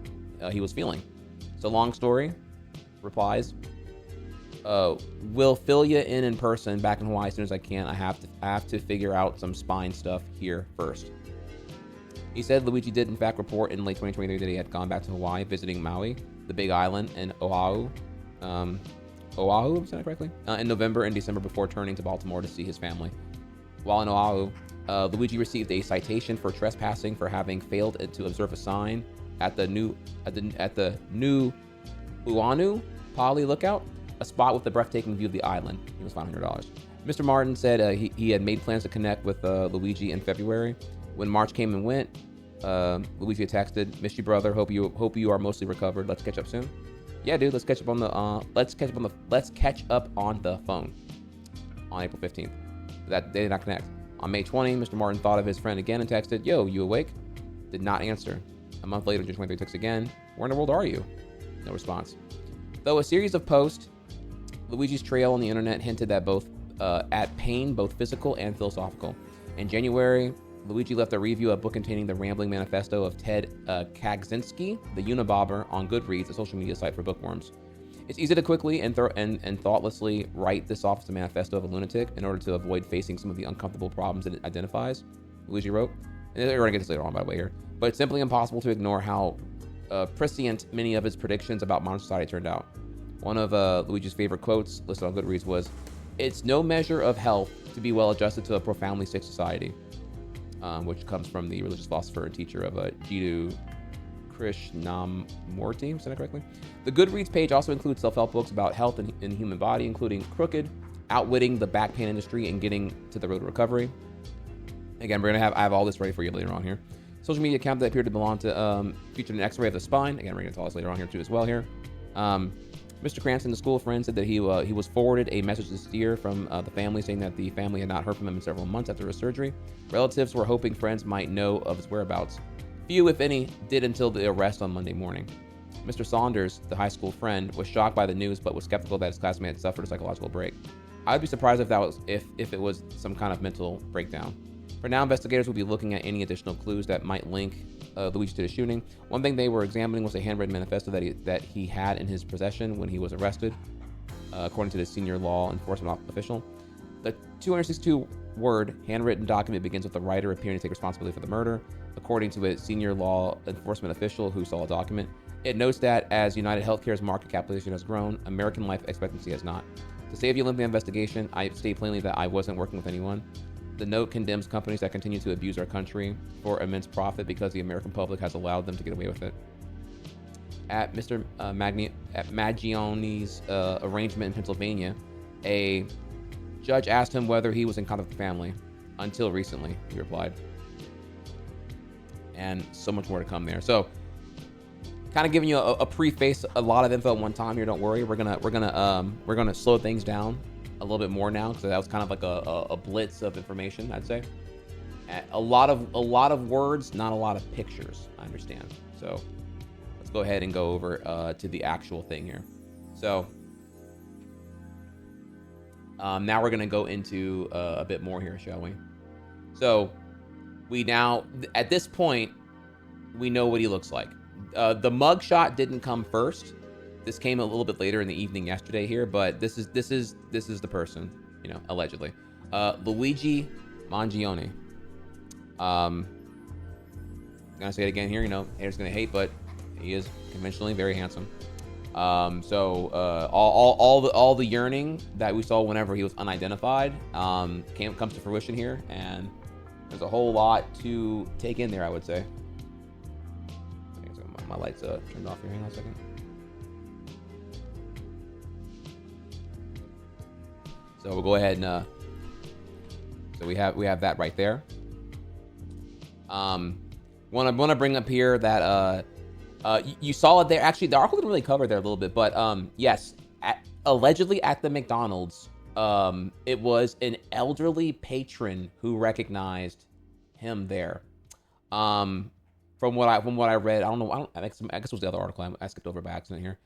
he was feeling. So long story, replies, Will fill you in person back in Hawaii as soon as I can. I have to figure out some spine stuff here first. He said Luigi did in fact report in late 2023 that he had gone back to Hawaii, visiting Maui, the Big Island, and Oahu. Oahu, if I said it correctly, in November and December before turning to Baltimore to see his family. While in Oahu, Luigi received a citation for trespassing for having failed to observe a sign at the new Uanu Pali lookout, a spot with a breathtaking view of the island. He was $500. Mr. Martin said he had made plans to connect with Luigi in February. When March came and went, Luigi had texted, "Miss you, brother. Hope you are mostly recovered. Let's catch up soon." Yeah, dude. Let's catch up on the phone on April 15th. That they did not connect. On May 20, Mr. Martin thought of his friend again and texted, "Yo, you awake?" Did not answer. A month later, June 23, texts again, "Where in the world are you?" No response. Though a series of posts, Luigi's trail on the internet hinted that both at pain, both physical and philosophical. In January, Luigi left a review of a book containing the rambling manifesto of Ted Kaczynski, the Unabomber, on Goodreads, a social media site for bookworms. It's easy to quickly and thoughtlessly write this off as a manifesto of a lunatic in order to avoid facing some of the uncomfortable problems that it identifies, Luigi wrote. And we're going to get this later on, by the way, here. But it's simply impossible to ignore how prescient many of his predictions about modern society turned out. One of Luigi's favorite quotes listed on Goodreads was, "It's no measure of health to be well adjusted to a profoundly sick society," which comes from the religious philosopher and teacher of Jiddu Krishnamurti, said I correctly? The Goodreads page also includes self-help books about health and the human body, including Crooked, Outwitting the Back Pain Industry, and Getting to the Road to Recovery. Again, I have all this ready for you later on here. Social media account that appeared to belong to featured an X-ray of the spine. Again, we're going to tell us later on here too as well here. Mr. Cranston, the school friend, said that he was forwarded a message to Steer from the family saying that the family had not heard from him in several months after his surgery. Relatives were hoping friends might know of his whereabouts. Few, if any, did until the arrest on Monday morning. Mr. Saunders, the high school friend, was shocked by the news but was skeptical that his classmate had suffered a psychological break. I would be surprised if it was some kind of mental breakdown. For now, investigators will be looking at any additional clues that might link Luigi to the shooting. One thing they were examining was a handwritten manifesto that he had in his possession when he was arrested, according to the senior law enforcement official. The 262-word handwritten document begins with the writer appearing to take responsibility for the murder, according to a senior law enforcement official who saw the document. It notes that as United Healthcare's market capitalization has grown, American life expectancy has not. To save you a lengthy investigation, I state plainly that I wasn't working with anyone. The note condemns companies that continue to abuse our country for immense profit because the American public has allowed them to get away with it. At Mr. Mangione's arrangement in Pennsylvania, a judge asked him whether he was in contact with the family. Until recently, he replied. And so much more to come there. So, kind of giving you a preface, a lot of info at one time here. Don't worry, we're gonna slow things down a little bit more now because that was kind of like a blitz of information, I'd say. A lot of words, not a lot of pictures, I understand. So let's go ahead and go over to the actual thing here. So now we're gonna go into a bit more here, shall we? So we now, at this point, we know what he looks like. The mugshot didn't come first. This came a little bit later in the evening yesterday here, but this is the person, you know, allegedly. Luigi Mangione. I'm gonna say it again here, you know, haters gonna hate, but he is conventionally very handsome. All the yearning that we saw whenever he was unidentified comes to fruition here, and there's a whole lot to take in there, I would say. My lights turned off here. Hang on a second. So we'll go ahead and so we have that right there. Want to bring up here that you saw it there. Actually, the article didn't really cover there a little bit, but yes, allegedly at the McDonald's, it was an elderly patron who recognized him there. From what I read, I guess it was the other article. I skipped over by accident here.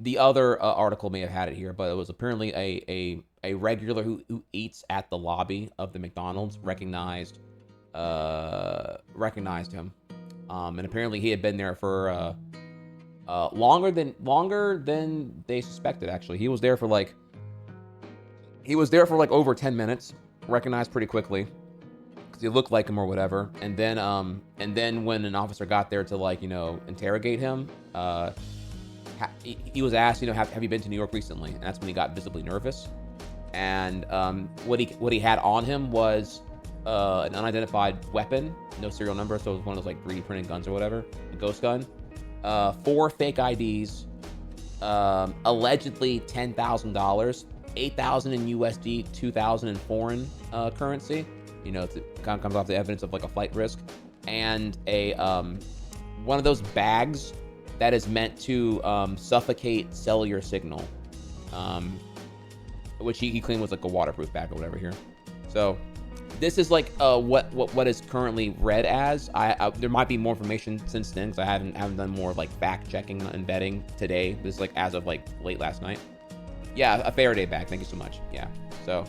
The other article may have had it here, but it was apparently a regular who eats at the lobby of the McDonald's recognized him, and apparently he had been there for longer than they suspected. Actually, he was there for like over 10 minutes. Recognized pretty quickly because he looked like him or whatever. And then when an officer got there to like interrogate him, he was asked, have you been to New York recently? And that's when he got visibly nervous. And what he had on him was an unidentified weapon, no serial number, so it was one of those like 3D printed guns or whatever, a ghost gun. 4 fake IDs, allegedly $10,000, 8,000 in USD, 2,000 in foreign currency. It kind of comes off the evidence of like a flight risk, and a one of those bags that is meant to suffocate cellular signal, which he claimed was like a waterproof bag or whatever here. So this is like what is currently read as. There might be more information since then because I haven't done more like fact checking and vetting today. This is like as of like late last night. Yeah, a Faraday bag. Thank you so much. Yeah. So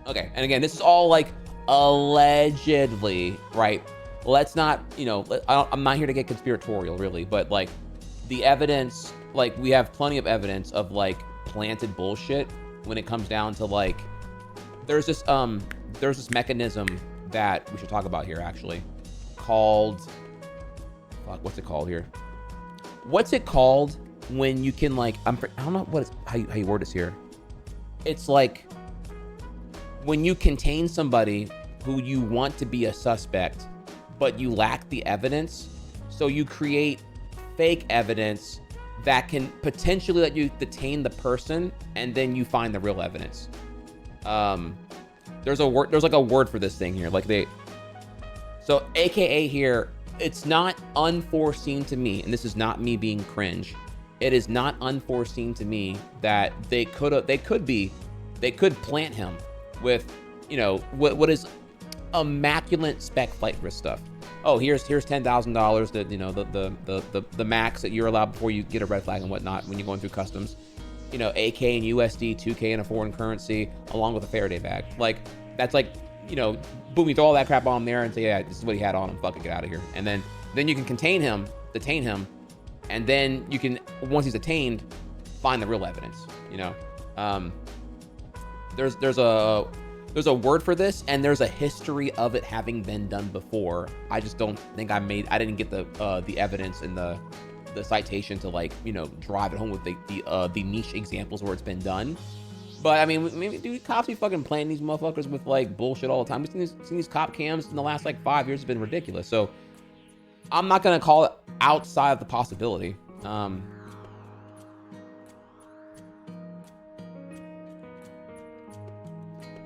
okay, and again, this is all like allegedly, right? Let's not, I'm not here to get conspiratorial really, but like the evidence, like we have plenty of evidence of like planted bullshit when it comes down to like there's this mechanism that we should talk about here actually called what's it called here? What's it called when you can like I don't know how you word this here. It's like when you contain somebody who you want to be a suspect, but you lack the evidence, so you create fake evidence that can potentially let you detain the person, and then you find the real evidence. There's like a word for this thing here, so AKA here, it's not unforeseen to me, and this is not me being cringe. It is not unforeseen to me that they could plant him with, what is immaculate spec flight risk stuff. Oh, here's $10,000 that the max that you're allowed before you get a red flag and whatnot when you're going through customs. AK in USD, 2K in a foreign currency, along with a Faraday bag. Like that's like, boom, you throw all that crap on there and say, yeah, this is what he had on him. Fucking get out of here. And then you can detain him, and then you can, once he's detained, find the real evidence. There's a word for this, and there's a history of it having been done before. I just don't think I didn't get the evidence and the citation to like, drive it home with the niche examples where it's been done. But I mean, maybe dude, cops be fucking playing these motherfuckers with like bullshit all the time. We've seen these cop cams in the last like 5 years. It's been ridiculous. So I'm not gonna call it outside of the possibility.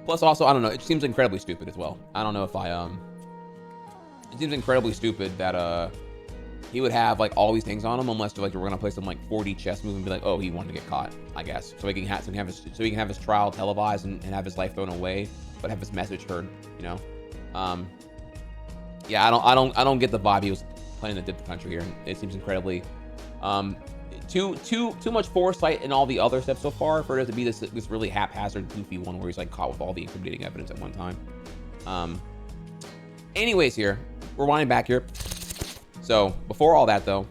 Plus, also, I don't know. It seems incredibly stupid as well. I don't know if it seems incredibly stupid that he would have like all these things on him, unless like we're gonna play some like 4D chess move and be like, oh, he wanted to get caught, I guess, so he can have his trial televised and have his life thrown away, but have his message heard. Yeah, I don't get the vibe he was planning to dip the country here. It seems incredibly too much foresight in all the other steps so far for it to be this really haphazard, goofy one where he's like caught with all the incriminating evidence at one time. Anyways, here we're winding back here. So before all that though,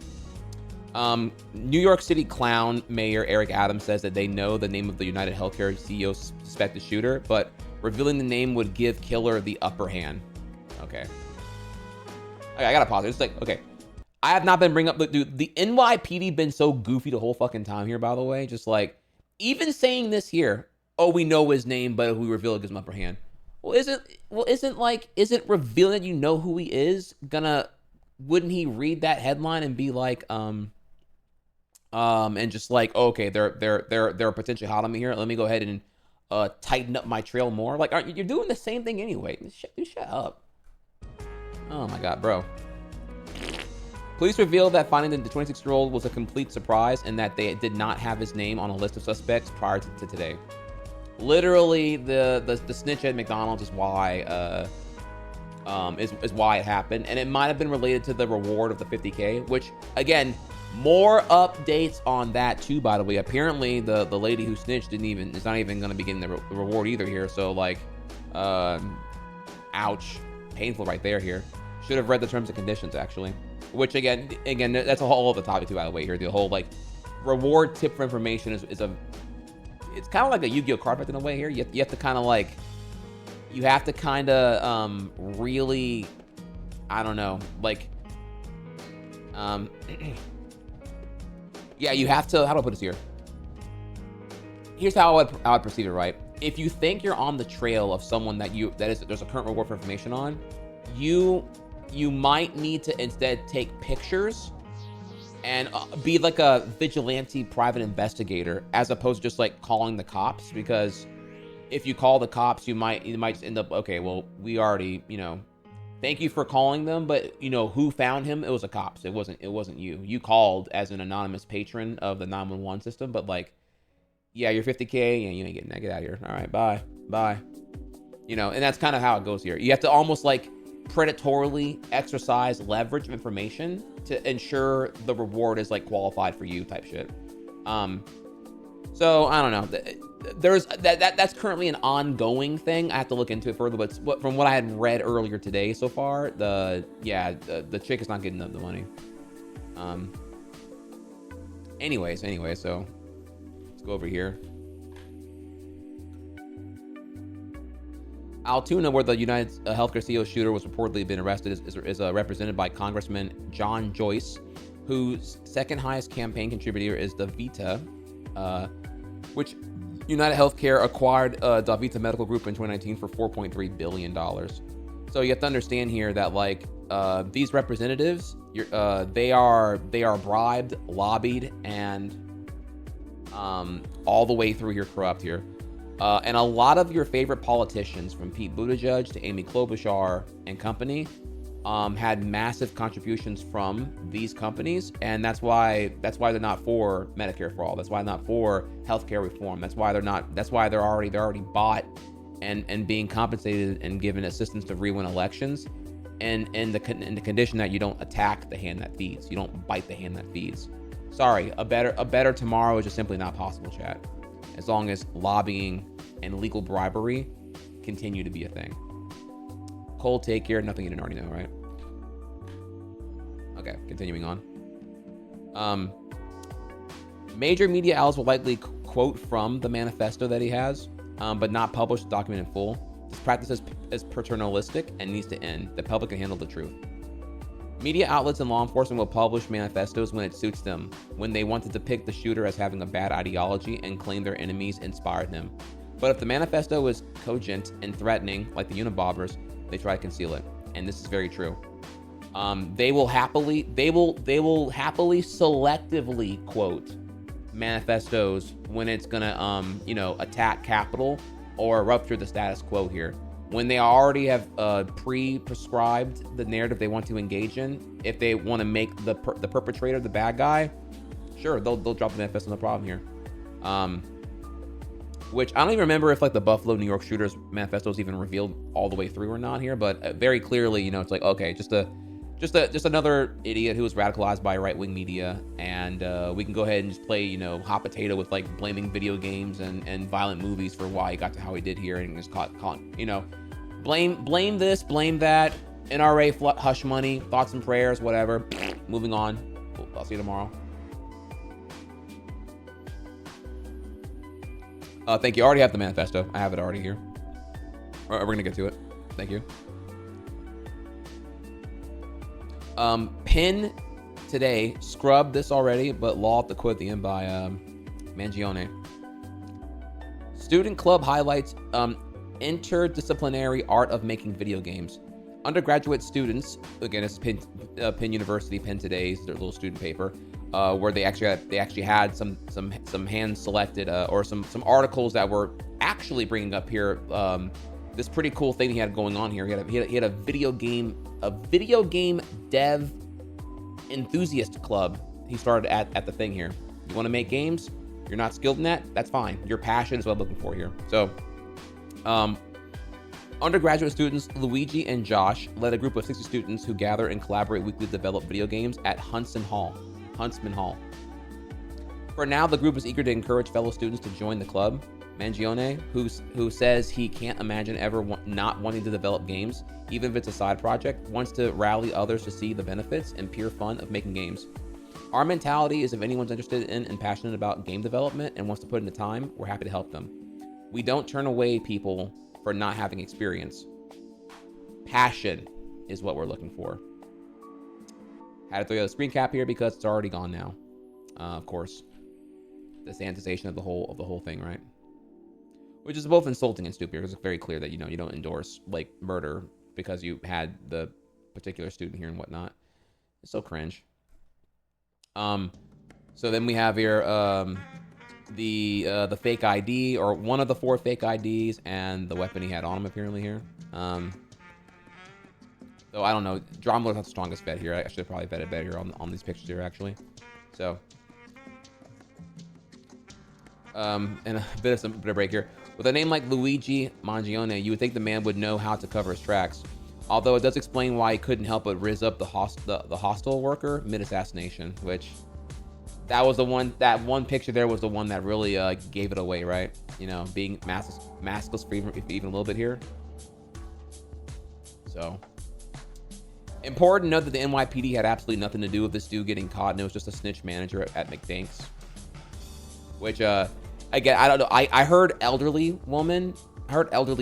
New York City clown mayor Eric Adams says that they know the name of the United Healthcare CEO suspected shooter, but revealing the name would give killer the upper hand. Okay, I gotta pause it. It's like, okay, I have not been bringing up the NYPD been so goofy the whole fucking time here, by the way. Just like, even saying this here, oh, we know his name, but if we reveal it, gives him upper hand. Isn't revealing that you know who he is wouldn't he read that headline and be like, and just like, okay, they're potentially hot on me here. Let me go ahead and tighten up my trail more. Like, you're doing the same thing anyway. Shut up. Oh my God, bro. Police revealed that finding the 26-year-old was a complete surprise and that they did not have his name on a list of suspects prior to today. Literally, the snitch at McDonald's is why is why it happened, and it might have been related to the reward of the 50K, which again, more updates on that too, by the way. Apparently the lady who snitched is not even going to be getting the reward either here. So like, ouch, painful right there here. Should have read the terms and conditions actually. Which again, that's a whole other topic too, by the way. Here, the whole like reward tip for information is it's kind of like a Yu-Gi-Oh card back in a way. Here, you have to kind of like, you have to kind of really, I don't know, like, yeah, you have to. How do I put this here? Here's how I would perceive it, right? If you think you're on the trail of someone there's a current reward for information on, you might need to instead take pictures and be like a vigilante private investigator as opposed to just like calling the cops, because if you call the cops, you might just end up, okay, well, we already, thank you for calling them, but who found him? It was the cops. It wasn't you. You called as an anonymous patron of the 911 system, but like, yeah, you're 50K and you ain't getting that. Get out of here. All right, bye. And that's kind of how it goes here. You have to almost like predatorily exercise leverage of information to ensure the reward is like qualified for you type shit. So I don't know. There's that's currently an ongoing thing. I have to look into it further, but from what I had read earlier today so far, the chick is not getting the money. Anyway, so let's go over here. Altoona, where the United Healthcare CEO shooter was reportedly been arrested, is represented by Congressman John Joyce, whose second highest campaign contributor is DaVita, which United Healthcare acquired DaVita Medical Group in 2019 for $4.3 billion. So you have to understand here that like these representatives, they are bribed, lobbied, and all the way through here corrupt here. And a lot of your favorite politicians, from Pete Buttigieg to Amy Klobuchar and company, had massive contributions from these companies, and that's why they're not for Medicare for all. That's why they're not for healthcare reform. That's why they're already bought and being compensated and given assistance to re-win elections, and in the condition that you don't attack the hand that feeds. You don't bite the hand that feeds. Sorry, a better tomorrow is just simply not possible, chat. As long as lobbying and legal bribery continue to be a thing. Cold take here, nothing you didn't already know, right? Okay, continuing on. Major media outlets will likely quote from the manifesto that he has, but not publish the document in full. This practice is paternalistic and needs to end. The public can handle the truth. Media outlets and law enforcement will publish manifestos when it suits them, when they want to depict the shooter as having a bad ideology and claim their enemies inspired him. But if the manifesto is cogent and threatening, like the Unibobbers, they try to conceal it, and this is very true. They will happily selectively quote manifestos when it's gonna attack Capitol or rupture the status quo here. When they already have pre-prescribed the narrative they want to engage in, if they want to make the perpetrator the bad guy, sure, they'll drop the manifesto, no problem here. Which I don't even remember if like the Buffalo, New York shooters manifesto is even revealed all the way through or not here, but very clearly, it's like, okay, just another idiot who was radicalized by right-wing media, and we can go ahead and just play, hot potato with like blaming video games and violent movies for why he got to how he did here, and just caught blame this, blame that, NRA hush money, thoughts and prayers, whatever. Moving on. I'll see you tomorrow. Thank you. I already have the manifesto. I have it already here. We're gonna get to it. Thank you. Pin today scrubbed this already, but law at the quote at the end by Mangione. Student club highlights interdisciplinary art of making video games. Undergraduate students, again, this is Penn University, Penn Today's their little student paper, where they actually had some hand selected or some articles that were actually bringing up here this pretty cool thing he had going on here. He had a video game dev enthusiast club he started at the thing here. You want to make games? You're not skilled in that? That's fine. Your passion is what I'm looking for here. So, undergraduate students Luigi and Josh led a group of 60 students who gather and collaborate weekly to develop video games at Huntsman Hall. For now, the group is eager to encourage fellow students to join the club. Mangione, who says he can't imagine ever not wanting to develop games, even if it's a side project, wants to rally others to see the benefits and pure fun of making games. Our mentality is if anyone's interested in and passionate about game development and wants to put in the time, we're happy to help them. We don't turn away people for not having experience. Passion is what we're looking for. Had to throw you a screen cap here because it's already gone now. Of course, the sanitization of the whole thing, right? Which is both insulting and stupid because it's very clear that you don't endorse like murder because you had the particular student here and whatnot. It's so cringe. So then we have here the fake ID, or one of the 4 fake IDs, and the weapon he had on him apparently here. So I don't know. Dromler's not the strongest bet here. I should have probably betted better on these pictures here actually. So and a bit of break here. With a name like Luigi Mangione, you would think the man would know how to cover his tracks. Although it does explain why he couldn't help but rizz up the hostel worker mid-assassination, which that one picture there was the one that really gave it away, right? You know, being maskless for even a little bit here. So important to note that the NYPD had absolutely nothing to do with this dude getting caught, and it was just a snitch manager at McDank's. Which again, I don't know. I heard elderly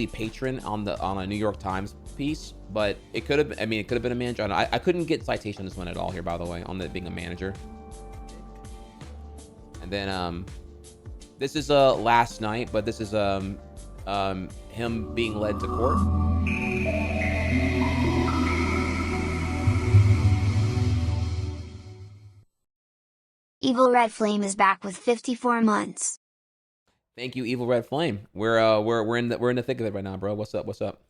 patron on a New York Times piece, but it could have. I mean, it could have been a manager. I couldn't get citation on this one at all here, by the way, on it being a manager. And then this is last night, but this is him being led to court. Evil Red Flame is back with 54 months. Thank you, Evil Red Flame. We're in the thick of it right now, bro. What's up? What's up?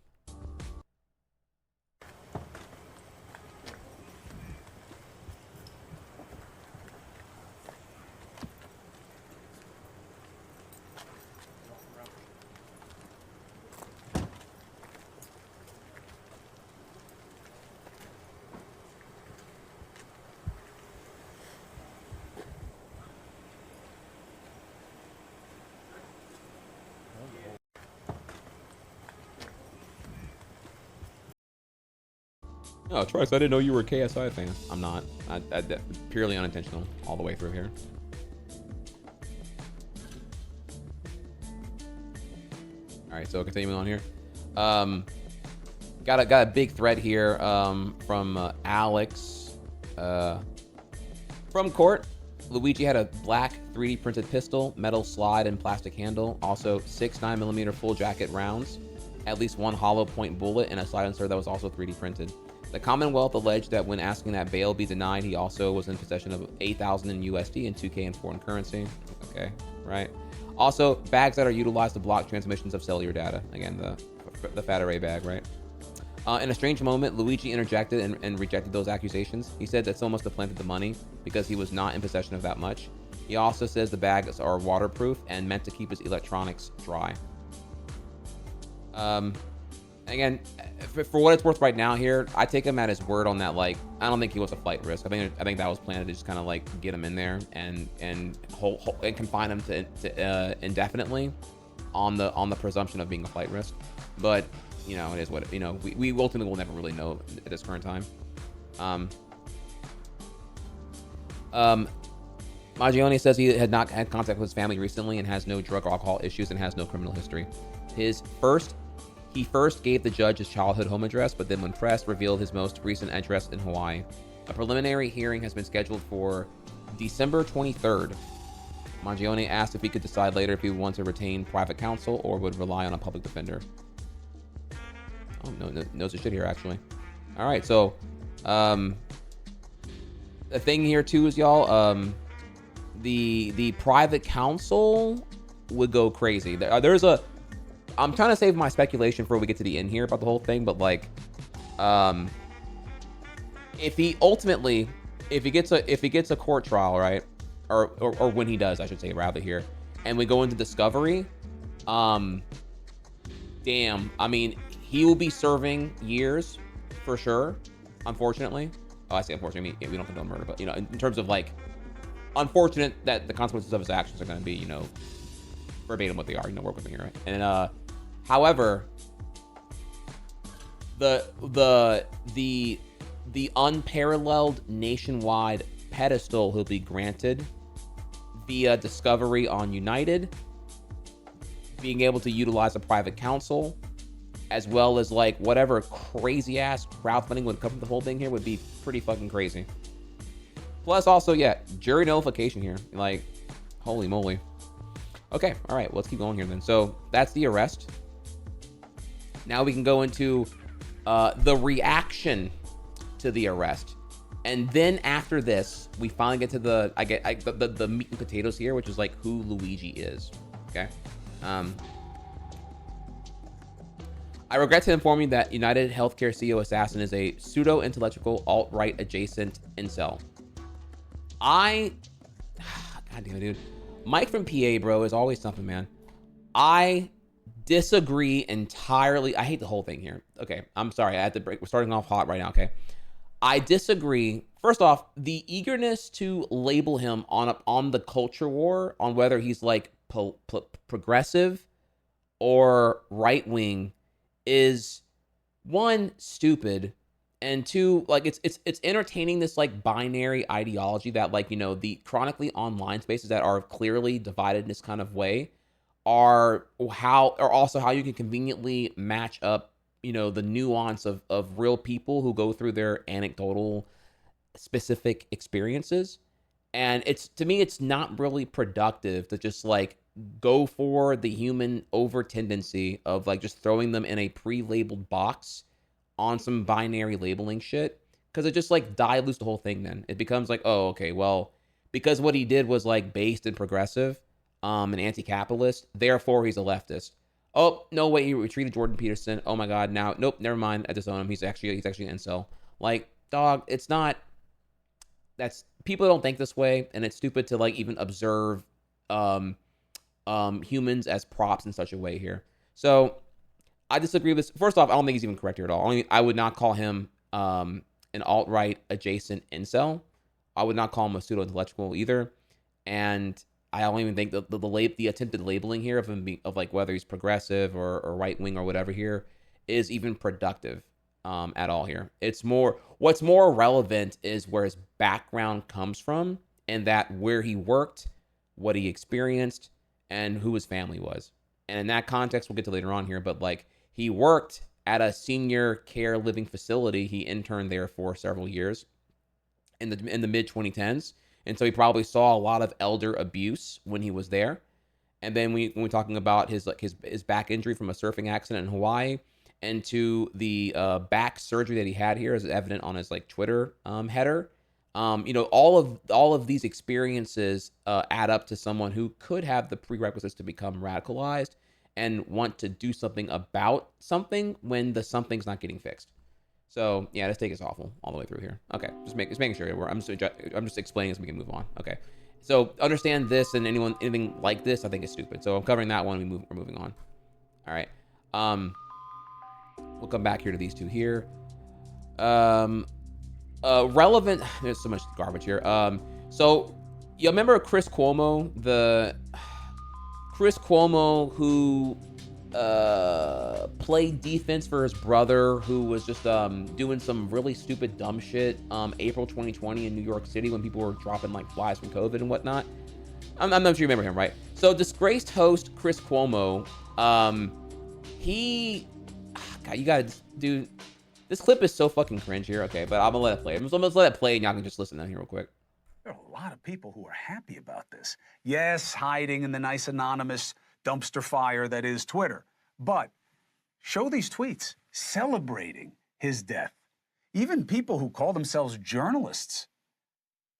Oh, Trice, I didn't know you were a KSI fan. I'm not. I purely unintentional all the way through here. All right, so continuing on here. Got a big thread here from Alex. From court, Luigi had a black 3D printed pistol, metal slide and plastic handle, also 6 9mm full jacket rounds, at least 1 hollow point bullet, and a silencer that was also 3D printed. The Commonwealth alleged that when asking that bail be denied, he also was in possession of 8,000 in USD and 2K in foreign currency. Okay, right. Also, bags that are utilized to block transmissions of cellular data. Again, the fat array bag, right? In a strange moment, Luigi interjected and rejected those accusations. He said that someone must have planted the money because he was not in possession of that much. He also says the bags are waterproof and meant to keep his electronics dry. Again, for what it's worth right now here, I take him at his word on that. Like, I don't think he was a flight risk. I think that was planned to just kind of like get him in there and confine him to indefinitely on the presumption of being a flight risk. But you know, it is what, you know, we ultimately will never really know at this current time. Mangione says he had not had contact with his family recently and has no drug or alcohol issues and has no criminal history. He first gave the judge his childhood home address, but then when pressed, revealed his most recent address in Hawaii. A preliminary hearing has been scheduled for December 23rd. Mangione asked if he could decide later if he would want to retain private counsel or would rely on a public defender. Oh, no, knows his shit here, actually. All right, so the thing here too is, y'all, the private counsel would go crazy. I'm trying to save my speculation for when we get to the end here about the whole thing, but like, if he gets a court trial, right, or when he does, I should say, rather here, and we go into discovery, damn, I mean, he will be serving years for sure. Unfortunately, I say unfortunately, we don't condone murder, but you know, in terms of like, unfortunate that the consequences of his actions are going to be, you know, verbatim what they are. Work with me here, right? And however, the unparalleled nationwide pedestal he'll be granted via discovery on United, being able to utilize a private counsel, as well as like whatever crazy ass crowdfunding would come from the whole thing here would be pretty fucking crazy. Plus also, yeah, jury nullification here. Like, holy moly. Okay, all right, well, let's keep going here then. So that's the arrest. Now we can go into the reaction to the arrest. And then after this, we finally get to the meat and potatoes here, which is like who Luigi is. Okay. I regret to inform you that United Healthcare CEO Assassin is a pseudo-intellectual alt-right adjacent incel. God damn it, dude. Mike from PA, bro, is always something, man. I disagree entirely. I hate the whole thing here. Okay, I'm sorry. I had to break. We're starting off hot right now, okay? I disagree. First off, the eagerness to label him on the culture war, on whether he's like progressive or right-wing, is one, stupid, and two, like it's entertaining this like binary ideology that like, you know, the chronically online spaces that are clearly divided in this kind of way are also how you can conveniently match up, you know, the nuance of real people who go through their anecdotal specific experiences. And to me, it's not really productive to just like go for the human over tendency of like just throwing them in a pre-labeled box on some binary labeling shit, because it just like dilutes the whole thing. Then it becomes like, oh, okay, well, because what he did was like based and progressive, and anti-capitalist, therefore he's a leftist. Oh no, wait, he retreated Jordan Peterson. Oh my god, now nope, never mind. I disown him. He's actually an incel. Like, dog, it's not. That's, people don't think this way, and it's stupid to like even observe humans as props in such a way here. So I disagree with this. First off, I don't think he's even correct here at all. I would not call him an alt-right adjacent incel. I would not call him a pseudo-intellectual either. And I don't even think the attempted labeling here of him of like whether he's progressive or right-wing or whatever here is even productive at all here. It's more, what's more relevant is where his background comes from, and that where he worked, what he experienced, and who his family was. And in that context, we'll get to later on here, but like, he worked at a senior care living facility. He interned there for several years in the mid 2010s. And so he probably saw a lot of elder abuse when he was there. And then when we're talking about his back injury from a surfing accident in Hawaii, and to the back surgery that he had here, as evident on his like Twitter header. You know, all of these experiences add up to someone who could have the prerequisites to become radicalized and want to do something about something when the something's not getting fixed. So yeah, this take is awful all the way through here. Okay, just making sure I'm just explaining so we can move on. Okay, so understand this, and anything like this, I think is stupid. So I'm covering that one. We're moving on. All right. We'll come back here to these two here. Relevant. There's so much garbage here. So you remember Chris Cuomo, who played defense for his brother, who was just doing some really stupid dumb shit April 2020 in New York City when people were dropping like flies from COVID and whatnot. I'm not sure you remember him, right? So disgraced host Chris Cuomo, God, you gotta, dude, this clip is so fucking cringe here. Okay, but I'm gonna let it play. I'm gonna let it play and y'all can just listen in here real quick. There are a lot of people who are happy about this. Yes, hiding in the nice anonymous dumpster fire that is Twitter. But show these tweets celebrating his death. Even people who call themselves journalists.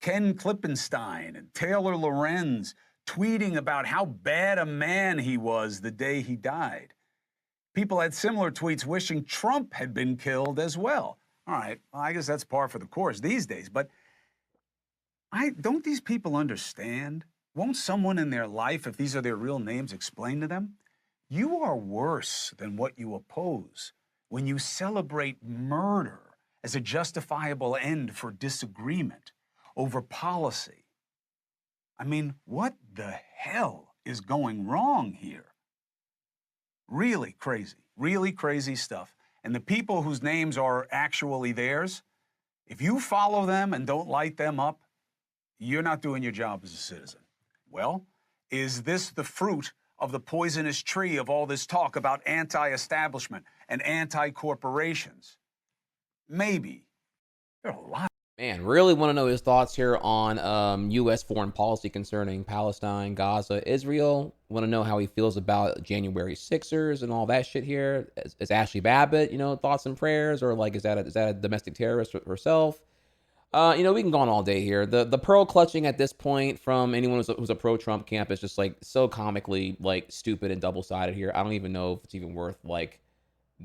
Ken Klippenstein and Taylor Lorenz tweeting about how bad a man he was the day he died. People had similar tweets wishing Trump had been killed as well. All right, well, I guess that's par for the course these days, but don't these people understand? Won't someone in their life, if these are their real names, explain to them? You are worse than what you oppose when you celebrate murder as a justifiable end for disagreement over policy. I mean, what the hell is going wrong here. Really crazy stuff. And the people whose names are actually theirs, if you follow them and don't light them up, you're not doing your job as a citizen. Well, is this the fruit of the poisonous tree of all this talk about anti-establishment and anti-corporations? Maybe. There are a lot. Man, really want to know his thoughts here on U.S. foreign policy concerning Palestine, Gaza, Israel. Want to know how he feels about January 6ers and all that shit here. Is Ashley Babbitt, thoughts and prayers, or like is that a domestic terrorist herself? We can go on all day here. The pearl clutching at this point from anyone who's a pro-Trump camp is just like so comically like stupid and double-sided here. I don't even know if it's even worth like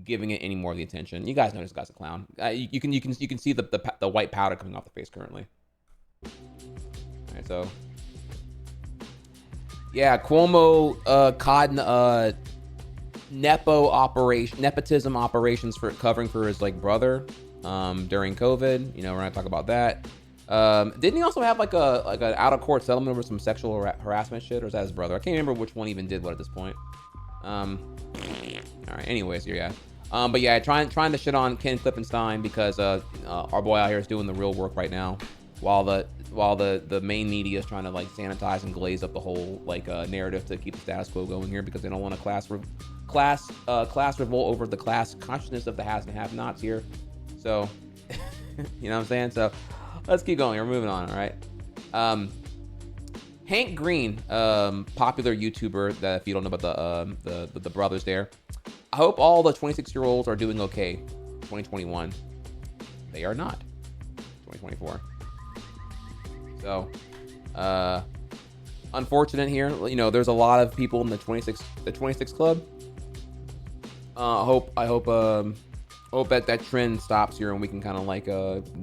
giving it any more of the attention. You guys know this guy's a clown. You can see the white powder coming off the face currently. All right, so yeah, Cuomo caught nepotism operations for covering for his like brother during COVID. We're gonna talk about that. Didn't he also have like an out of court settlement over some sexual harassment shit, or is that his brother? I can't remember which one even did what at this point. All right. Anyways, yeah. But yeah, trying to shit on Ken Klippenstein because our boy out here is doing the real work right now, while the main media is trying to like sanitize and glaze up the whole like narrative to keep the status quo going here because they don't want a class revolt over the class consciousness of the haves and have-nots here. So, you know what I'm saying? So, let's keep going. We're moving on. All right. Hank Green, popular YouTuber that if you don't know about the brothers there. I hope all the 26-year-olds are doing okay. 2021. They are not. 2024. So, unfortunate here. There's a lot of people in the 26 club. I hope that trend stops here and we can kind of like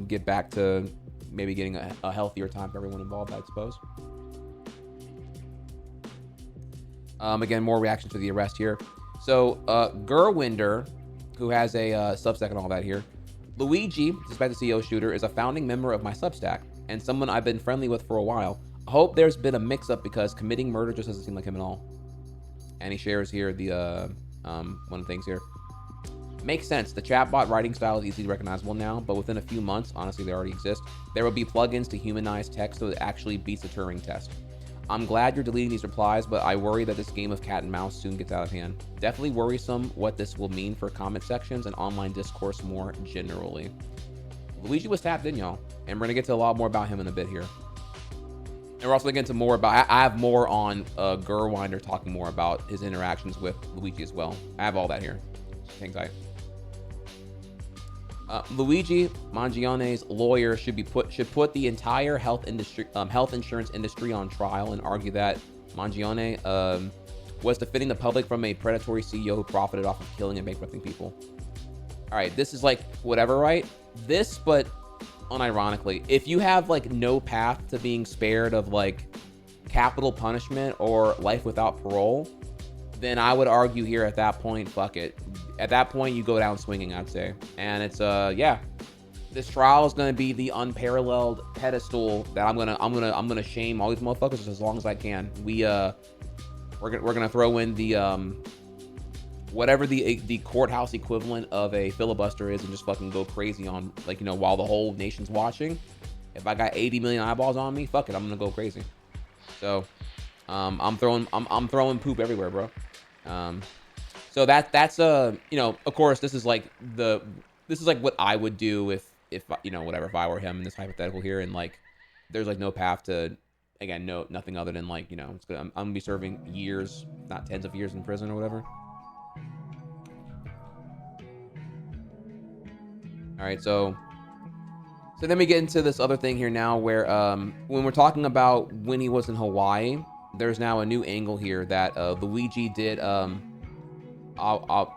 get back to maybe getting a healthier time for everyone involved, I suppose. Again, more reaction to the arrest here. So, Gerwinder, who has a Substack and all that here. Luigi, despite the CEO shooter, is a founding member of my Substack and someone I've been friendly with for a while. I hope there's been a mix-up because committing murder just doesn't seem like him at all. And he shares here the one of the things here. Makes sense. The chatbot writing style is easily recognizable now, but within a few months, honestly, they already exist. There will be plugins to humanize text so it actually beats the Turing test. I'm glad you're deleting these replies, but I worry that this game of cat and mouse soon gets out of hand. Definitely worrisome what this will mean for comment sections and online discourse more generally. Luigi was tapped in, y'all, and we're gonna get to a lot more about him in a bit here. And we're also gonna get into more about, I have more on Gerwinder talking more about his interactions with Luigi as well. I have all that here. Hang tight. Luigi Mangione's lawyer should put the entire health insurance industry on trial and argue that Mangione was defending the public from a predatory CEO who profited off of killing and bankrupting people. All right, this is like whatever, right? This, but unironically, if you have like no path to being spared of like capital punishment or life without parole, then I would argue here at that point, fuck it. At that point, you go down swinging, I'd say. And it's yeah, this trial is gonna be the unparalleled pedestal that I'm gonna shame all these motherfuckers as long as I can. We're gonna throw in the whatever the courthouse equivalent of a filibuster is and just fucking go crazy on like while the whole nation's watching. If I got 80 million eyeballs on me, fuck it, I'm gonna go crazy. So I'm throwing poop everywhere, bro. So that's of course this is like what I would do if whatever, if I were him in this hypothetical here, and like there's like no path to, again, nothing other than like I'm gonna be serving years, not tens of years in prison or whatever. All right, so then we get into this other thing here now where when we're talking about when he was in Hawaii, there's now a new angle here that Luigi did ayahuasca,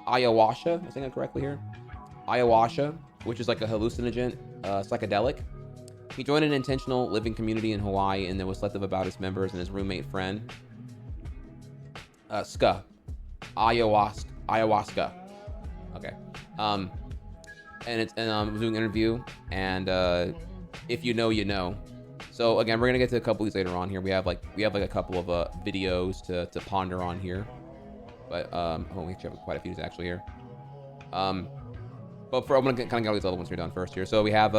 I saying that correctly here? Ayahuasca, which is like a hallucinogen, psychedelic. He joined an intentional living community in Hawaii and then was selective about his members and his roommate friend. Ayahuasca. Okay. And was doing an interview, and if you know, you know. So again, we're gonna get to a couple of these later on here. We have like a couple of videos to ponder on here. But we actually have quite a few actually here. But I'm gonna kind of get all these other ones here done first here. So we have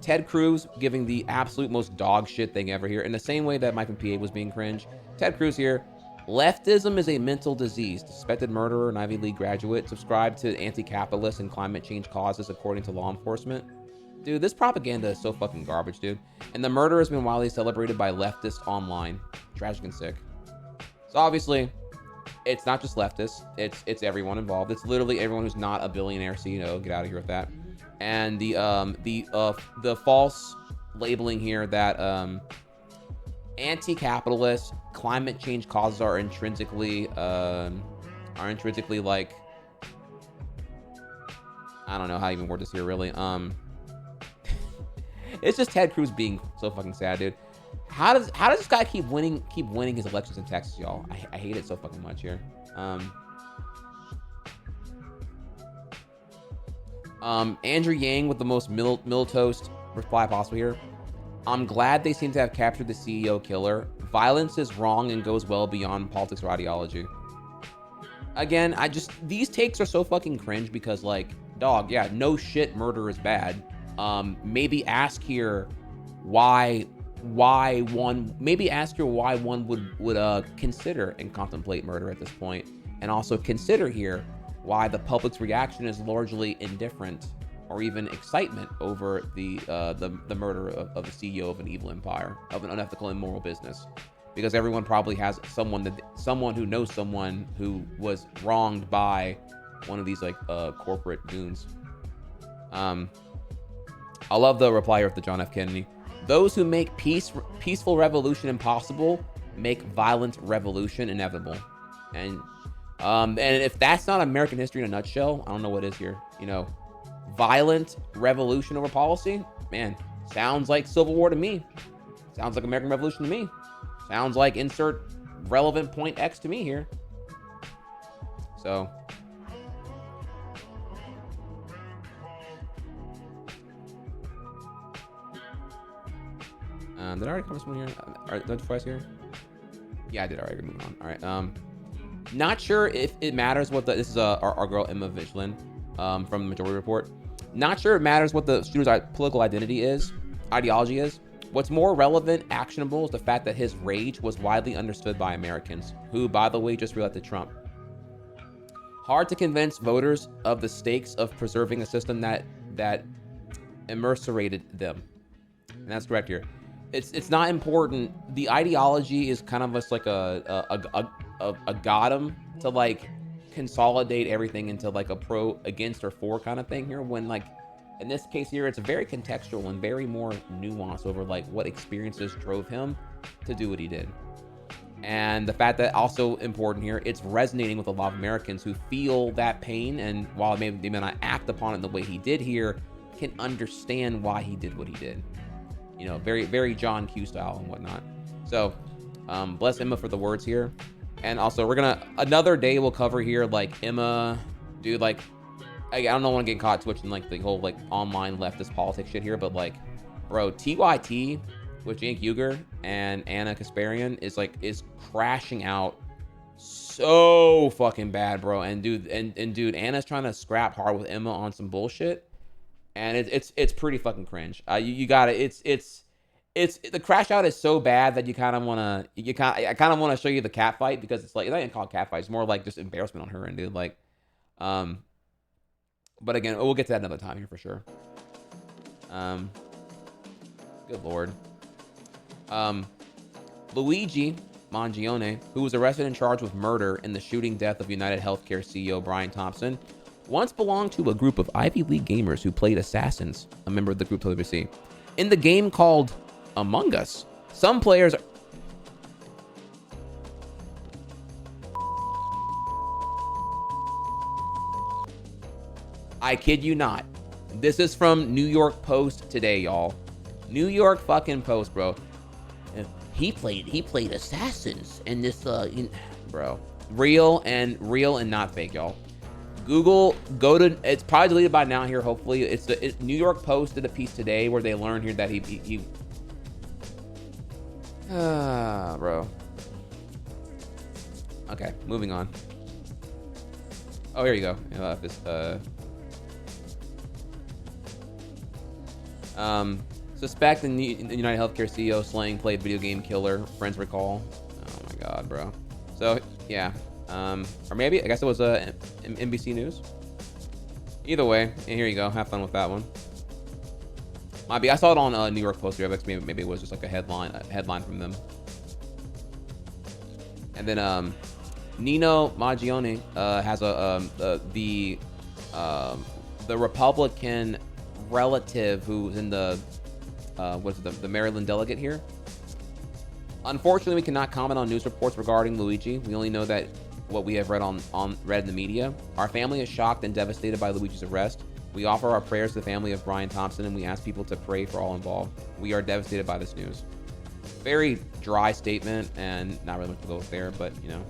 Ted Cruz giving the absolute most dog shit thing ever here. In the same way that Mike and PA was being cringe. Ted Cruz here. Leftism is a mental disease. Suspected murderer, an Ivy League graduate, subscribed to anti-capitalist and climate change causes according to law enforcement. Dude, this propaganda is so fucking garbage, dude. And the murder has been widely celebrated by leftists online. Tragic and sick. So obviously, it's not just leftists. It's everyone involved. It's literally everyone who's not a billionaire CEO. Get out of here with that. And the false labeling here that anti-capitalist climate change causes are intrinsically like, I don't know how to even word this here really. It's just Ted Cruz being so fucking sad, dude. How does this guy keep winning his elections in Texas, y'all? I hate it so fucking much here. Andrew Yang with the most milquetoast reply possible here. I'm glad they seem to have captured the CEO killer. Violence is wrong and goes well beyond politics or ideology. Again, these takes are so fucking cringe because, like, dog, yeah, no shit, murder is bad. Maybe ask here why one would consider and contemplate murder at this point, and also consider here why the public's reaction is largely indifferent or even excitement over the murder of the CEO of an evil empire, of an unethical and immoral business, because everyone probably has someone who knows someone who was wronged by one of these like corporate goons. I love the reply here of the John F. Kennedy. Those who make peaceful revolution impossible make violent revolution inevitable. And if that's not American history in a nutshell, I don't know what is here. You know, violent revolution over policy, man, sounds like Civil War to me. Sounds like American Revolution to me. Sounds like insert relevant point X to me here. So. Did I already cover someone here? Did I twice here? Yeah, I did already. Moving on. All right. Not sure if it matters what this is our girl Emma Vigilin from the Majority Report. Not sure it matters what the shooter's political ideology is. What's more relevant, actionable, is the fact that his rage was widely understood by Americans, who, by the way, just reelected Trump. Hard to convince voters of the stakes of preserving a system that immerserated them. And that's correct here. It's not important. The ideology is kind of just like a gotham to like consolidate everything into like a pro, against, or for kind of thing here, when like in this case here it's very contextual and very more nuanced over like what experiences drove him to do what he did. And the fact that also important here, it's resonating with a lot of Americans who feel that pain, and while they may not act upon it in the way he did here, can understand why he did what he did. You know, very, very John Q style and whatnot. So, bless Emma for the words here. And also, another day we'll cover here, like, Emma, dude, like, I don't want to get caught twitching, like, the whole, like, online leftist politics shit here, but, like, bro, TYT with Cenk Uygur and Anna Kasparian is crashing out so fucking bad, bro. And dude, Anna's trying to scrap hard with Emma on some bullshit. And it's pretty fucking cringe. You got it. It's the crash out is so bad that I kind of want to show you the cat fight, because it's like, it's not even called cat fight. It's more like just embarrassment on her end, dude. Like, but again, we'll get to that another time here for sure. Good Lord. Luigi Mangione, who was arrested and charged with murder in the shooting death of United Healthcare CEO Brian Thompson, once belonged to a group of Ivy League gamers who played Assassins, a member of the group told ABC. In the game called Among Us, some players... I kid you not. This is from New York Post today, y'all. New York fucking Post, bro. He played Assassins in this, bro. Real and not fake, y'all. Google, it's probably deleted by now here, hopefully. New York Post did a piece today where they learned here that he Bro. Okay, moving on. Oh, here you go. Suspect the United Healthcare CEO slaying played video game killer. Friends recall. Oh my god, bro. So yeah, or maybe I guess it was NBC News. Either way, here you go. Have fun with that one. Might be. I saw it on New York Post. Maybe it was just like a headline from them. And then Nino Mangione has the Republican relative who's in the the Maryland delegate here. Unfortunately, we cannot comment on news reports regarding Luigi. We only know that what we have read read in the media. Our family is shocked and devastated by Luigi's arrest. We offer our prayers to the family of Brian Thompson, and we ask people to pray for all involved. We are devastated by this news. Very dry statement, and not really much to go with there, but you know.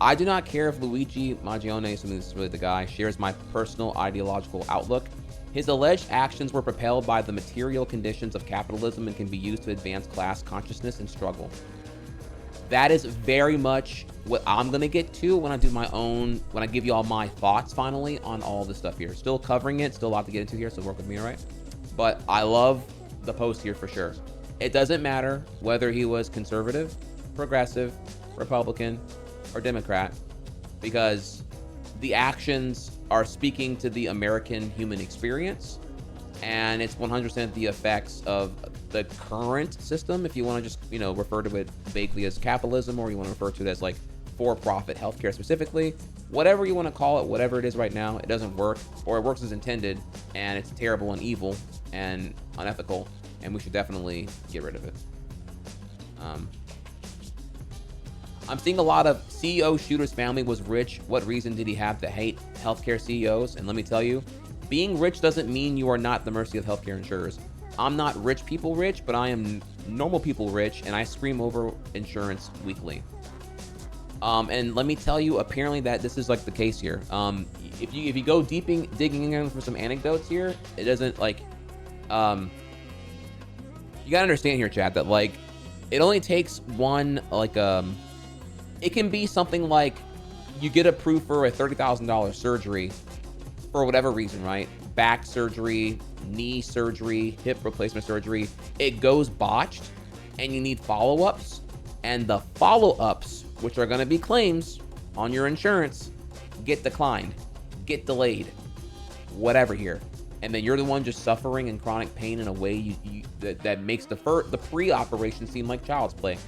I do not care if Luigi Mangione, assuming this is really the guy, shares my personal ideological outlook. His alleged actions were propelled by the material conditions of capitalism and can be used to advance class consciousness and struggle. That is very much what I'm going to get to when I do when I give you all my thoughts finally on all this stuff here. Still covering it, still a lot to get into here, so work with me, all right? But I love the post here for sure. It doesn't matter whether he was conservative, progressive, Republican, or Democrat, because the actions are speaking to the American human experience, and it's 100% the effects of the current system, if you want to just, refer to it vaguely as capitalism, or you want to refer to it as like for-profit healthcare specifically. Whatever you want to call it, whatever it is right now, it doesn't work, or it works as intended, and it's terrible and evil and unethical, and we should definitely get rid of it. I'm seeing a lot of CEO shooter's family was rich. What reason did he have to hate healthcare CEOs? And let me tell you, being rich doesn't mean you are not at the mercy of healthcare insurers. I'm not rich people rich, but I am normal people rich, and I scream over insurance weekly. And let me tell you, apparently that this is like the case here. If you go digging in for some anecdotes here, it doesn't like, you gotta understand here, chat, that like, it only takes one, like, it can be something like you get approved for a $30,000 surgery for whatever reason, right? Back surgery, knee surgery, hip replacement surgery. It goes botched and you need follow-ups, and the follow-ups, which are going to be claims on your insurance, get declined, get delayed, whatever here. And then you're the one just suffering in chronic pain in a way that makes the pre-operation seem like child's play.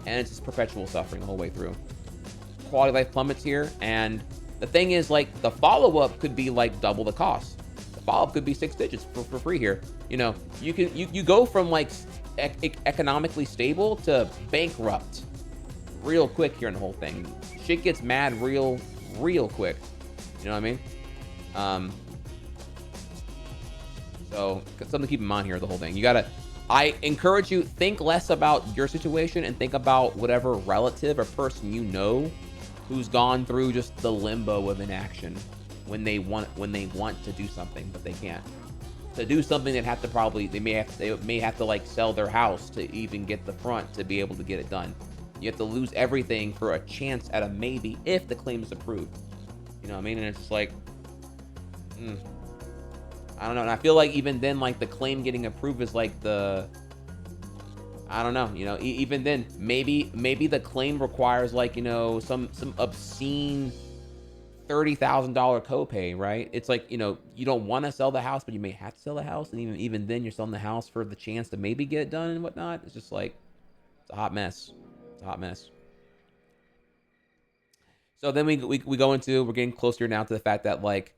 And it's just perpetual suffering the whole way through. Quality of life plummets here, and the thing is, like, the follow-up could be like double the cost. The follow-up could be 6 digits for free here. You go from like economically stable to bankrupt real quick here in the whole thing. Shit gets mad real quick. You know what I mean? So something to keep in mind here, the whole thing. I encourage you, think less about your situation and think about whatever relative or person you know who's gone through just the limbo of inaction when they want to do something, but they can't. To do something, they may have to like sell their house to even get the front to be able to get it done. You have to lose everything for a chance at a maybe if the claim is approved. You know what I mean? And it's like, I don't know. And I feel like even then, like, the claim getting approved is like I don't know, even then, maybe the claim requires like, some obscene $30,000 copay, right? It's like, you don't want to sell the house, but you may have to sell the house. And even then you're selling the house for the chance to maybe get it done and whatnot. It's just like, it's a hot mess. It's a hot mess. So then we're getting closer now to the fact that, like,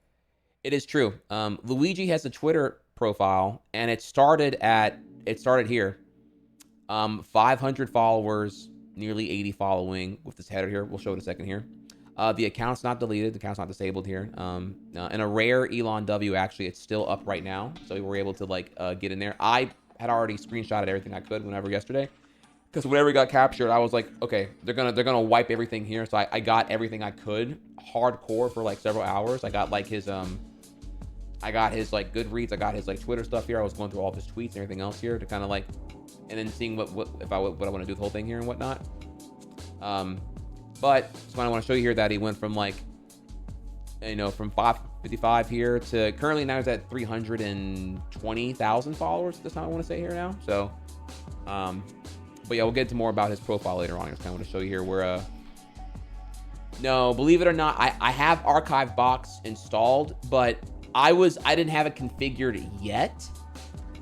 it is true. Luigi has a Twitter profile, and it started here. 500 followers, nearly 80 following with this header here. We'll show it in a second here. The account's not deleted. The account's not disabled here. And a rare Elon W, actually, it's still up right now. So we were able to get in there. I had already screenshotted everything I could whenever yesterday, because whenever it got captured, I was like, okay, they're gonna wipe everything here. So I got everything I could hardcore for like several hours. I got like his I got his like Goodreads, I got his like Twitter stuff here. I was going through all of his tweets and everything else here to kind of like, and then seeing what I want to do with the whole thing here and whatnot. But so I want to show you here that he went from like, from 555 here to currently now he's at 320,000 followers. That's not what I want to say here now. So, but yeah, we'll get into more about his profile later on. I just kind of want to show you here where, no, believe it or not, I have Archive Box installed, but I didn't have it configured yet.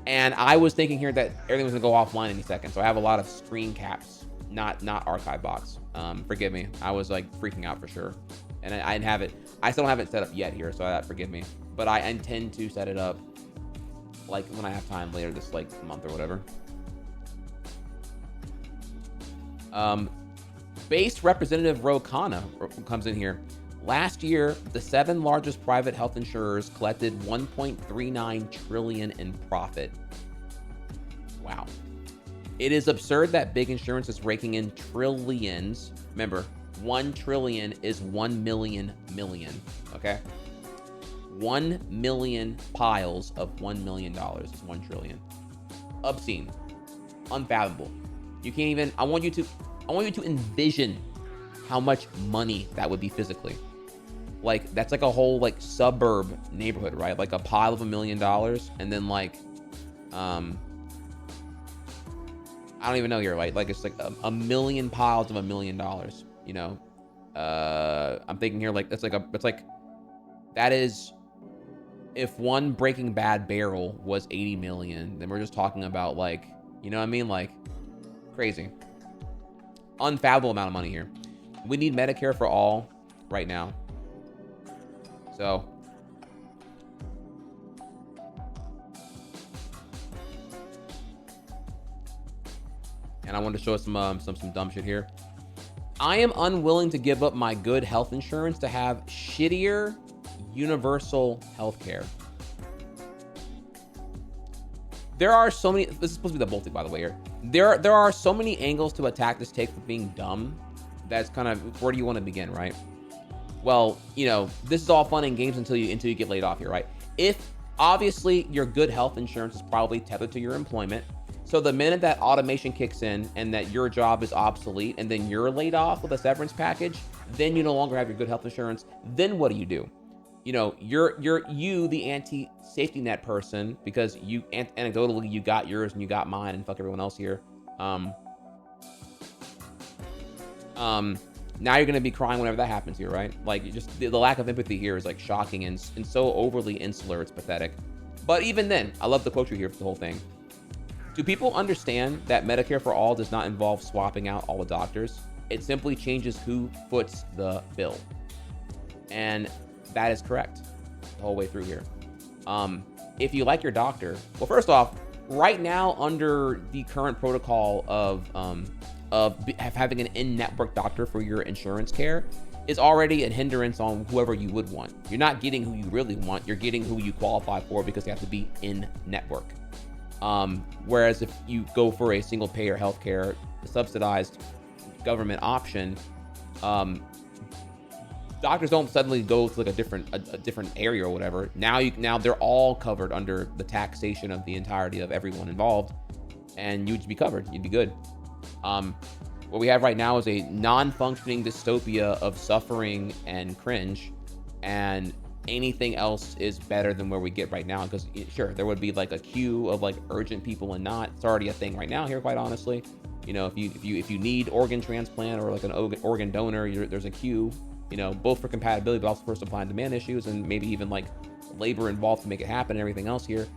And I was thinking here that everything was gonna go offline any second. So I have a lot of screen caps, not Archive Box. Forgive me. I was like freaking out for sure. And I didn't have it. I still don't have it set up yet here, so forgive me. But I intend to set it up like when I have time later this like month or whatever. Base Representative Ro Khanna comes in here. Last year, the 7 largest private health insurers collected $1.39 trillion in profit. Wow. It is absurd that big insurance is raking in trillions. Remember, 1 trillion is 1 million, okay? 1 million piles of $1 million is 1 trillion. Obscene. Unfathomable. You can't even, I want you to envision how much money that would be physically. Like, that's like a whole like suburb neighborhood, right? Like a pile of $1 million, and then like, I don't even know here, right? Like it's like a million piles of $1 million, you know? I'm thinking here like, it's like, that is, if one Breaking Bad barrel was 80 million, then we're just talking about like, you know what I mean? Like, crazy. Unfathomable amount of money here. We need Medicare for all right now. So, and I wanted to show us some dumb shit here. I am unwilling to give up my good health insurance to have shittier universal health care. There are so many, this is supposed to be the Baltic, by the way, here. There are so many angles to attack this take for being dumb. That's kind of, where do you want to begin, right? Well, you know, this is all fun and games until you get laid off here, right? If obviously your good health insurance is probably tethered to your employment. So the minute that automation kicks in and that your job is obsolete and then you're laid off with a severance package, then you no longer have your good health insurance. Then what do? You know, you're the anti-safety net person, because you anecdotally you got yours and you got mine and fuck everyone else here. Now you're gonna be crying whenever that happens here, right? Like, just the lack of empathy here is like shocking and so overly insular, it's pathetic. But even then, I love the quote here for the whole thing. Do people understand that Medicare for all does not involve swapping out all the doctors? It simply changes who foots the bill. And that is correct the whole way through here. If you like your doctor, well, first off, right now under the current protocol of having an in-network doctor for your insurance care is already a hindrance on whoever you would want. You're not getting who you really want. You're getting who you qualify for because they have to be in-network. Whereas if you go for a single payer healthcare, subsidized government option, doctors don't suddenly go to like a different area or whatever. Now they're all covered under the taxation of the entirety of everyone involved, and you'd be covered. You'd be good. What we have right now is a non-functioning dystopia of suffering and cringe, and anything else is better than where we get right now. Because sure, there would be like a queue of like urgent people and not. It's already a thing right now here, quite honestly. You know, if you need organ transplant or like an organ donor, there's a queue. You know, both for compatibility, but also for supply and demand issues, and maybe even like labor involved to make it happen and everything else here.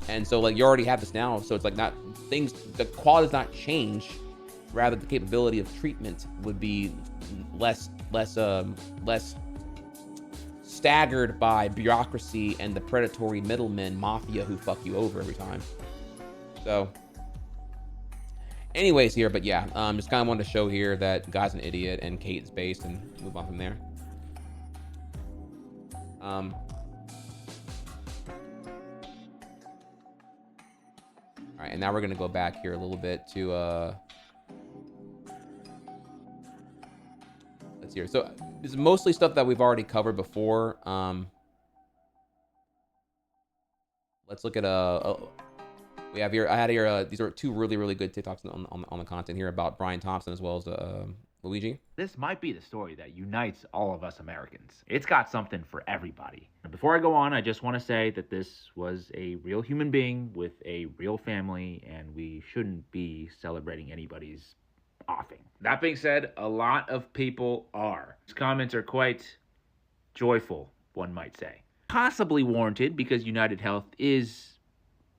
And so like you already have this now, so it's like not things. The quality does not change. Rather, the capability of treatment would be less staggered by bureaucracy and the predatory middlemen mafia who fuck you over every time. So, anyways, here, but yeah, just kind of wanted to show here that guy's an idiot and Kate is based, and move on from there. All right, and now we're gonna go back here a little bit to let's see here. So this is mostly stuff that we've already covered before. Let's look at we have here. I had here. These are two really good TikToks on the content here about Brian Thompson as well as Luigi. This might be the story that unites all of us Americans. It's got something for everybody. Before I go on, I just want to say that this was a real human being with a real family, and we shouldn't be celebrating anybody's offing. That being said, a lot of people are. These comments are quite joyful, one might say. Possibly warranted because United Health is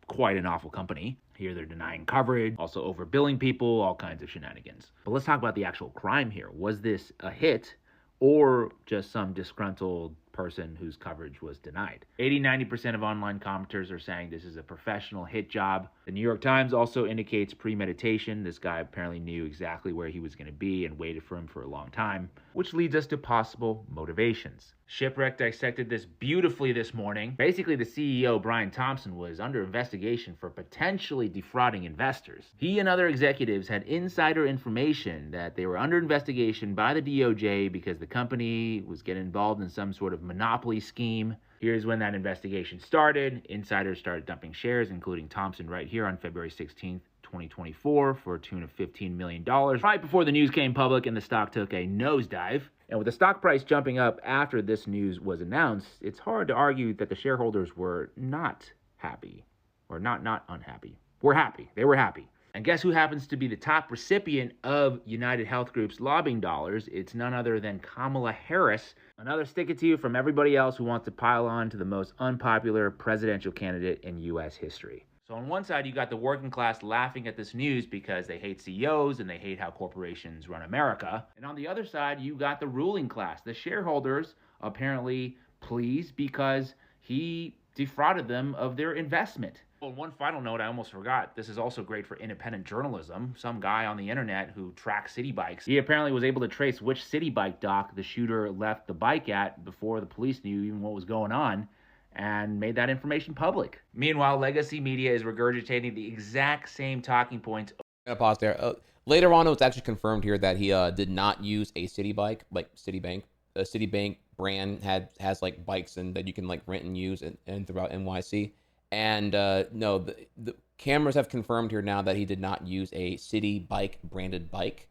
quite an awful company. Here they're denying coverage, also overbilling people, all kinds of shenanigans. But let's talk about the actual crime here. Was this a hit or just some disgruntled person whose coverage was denied? 80-90% of online commenters are saying this is a professional hit job. The New York Times also indicates premeditation. This guy apparently knew exactly where he was going to be and waited for him for a long time, which leads us to possible motivations. Shipwreck dissected this beautifully this morning. Basically, the CEO, Brian Thompson, was under investigation for potentially defrauding investors. He and other executives had insider information that they were under investigation by the DOJ because the company was getting involved in some sort of monopoly scheme. Here's when that investigation started. Insiders started dumping shares, including Thompson right here on February 16th, 2024 for a tune of $15 million, right before the news came public and the stock took a nosedive. And with the stock price jumping up after this news was announced, it's hard to argue that the shareholders were not happy, or not unhappy. We're happy. They were happy. And guess who happens to be the top recipient of United Health Group's lobbying dollars? It's none other than Kamala Harris. Another stick it to you from everybody else who wants to pile on to the most unpopular presidential candidate in U.S. history. So on one side, you got the working class laughing at this news because they hate CEOs and they hate how corporations run America. And on the other side, you got the ruling class, the shareholders, apparently pleased because he defrauded them of their investment. Well, one final note, I almost forgot. This is also great for independent journalism. Some guy on the internet who tracks city bikes, he apparently was able to trace which city bike dock the shooter left the bike at before the police knew even what was going on, and made that information public. Meanwhile, legacy media is regurgitating the exact same talking points. I'm gonna pause there. Later on, it was actually confirmed here that he did not use a city bike, like Citibank. The Citibank brand has like bikes and that you can like rent and use and throughout NYC. And no, the cameras have confirmed here now that he did not use a City Bike branded bike.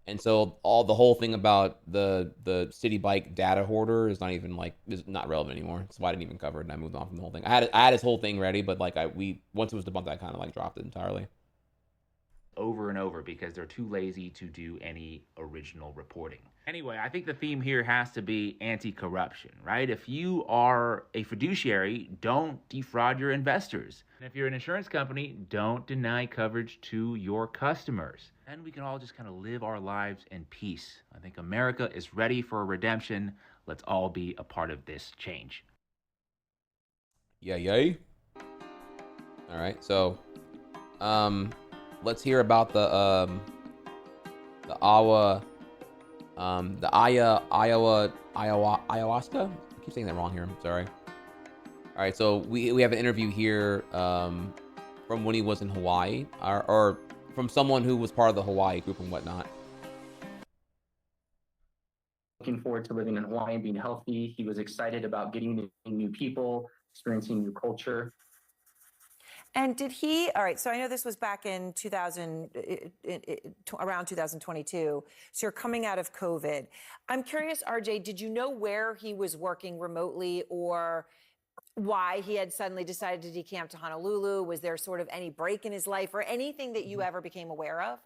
And so the whole thing about the City Bike data hoarder is not relevant anymore. So I didn't even cover it and I moved on from the whole thing. I had his whole thing ready, but once it was debunked, I kind of like dropped it entirely. Over and over because they're too lazy to do any original reporting. Anyway, I think the theme here has to be anti-corruption, right? If you are a fiduciary, don't defraud your investors. And if you're an insurance company, don't deny coverage to your customers. And we can all just kind of live our lives in peace. I think America is ready for a redemption. Let's all be a part of this change. Yay. All right, so let's hear about the ayahuasca. I keep saying that wrong here. I'm sorry. All right, so we have an interview here from when he was in Hawaii, or from someone who was part of the Hawaii group and whatnot. Looking forward to living in Hawaii and being healthy. He was excited about getting to meet new people, experiencing new culture. And did he, all right, so I know this was back in around 2022, so you're coming out of COVID. I'm curious, RJ, did you know where he was working remotely or why he had suddenly decided to decamp to Honolulu? Was there sort of any break in his life or anything that you ever became aware of?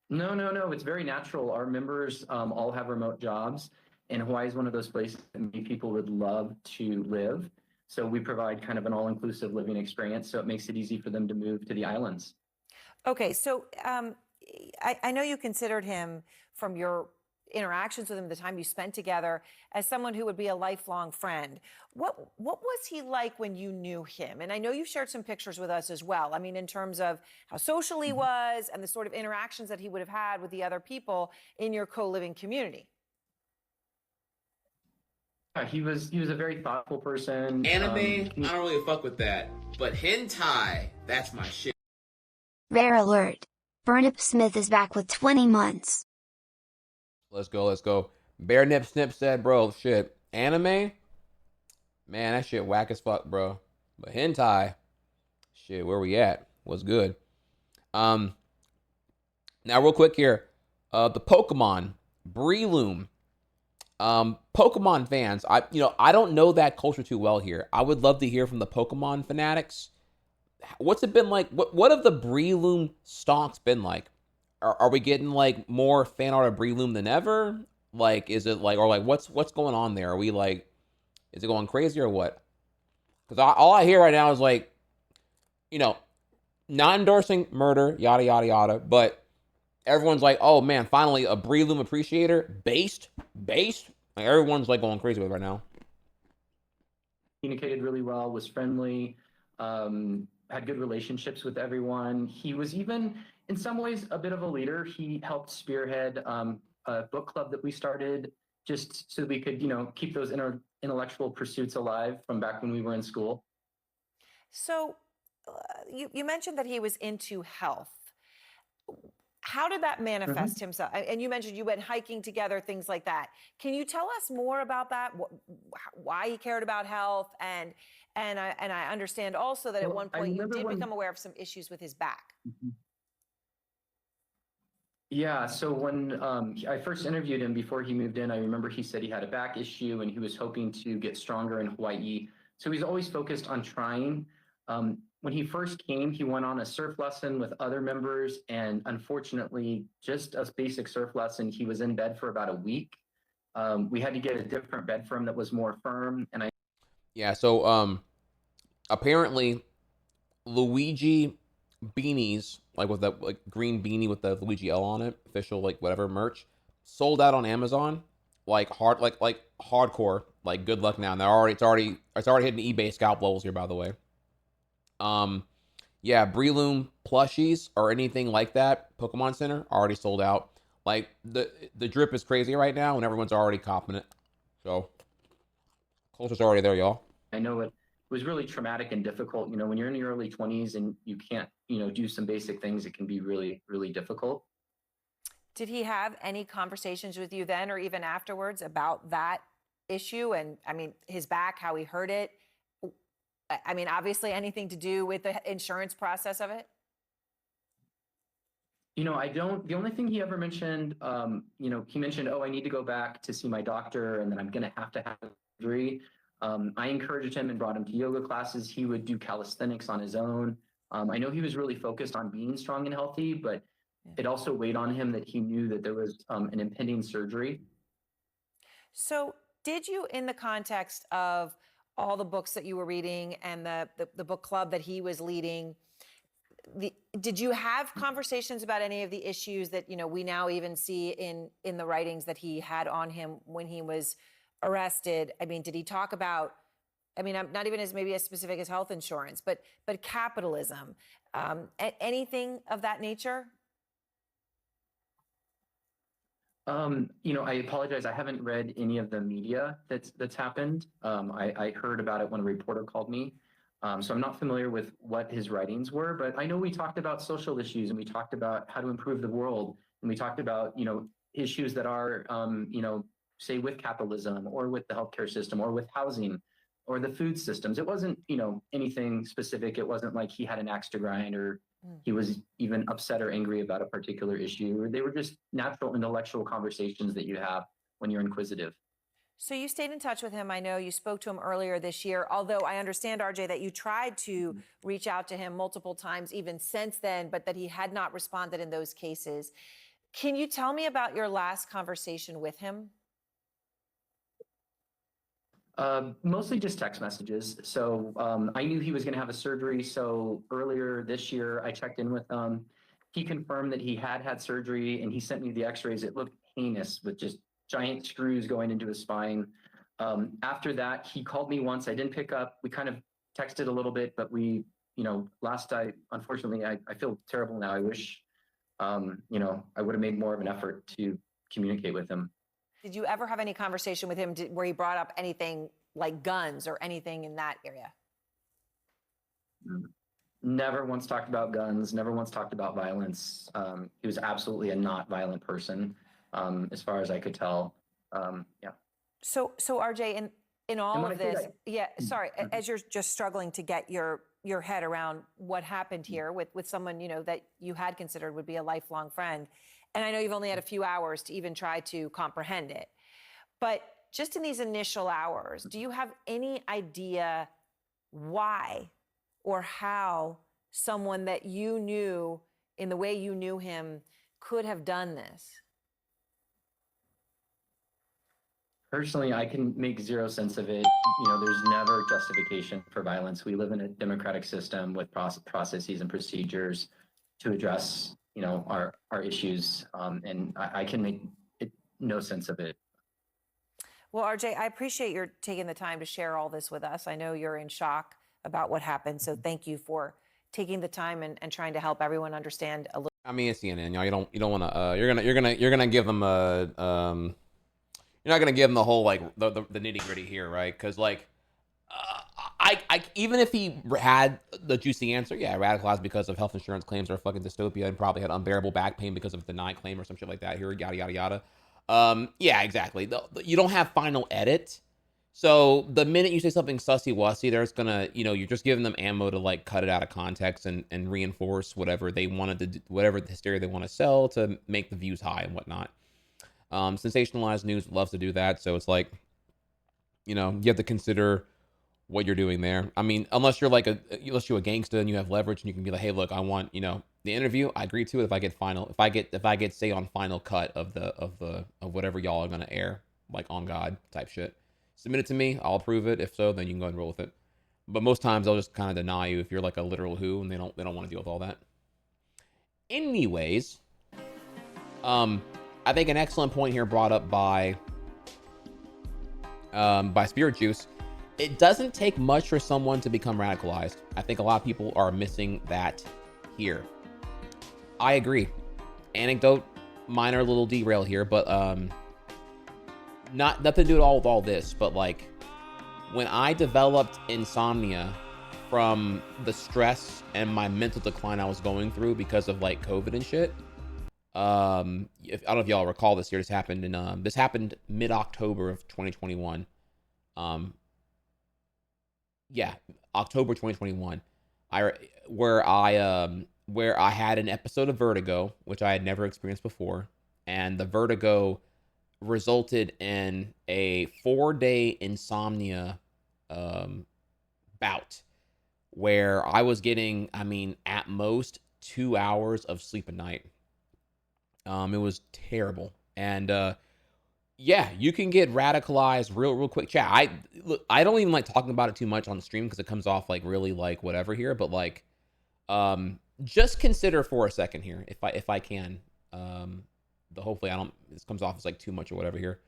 No. It's very natural. Our members all have remote jobs, and Hawaii is one of those places that many people would love to live. So we provide kind of an all-inclusive living experience, so it makes it easy for them to move to the islands. Okay, so I know you considered him, from your interactions with him, the time you spent together, as someone who would be a lifelong friend. What was he like when you knew him? And I know you've shared some pictures with us as well. I mean, in terms of how social he was and the sort of interactions that he would have had with the other people in your co-living community. He was a very thoughtful person. Anime, I don't really fuck with that. But hentai, that's my shit. Rare alert. Burnip Smith is back with 20 months. Let's go. Bear Nip Snip said, bro, shit. Anime? Man, that shit whack as fuck, bro. But hentai, shit, where we at? What's good? Now real quick here, the Pokemon Breloom. Pokemon fans, I don't know that culture too well here. I would love to hear from the Pokemon fanatics. What's it been like? What have the Breloom stocks been like? Are we getting like more fan art of Breloom than ever? Like, is it like, or like, what's going on there? Are we like, is it going crazy or what? Because all I hear right now is like, not endorsing murder, yada yada yada, but everyone's like, oh man, finally a Breloom appreciator, based. Like everyone's like going crazy with it right now. Communicated really well, was friendly, had good relationships with everyone. He was even, in some ways, a bit of a leader. He helped spearhead a book club that we started just so we could, keep those intellectual pursuits alive from back when we were in school. So you mentioned that he was into health. How did that manifest himself? And you mentioned you went hiking together, things like that. Can you tell us more about that? Why he cared about health? And I understand also that at one point you did become aware of some issues with his back. Yeah, so when I first interviewed him before he moved in, I remember he said he had a back issue and he was hoping to get stronger in Hawaii. So he's always focused on trying. When he first came, he went on a surf lesson with other members, and unfortunately, just a basic surf lesson, he was in bed for about a week. We had to get a different bed for him that was more firm, and Yeah, so apparently Luigi beanies, like with the like green beanie with the Luigi L on it, official like whatever merch, sold out on Amazon, like hardcore. Like good luck now. And it's already hitting eBay scalp levels here, by the way. Yeah, Breloom plushies or anything like that, Pokemon Center already sold out. Like the drip is crazy right now, and everyone's already copping it. So culture's already there, y'all. I know it was really traumatic and difficult. When you're in your early 20s and you can't, do some basic things, it can be really, really difficult. Did he have any conversations with you then or even afterwards about that issue? And I mean, his back, how he hurt it? I mean, obviously anything to do with the insurance process of it? The only thing he ever mentioned, he mentioned, oh, I need to go back to see my doctor and then I'm going to have surgery. I encouraged him and brought him to yoga classes. He would do calisthenics on his own. I know he was really focused on being strong and healthy, but it also weighed on him that he knew that there was an impending surgery. So did you, in the context of all the books that you were reading and the book club that he was leading, did you have conversations about any of the issues that, we now even see in the writings that he had on him when he was arrested? I mean, did he talk about, not even maybe as specific as health insurance, but capitalism, anything of that nature? I apologize. I haven't read any of the media that's happened. I heard about it when a reporter called me. So I'm not familiar with what his writings were, but I know we talked about social issues and we talked about how to improve the world. And we talked about, issues that are, say with capitalism or with the healthcare system or with housing or the food systems. It wasn't, anything specific. It wasn't like he had an axe to grind or he was even upset or angry about a particular issue. They were just natural intellectual conversations that you have when you're inquisitive. So you stayed in touch with him. I know you spoke to him earlier this year, although I understand, RJ, that you tried to reach out to him multiple times even since then, but that he had not responded in those cases. Can you tell me about your last conversation with him? Mostly just text messages. So I knew he was going to have a surgery. So earlier this year, I checked in with him. He confirmed that he had surgery and he sent me the x-rays. It looked heinous with just giant screws going into his spine. After that, he called me once. I didn't pick up. We kind of texted a little bit, but we, unfortunately, I feel terrible now. I wish, I would have made more of an effort to communicate with him. Did you ever have any conversation with him where he brought up anything like guns or anything in that area? Never once talked about guns, never once talked about violence. He was absolutely a not violent person, as far as I could tell. Yeah. So RJ, in all when of I say this, that- yeah, sorry, as you're just struggling to get your head around what happened here with someone, you know, that you had considered would be a lifelong friend. And I know you've only had a few hours to even try to comprehend it. But just in these initial hours, do you have any idea why or how someone that you knew in the way you knew him could have done this? Personally, I can make zero sense of it. You know, there's never justification for violence. We live in a democratic system with processes and procedures to address, you know, our issues, and I can make no sense of it. Well, RJ, I appreciate your taking the time to share all this with us. I know you're in shock about what happened, so thank you for taking the time and trying to help everyone understand a little. I mean, it's CNN, y'all. You don't want to. You're gonna give them a You're not gonna give them the whole like the nitty gritty here, right? Because like, I even if he had the juicy answer, yeah, radicalized because of health insurance claims or fucking dystopia, and probably had unbearable back pain because of denied claim or some shit like that. Here, yada yada yada. Yeah, exactly. You don't have final edit, so the minute you say something sussy wussy, there's gonna, you know, you're just giving them ammo to like cut it out of context and reinforce whatever they wanted to do, whatever the hysteria they want to sell to make the views high and whatnot. Sensationalized news loves to do that, so it's like, you know, you have to consider what you're doing there. I mean, unless you're a gangster and you have leverage and you can be like, hey, look, I want, you know, the interview. I agree to it if I get say on final cut of whatever y'all are gonna air, like on God type shit. Submit it to me, I'll approve it. If so, then you can go and roll with it. But most times they'll just kind of deny you if you're like a literal who, and they don't want to deal with all that. Anyways, I think an excellent point here brought up by Spirit Juice. It doesn't take much for someone to become radicalized. I think a lot of people are missing that here. I agree. Anecdote, minor little derail here, but nothing to do at all with all this, but like when I developed insomnia from the stress and my mental decline I was going through because of like COVID and shit. I don't know if y'all recall this here. This happened mid-October of 2021. Yeah, October 2021. Where I had an episode of vertigo, which I had never experienced before, and the vertigo resulted in a 4-day insomnia bout where I was getting, I mean, at most 2 hours of sleep a night. It was terrible. And yeah, you can get radicalized real quick. Chat. I don't even like talking about it too much on the stream because it comes off like really like whatever here, but like just consider for a second here if I can. Hopefully this comes off as like too much or whatever here.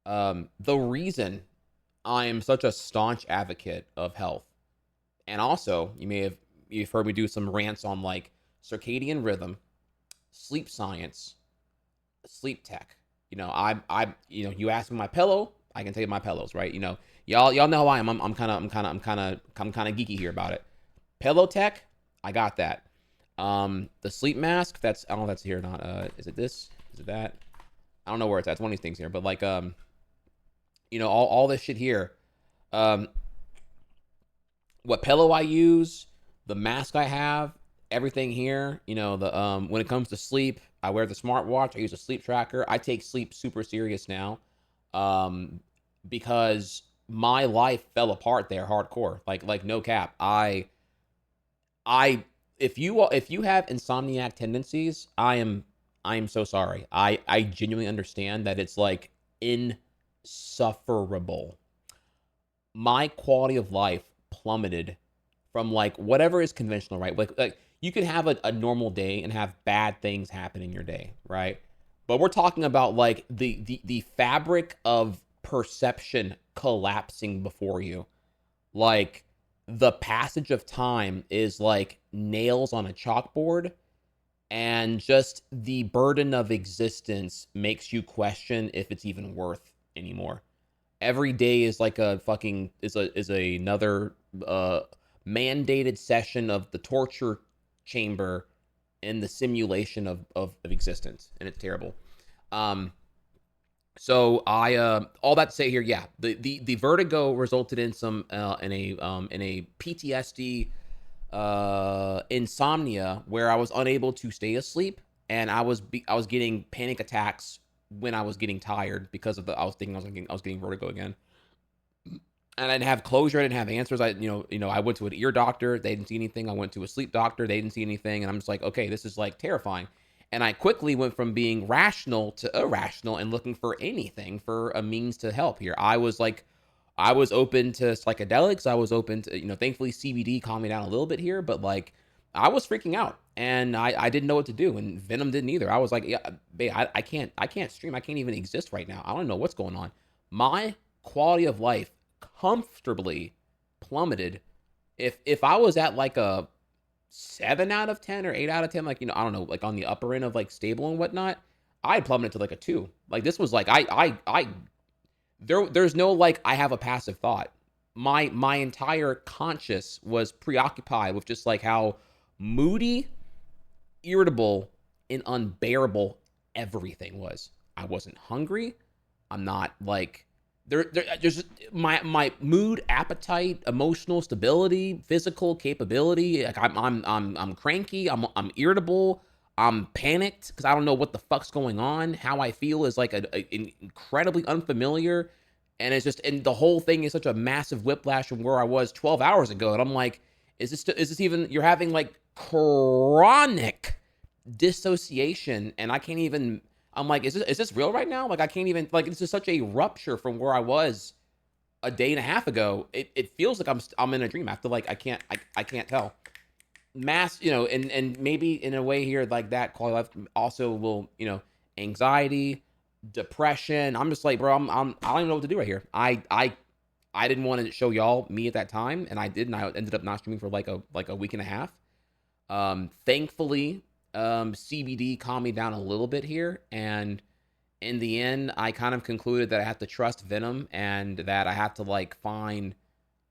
The reason I am such a staunch advocate of health, and also you've heard me do some rants on like circadian rhythm, sleep science, sleep tech. You know, you ask me my pillow, I can tell you my pillows, right? You know, y'all know how I am. I'm kind of geeky here about it. Pillow tech, I got that. The sleep mask, I don't know if that's here or not. Is it this? Is it that? I don't know where it's at. It's one of these things here, but like, you know, all this shit here. What pillow I use, the mask I have, everything here, you know, when it comes to sleep, I wear the smartwatch. I use a sleep tracker. I take sleep super serious now, because my life fell apart there hardcore. Like no cap. If you have insomniac tendencies, I am so sorry. I genuinely understand that it's like insufferable. My quality of life plummeted from like whatever is conventional, right? Like you can have a normal day and have bad things happen in your day, right? But we're talking about like the fabric of perception collapsing before you. Like the passage of time is like nails on a chalkboard, and just the burden of existence makes you question if it's even worth anymore. Every day is like a fucking is another mandated session of the torture chamber in the simulation of existence, and it's terrible. So I all that to say here, yeah, the vertigo resulted in some in a PTSD insomnia where I was unable to stay asleep, and I was getting panic attacks when I was getting tired because of I was thinking I was getting vertigo again. And I didn't have closure. I didn't have answers. I went to an ear doctor. They didn't see anything. I went to a sleep doctor. They didn't see anything. And I'm just like, okay, this is like terrifying. And I quickly went from being rational to irrational and looking for anything for a means to help here. I was open to psychedelics. I was open to, thankfully CBD calmed me down a little bit here, but like I was freaking out and I didn't know what to do. And Venom didn't either. I was like, yeah, babe, I can't stream. I can't even exist right now. I don't know what's going on. My quality of life comfortably plummeted. If I was at like a 7 out of 10 or 8 out of 10, like, I don't know, like on the upper end of like stable and whatnot, I'd plummeted to like a 2. Like this was like there's no like I have a passive thought. My entire conscious was preoccupied with just like how moody, irritable, and unbearable everything was. I wasn't hungry. I'm not like there's my mood, appetite, emotional stability, physical capability. Like I'm cranky. I'm irritable. I'm panicked because I don't know what the fuck's going on. How I feel is like an incredibly unfamiliar, and it's just and the whole thing is such a massive whiplash from where I was 12 hours ago. And I'm like, is this even? You're having like chronic dissociation, and I can't even. I'm like, is this real right now? Like, I can't even, like, this is such a rupture from where I was a day and a half ago. It feels like I'm in a dream. I feel like I can't tell. And maybe in a way here, like that quality of life also will, anxiety, depression. I'm just like, bro, I don't even know what to do right here. I didn't want to show y'all me at that time, and I did, and I ended up not streaming for like a week and a half. Thankfully, CBD calmed me down a little bit here, and in the end I kind of concluded that I have to trust Venom and that I have to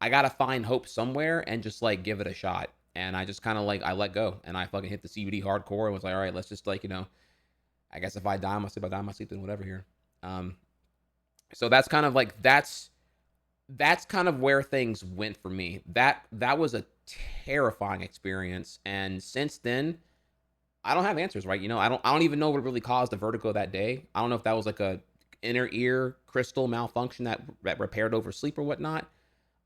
I gotta find hope somewhere and just like give it a shot. And I just kind of like I let go and I fucking hit the CBD hardcore and was like, all right, let's just like, I guess if I die in my sleep, I die in my sleep, then whatever here. So that's kind of like that's kind of where things went for me. That was a terrifying experience, and since then I don't have answers, right? I don't even know what really caused the vertigo that day. I don't know if that was like a inner ear crystal malfunction that repaired over sleep or whatnot.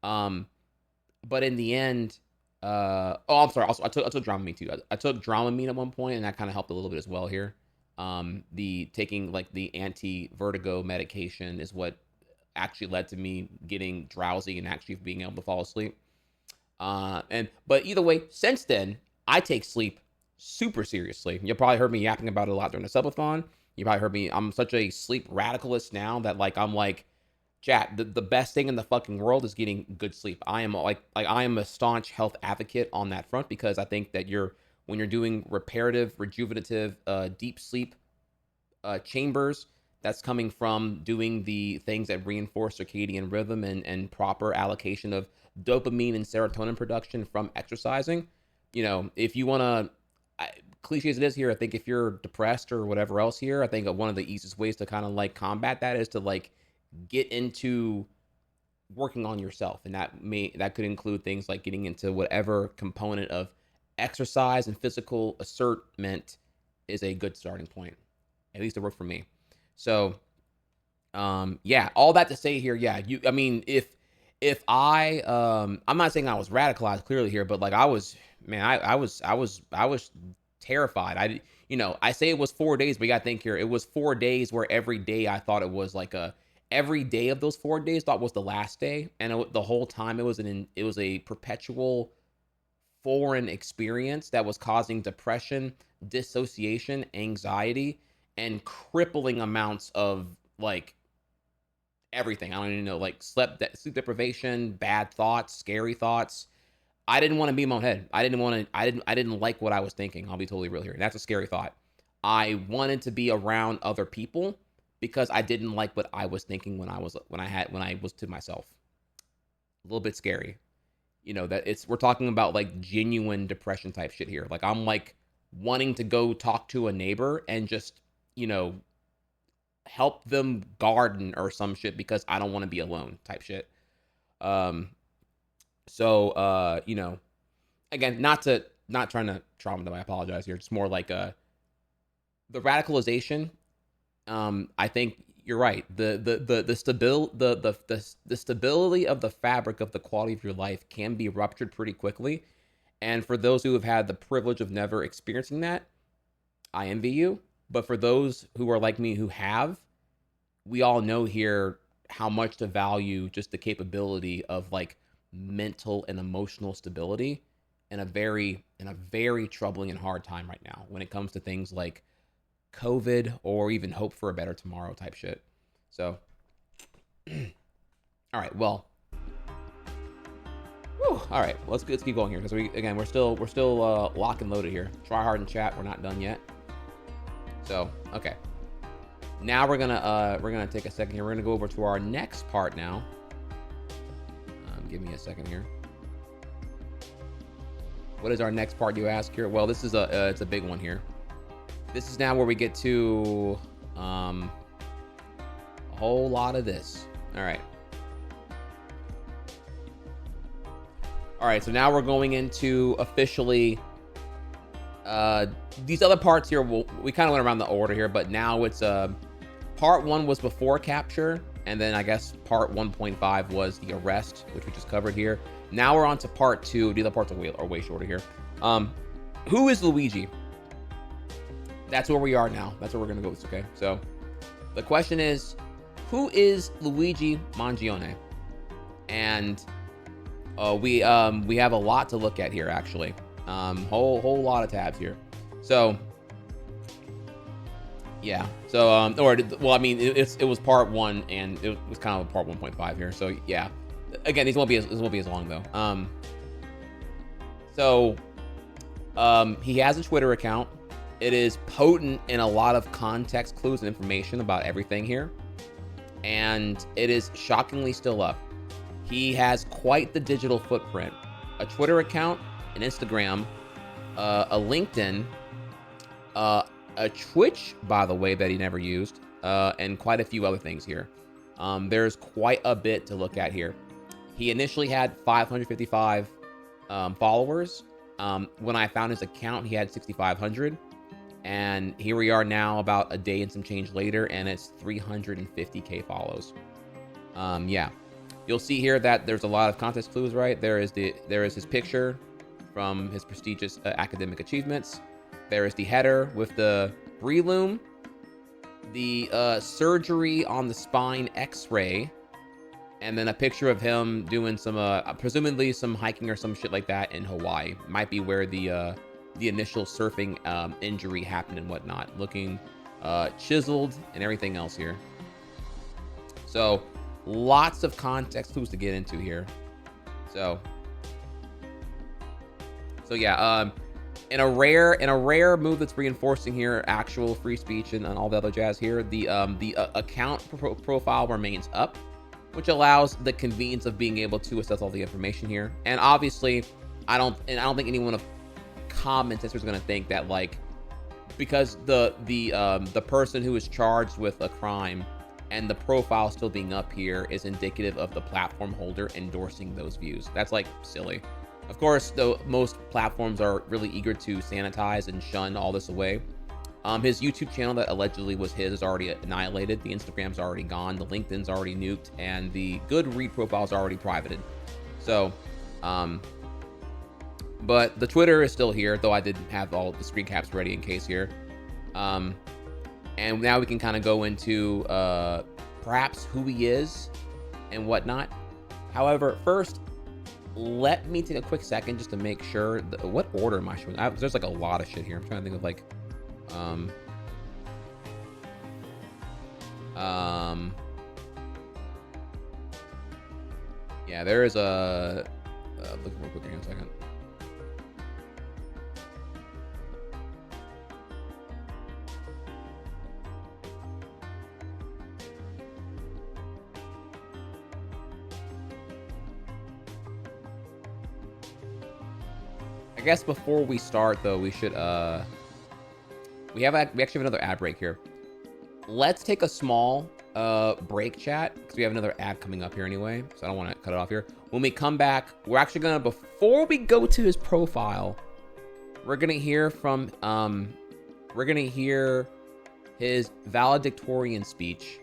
But in the end, I'm sorry. Also, I took Dramamine too. I took Dramamine at one point, and that kind of helped a little bit as well here. The taking like the anti-vertigo medication is what actually led to me getting drowsy and actually being able to fall asleep. But either way, since then, I take sleep super seriously. You probably heard me yapping about it a lot during the subathon. You probably heard me. I'm such a sleep radicalist now that like I'm like, chat. The best thing in the fucking world is getting good sleep. I am like I am a staunch health advocate on that front because I think that when you're doing reparative, rejuvenative, deep sleep chambers, that's coming from doing the things that reinforce circadian rhythm and proper allocation of dopamine and serotonin production from exercising. If you want to, cliche as it is here, I think if you're depressed or whatever else here, I think one of the easiest ways to kind of like combat that is to like get into working on yourself. And that could include things like getting into whatever component of exercise and physical assertment is a good starting point. At least it worked for me. So, yeah, all that to say here, yeah, if I'm not saying I was radicalized clearly here, but like I was terrified. I say it was 4 days, but you gotta think here, it was 4 days where every day I thought it was like every day of those 4 days thought was the last day. And the whole time it was a perpetual foreign experience that was causing depression, dissociation, anxiety, and crippling amounts of like everything. I don't even know, like sleep deprivation, bad thoughts, scary thoughts. I didn't want to be in my own head. I didn't like what I was thinking. I'll be totally real here. And that's a scary thought. I wanted to be around other people because I didn't like what I was thinking when I was to myself. A little bit scary. We're talking about like genuine depression type shit here. Like I'm like wanting to go talk to a neighbor and just, help them garden or some shit because I don't want to be alone type shit. So you know, again, not trying to trauma them. I apologize here. It's more like the radicalization. I think you're right. The stability of the fabric of the quality of your life can be ruptured pretty quickly. And for those who have had the privilege of never experiencing that, I envy you. But for those who are like me who have, we all know here how much to value just the capability of like mental and emotional stability in a very troubling and hard time right now when it comes to things like COVID or even hope for a better tomorrow type shit. So, all right, well, whew, all right, let's keep going here because we're still lock and loaded here. Try hard and chat. We're not done yet. So, okay. Now we're gonna take a second here. We're gonna go over to our next part now. Give me a second here. What is our next part, you ask here? Well, this is it's a big one here. This is now where we get to a whole lot of this. All right. All right, so now we're going into officially these other parts here. We kind of went around the order here, but now it's part 1 was before capture, and then I guess part 1.5 was the arrest, which we just covered here. Now we're on to part 2. The other parts are way shorter here. Who is Luigi? That's where we are now. That's where we're gonna go with, okay? So the question is, who is Luigi Mangione? And we have a lot to look at here, actually. Whole lot of tabs here. So yeah. So well, I mean, it was part 1 and it was kind of a part 1.5 here. So yeah. Again, this won't be as long though. He has a Twitter account. It is potent in a lot of context clues and information about everything here. And it is shockingly still up. He has quite the digital footprint. A Twitter account, an Instagram, a LinkedIn, a Twitch, by the way, that he never used, and quite a few other things here. There's quite a bit to look at here. He initially had 555 followers. When I found his account, he had 6,500. And here we are now about a day and some change later, and it's 350K follows. Yeah. You'll see here that there's a lot of context clues, right? There is his picture from his prestigious academic achievements. There is the header with the breloom, the surgery on the spine x-ray, and then a picture of him doing some, presumably some hiking or some shit like that in Hawaii. Might be where the initial surfing injury happened and whatnot. Looking chiseled and everything else here. So lots of context clues to get into here. So yeah, in a rare move that's reinforcing here actual free speech and all the other jazz here, the account profile remains up, which allows the convenience of being able to assess all the information here. And obviously, I don't think anyone of common sense is going to think that, like, because the person who is charged with a crime and the profile still being up here is indicative of the platform holder endorsing those views. That's like silly. Of course, though, most platforms are really eager to sanitize and shun all this away. His YouTube channel that allegedly was his is already annihilated. The Instagram's already gone. The LinkedIn's already nuked, and the Goodread profile's already privated. So, but the Twitter is still here, though I didn't have all the screen caps ready in case here. And now we can kind of go into perhaps who he is and whatnot. However, first, let me take a quick second just to make sure. What order am I showing? There's like a lot of shit here. I'm trying to think of like, yeah, there is a. Look real quick here in a second. I guess before we start, though, we should we actually have another ad break here. let's take a small break, chat, because we have another ad coming up here anyway, so I don't want to cut it off here. When we come back, we're actually gonna, before we go to his profile, we're gonna hear from his valedictorian speech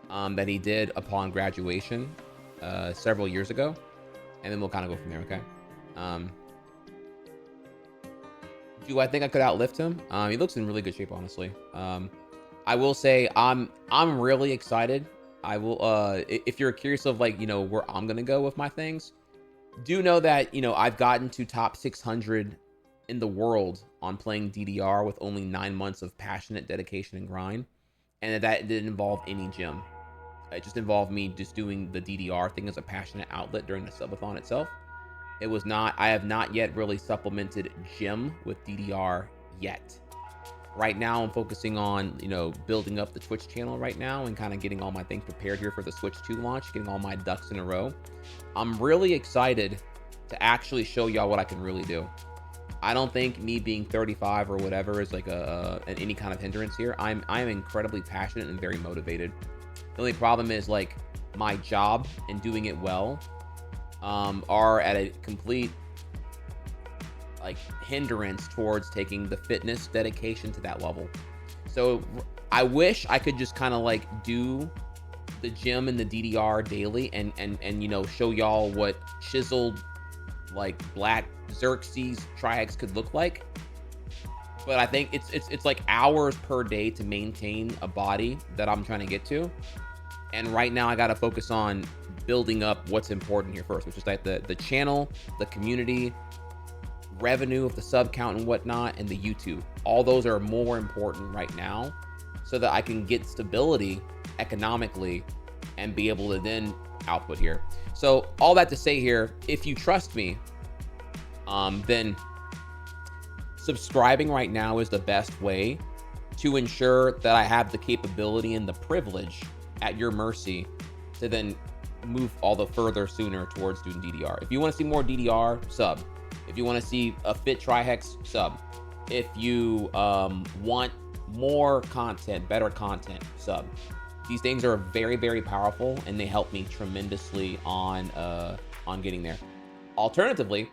that he did upon graduation several years ago, and then we'll kind of go from there. Okay. Do I think I could outlift him? He looks in really good shape, honestly. I will say I'm really excited. I will if you're curious of like, you know, where I'm gonna go with my things, do know that, you know, I've gotten to top 600 in the world on playing DDR with only 9 months of passionate dedication and grind, and that didn't involve any gym. It just involved me just doing the DDR thing as a passionate outlet during the subathon itself. It was not, I have not yet really supplemented gym with DDR yet. Right now, I'm focusing on, you know, building up the Twitch channel right now and kind of getting all my things prepared here for the Switch 2 launch, getting all my ducks in a row. I'm really excited to actually show y'all what I can really do. I don't think me being 35 or whatever is like any kind of hindrance here. I'm incredibly passionate and very motivated. The only problem is like my job and doing it well are at a complete like hindrance towards taking the fitness dedication to that level. So I wish I could just kind of like do the gym and the DDR daily and you know, show y'all what chiseled like black Xerxes Trihex could look like. But I think it's like hours per day to maintain a body that I'm trying to get to. And right now I got to focus on building up what's important here first, which is like the channel, the community, revenue of the sub count and whatnot, and the YouTube. All those are more important right now so that I can get stability economically and be able to then output here. So all that to say here, if you trust me, then subscribing right now is the best way to ensure that I have the capability and the privilege at your mercy to then move all the further sooner towards doing DDR. If you want to see more DDR, sub. If you want to see a fit Trihex, sub. If you want more content, better content, sub. These things are very, very powerful and they help me tremendously on getting there. Alternatively,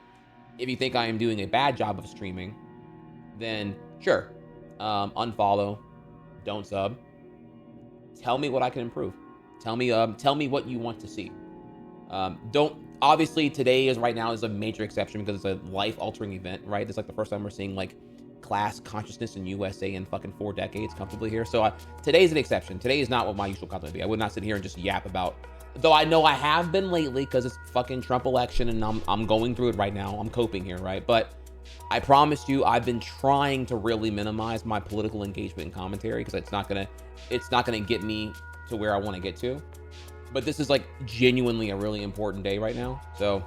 if you think I am doing a bad job of streaming, then sure, unfollow, don't sub. Tell me what I can improve. Tell me what you want to see. Obviously today right now is a major exception because it's a life-altering event, right? It's like the first time we're seeing like class consciousness in USA in fucking 4 decades comfortably here. So today's an exception. Today is not what my usual content would be. I would not sit here and just yap about, though I know I have been lately because it's fucking Trump election and I'm going through it right now. I'm coping here, right? But I promise you, I've been trying to really minimize my political engagement and commentary because it's not gonna get me to where I want to get to. But this is like genuinely a really important day right now. So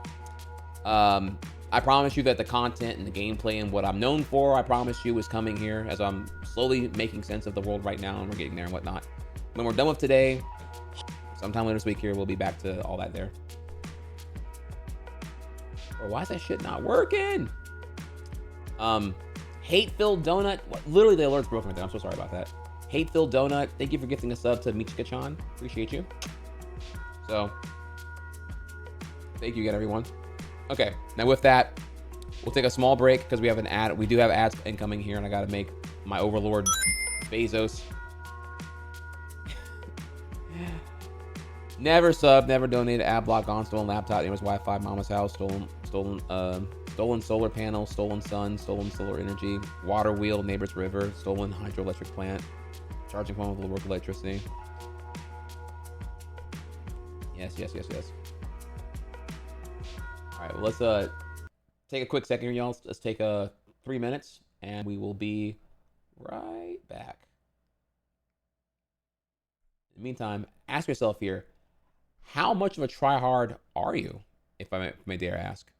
I promise you that the content and the gameplay and what I'm known for, I promise you, is coming here as I'm slowly making sense of the world right now and we're getting there and whatnot. When we're done with today, sometime later this week here, we'll be back to all that there. Or why is that shit not working? Hate-filled donut. Literally the alert's broken right there. I'm so sorry about that. Hate-filled donut. Thank you for gifting a sub to Michika-chan. Appreciate you. So, thank you again, everyone. Okay, now with that, we'll take a small break because we have an ad. We do have ads incoming here, and I got to make my overlord Bezos. Never sub, never donated. Ad block on, stolen laptop, neighbor's Wi-Fi, mama's house, stolen solar panel, stolen sun, stolen solar energy, water wheel, neighbor's river, stolen hydroelectric plant, charging phone with work electricity. Yes. All right, well, let's take a quick second here, y'all. Let's take 3 minutes, and we will be right back. In the meantime, ask yourself here, how much of a tryhard are you, if I may dare ask?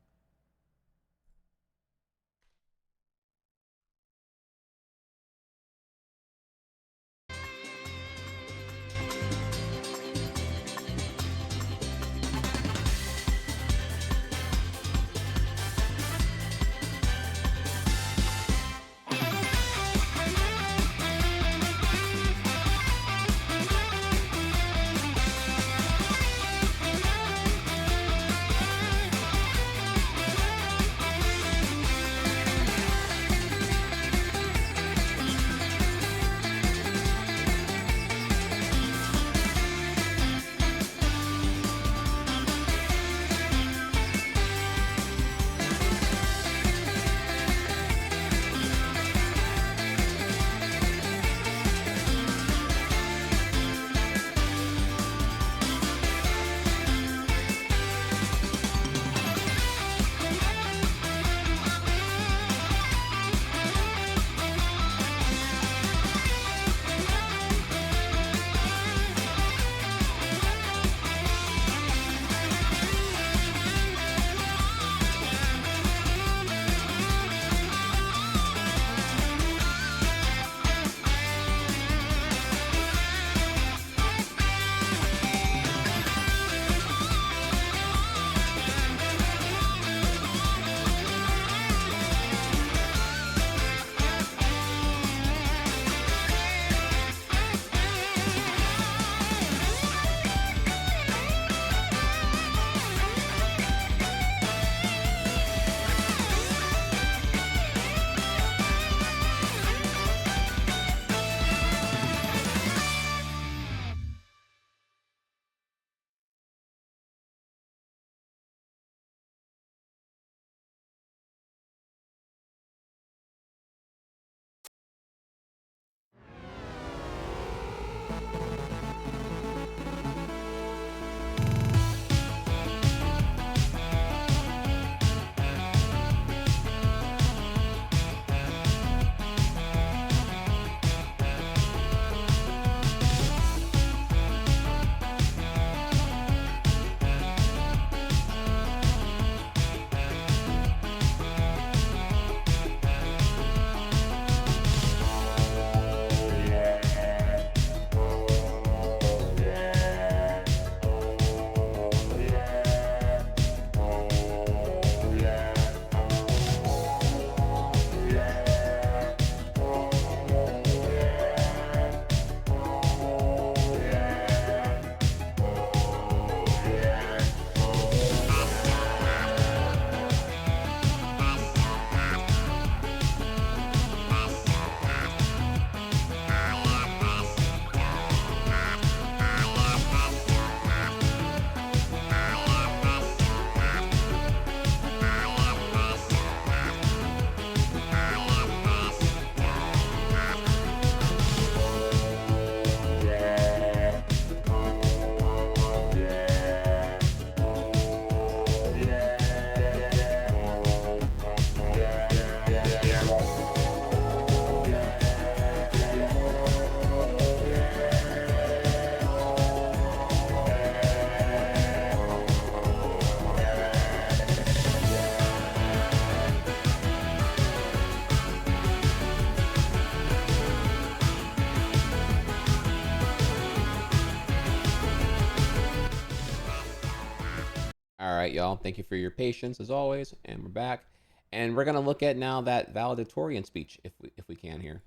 All right, y'all. Thank you for your patience as always, and we're back. And we're gonna look at now that valedictorian speech, if we can here.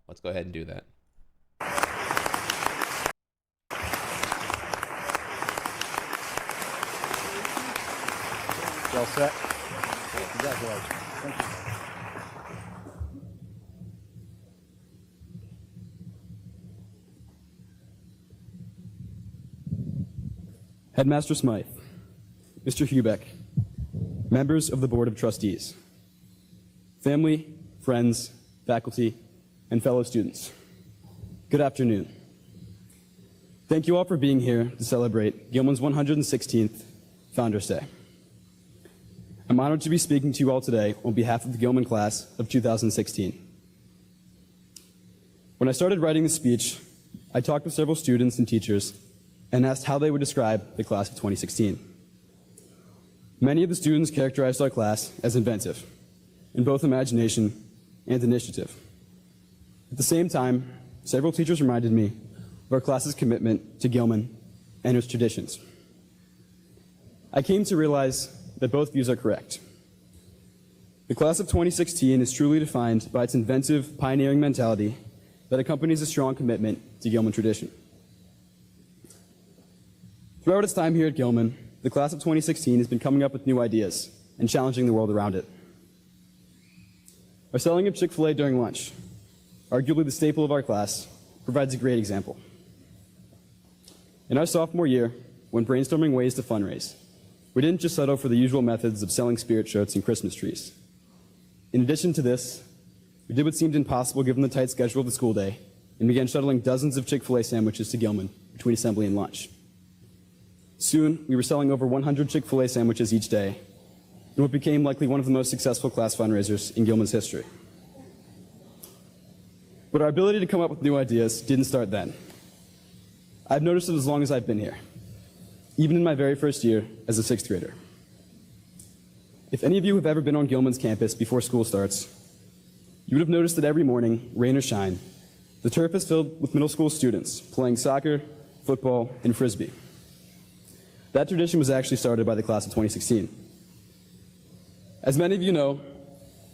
Let's go ahead and do that. Well set. Congratulations. Thank you. Headmaster Smythe, Mr. Hubeck, members of the Board of Trustees, family, friends, faculty, and fellow students, good afternoon. Thank you all for being here to celebrate Gilman's 116th Founders Day. I'm honored to be speaking to you all today on behalf of the Gilman class of 2016. When I started writing the speech, I talked with several students and teachers and asked how they would describe the class of 2016. Many of the students characterized our class as inventive, in both imagination and initiative. At the same time, several teachers reminded me of our class's commitment to Gilman and its traditions. I came to realize that both views are correct. The class of 2016 is truly defined by its inventive, pioneering mentality that accompanies a strong commitment to Gilman tradition. Throughout its time here at Gilman, the class of 2016 has been coming up with new ideas and challenging the world around it. Our selling of Chick-fil-A during lunch, arguably the staple of our class, provides a great example. In our sophomore year, when brainstorming ways to fundraise, we didn't just settle for the usual methods of selling spirit shirts and Christmas trees. In addition to this, we did what seemed impossible given the tight schedule of the school day and began shuttling dozens of Chick-fil-A sandwiches to Gilman between assembly and lunch. Soon, we were selling over 100 Chick-fil-A sandwiches each day, in what became likely one of the most successful class fundraisers in Gilman's history. But our ability to come up with new ideas didn't start then. I've noticed it as long as I've been here, even in my very first year as a sixth grader. If any of you have ever been on Gilman's campus before school starts, you would have noticed that every morning, rain or shine, the turf is filled with middle school students playing soccer, football, and frisbee. That tradition was actually started by the class of 2016. As many of you know,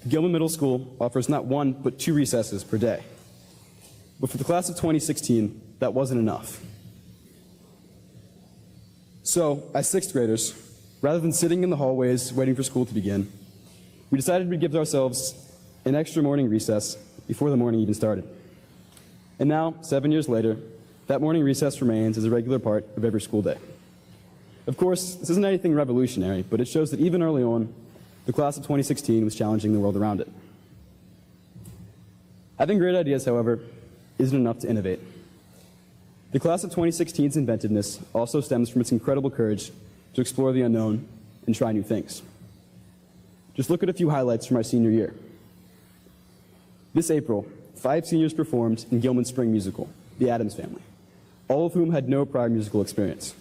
Gilman Middle School offers not one, but 2 recesses per day. But for the class of 2016, that wasn't enough. So, as sixth graders, rather than sitting in the hallways waiting for school to begin, we decided we'd give ourselves an extra morning recess before the morning even started. And now, 7 years later, that morning recess remains as a regular part of every school day. Of course, this isn't anything revolutionary, but it shows that even early on, the class of 2016 was challenging the world around it. Having great ideas, however, isn't enough to innovate. The class of 2016's inventiveness also stems from its incredible courage to explore the unknown and try new things. Just look at a few highlights from our senior year. This April, 5 seniors performed in Gilman's spring musical, The Addams Family, all of whom had no prior musical experience.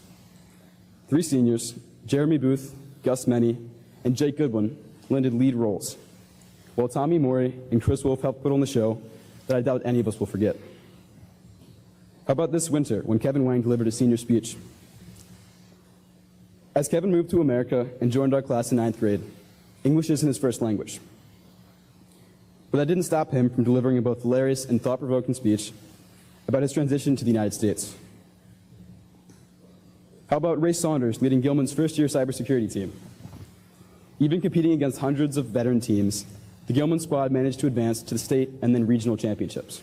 3 seniors, Jeremy Booth, Gus Meny, and Jake Goodwin, lended lead roles, while Tommy Morey and Chris Wolf helped put on the show that I doubt any of us will forget. How about this winter, when Kevin Wang delivered his senior speech? As Kevin moved to America and joined our class in 9th grade, English isn't his first language. But that didn't stop him from delivering a both hilarious and thought-provoking speech about his transition to the United States. How about Ray Saunders leading Gilman's first-year cybersecurity team? Even competing against hundreds of veteran teams, the Gilman squad managed to advance to the state and then regional championships.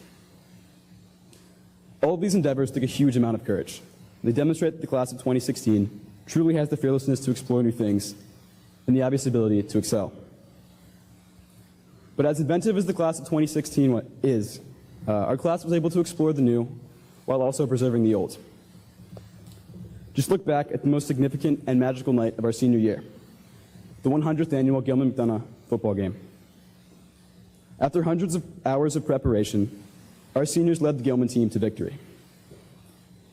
All of these endeavors took a huge amount of courage. They demonstrate that the class of 2016 truly has the fearlessness to explore new things and the obvious ability to excel. But as inventive as the class of 2016 is, our class was able to explore the new while also preserving the old. Just look back at the most significant and magical night of our senior year, the 100th annual Gilman-McDonough football game. After hundreds of hours of preparation, our seniors led the Gilman team to victory.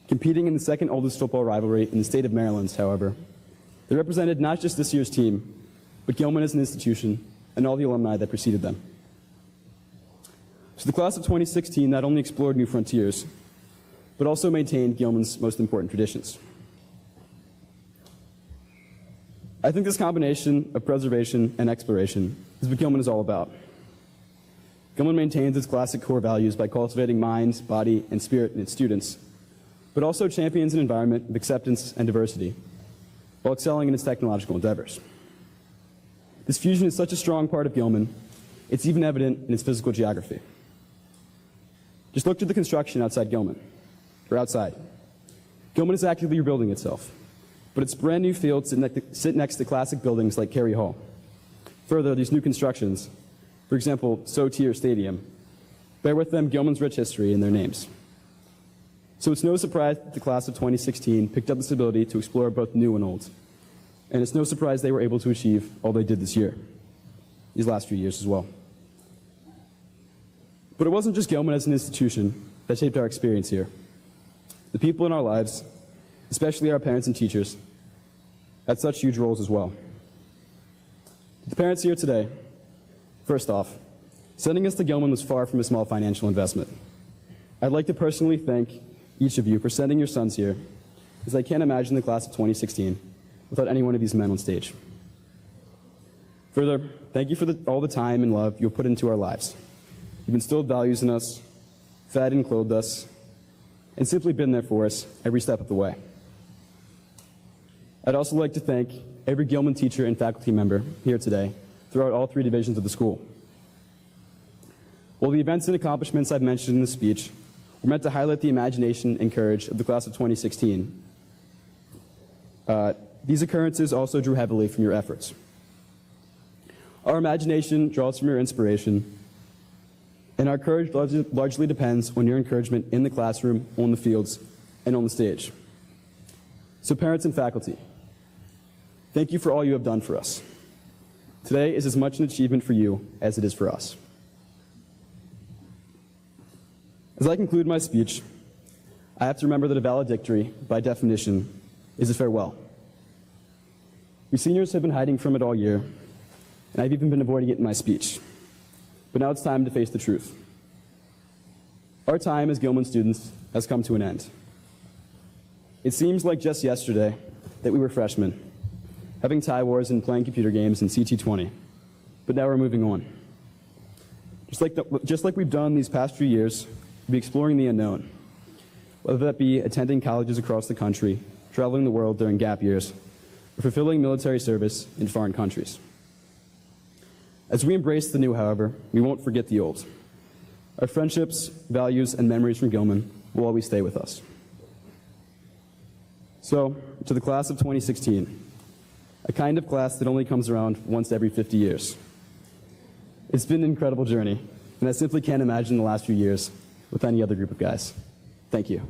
Competing in the second oldest football rivalry in the state of Maryland, however, they represented not just this year's team, but Gilman as an institution and all the alumni that preceded them. So the class of 2016 not only explored new frontiers, but also maintained Gilman's most important traditions. I think this combination of preservation and exploration is what Gilman is all about. Gilman maintains its classic core values by cultivating mind, body, and spirit in its students, but also champions an environment of acceptance and diversity, while excelling in its technological endeavors. This fusion is such a strong part of Gilman, it's even evident in its physical geography. Just look to the construction outside Gilman, or outside. Gilman is actively rebuilding itself, but its brand new fields sit next to classic buildings like Cary Hall. Further, these new constructions, for example, Sotier Stadium, bear with them Gilman's rich history in their names. So it's no surprise that the class of 2016 picked up this ability to explore both new and old. And it's no surprise they were able to achieve all they did this year, these last few years as well. But it wasn't just Gilman as an institution that shaped our experience here. The people in our lives, especially our parents and teachers, had such huge roles as well. The parents here today, first off, sending us to Gilman was far from a small financial investment. I'd like to personally thank each of you for sending your sons here, as I can't imagine the class of 2016 without any one of these men on stage. Further, thank you for all the time and love you've put into our lives. You've instilled values in us, fed and clothed us, and simply been there for us every step of the way. I'd also like to thank every Gilman teacher and faculty member here today throughout all 3 divisions of the school. While the events and accomplishments I've mentioned in the speech were meant to highlight the imagination and courage of the class of 2016, these occurrences also drew heavily from your efforts. Our imagination draws from your inspiration, and our courage largely depends on your encouragement in the classroom, on the fields, and on the stage. So parents and faculty, thank you for all you have done for us. Today is as much an achievement for you as it is for us. As I conclude my speech, I have to remember that a valedictory, by definition, is a farewell. We seniors have been hiding from it all year, and I've even been avoiding it in my speech. But now it's time to face the truth. Our time as Gilman students has come to an end. It seems like just yesterday that we were freshmen, having tie wars and playing computer games in CT20, but now we're moving on. Just like we've done these past few years, we'll be exploring the unknown, whether that be attending colleges across the country, traveling the world during gap years, or fulfilling military service in foreign countries. As we embrace the new, however, we won't forget the old. Our friendships, values, and memories from Gilman will always stay with us. So, to the class of 2016, a kind of class that only comes around once every 50 years. It's been an incredible journey, and I simply can't imagine the last few years with any other group of guys. Thank you.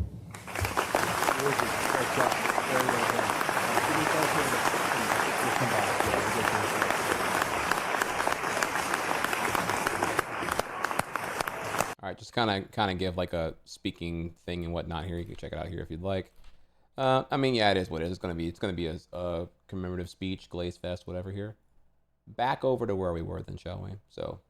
All right, just kind of give like a speaking thing and whatnot here. You can check it out here if you'd like. I mean, yeah, it is what it is. It's gonna be a commemorative speech, Glaze Fest, whatever here. Back over to where we were then, shall we? So.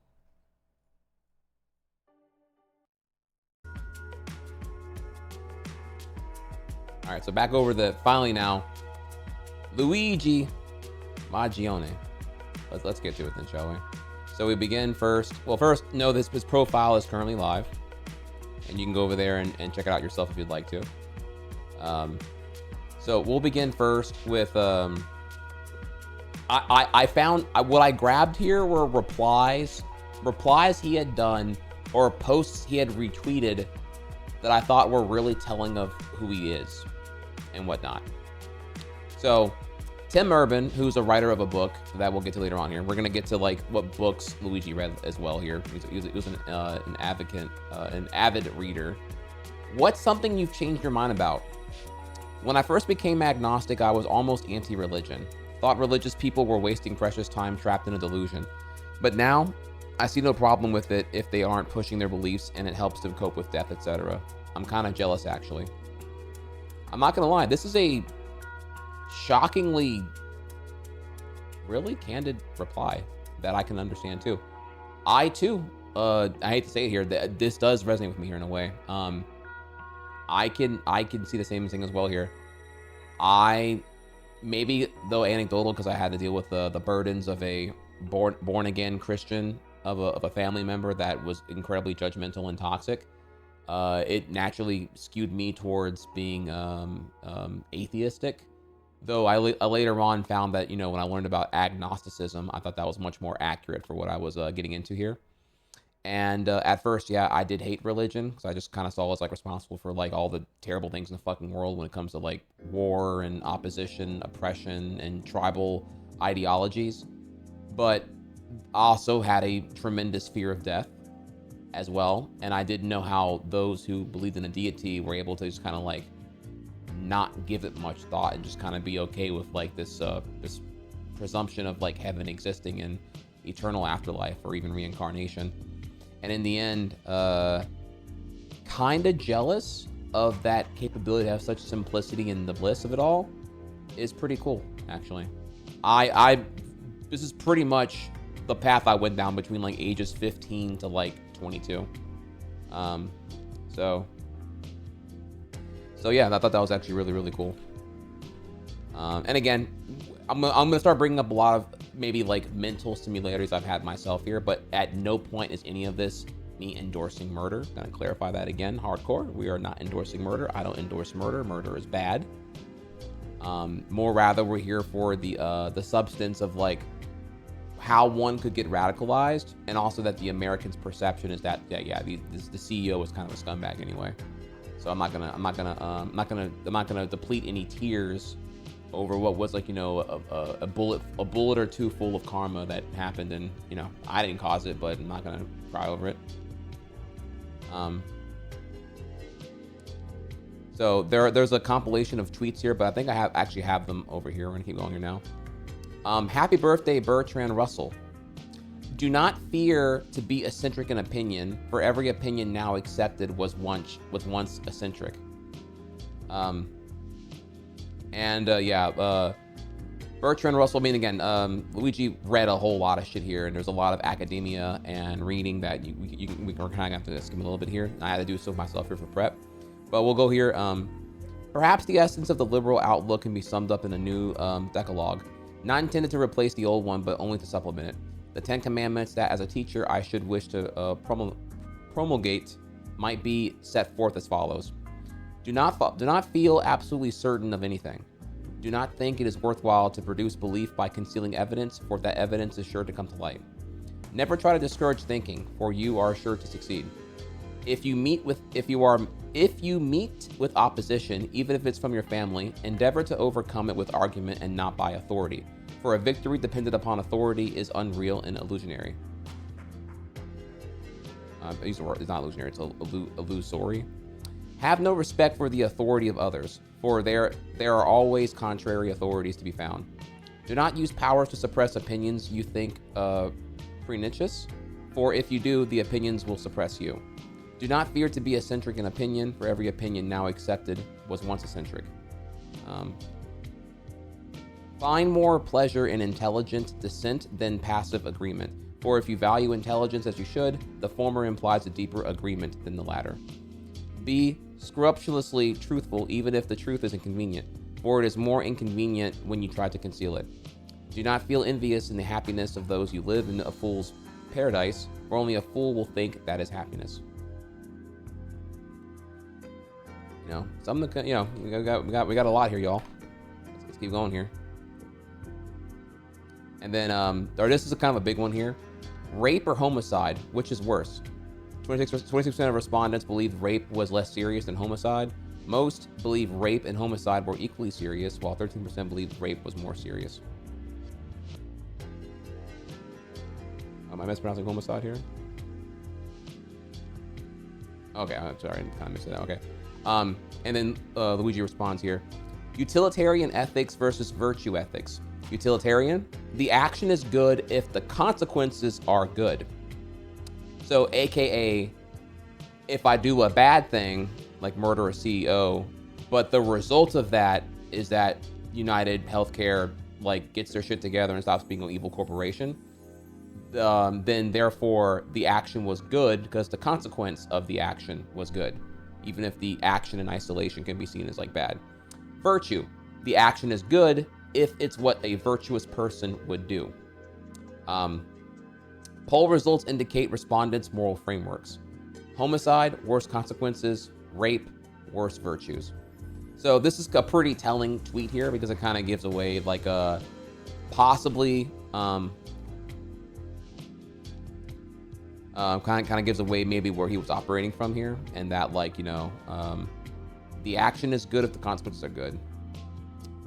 All right, so back over finally now, Luigi Mangione. Let's get to it then, shall we? So we begin first. Well, first, know his profile is currently live, and you can go over there and check it out yourself if you'd like to. So we'll begin first with I found what I grabbed here were replies he had done or posts he had retweeted that I thought were really telling of who he is and whatnot. So Tim Urban, who's a writer of a book that we'll get to later on here. We're gonna get to like what books Luigi read as well here. He was an avid reader. What's something you've changed your mind about? When I first became agnostic, I was almost anti-religion. Thought religious people were wasting precious time trapped in a delusion. But now, I see no problem with it if they aren't pushing their beliefs and it helps them cope with death, etc. I'm kind of jealous, actually. I'm not gonna lie, this is a shockingly, really candid reply that I can understand too. I too, I hate to say it here, that this does resonate with me here in a way. I can see the same thing as well here. I maybe though anecdotal, because I had to deal with the burdens of a born again Christian of a family member that was incredibly judgmental and toxic. It naturally skewed me towards being atheistic. Though I later on found that, when I learned about agnosticism, I thought that was much more accurate for what I was getting into here. And at first, yeah, I did hate religion, because I just kind of saw it as like responsible for like all the terrible things in the fucking world when it comes to like war and opposition, oppression, and tribal ideologies. But I also had a tremendous fear of death as well. And I didn't know how those who believed in a deity were able to just kind of like not give it much thought and just kind of be okay with like this presumption of like heaven existing and eternal afterlife or even reincarnation. And in the end, kind of jealous of that capability to have such simplicity and the bliss of it all is pretty cool, actually. This is pretty much the path I went down between like ages 15 to like 22. So yeah, I thought that was actually really, really cool. And again, I'm gonna start bringing up a lot of maybe like mental simulators I've had myself here, but at no point is any of this me endorsing murder. Gonna clarify that again, hardcore. We are not endorsing murder. I don't endorse murder. Murder is bad. More rather, we're here for the substance of like how one could get radicalized, and also that the Americans' perception is that the CEO is kind of a scumbag anyway. So I'm not gonna deplete any tears over what was like, a bullet or two full of karma that happened, and I didn't cause it, but I'm not gonna cry over it. So there's a compilation of tweets here, but I think I actually have them over here. We're gonna keep going here now. Happy birthday, Bertrand Russell. Do not fear to be eccentric in opinion, for every opinion now accepted was once eccentric. Bertrand Russell, Luigi read a whole lot of shit here, and there's a lot of academia and reading that we're kind of gonna have to skim a little bit here. I had to do so myself here for prep, but we'll go here. Perhaps the essence of the liberal outlook can be summed up in a new decalogue, not intended to replace the old one, but only to supplement it. The 10 Commandments that, as a teacher, I should wish to promulgate might be set forth as follows. Do not feel absolutely certain of anything. Do not think it is worthwhile to produce belief by concealing evidence, for that evidence is sure to come to light. Never try to discourage thinking, for you are sure to succeed. If you meet with opposition, even if it's from your family, endeavor to overcome it with argument and not by authority. For a victory dependent upon authority is unreal and illusionary. It's not illusionary, it's illusory. Have no respect for the authority of others, for there are always contrary authorities to be found. Do not use powers to suppress opinions you think pernicious, for if you do, the opinions will suppress you. Do not fear to be eccentric in opinion, for every opinion now accepted was once eccentric. Find more pleasure in intelligent dissent than passive agreement, for if you value intelligence as you should, the former implies a deeper agreement than the latter. Be scrupulously truthful even if the truth is inconvenient, for it is more inconvenient when you try to conceal it. Do not feel envious in the happiness of those who live in a fool's paradise, for only a fool will think that is happiness. We got a lot here, y'all. Let's keep going here. And then, this is kind of a big one here. Rape or homicide, which is worse? 26% of respondents believed rape was less serious than homicide. Most believe rape and homicide were equally serious, while 13% believed rape was more serious. Am I mispronouncing homicide here? Okay, I'm sorry, I kind of missed that. Okay. And then Luigi responds here. Utilitarian ethics versus virtue ethics. Utilitarian, the action is good if the consequences are good. So, AKA, if I do a bad thing, like murder a CEO, but the result of that is that United Healthcare gets their shit together and stops being an evil corporation, then therefore the action was good because the consequence of the action was good, even if the action in isolation can be seen as bad. Virtue, the action is good if it's what a virtuous person would do. Poll results indicate respondents' moral frameworks. Homicide, worse consequences. Rape, worse virtues. So this is a pretty telling tweet here because it kind of gives away like a possibly kind of gives away maybe where he was operating from here, and that like, you know, the action is good if the consequences are good,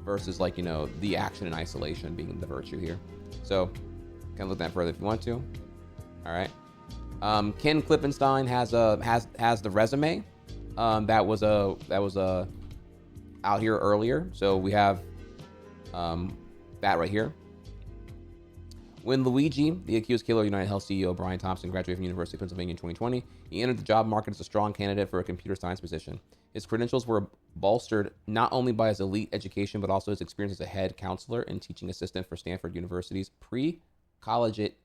versus like, you know, the action in isolation being the virtue here. So can look at that further if you want to. All right. Ken Klippenstein has the resume that was out here earlier. So we have that right here. When Luigi, the accused killer of United Health CEO Brian Thompson, graduated from University of Pennsylvania in 2020, he entered the job market as a strong candidate for a computer science position. His credentials were bolstered not only by his elite education, but also his experience as a head counselor and teaching assistant for Stanford University's pre-collegiate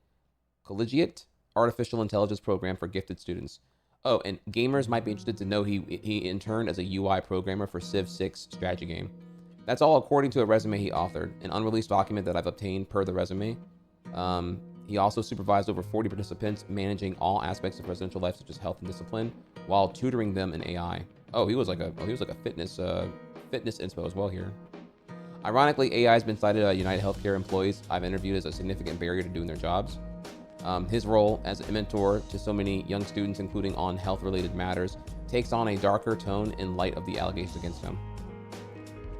artificial intelligence program for gifted students. Oh, and gamers might be interested to know he interned as a UI programmer for Civ 6 strategy game. That's all according to a resume he authored, an unreleased document that I've obtained per the resume. He also supervised over 40 participants, managing all aspects of residential life such as health and discipline, while tutoring them in AI. Oh, he was like a fitness inspo as well here. Ironically, AI has been cited by United Healthcare employees I've interviewed as a significant barrier to doing their jobs. His role as a mentor to so many young students, including on health-related matters, takes on a darker tone in light of the allegations against him.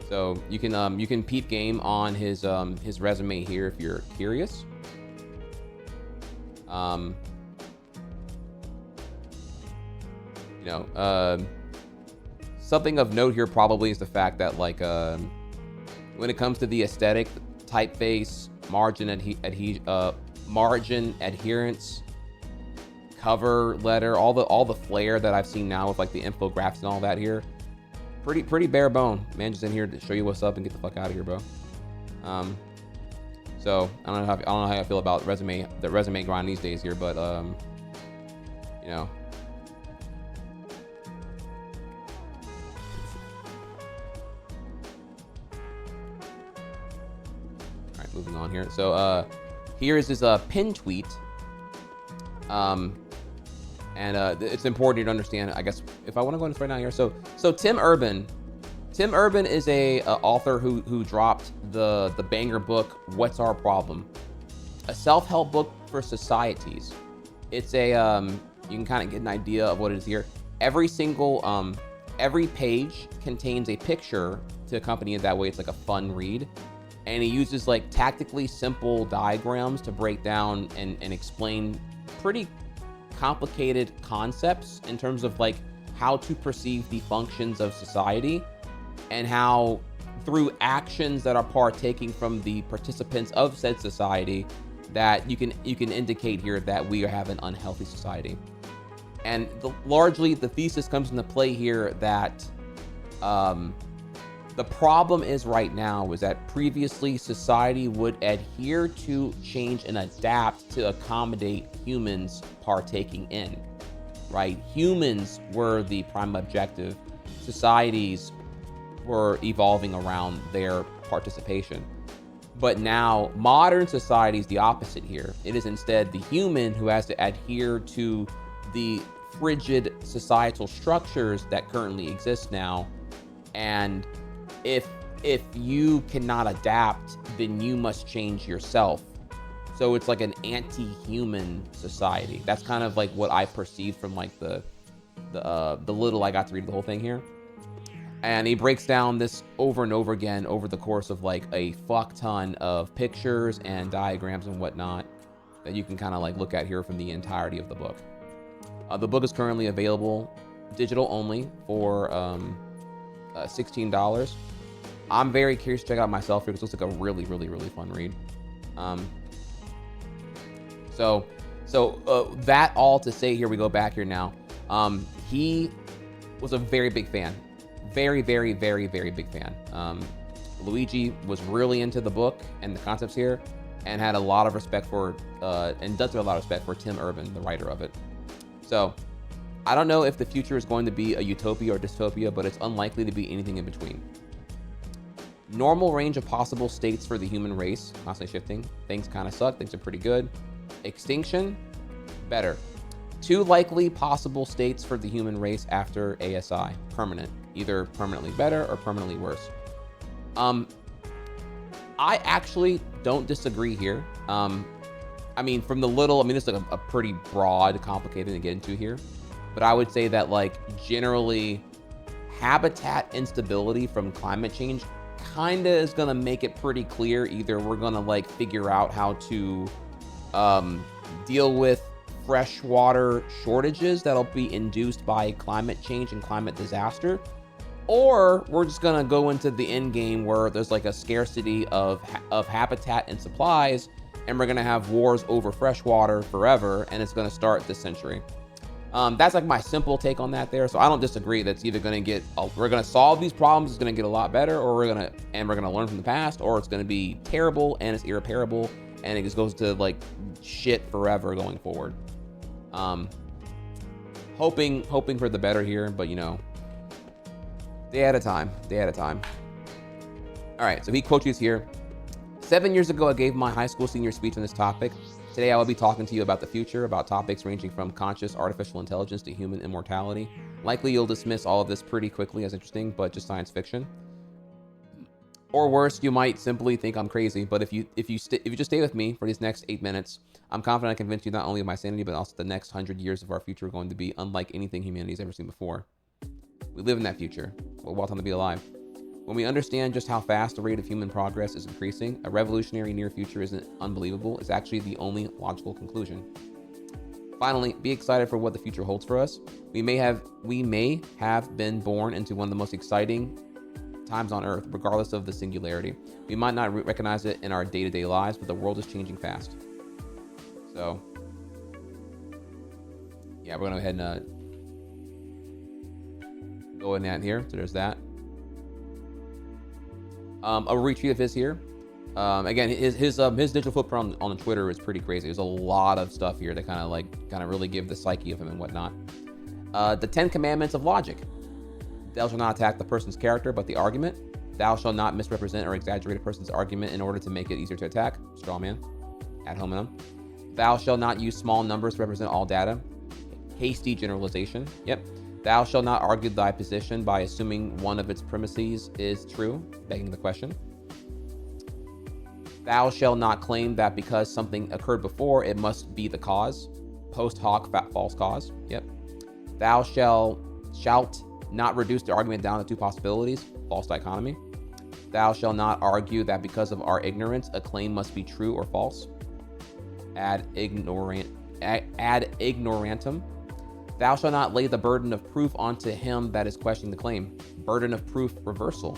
So you can peep game on his resume here if you're curious. Something of note here probably is the fact that like when it comes to the aesthetic, typeface, margin adherence, cover letter, all the flair that I've seen now with like the infographics and all that here, pretty bare bone. Man, just in here to show you what's up and get the fuck out of here, bro. So I don't know how I feel about the resume grind these days here, but you know. All right, moving on here. So here's his pin tweet. And it's important to understand, I guess, if I want to go into this right now here. So Tim Urban is a author who dropped the banger book, What's Our Problem? A self-help book for societies. It's a, you can kind of get an idea of what it is here. Every page contains a picture to accompany it. That way it's like a fun read. And he uses like tactically simple diagrams to break down and explain pretty complicated concepts in terms of like how to perceive the functions of society, and how through actions that are partaking from the participants of said society that you can indicate here that we have an unhealthy society. And largely the thesis comes into play here that the problem is right now is that previously society would adhere to change and adapt to accommodate humans partaking in, right? Humans were the prime objective. Societies were evolving around their participation. But now modern society is the opposite here. It is instead the human who has to adhere to the frigid societal structures that currently exist now. And if you cannot adapt, then you must change yourself. So it's like an anti-human society. That's kind of like what I perceived from like the little I got to read the whole thing here. And he breaks down this over and over again over the course of like a fuck ton of pictures and diagrams and whatnot that you can kind of like look at here from the entirety of the book. The book is currently available digital only for $16. I'm very curious to check it out myself because it looks like a really, really, really fun read. So that all to say, here we go back here now. He was a very big fan. Very, very, very, very big fan. Luigi was really into the book and the concepts here, and had a lot of respect for, and does have a lot of respect for Tim Urban, the writer of it. So I don't know if the future is going to be a utopia or dystopia, but it's unlikely to be anything in between. Normal range of possible states for the human race, constantly shifting. Things kind of suck, things are pretty good. Extinction, better. 2 likely possible states for the human race after ASI, permanent. Either permanently better or permanently worse. I actually don't disagree here. I mean, from the little, I mean, this is like a pretty broad, complicated to get into here. But I would say that, like, generally, habitat instability from climate change kind of is going to make it pretty clear. Either we're going to, like, figure out how to deal with freshwater shortages that'll be induced by climate change and climate disaster, or we're just going to go into the end game where there's like a scarcity of habitat and supplies, and we're going to have wars over freshwater forever, and it's going to start this century. That's like my simple take on that there. So I don't disagree. That's either going to get, we're going to solve these problems, it's going to get a lot better, or we're going to learn from the past, or it's going to be terrible and it's irreparable and it just goes to like shit forever going forward. Hoping for the better here, but you know, day at a time. All right, so he quotes you here. 7 years ago, I gave my high school senior speech on this topic. Today, I will be talking to you about the future, about topics ranging from conscious artificial intelligence to human immortality. Likely, you'll dismiss all of this pretty quickly as interesting, but just science fiction. Or worse, you might simply think I'm crazy. But if you just stay with me for these next 8 minutes, I'm confident I convince you not only of my sanity, but also the next 100 years of our future are going to be unlike anything humanity's ever seen before. We live in that future. We're well time to be alive. When we understand just how fast the rate of human progress is increasing, a revolutionary near future isn't unbelievable. It's actually the only logical conclusion. Finally, be excited for what the future holds for us. We may have been born into one of the most exciting times on Earth, regardless of the singularity. We might not recognize it in our day-to-day lives, but the world is changing fast. So, yeah, we're gonna go ahead and go in that here. So there's that. A retweet of his here. Again, his digital footprint on Twitter is pretty crazy. There's a lot of stuff here that kind of really give the psyche of him and whatnot. The 10 commandments of logic. Thou shalt not attack the person's character, but the argument. Thou shalt not misrepresent or exaggerate a person's argument in order to make it easier to attack. Straw man. Ad hominem. Thou shalt not use small numbers to represent all data. Hasty generalization. Yep. Thou shalt not argue thy position by assuming one of its premises is true, begging the question. Thou shalt not claim that because something occurred before, it must be the cause. Post hoc false cause. Yep. Thou shalt not reduce the argument down to 2 possibilities. False dichotomy. Thou shalt not argue that because of our ignorance, a claim must be true or false. Ad ignorantum. Thou shalt not lay the burden of proof onto him that is questioning the claim. Burden of proof reversal.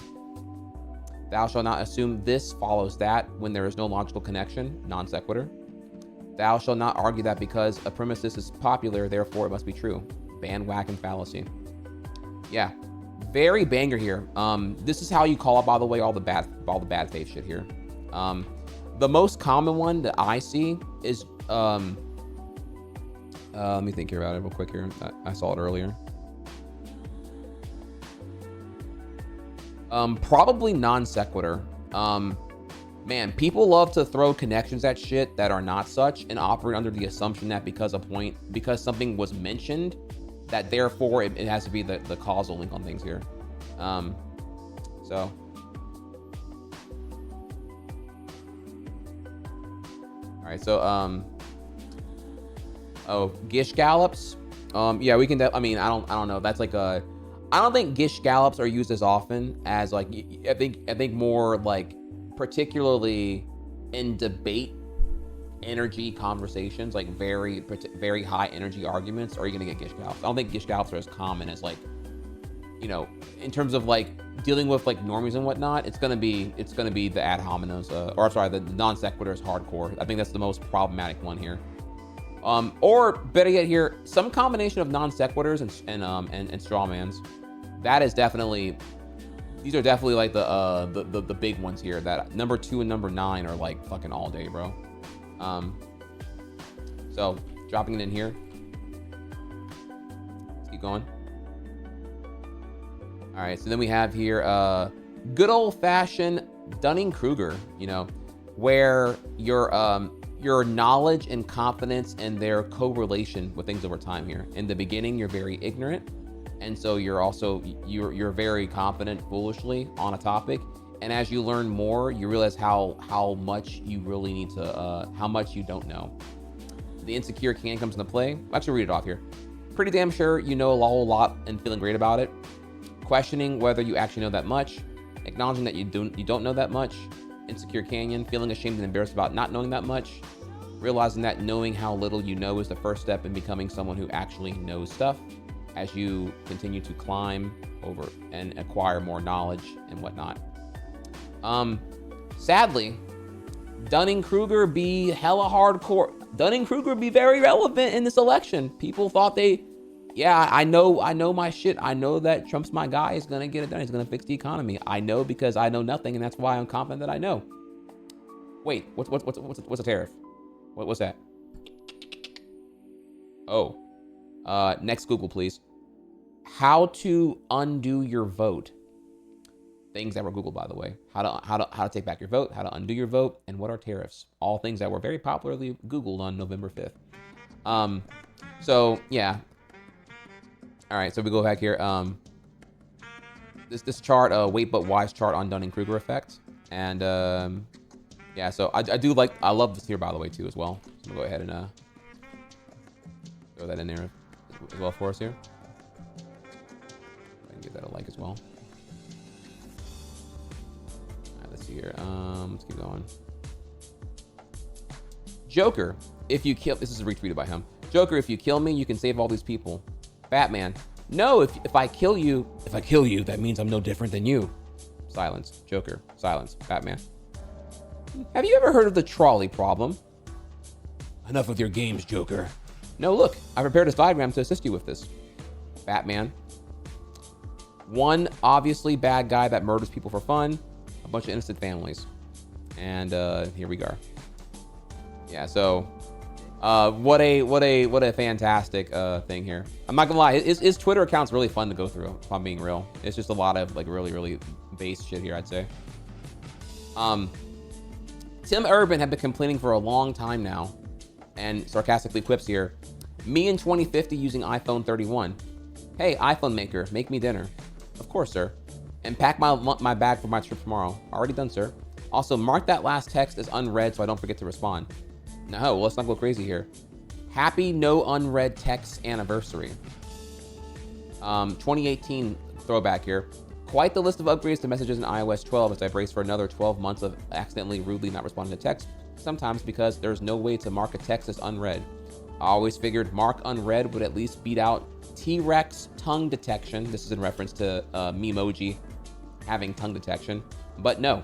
Thou shalt not assume this follows that when there is no logical connection. Non sequitur. Thou shalt not argue that because a premises is popular, therefore it must be true. Bandwagon fallacy. Yeah, very banger here. This is how you call it, by the way, all the bad faith shit here. The most common one that I see is let me think here about it real quick here. I saw it earlier. Probably non sequitur. Man, people love to throw connections at shit that are not such and operate under the assumption that because something was mentioned, that therefore it has to be the causal link on things here. So. All right, so Gish Gallops. Yeah, we can. I mean, I don't know. That's like a. I don't think Gish Gallops are used as often as like. I think more like, particularly in debate, energy conversations, like very high energy arguments. Are you gonna get Gish Gallops? I don't think Gish Gallops are as common as like, you know, in terms of like dealing with like normies and whatnot. It's gonna be the ad hominems, the non sequiturs hardcore. I think that's the most problematic one here. Or better yet here, some combination of non sequiturs and straw mans. That is definitely, these are definitely like the big ones here. That number 2 and number 9 are like fucking all day, bro. So dropping it in here. Let's keep going. All right, so then we have here good old-fashioned Dunning-Kruger, you know, where your knowledge and confidence and their correlation with things over time here. In the beginning, you're very ignorant, and so you're very confident foolishly on a topic. And as you learn more, you realize how much you really need to, how much you don't know. The insecure can comes into play. I'll actually read it off here. Pretty damn sure you know a whole lot and feeling great about it. Questioning whether you actually know that much. Acknowledging that you don't know that much. Insecure Canyon, feeling ashamed and embarrassed about not knowing that much. Realizing that knowing how little you know is the first step in becoming someone who actually knows stuff as you continue to climb over and acquire more knowledge and whatnot. Sadly, Dunning-Kruger be hella hardcore. Dunning-Kruger be very relevant in this election. People thought I know my shit. I know that Trump's my guy. He's gonna get it done. He's gonna fix the economy. I know because I know nothing, and that's why I'm confident that I know. Wait, what's a tariff? What's that? Oh, next Google, please. How to undo your vote. Things that were Googled, by the way. How to take back your vote, how to undo your vote, and what are tariffs? All things that were very popularly Googled on November 5th. So yeah. All right, so we go back here. This chart, wait but wise chart on Dunning-Kruger effect, and yeah. So I love this here, by the way, too, as well. So I'm gonna go ahead and throw that in there as well for us here. I can give that a like as well. Here. Let's keep going. Joker, if you kill, this is retweeted by him. Joker, if you kill me, you can save all these people. Batman, no, if I kill you, that means I'm no different than you. Silence. Joker, silence. Batman, have you ever heard of the trolley problem? Enough with your games, Joker. No, look, I prepared this diagram to assist you with this. Batman, one obviously bad guy that murders people for fun. A bunch of innocent families, and here we go. Yeah, so what a fantastic thing here. I'm not gonna lie, his Twitter account's really fun to go through, if I'm being real. It's just a lot of like really base shit here, I'd say. Tim Urban had been complaining for a long time now, and sarcastically quips here, me in 2050 using iPhone 31. Hey, iPhone maker, make me dinner. Of course, sir. And pack my bag for my trip tomorrow. Already done, sir. Also, mark that last text as unread so I don't forget to respond. No, well, let's not go crazy here. Happy no unread text anniversary. 2018 throwback here. Quite the list of upgrades to messages in iOS 12 as I brace for another 12 months of accidentally rudely not responding to text, sometimes because there's no way to mark a text as unread. I always figured mark unread would at least beat out T-Rex tongue detection. This is in reference to Memoji having tongue detection, but no,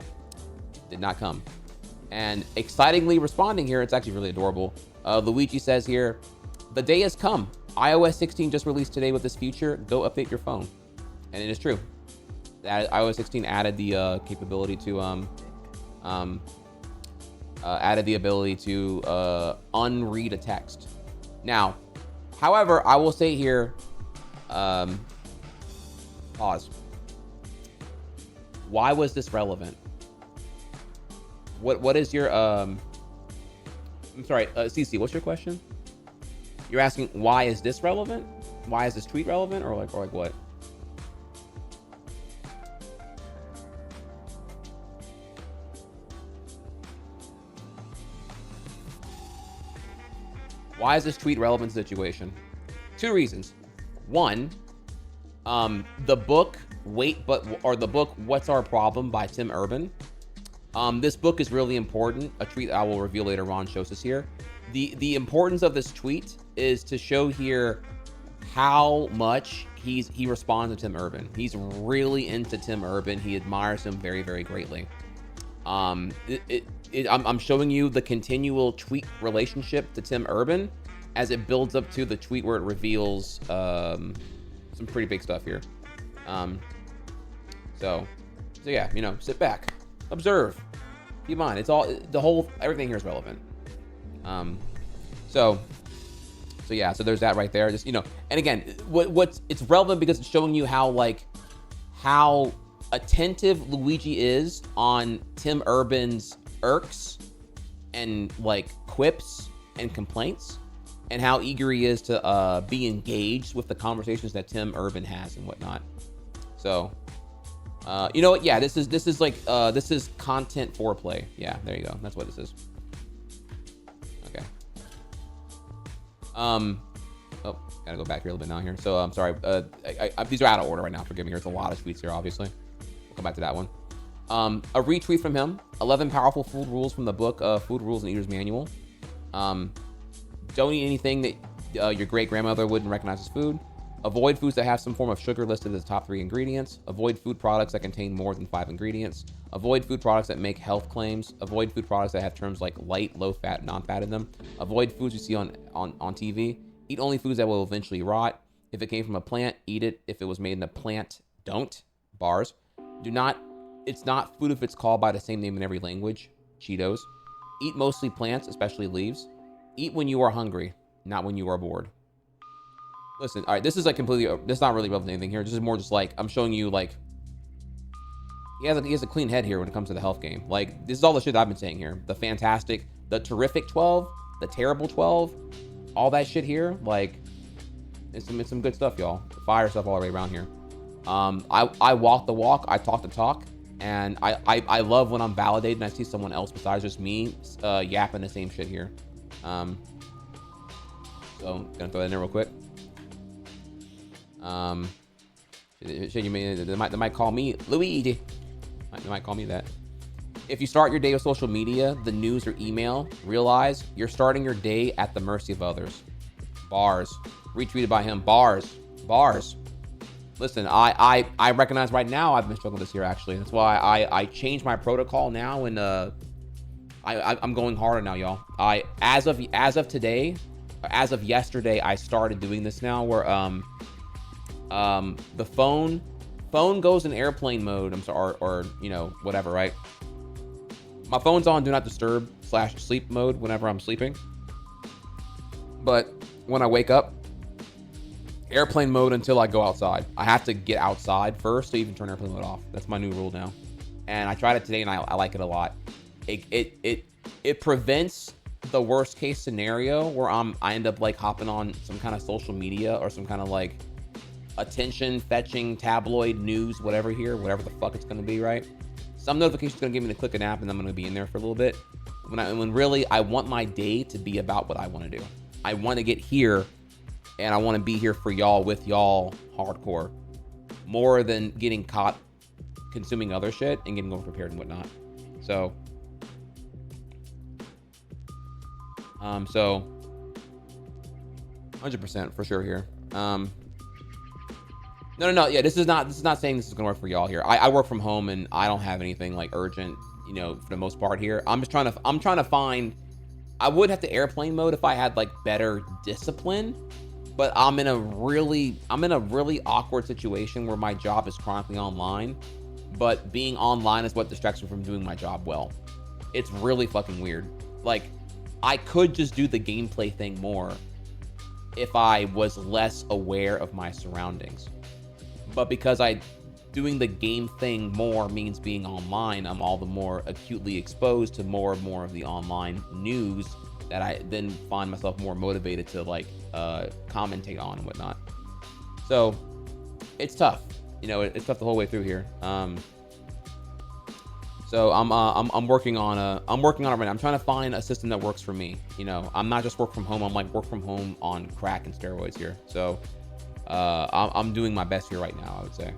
did not come. And excitingly responding here, it's actually really adorable. Luigi says here, the day has come. iOS 16 just released today with this feature. Go update your phone. And it is true. iOS 16 added the capability to unread a text. Now, however, I will say here, pause. Why was this relevant? What is your I'm sorry, CC, what's your question? You're asking why is this relevant? Why is this tweet relevant, or like what? Why is this tweet relevant to the situation? Two reasons. One, the book What's Our Problem by Tim Urban. This book is really important. A tweet I will reveal later on shows us here. The importance of this tweet is to show here how much he responds to Tim Urban. He's really into Tim Urban. He admires him very, very greatly. I'm showing you the continual tweet relationship to Tim Urban as it builds up to the tweet where it reveals some pretty big stuff here. So yeah, you know, sit back, observe, keep in mind, everything here is relevant. So yeah, so there's that right there. Just, you know, and again, it's relevant because it's showing you how attentive Luigi is on Tim Urban's irks and like quips and complaints, and how eager he is to be engaged with the conversations that Tim Urban has and whatnot. So, you know what? Yeah, this is content foreplay. Yeah, there you go. That's what this is. Okay. Oh, gotta go back here a little bit now here. So I'm sorry. These are out of order right now. Forgive me. There's a lot of tweets here, obviously. We'll come back to that one. A retweet from him. 11 powerful food rules from the book Food Rules and Eater's Manual. Don't eat anything that your great grandmother wouldn't recognize as food. Avoid foods that have some form of sugar listed as the top 3 ingredients. Avoid food products that contain more than 5 ingredients. Avoid food products that make health claims. Avoid food products that have terms like light, low fat, non-fat in them. Avoid foods you see on TV. Eat only foods that will eventually rot. If it came from a plant, eat it. If it was made in a plant, don't. Bars. It's not food if it's called by the same name in every language. Cheetos. Eat mostly plants, especially leaves. Eat when you are hungry, not when you are bored. Listen, all right, this is like completely, this is not really relevant to anything here. This is more just like, I'm showing you like, he has a clean head here when it comes to the health game. Like, this is all the shit that I've been saying here. The fantastic, the terrific 12, the terrible 12, all that shit here. Like, it's some good stuff, y'all. Fire stuff all the way around here. I walk the walk, I talk the talk, and I love when I'm validated and I see someone else besides just me yapping the same shit here. So, gonna throw that in there real quick. They might call me Luigi. They might call me that. If you start your day with social media, the news or email, realize you're starting your day at the mercy of others. Bars. Retweeted by him. Bars. Listen, I recognize right now I've been struggling this year, actually. That's why I changed my protocol now, and I'm going harder now, y'all. As of yesterday, I started doing this now, where the phone goes in airplane mode. I'm sorry, or you know, whatever, right? My phone's on do not disturb / sleep mode whenever I'm sleeping. But when I wake up, airplane mode until I go outside. I have to get outside first to even turn airplane mode off. That's my new rule now. And I tried it today and I like it a lot. It prevents the worst case scenario where I end up like hopping on some kind of social media or some kind of like attention fetching tabloid news, whatever the fuck it's gonna be, right? Some notification's gonna give me to click an app and I'm gonna be in there for a little bit. When really I want my day to be about what I want to do. I want to get here and I want to be here for y'all, with y'all, hardcore, more than getting caught consuming other shit and getting overprepared and whatnot. So 100% for sure here. No. Yeah, this is not saying this is gonna work for y'all here. I work from home and I don't have anything like urgent, you know, for the most part here. I'm trying to find. I would have to airplane mode if I had like better discipline, but I'm in a really awkward situation where my job is chronically online, but being online is what distracts me from doing my job well. It's really fucking weird. Like, I could just do the gameplay thing more if I was less aware of my surroundings. But because doing the game thing more means being online, I'm all the more acutely exposed to more and more of the online news that I then find myself more motivated to like commentate on and whatnot. So it's tough, you know, it's tough the whole way through here. So I'm working on it right now. I'm trying to find a system that works for me. You know, I'm not just work from home. I'm like work from home on crack and steroids here. So I'm doing my best here right now, I would say.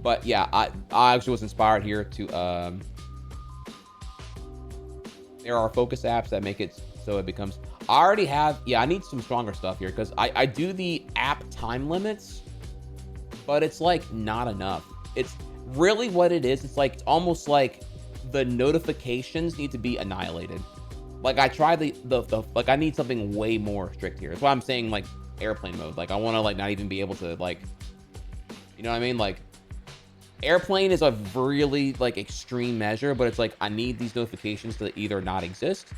But yeah, I actually was inspired here to there are focus apps that make it so it becomes. I need some stronger stuff here because I do the app time limits, but it's like not enough. It's really what it is. It's like it's almost like the notifications need to be annihilated. Like I try the like I need something way more strict here. That's why I'm saying like airplane mode. Like I want to like not even be able to like, you know what I mean? Like airplane is a really like extreme measure, but it's like I need these notifications to either not exist,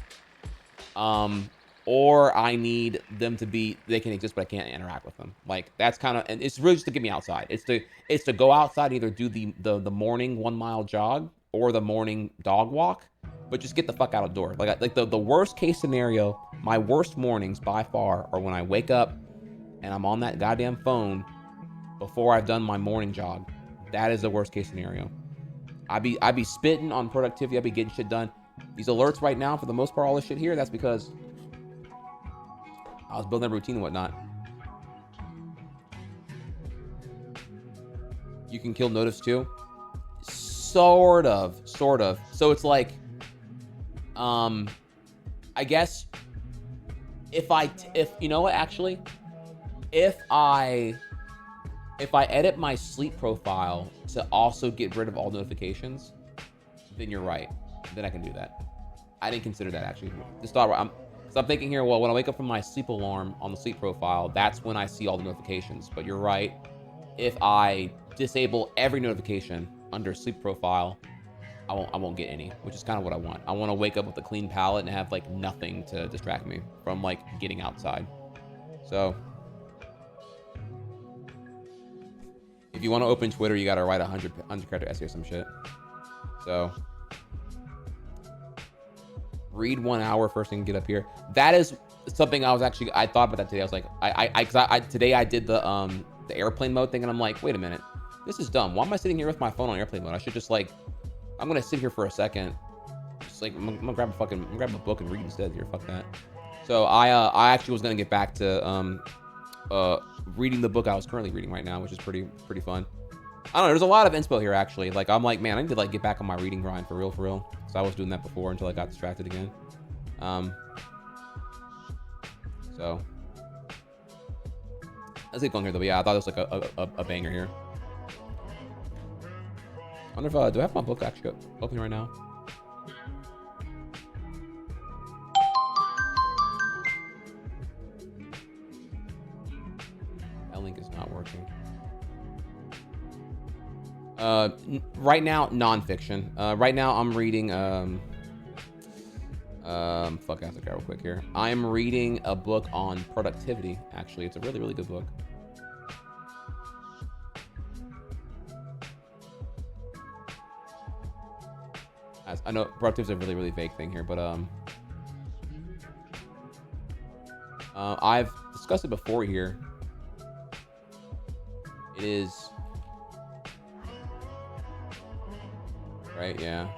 or I need them to be, they can exist, but I can't interact with them. Like that's kind of, and it's really just to get me outside. It's to go outside, and either do the morning 1 mile jog or the morning dog walk, but just get the fuck out of the door. Like the worst case scenario, my worst mornings by far are when I wake up and I'm on that goddamn phone before I've done my morning jog. That is the worst case scenario. I be spitting on productivity. I be getting shit done. These alerts right now, for the most part, all this shit here, that's because I was building a routine and whatnot. You can kill notice too. Sort of. So it's like, I guess if you know what, actually, if I edit my sleep profile to also get rid of all notifications, then you're right. Then I can do that. I didn't consider that actually. So I'm thinking here, well, when I wake up from my sleep alarm on the sleep profile, that's when I see all the notifications. But you're right. If I disable every notification under sleep profile, I won't get any, which is kind of what I want. I want to wake up with a clean palette and have like nothing to distract me from like getting outside. So if you want to open Twitter, you got to write a 100 character essay or some shit. So read 1 hour first thing, get up here. That is something I thought about that today. I was like, today I did the airplane mode thing, and I'm like, wait a minute, this is dumb. Why am I sitting here with my phone on airplane mode? I should just like, I'm gonna sit here for a second. Just like, I'm gonna grab a book and read instead here. Fuck that. So I actually was gonna get back to reading the book I was currently reading right now, which is pretty fun. I don't know, there's a lot of inspo here actually. Like I'm like, man, I need to like get back on my reading grind for real. So I was doing that before until I got distracted again. So let's keep going here though. But yeah, I thought it was like a banger here. I wonder if do I have my book actually open right now? That link is not working. Right now, nonfiction. Right now, I'm reading. Fuck, I have to go real quick here. I'm reading a book on productivity. Actually, it's a really, really good book. I know productivity is a really, really vague thing here, but I've discussed it before here. It is. Right, yeah.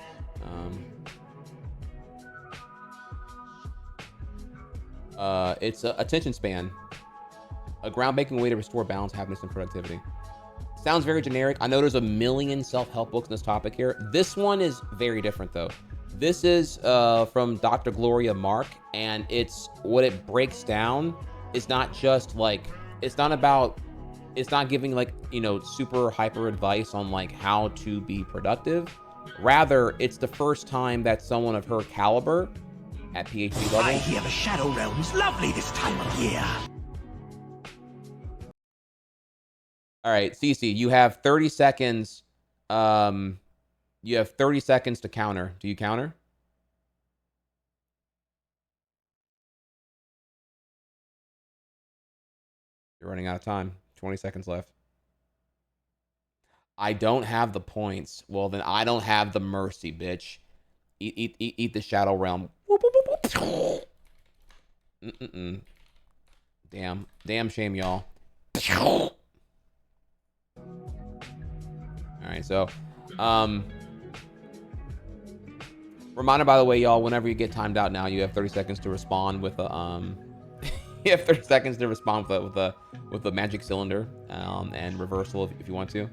It's attention span. A groundbreaking way to restore balance, happiness, and productivity. Sounds very generic. I know there's a million self-help books on this topic here. This one is very different though. This is from Dr. Gloria Mark, and it's what it breaks down is not just like, it's not giving like, you know, super hyper advice on like how to be productive. Rather, it's the first time that someone of her caliber at PhD level. I hear the Shadow Realm's lovely this time of year. All right, Cece, you have 30 seconds. You have 30 seconds to counter. Do you counter? You're running out of time. 20 seconds left. I don't have the points. Well, then I don't have the mercy, bitch. Eat the Shadow Realm. Damn shame, y'all. All right, so, reminder, by the way, y'all, whenever you get timed out now, you have 30 seconds to respond with a, you have 30 seconds to respond with a magic cylinder, and reversal if you want to.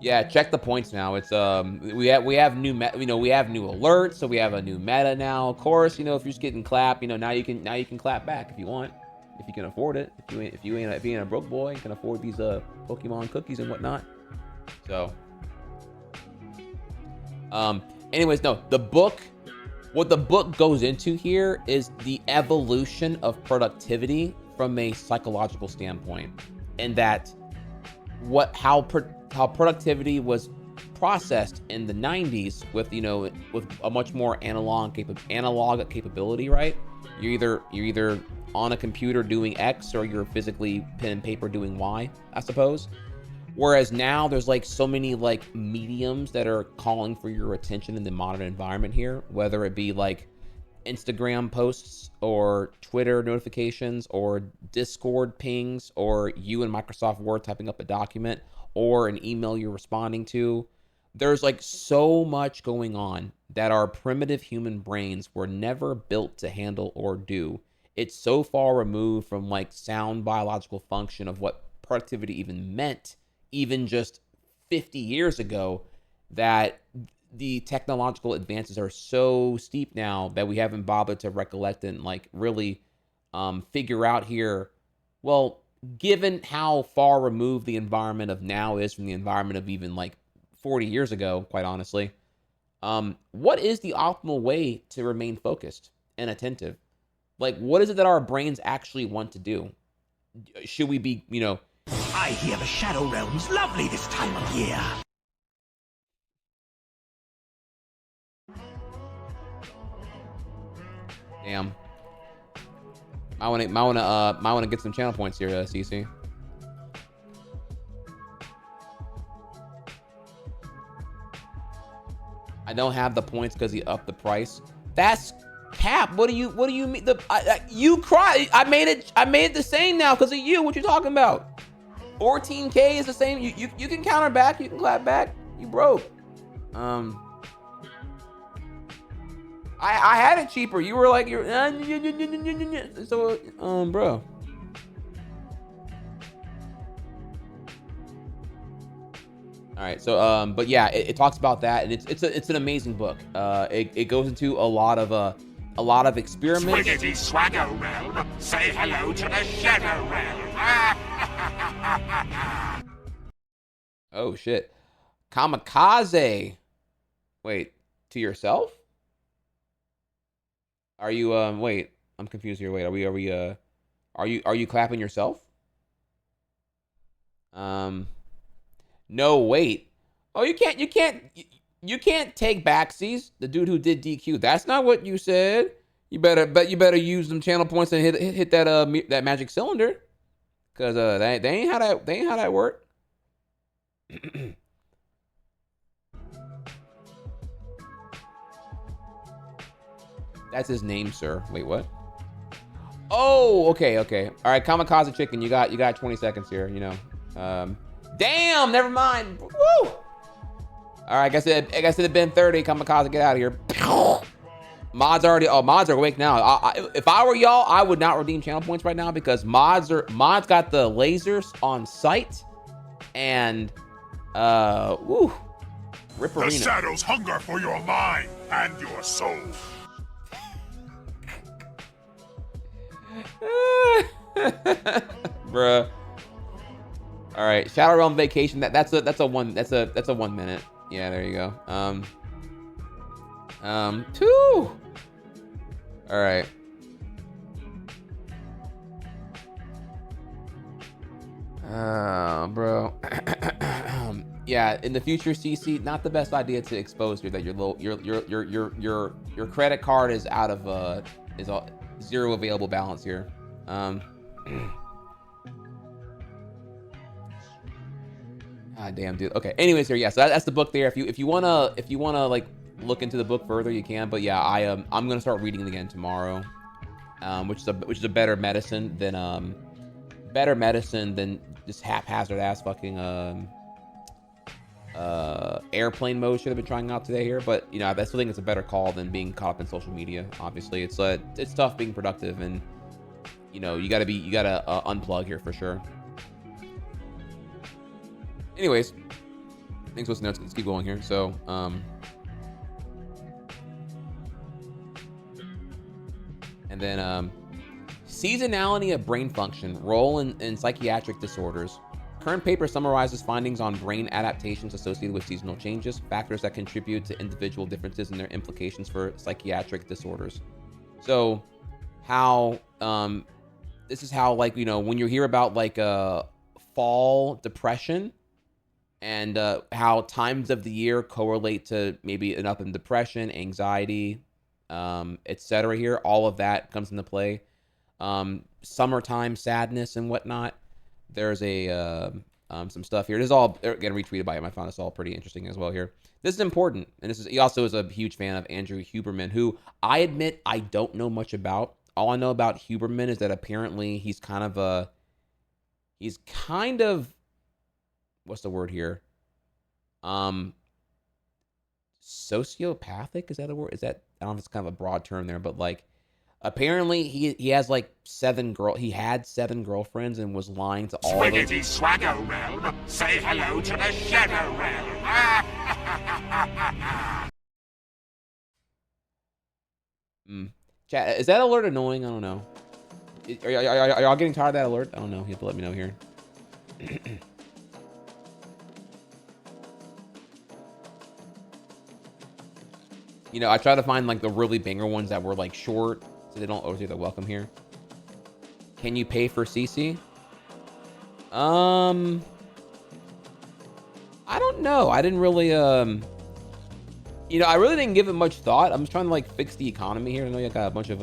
Yeah, check the points now. It's we have new alerts, so we have a new meta now. Of course, you know, if you're just getting clapped, you know, now you can clap back if you want, if you can afford it. If you ain't a broke boy and can afford these Pokemon cookies and whatnot. So, anyways, no, the book. What the book goes into here is the evolution of productivity from a psychological standpoint, and that how productivity was processed in the 90s with, you know, with a much more analog capability, right? You're either on a computer doing X or you're physically pen and paper doing Y, I suppose. Whereas now there's like so many like mediums that are calling for your attention in the modern environment here, whether it be like Instagram posts or Twitter notifications or Discord pings or you in Microsoft Word typing up a document or an email you're responding to. There's like so much going on that our primitive human brains were never built to handle or do. It's so far removed from like sound biological function of what productivity even meant, even just 50 years ago, that the technological advances are so steep now that we haven't bothered to recollect and like really figure out here, well, given how far removed the environment of now is from the environment of even like 40 years ago, quite honestly, what is the optimal way to remain focused and attentive? Like, what is it that our brains actually want to do? Should we be, you know... I hear the Shadow Realm's lovely this time of year. Damn. I wanna get some channel points here, CC. I don't have the points because he upped the price. That's cap. What do you mean? You cry. I made it the same now because of you. What you talking about? 14K is the same. You can counter back. You can clap back. You broke. I had it cheaper. You were like, you're so bro. All right, so but yeah, it talks about that, and it's an amazing book. It goes into a lot of experiments. Swiggity swagger realm, say hello to the shadow realm. Oh shit, kamikaze. Wait, to yourself? Are you wait, I'm confused here. Wait, are you clapping yourself? No, wait. Oh, you can't take backsies. The dude who did DQ. That's not what you said. You better use them channel points and hit that magic cylinder. Cause they ain't how that work. That's his name, sir. Wait, what? Oh, okay. All right, kamikaze chicken. You got 20 seconds here. You know. Damn, never mind. Woo! All right, I guess it had been 30. Kamikaze, get out of here. Mods are awake now. If I were y'all, I would not redeem channel points right now because mods got the lasers on site, and woo, Ripperino. The shadows hunger for your mind and your soul. Bruh. All right, Shadow Realm Vacation. That's a 1 minute. Yeah, there you go. 2. All right. Bro. Yeah, in the future, CC, not the best idea to expose here that your credit card is out of zero available balance here. God damn, dude. Okay. Anyways, here, yeah. So that's the book there. If you wanna like look into the book further, you can. But yeah, I'm gonna start reading it again tomorrow, which is a better medicine than this haphazard ass fucking airplane mode should have been trying out today here. But you know, I still think it's a better call than being caught up in social media. Obviously, it's tough being productive, and you know, you gotta unplug here for sure. Anyways, thanks for listening. Let's keep going here. So, and then seasonality of brain function, role in psychiatric disorders. Current paper summarizes findings on brain adaptations associated with seasonal changes, factors that contribute to individual differences and their implications for psychiatric disorders. So, how this is how, like, you know, when you hear about like fall depression, and how times of the year correlate to maybe an up in depression, anxiety, etc. Here, all of that comes into play. Summertime sadness and whatnot. There's some stuff here. This is all getting retweeted by him. I found this all pretty interesting as well here. This is important, and he also is a huge fan of Andrew Huberman, who I admit I don't know much about. All I know about Huberman is that apparently he's kind of what's the word here? Sociopathic, is that a word? Is that, I don't know if it's kind of a broad term there, but like apparently he has like he had 7 girlfriends and was lying to all of them. Swiggity swaggo realm, say hello to the shadow realm. Chat, is that alert annoying? I don't know. Are y'all getting tired of that alert? I don't know. You have to let me know here. You know, I try to find like the really banger ones that were like short, so they don't overstay their welcome here. Can you pay for CC? I don't know. I didn't really you know, I really didn't give it much thought. I'm just trying to like fix the economy here. I know you got a bunch of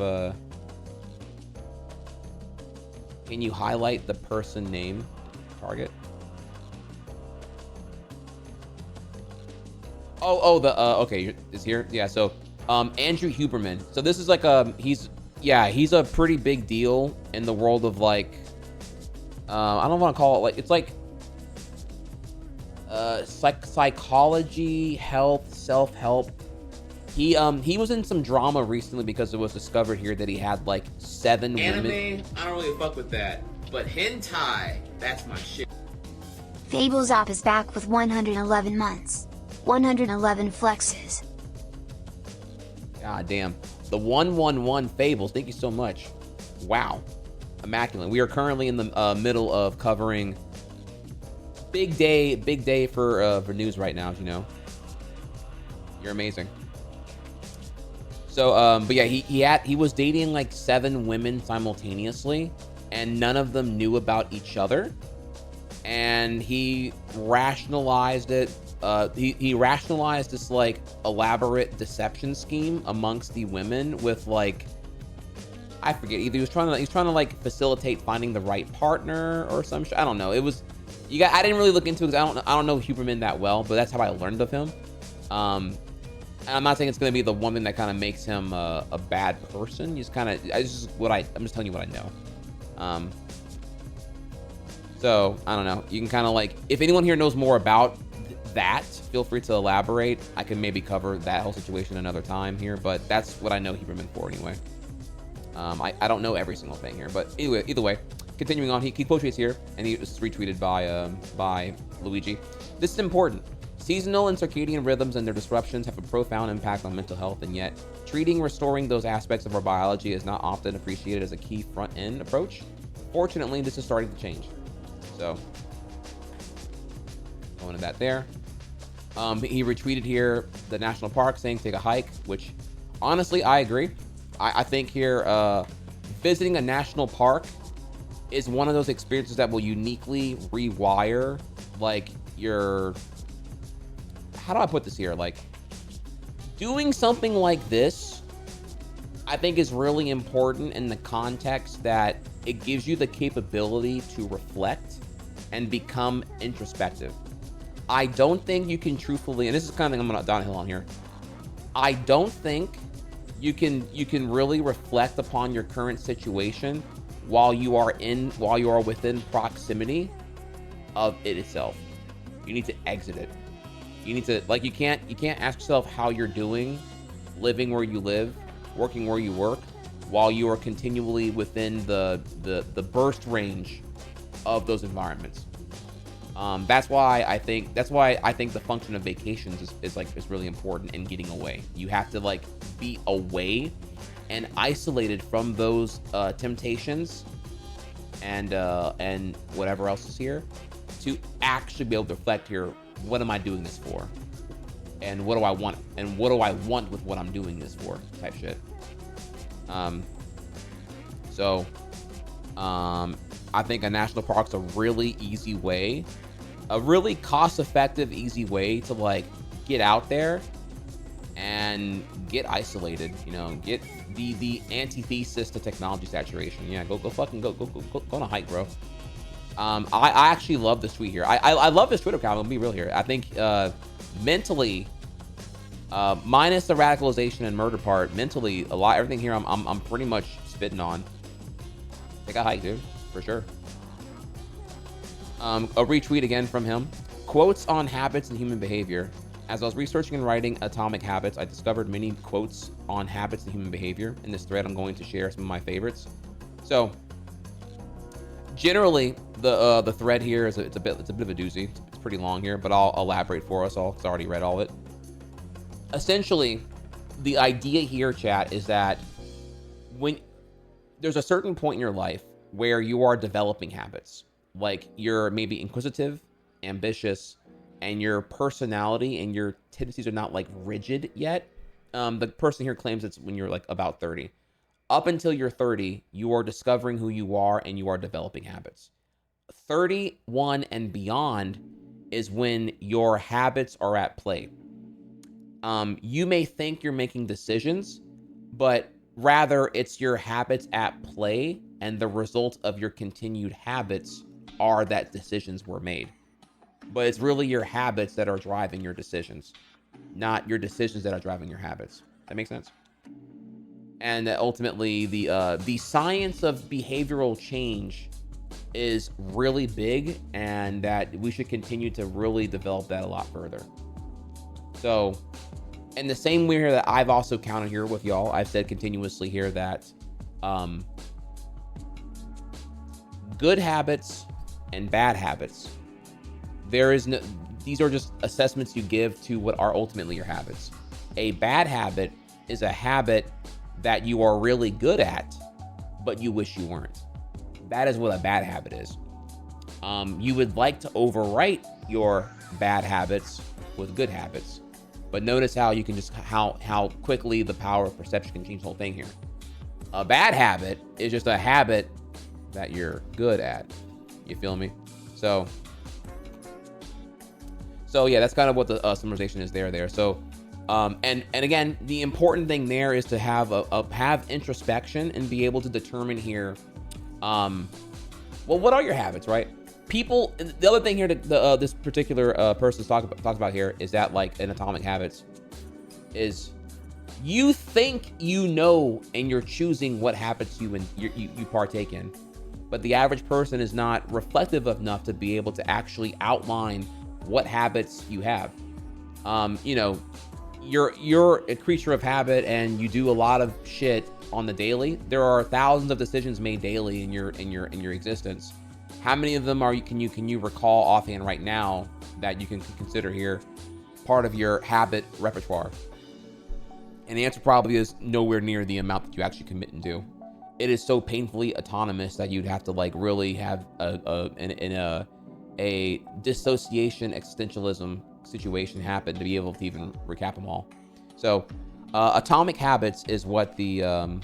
can you highlight the person name target? Okay, is here. Yeah, so Andrew Huberman. So this is like he's a pretty big deal in the world of like I don't want to call it like, it's like psychology, health, self-help. He was in some drama recently because it was discovered here that he had like 7 women. Anime, I don't really fuck with that, but hentai, that's my shit. Fables Op is back with 111 months, 111 flexes. God damn. The 111 Fables, thank you so much. Wow. Immaculate. We are currently in the middle of covering big day for news right now, as you know. You're amazing. So, but yeah, he was dating like 7 women simultaneously, and none of them knew about each other. And he rationalized it. He rationalized this like elaborate deception scheme amongst the women with like, I forget, either he's trying to like facilitate finding the right partner or some shit. I don't know. It was, I didn't really look into it because I don't know Huberman that well, but that's how I learned of him. And I'm not saying it's going to be the woman that kind of makes him a bad person. He's kind of, I'm just telling you what I know. So I don't know. You can kind of like, if anyone here knows more about that, feel free to elaborate. I can maybe cover that whole situation another time here, but that's what I know Huberman for anyway. I don't know every single thing here, but either way, continuing on, he quote tweets here, and he was retweeted by Luigi. This is important. Seasonal and circadian rhythms and their disruptions have a profound impact on mental health, and yet restoring those aspects of our biology is not often appreciated as a key front-end approach. Fortunately, this is starting to change. So, going to that there. He retweeted here the national park saying take a hike, which honestly, I agree. I think here, visiting a national park is one of those experiences that will uniquely rewire like your, how do I put this here? Like, doing something like this, I think is really important in the context that it gives you the capability to reflect and become introspective. I don't think you can truthfully, and this is kind of, I'm going downhill on here. I don't think you can really reflect upon your current situation while you are within proximity of it itself. You need to exit it. You need to, like, you can't ask yourself how you're doing, living where you live, working where you work, while you are continually within the burst range of those environments. That's why I think the function of vacations is really important in getting away. You have to like be away and isolated from those temptations and whatever else is here to actually be able to reflect here. What am I doing this for? And what do I want? And what do I want with what I'm doing this for? Type shit. I think a national park's a really easy way a really cost-effective, easy way to like get out there and get isolated, you know, get the antithesis to technology saturation. Yeah, go on a hike, bro. I actually love this tweet here. I love this Twitter account. I'll be real here. I think mentally, minus the radicalization and murder part, mentally everything here I'm pretty much spitting on. Take a hike, dude, for sure. A retweet again from him. Quotes on habits and human behavior. As I was researching and writing Atomic Habits, I discovered many quotes on habits and human behavior. In this thread, I'm going to share some of my favorites. So, generally, the thread here is it's a bit of a doozy. It's pretty long here, but I'll elaborate for us all because I already read all of it. Essentially, the idea here, chat, is that when there's a certain point in your life where you are developing habits, like you're maybe inquisitive, ambitious, and your personality and your tendencies are not like rigid yet. The person here claims it's when you're like about 30. Up until you're 30, you are discovering who you are and you are developing habits. 31 and beyond is when your habits are at play. You may think you're making decisions, but rather it's your habits at play, and the result of your continued habits are that decisions were made. But it's really your habits that are driving your decisions, not your decisions that are driving your habits. That makes sense? And that ultimately the science of behavioral change is really big, and that we should continue to really develop that a lot further. So, in the same way here that I've also counted here with y'all, I've said continuously here that good habits and bad habits, there is no, these are just assessments you give to what are ultimately your habits. A bad habit is a habit that you are really good at, but you wish you weren't. That is what a bad habit is. You would like to overwrite your bad habits with good habits, but notice how you can just, how quickly the power of perception can change the whole thing here. A bad habit is just a habit that you're good at. You feel me? So yeah, that's kind of what the summarization is there. So, and again, the important thing there is to have have introspection and be able to determine here, well, what are your habits, right? People, the other thing here that this particular person talks about here is that, like in Atomic Habits, is you think you know and you're choosing what habits you partake in, but the average person is not reflective enough to be able to actually outline what habits you have. You know, you're a creature of habit and you do a lot of shit on the daily. There are thousands of decisions made daily in your existence. How many of them can you recall offhand right now that you can consider here part of your habit repertoire? And the answer probably is nowhere near the amount that you actually commit and do. It is so painfully autonomous that you'd have to like really have a dissociation existentialism situation happen to be able to even recap them all. So Atomic Habits is what the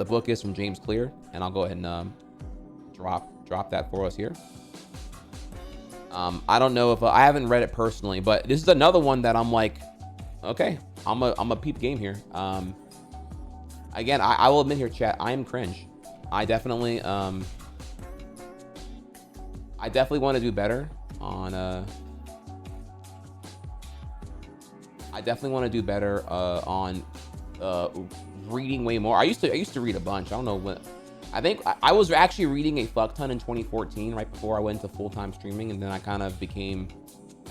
book is from James Clear, and I'll go ahead and drop that for us here. I don't know if I haven't read it personally, but this is another one that I'm like, okay, I'm a peep game here. Again, I will admit here, chat, I am cringe. I definitely want to do better on reading way more. I used to read a bunch. I don't know when. I think I was actually reading a fuck ton in 2014, right before I went to full-time streaming, and then I kind of became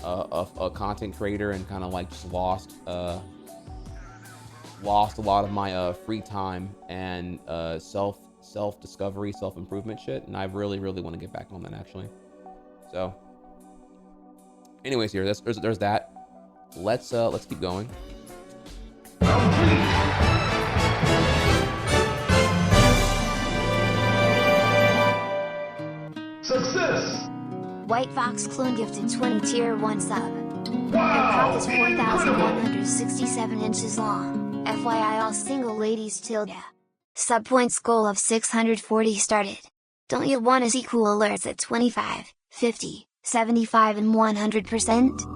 a content creator and kind of like just lost a lot of my free time and self-discovery, self-improvement shit, and I really want to get back on that actually. So, anyways, here there's that. Let's keep going. Success! White Fox Clone gifted 20 tier 1 sub. Their cock is 4,167 inches long. FYI, all single ladies tilde. Sub points goal of 640 started. Don't you wanna see cool alerts at 25, 50, 75 and 100%?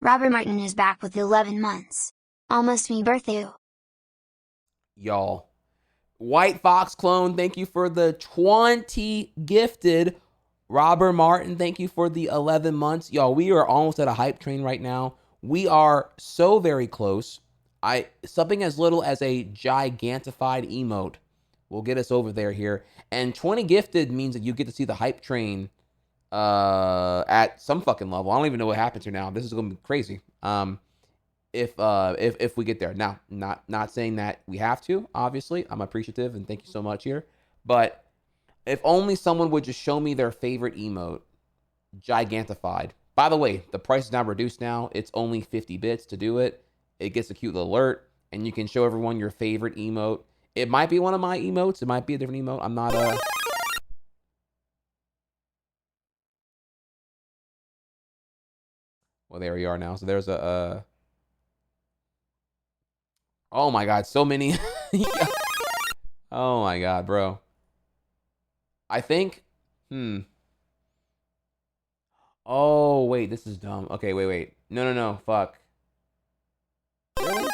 Robert Martin is back with 11 months. Almost me birthday. Y'all. White Fox Clone, thank you for the 20 gifted. Robert Martin, thank you for the 11 months. Y'all, we are almost at a hype train right now. We are so very close. Something as little as a gigantified emote will get us over there here. And 20 gifted means that you get to see the hype train at some fucking level. I don't even know what happens here now. This is gonna be crazy. If we get there. Now, not saying that we have to, obviously. I'm appreciative and thank you so much here. But if only someone would just show me their favorite emote, gigantified. By the way, the price is now reduced now. It's only 50 bits to do it. It gets a cute little alert, and you can show everyone your favorite emote. It might be one of my emotes. It might be a different emote. I'm not Well, there we are now. So there's a oh my god, so many. Oh my god, bro. I think Oh, wait, this is dumb. Okay, wait. No, fuck. Really?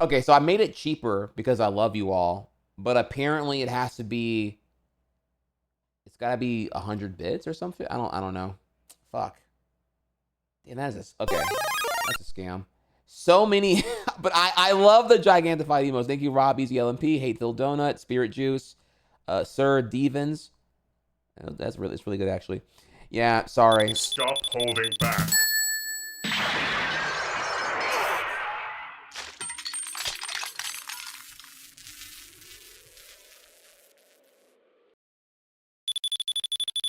Okay, so I made it cheaper because I love you all, but apparently it has to be it's got to be 100 bits or something. I don't know. Fuck. Damn, that is okay. That's a scam. So many, but I love the gigantified emotes. Thank you, Rob, Easy LMP, Hateful Donut, Spirit Juice, Sir Devens. It's really good actually. Yeah, sorry. Stop holding back.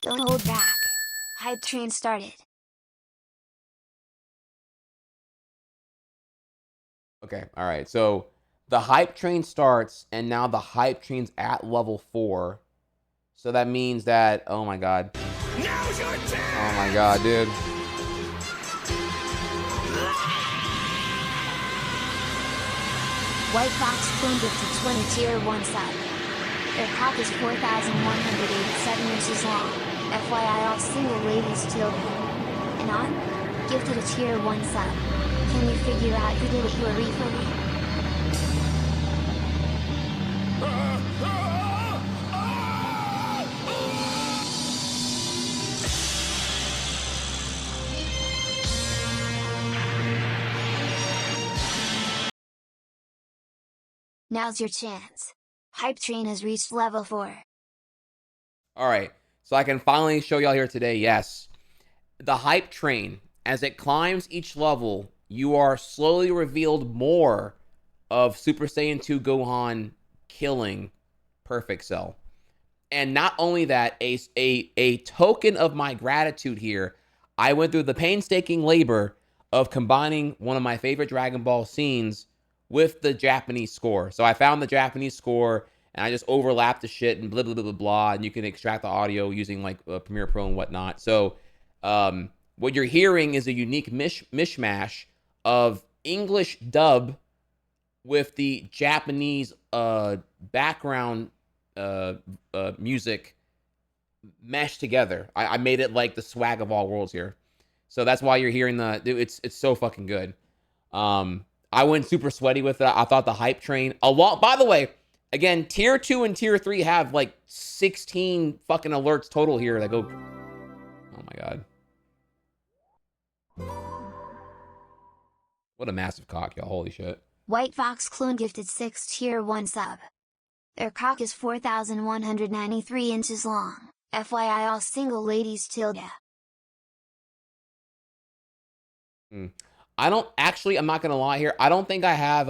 Don't hold back. Hype train started. Okay, all right. So the hype train starts, and now the hype train's at level 4. So that means that, oh my god. Now's your time! Oh my god, dude. White Fox Clone gifted 20 tier 1 sub. Their cock is 4,187 inches long. FYI, all single ladies tilde. And on? Gifted a tier 1 sub. Can you figure out who did it, you reefer? Now's your chance. Hype train has reached level 4. All right, so I can finally show y'all here today, yes. The hype train, as it climbs each level, you are slowly revealed more of Super Saiyan 2 Gohan killing Perfect Cell. And not only that, a token of my gratitude here, I went through the painstaking labor of combining one of my favorite Dragon Ball scenes with the Japanese score. So I found the Japanese score, and I just overlapped the shit and blah, blah, blah, blah, blah, and you can extract the audio using like Premiere Pro and whatnot. So what you're hearing is a unique mishmash of English dub with the Japanese background music meshed together. I made it like the swag of all worlds here. So that's why you're hearing it's so fucking good. I went super sweaty with it. I thought the hype train by the way, again, tier 2 and tier 3 have like 16 fucking alerts total here that go. Oh my god. What a massive cock, y'all. Holy shit. White Fox Clone gifted 6 tier 1 sub. Their cock is 4,193 inches long. FYI, all single ladies tilde. I'm not gonna lie here. I don't think I have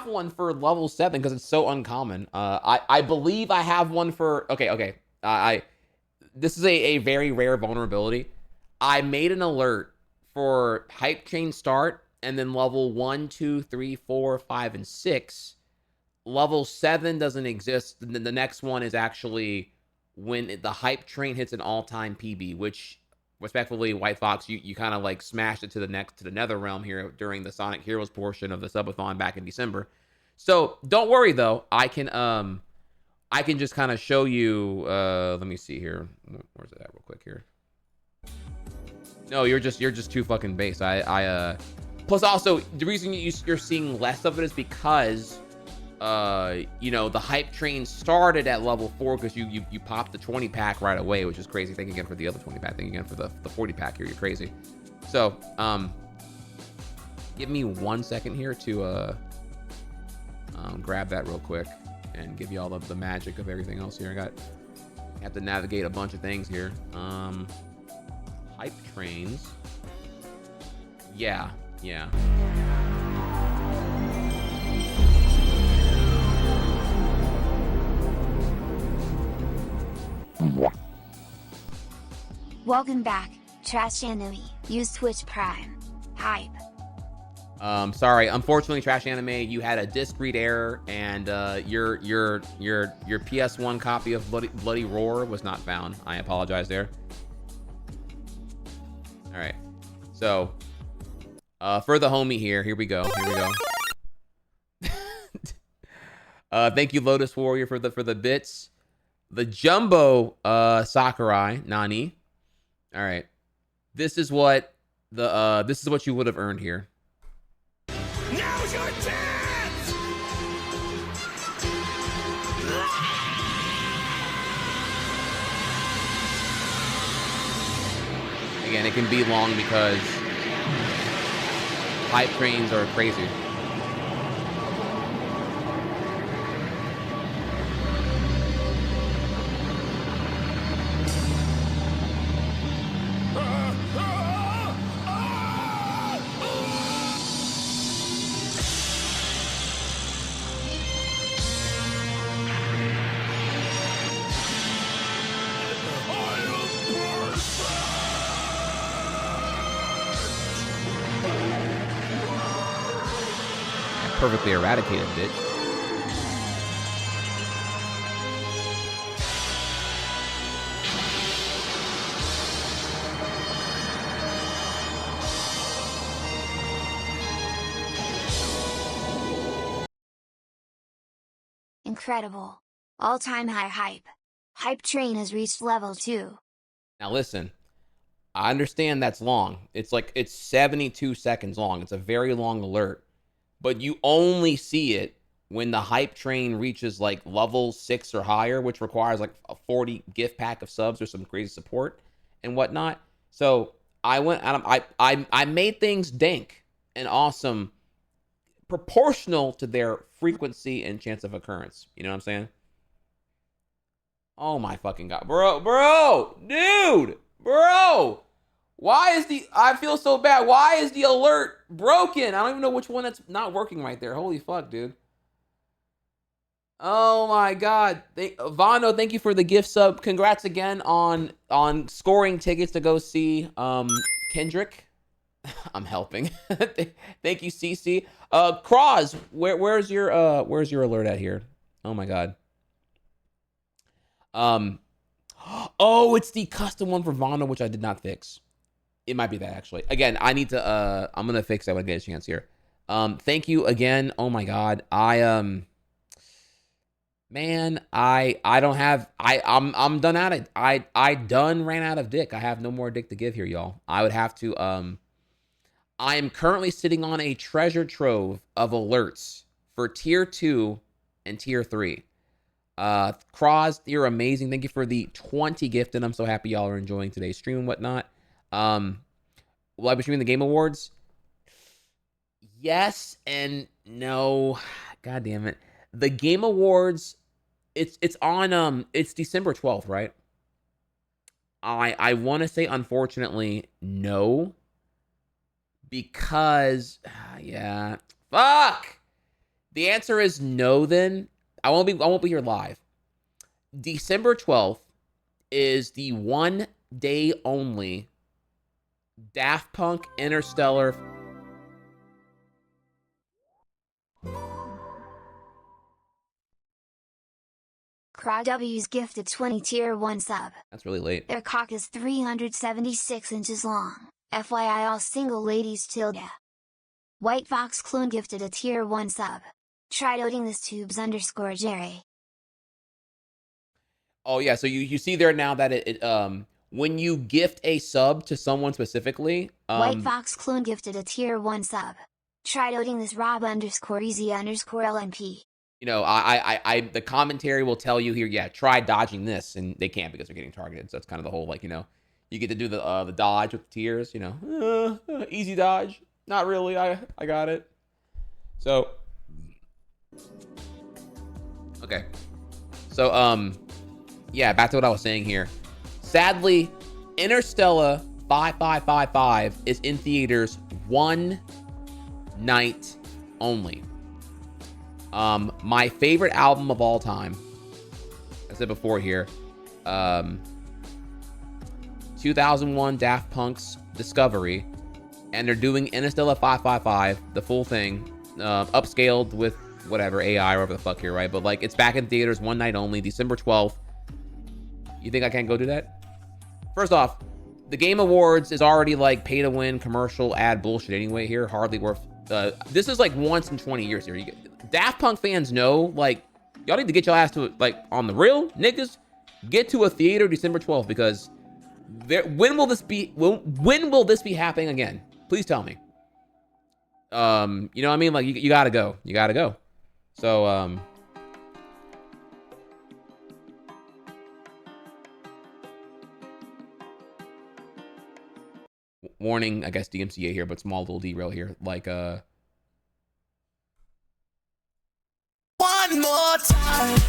one for level 7 because it's so uncommon. I believe I have one for okay. This is a very rare vulnerability. I made an alert for hype train start and then level 1, 2, 3, 4, 5, and 6. Level 7 doesn't exist. The next one is actually when the hype train hits an all-time PB, which respectfully, White Fox, you kind of like smashed it to the nether realm here during the Sonic Heroes portion of the subathon back in December. So don't worry though, I can just kind of show you. Let me see here. Where's it at, real quick here? No, you're just too fucking base. Plus also the reason you're seeing less of it is because you know, the hype train started at level 4 because you popped the 20 pack right away, which is crazy. Thank you again for the other 20 pack. Thank you again for the 40 pack here. You're crazy. So give me 1 second here to grab that real quick and give you all the magic of everything else here. I have to navigate a bunch of things here. Hype trains. Yeah. Welcome back, Trash Anime. Use Twitch Prime. Hype. Sorry, unfortunately, Trash Anime, you had a disk read error, and your PS1 copy of Bloody Roar was not found. I apologize there. All right, so for the homie here we go. Thank you, Lotus Warrior, for the bits. The Jumbo Sakurai Nani. All right, this is what you would have earned here. Now's your chance! Again, it can be long because hype trains are crazy. Perfectly eradicated, bitch. Incredible. All-time high hype. Hype train has reached level 2. Now listen, I understand that's long. It's 72 seconds long. It's a very long alert. But you only see it when the hype train reaches like level 6 or higher, which requires like a 40 gift pack of subs or some crazy support and whatnot. So I went out. I made things dank and awesome, proportional to their frequency and chance of occurrence. You know what I'm saying? Oh my fucking god, bro, dude, bro. Why is I feel so bad. Why is the alert broken? I don't even know which one that's not working right there. Holy fuck, dude. Oh my god. Vano, thank you for the gift sub. Congrats again on scoring tickets to go see Kendrick. I'm helping. Thank you, CC. Cross, where's your alert at here? Oh my god. Oh, it's the custom one for Vano, which I did not fix. It might be that, actually. Again, I need to I'm gonna fix that when I get a chance here. Thank you again. Oh my god. Man, I don't have I'm done at it. I done ran out of dick. I have no more dick to give here, y'all. I would have to I am currently sitting on a treasure trove of alerts for tier 2 and tier 3. Cross, you're amazing. Thank you for the 20 gifted. I'm so happy y'all are enjoying today's stream and whatnot. Will I be streaming the Game Awards? Yes and no. God damn it. The Game Awards, it's on it's December 12th, right? I want to say unfortunately no. Because yeah. Fuck. The answer is no then. I won't be here live. December 12th is the 1 day only Daft Punk Interstellar. Craw W's gifted 20 tier 1 sub. That's really late. Their cock is 376 inches long. FYI all single ladies tilde. White Fox Clone gifted a tier 1 sub. Try doting this tubes _ Jerry. Oh yeah, so you see there now that it when you gift a sub to someone specifically, White Fox Clone gifted a tier 1 sub. Try doting this Rob _Easy _LMP. You know, I the commentary will tell you here, yeah, try dodging this, and they can't because they're getting targeted. So that's kind of the whole, like, you know, you get to do the dodge with the tiers, you know, easy dodge. Not really, I got it. So, okay. So, yeah, back to what I was saying here. Sadly, Interstellar 5555 is in theaters one night only. My favorite album of all time, I said before here, 2001 Daft Punk's Discovery, and they're doing Interstellar 555, the full thing, upscaled with whatever, AI or whatever the fuck here, right? But like, it's back in theaters one night only, December 12th. You think I can't go do that? First off, the Game Awards is already like pay to win commercial ad bullshit anyway here, hardly worth, this is like once in 20 years here. Daft Punk fans know, like, y'all need to get your ass to it, like, on the real, niggas, get to a theater December 12th, because when will this be happening again? Please tell me. You know what I mean? Like, you gotta go. You gotta go. So, warning, I guess, DMCA here, but small little derail here. Like, One more time.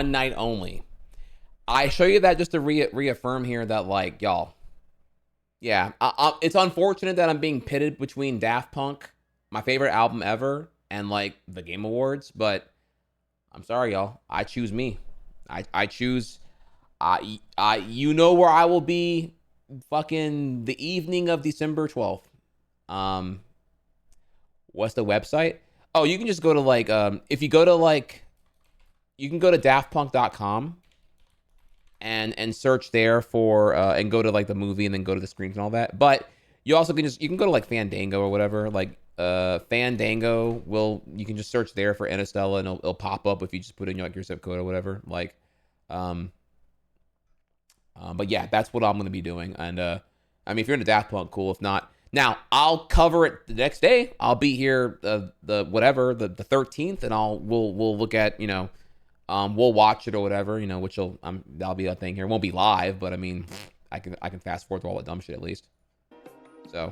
one night only. I show you that just to reaffirm here that, like, y'all, yeah, it's unfortunate that I'm being pitted between Daft Punk, my favorite album ever, and like the Game Awards, but I'm sorry, y'all. I choose me. I choose. You know where I will be, fucking the evening of December 12th. What's the website? Oh, you can just go to like if you go to like, you can go to daftpunk.com and search there for and go to like the movie and then go to the screens and all that. But you also can you can go to like Fandango or whatever. Like Fandango you can just search there for Interstellar and it'll pop up if you just put in like your zip code or whatever. Like but yeah, that's what I'm gonna be doing. And I mean, if you're into Daft Punk, cool. If not, now I'll cover it the next day. I'll be here the 13th, and we'll look at, you know, we'll watch it or whatever, you know, which that'll be a thing here. It won't be live, but I mean, I can fast forward through all the dumb shit at least. So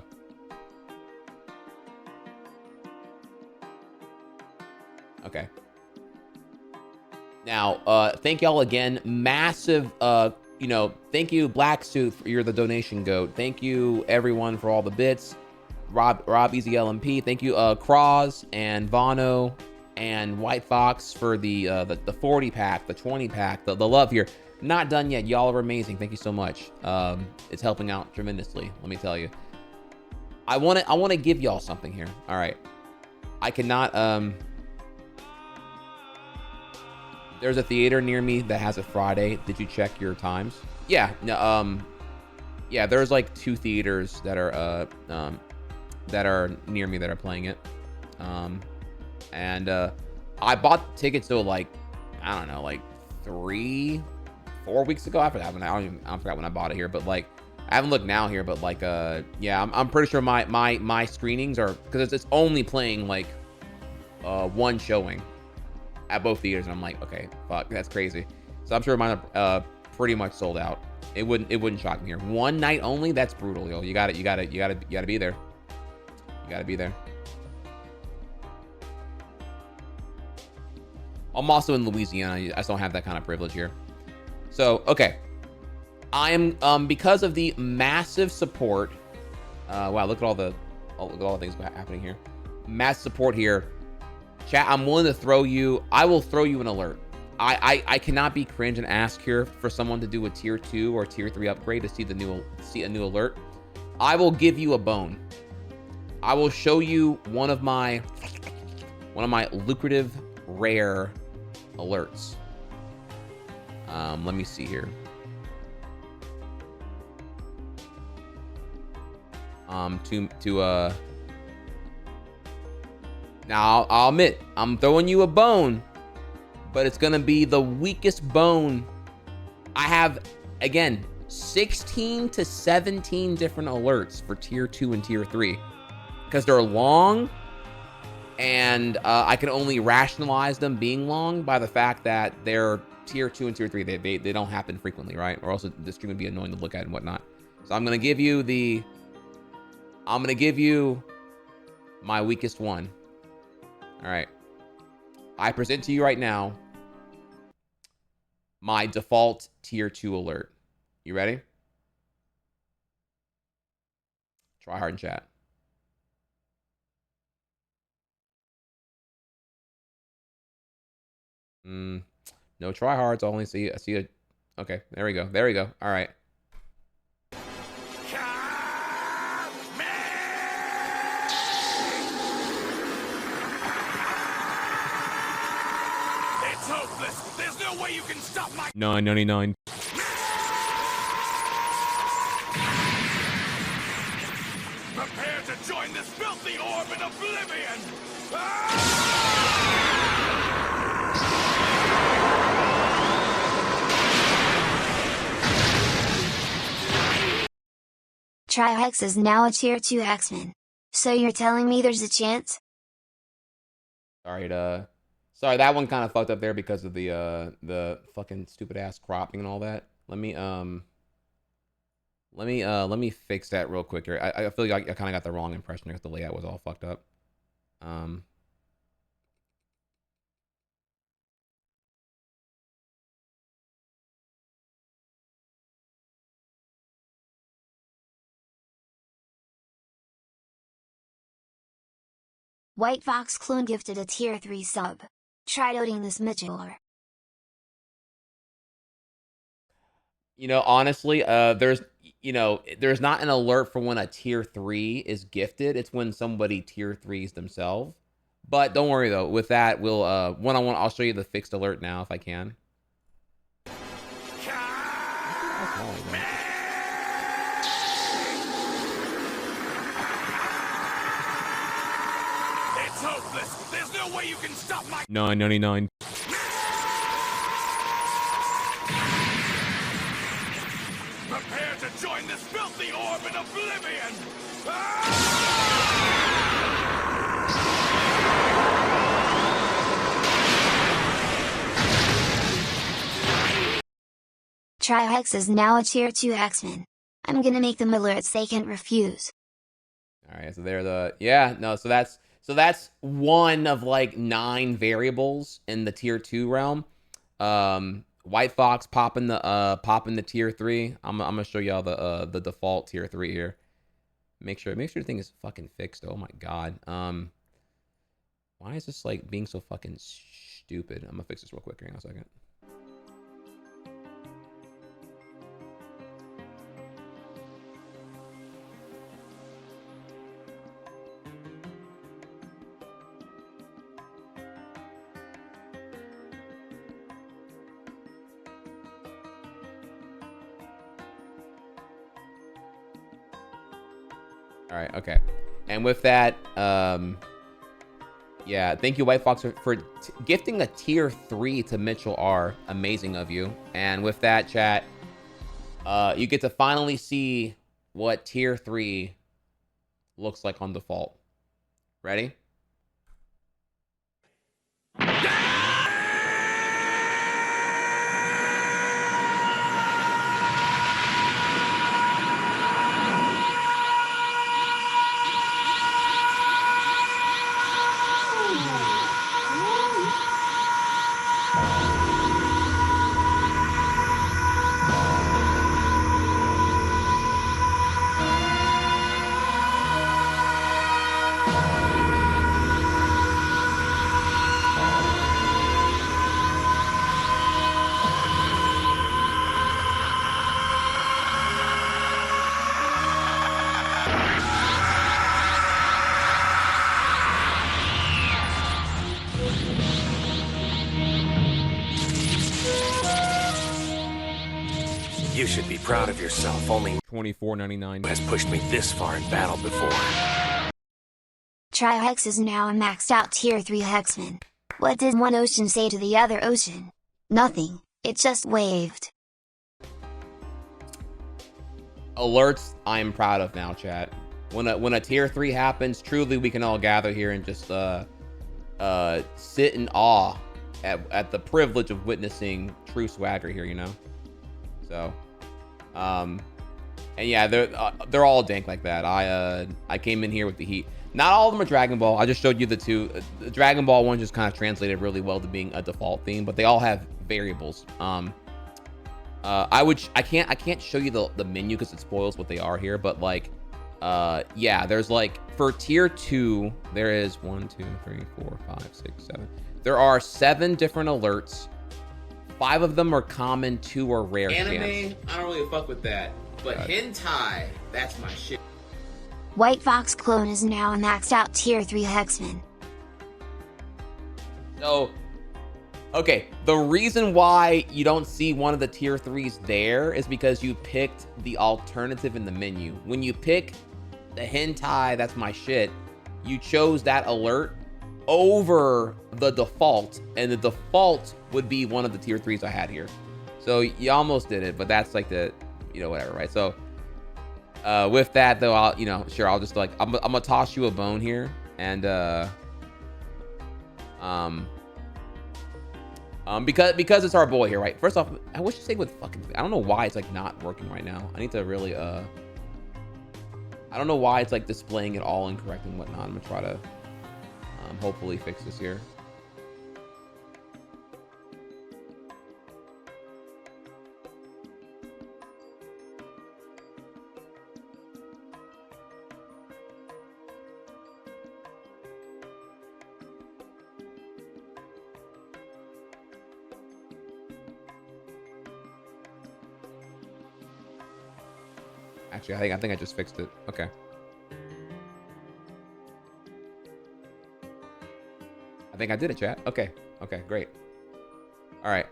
okay. Now, thank y'all again. Massive you know, thank you, Black Suit, you're the donation goat. Thank you, everyone, for all the bits. Rob Easy LMP. Thank you, Cross and Vano and White Fox for the 40 pack, the 20 pack, the love here. Not done yet. Y'all are amazing. Thank you so much. It's helping out tremendously. Let me tell you. I want to give y'all something here. All right. I cannot. There's a theater near me that has a Friday. Did you check your times? Yeah. No. Yeah. There's like 2 theaters that are near me that are playing it. And I bought tickets to like, I don't know, like 3 4 weeks ago. I forgot when I bought it here, but like I haven't looked now here, but like yeah, I'm pretty sure my screenings are, because it's only playing like one showing at both theaters, and I'm like, okay, fuck, that's crazy. So I'm sure mine are pretty much sold out. It wouldn't shock me here. One night only, that's brutal, yo. You gotta be there. You gotta be there. I'm also in Louisiana. I just don't have that kind of privilege here. So, okay. I am, because of the massive support. Wow, look at all the things happening here. Massive support here. Chat, I'm willing to throw you. I will throw you an alert. I cannot be cringe and ask here for someone to do a tier 2 or tier 3 upgrade to see a new alert. I will give you a bone. I will show you one of my lucrative rare alerts. Let me see here. Now I'll admit, I'm throwing you a bone, but it's gonna be the weakest bone. I have, again, 16 to 17 different alerts for tier 2 and tier 3 because they're long, and I can only rationalize them being long by the fact that they're tier 2 and tier 3. They don't happen frequently, right? Or else the stream would be annoying to look at and whatnot. So I'm gonna give you my weakest one. All right. I present to you right now my default tier 2 alert. You ready? Try hard in chat. No try hards. I only see a. Okay, there we go. All right. It's hopeless. There's no way you can stop my 999. Prepare to join this filthy orb in oblivion. Trihex is now a tier 2 X-Men. So you're telling me there's a chance? Sorry, that one kind of fucked up there because of the fucking stupid ass cropping and all that. Let me fix that real quick here. I feel like I kind of got the wrong impression because the layout was all fucked up. White Fox Clone gifted a tier 3 sub. Try doting this Mitchell. You know, honestly, there's not an alert for when a tier 3 is gifted. It's when somebody tier 3s themselves. But don't worry though. With that, we'll one-on-one. I'll show you the fixed alert now if I can. It's hopeless. There's no way you can stop my 999. Prepare to join this filthy orb in oblivion. Trihex is now a tier 2 X-Men. I'm gonna make them alerts they can't refuse. All right, so they're so that's one of like 9 variables in the tier 2 realm. White Fox popping the tier 3. I'm gonna show y'all the default tier 3 here. Make sure the thing is fucking fixed. Oh my god. Why is this like being so fucking stupid? I'm gonna fix this real quick here in a second. All right, okay. And with that, Yeah, thank you, White Fox, for gifting a tier 3 to Mitchell R. Amazing of you. And with that, chat, you get to finally see what tier 3 looks like on default. Ready? You should be proud of yourself. Only $24.99 has pushed me this far in battle before. Trihex is now a maxed out tier 3 hexman. What did one ocean say to the other ocean? Nothing, it just waved. Alerts I'm proud of now, chat. When a tier 3 happens, truly we can all gather here and just sit in awe at the privilege of witnessing true swagger here, you know? So, and yeah, they're all dank like that. I came in here with the heat. Not all of them are Dragon Ball. I just showed you the two. The Dragon Ball one just kind of translated really well to being a default theme, but they all have variables. I can't show you the menu because it spoils what they are here, but like, yeah, there's like for tier 2, there is 1, 2, 3, 4, 5, 6, 7. There are 7 different alerts. 5 of them are common, 2 are rare. Anime, I don't really fuck with that. But hentai, that's my shit. White Fox clone is now a maxed out tier 3 hexman. So, okay, the reason why you don't see one of the tier 3s there is because you picked the alternative in the menu. When you pick the hentai, that's my shit, you chose that alert over the default, and the default would be one of the tier 3s I had here. So you almost did it, but that's like the, you know, whatever, right? So with that though, I'll, you know, sure, I'll just like, I'm gonna toss you a bone here, and because it's our boy here, right? First off, I wish to say with fucking, I don't know why it's like not working right now. I need to really I don't know why it's like displaying it all incorrect and whatnot. I'm gonna try to hopefully fix this here. Actually, I think I just fixed it. Okay. I think I did it, chat. Okay. Okay, great. All right.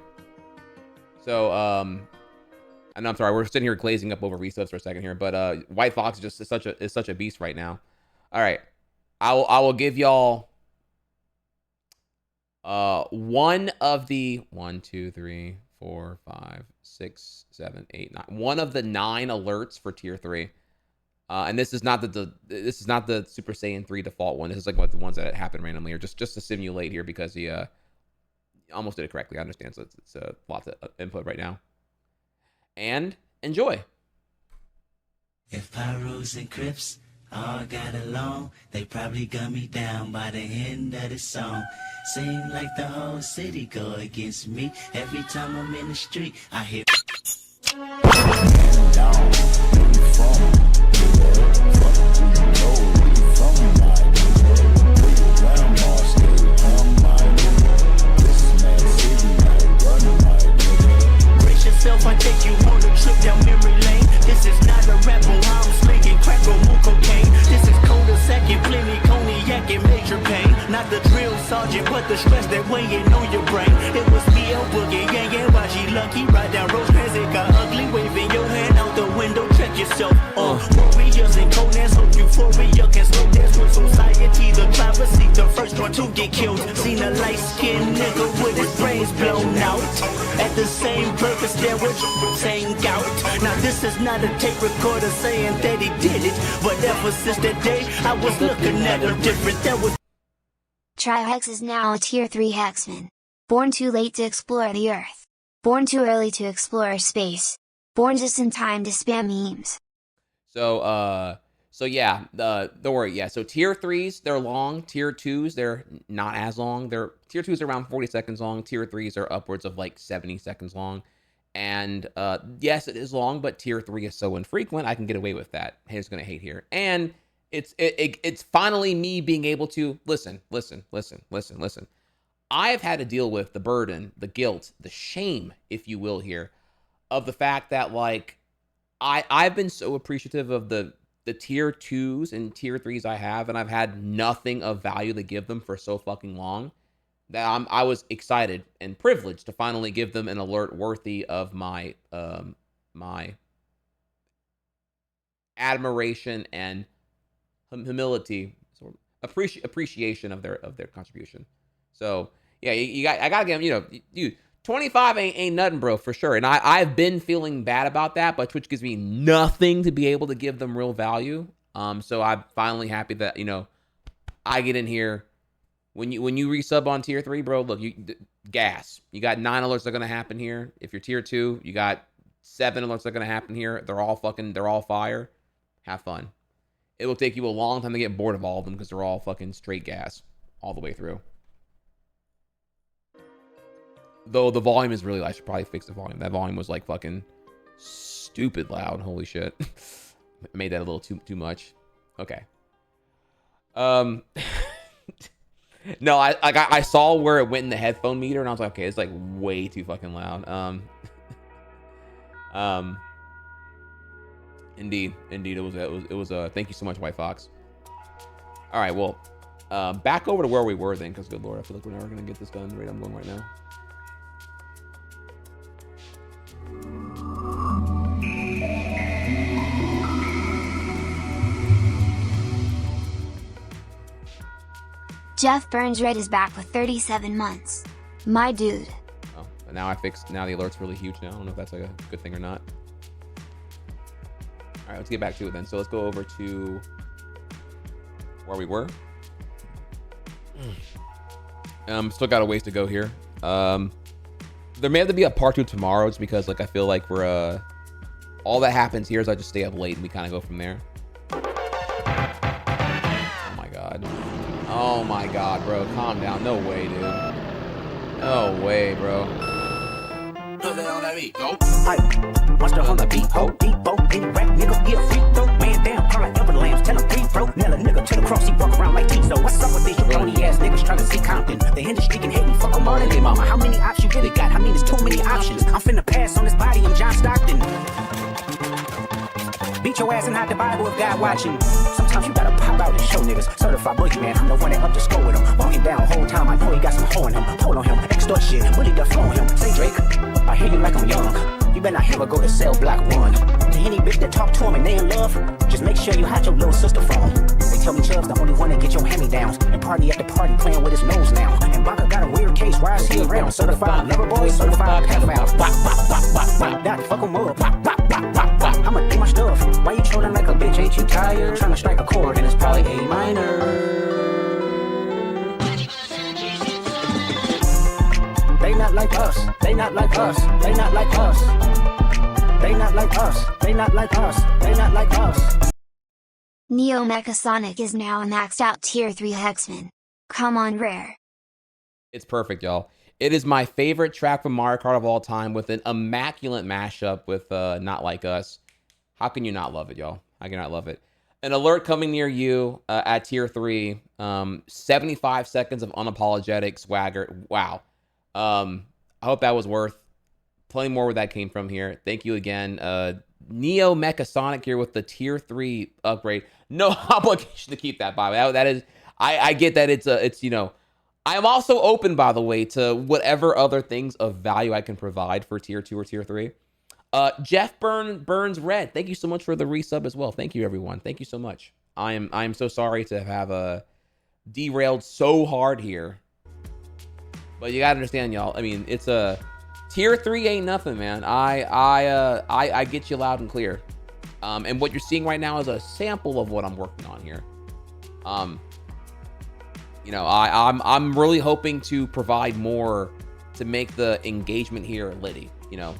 So, and I'm sorry, we're sitting here glazing up over resubs for a second here, but White Fox is just such a beast right now. All right. I will give y'all one of the 1, 2, 3, 4, 5, 6, 7, 8, 9. One of the 9 alerts for tier 3. And this is not this is not the Super Saiyan 3 default one. This is like what the ones that happen randomly, or just to simulate here because he almost did it correctly. I understand, so it's a lot of input right now. And enjoy. If Pyros and Crips all got along, they probably gun me down by the end of the song. Seem like the whole city go against me. Every time I'm in the street, I hear brace yourself, I take you on a trip down memory lane. This is not a rapper, I'm slinging crack or more cocaine. This is cul-de-sac and plenty cognac and major pain. Not the drill sergeant, but the stress that weighing on your brain. It was BL Boogie, yeah, yeah, YG Lucky. Ride down Rosecrans, it got ugly. Waving your hand out the window, check yourself. Warriors and Conans, hope euphoria can slow dance with society. The driver's seat, the first first one to get killed. Seen a light-skinned nigga with his brains blown out. At the same purpose, there was saying gout. Now this is not a tape recorder saying that he did it, but ever since that day, I was looking at him different. That was Trihex is now a Tier 3 hexman. Born too late to explore the Earth. Born too early to explore space. Born just in time to spam memes. So yeah, don't worry. Yeah, so tier 3s, they're long. Tier 2s, they're not as long. Tier 2s are around 40 seconds long. Tier 3s are upwards of like 70 seconds long. And yes, it is long, but tier 3 is so infrequent, I can get away with that. Haters gonna hate here. And it's finally me being able to listen. I've had to deal with the burden, the guilt, the shame, if you will, here, of the fact that like I've been so appreciative of the tier 2s and tier 3s I have, and I've had nothing of value to give them for so fucking long that I was excited and privileged to finally give them an alert worthy of my my admiration and humility, sort of appreciation of their contribution. So yeah, I gotta give them, dude, 25 ain't nothing, bro, for sure. And I've been feeling bad about that, but Twitch gives me nothing to be able to give them real value. So I'm finally happy that, I get in here. When you resub on tier 3, bro, look, gas. You got 9 alerts that are gonna happen here. If you're tier 2, you got 7 alerts that are gonna happen here. They're all fire. Have fun. It will take you a long time to get bored of all of them because they're all fucking straight gas all the way through. Though the volume is really, I should probably fix the volume. That volume was like fucking stupid loud. Holy shit. Made that a little too much. Okay. No, I saw where it went in the headphone meter and I was like, okay, it's like way too fucking loud. Indeed, it was thank you so much, White Fox. All right, well, back over to where we were then, because good lord, I feel like we're never gonna get this done. I'm going right now. Jeff Burns Red is back with 37 months. My dude. Oh, but now the alert's really huge now. I don't know if that's like a good thing or not. All right, let's get back to it then. So let's go over to where we were. Still got a ways to go here. There may have to be a part 2 tomorrow, just because like I feel like we're all that happens here is I just stay up late and we kind of go from there. Oh my god, bro. Calm down. No way, dude. No way, bro. Put that on that beat, go. Monster on the beat, ho, Debo, any rap nigga, get a free throw. Man down, call like Everlambs, tell him free throw. Nail a nigga to the cross, he walk around like Tizo. What's up with these jabroni ass niggas trying to see Compton? The industry can hate me, fuck them all in their mama. How many options you really got? I mean, there's too many options. I'm finna pass on this body, I'm John Stockton. Beat your ass and hide the Bible if God watching. Sometimes you gotta pop out and show niggas. Certified boogeyman, I'm the one that up the score with him. Walking down whole time, I know he got some hoe in him. Hold on him, extort shit, bully the flow on him. Say Drake, I hear you like I'm young. You better not ever go to cell block 1. To any bitch that talk to him and they in love, just make sure you hide your little sister from him. They tell me Chubb's the only one that get your hand-me-downs. And party at the party playing with his nose now. And Baka got a weird case, why is he around? Certified lover boy, certified pedophile. That fuck him up. I'ma do my stuff. Why you trolling like a bitch? Ain't you tired? Trying to strike a chord and it's probably A minor. They not like us. They not like us. They not like us. They not like us. They not like us. They not like us. Neo Mechasonic is now a maxed out tier 3 hexman. Come on, rare. It's perfect, y'all. It is my favorite track from Mario Kart of all time, with an immaculate mashup with Not Like Us. How can you not love it, y'all? How can you not love it? An alert coming near you at tier 3. 75 seconds of unapologetic swagger. Wow. I hope that was worth plenty more where that came from here. Thank you again. Neo Mechasonic here with the tier 3 upgrade. No obligation to keep that, by the way. That is, I get that it's I am also open, by the way, to whatever other things of value I can provide for tier 2 or tier 3. Jeff Burns Red, thank you so much for the resub as well. Thank you, everyone. Thank you so much. I am so sorry to have derailed so hard here. But you gotta understand, y'all. I mean, it's a tier 3 ain't nothing, man. I get you loud and clear. And what you're seeing right now is a sample of what I'm working on here. You know, I'm really hoping to provide more to make the engagement here litty. You know,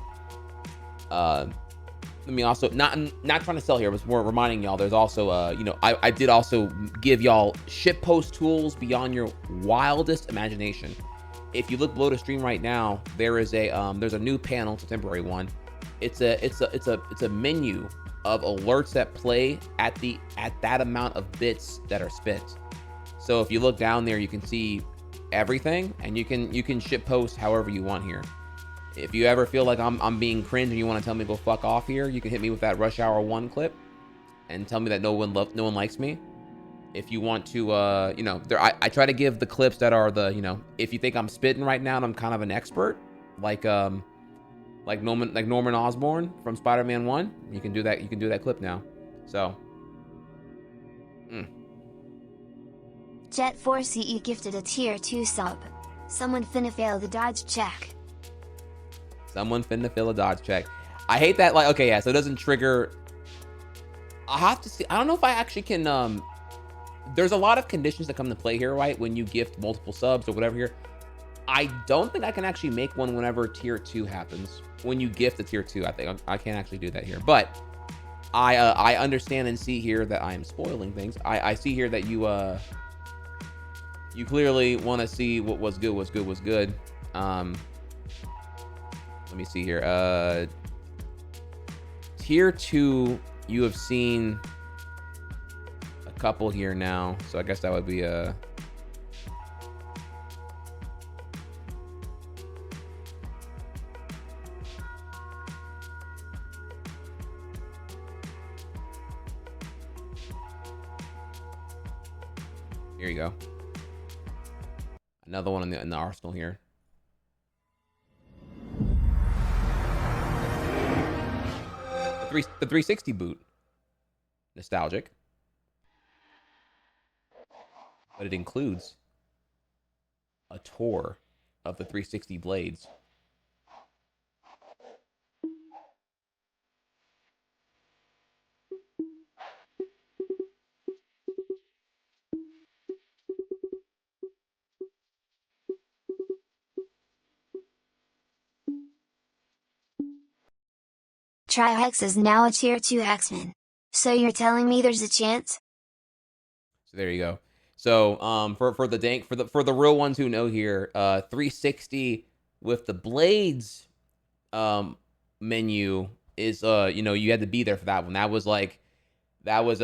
let me also not trying to sell here, but more reminding y'all. There's also you know, I did also give y'all shitpost tools beyond your wildest imagination. If you look below the stream right now, there is a there's a new panel. It's a temporary one. It's a menu of alerts that play at that amount of bits that are spent. So if you look down there, you can see everything, and you can ship post however you want here. If you ever feel like I'm being cringe and you want to tell me to go fuck off here, you can hit me with that Rush Hour 1 clip and tell me that no one likes me. If you want to, you know, I try to give the clips that are the, you know, if you think I'm spitting right now and I'm kind of an expert, like Norman Osborn from Spider-Man 1, you can do that. You can do that clip now. So. Jet4CE gifted a tier 2 sub. Someone finna fail the dodge check. Someone finna fail a dodge check. I hate that. Like, okay, yeah, so it doesn't trigger. I'll have to see. I don't know if I actually can. There's a lot of conditions that come to play here, right? When you gift multiple subs or whatever here. I don't think I can actually make one whenever tier 2 happens. When you gift a tier 2, I think I can't actually do that here. But I understand and see here that I am spoiling things. I see here that you clearly want to see what was good. Let me see here. Tier 2, you have seen a couple here now. So I guess that would be a... Here you go. Another one in the arsenal here. The 360 boot. Nostalgic. But it includes a tour of the 360 blades. Trihex is now a tier 2 X-Men. So you're telling me there's a chance? So there you go. So for the real ones who know here, 360 with the blades menu is you know, you had to be there for that one. That was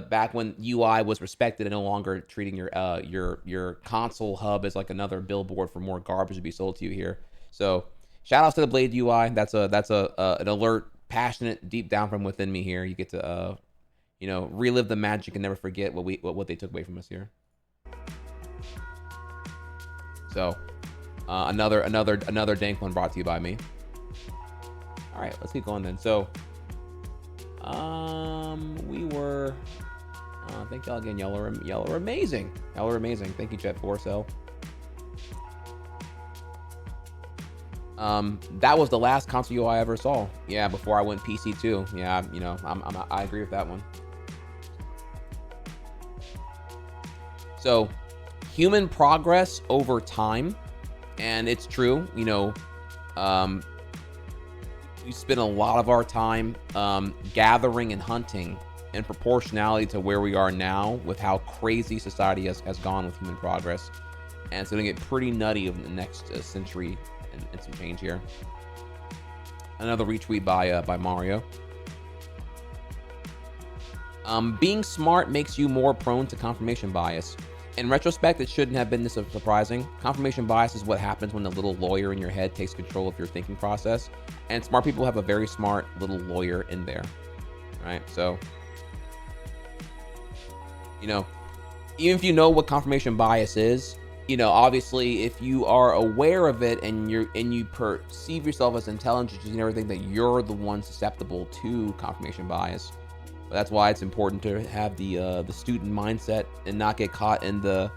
back when UI was respected and no longer treating your console hub as like another billboard for more garbage to be sold to you here. So shout outs to the Blade UI. That's an alert, passionate, deep down from within me here. You get to you know, relive the magic and never forget what they took away from us here. So another dank one brought to you by me. All right, let's keep going then. So we were thank y'all again. Y'all are amazing. Y'all are amazing. Thank you, Jet4Cell. That was the last console UI I ever saw. Yeah, before I went PC too. Yeah, you know, I agree with that one. So, human progress over time, and it's true. You know, we spend a lot of our time gathering and hunting in proportionality to where we are now with how crazy society has gone with human progress, and it's going to get pretty nutty over the next century. And some change here. Another retweet by Mario. Being smart makes you more prone to confirmation bias. In retrospect, it shouldn't have been this surprising. Confirmation bias is what happens when the little lawyer in your head takes control of your thinking process. And smart people have a very smart little lawyer in there. Right? So, you know, even if you know what confirmation bias is, you know, obviously, if you are aware of it and you perceive yourself as intelligent, you never think that you're the one susceptible to confirmation bias. But that's why it's important to have the student mindset and not get caught in the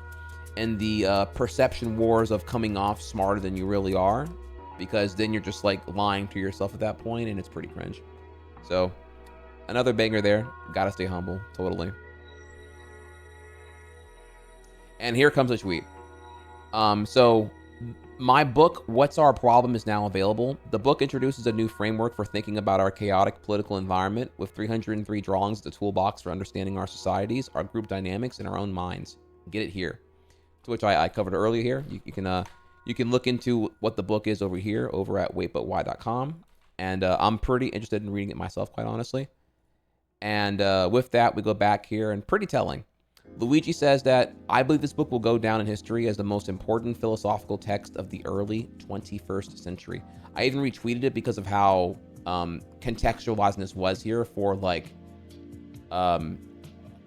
perception wars of coming off smarter than you really are, because then you're just like lying to yourself at that point, and it's pretty cringe. So another banger there. Gotta stay humble, totally. And here comes a tweet. So my book, What's Our Problem, is now available. The book introduces a new framework for thinking about our chaotic political environment with 303 drawings, the toolbox for understanding our societies, our group dynamics, and our own minds. Get it here. To which I covered earlier here. You can look into what the book is over here, over at waitbutwhy.com. And I'm pretty interested in reading it myself, quite honestly. And with that, we go back here, and pretty telling. Luigi says that, I believe this book will go down in history as the most important philosophical text of the early 21st century. I even retweeted it because of how contextualizing this was here for like what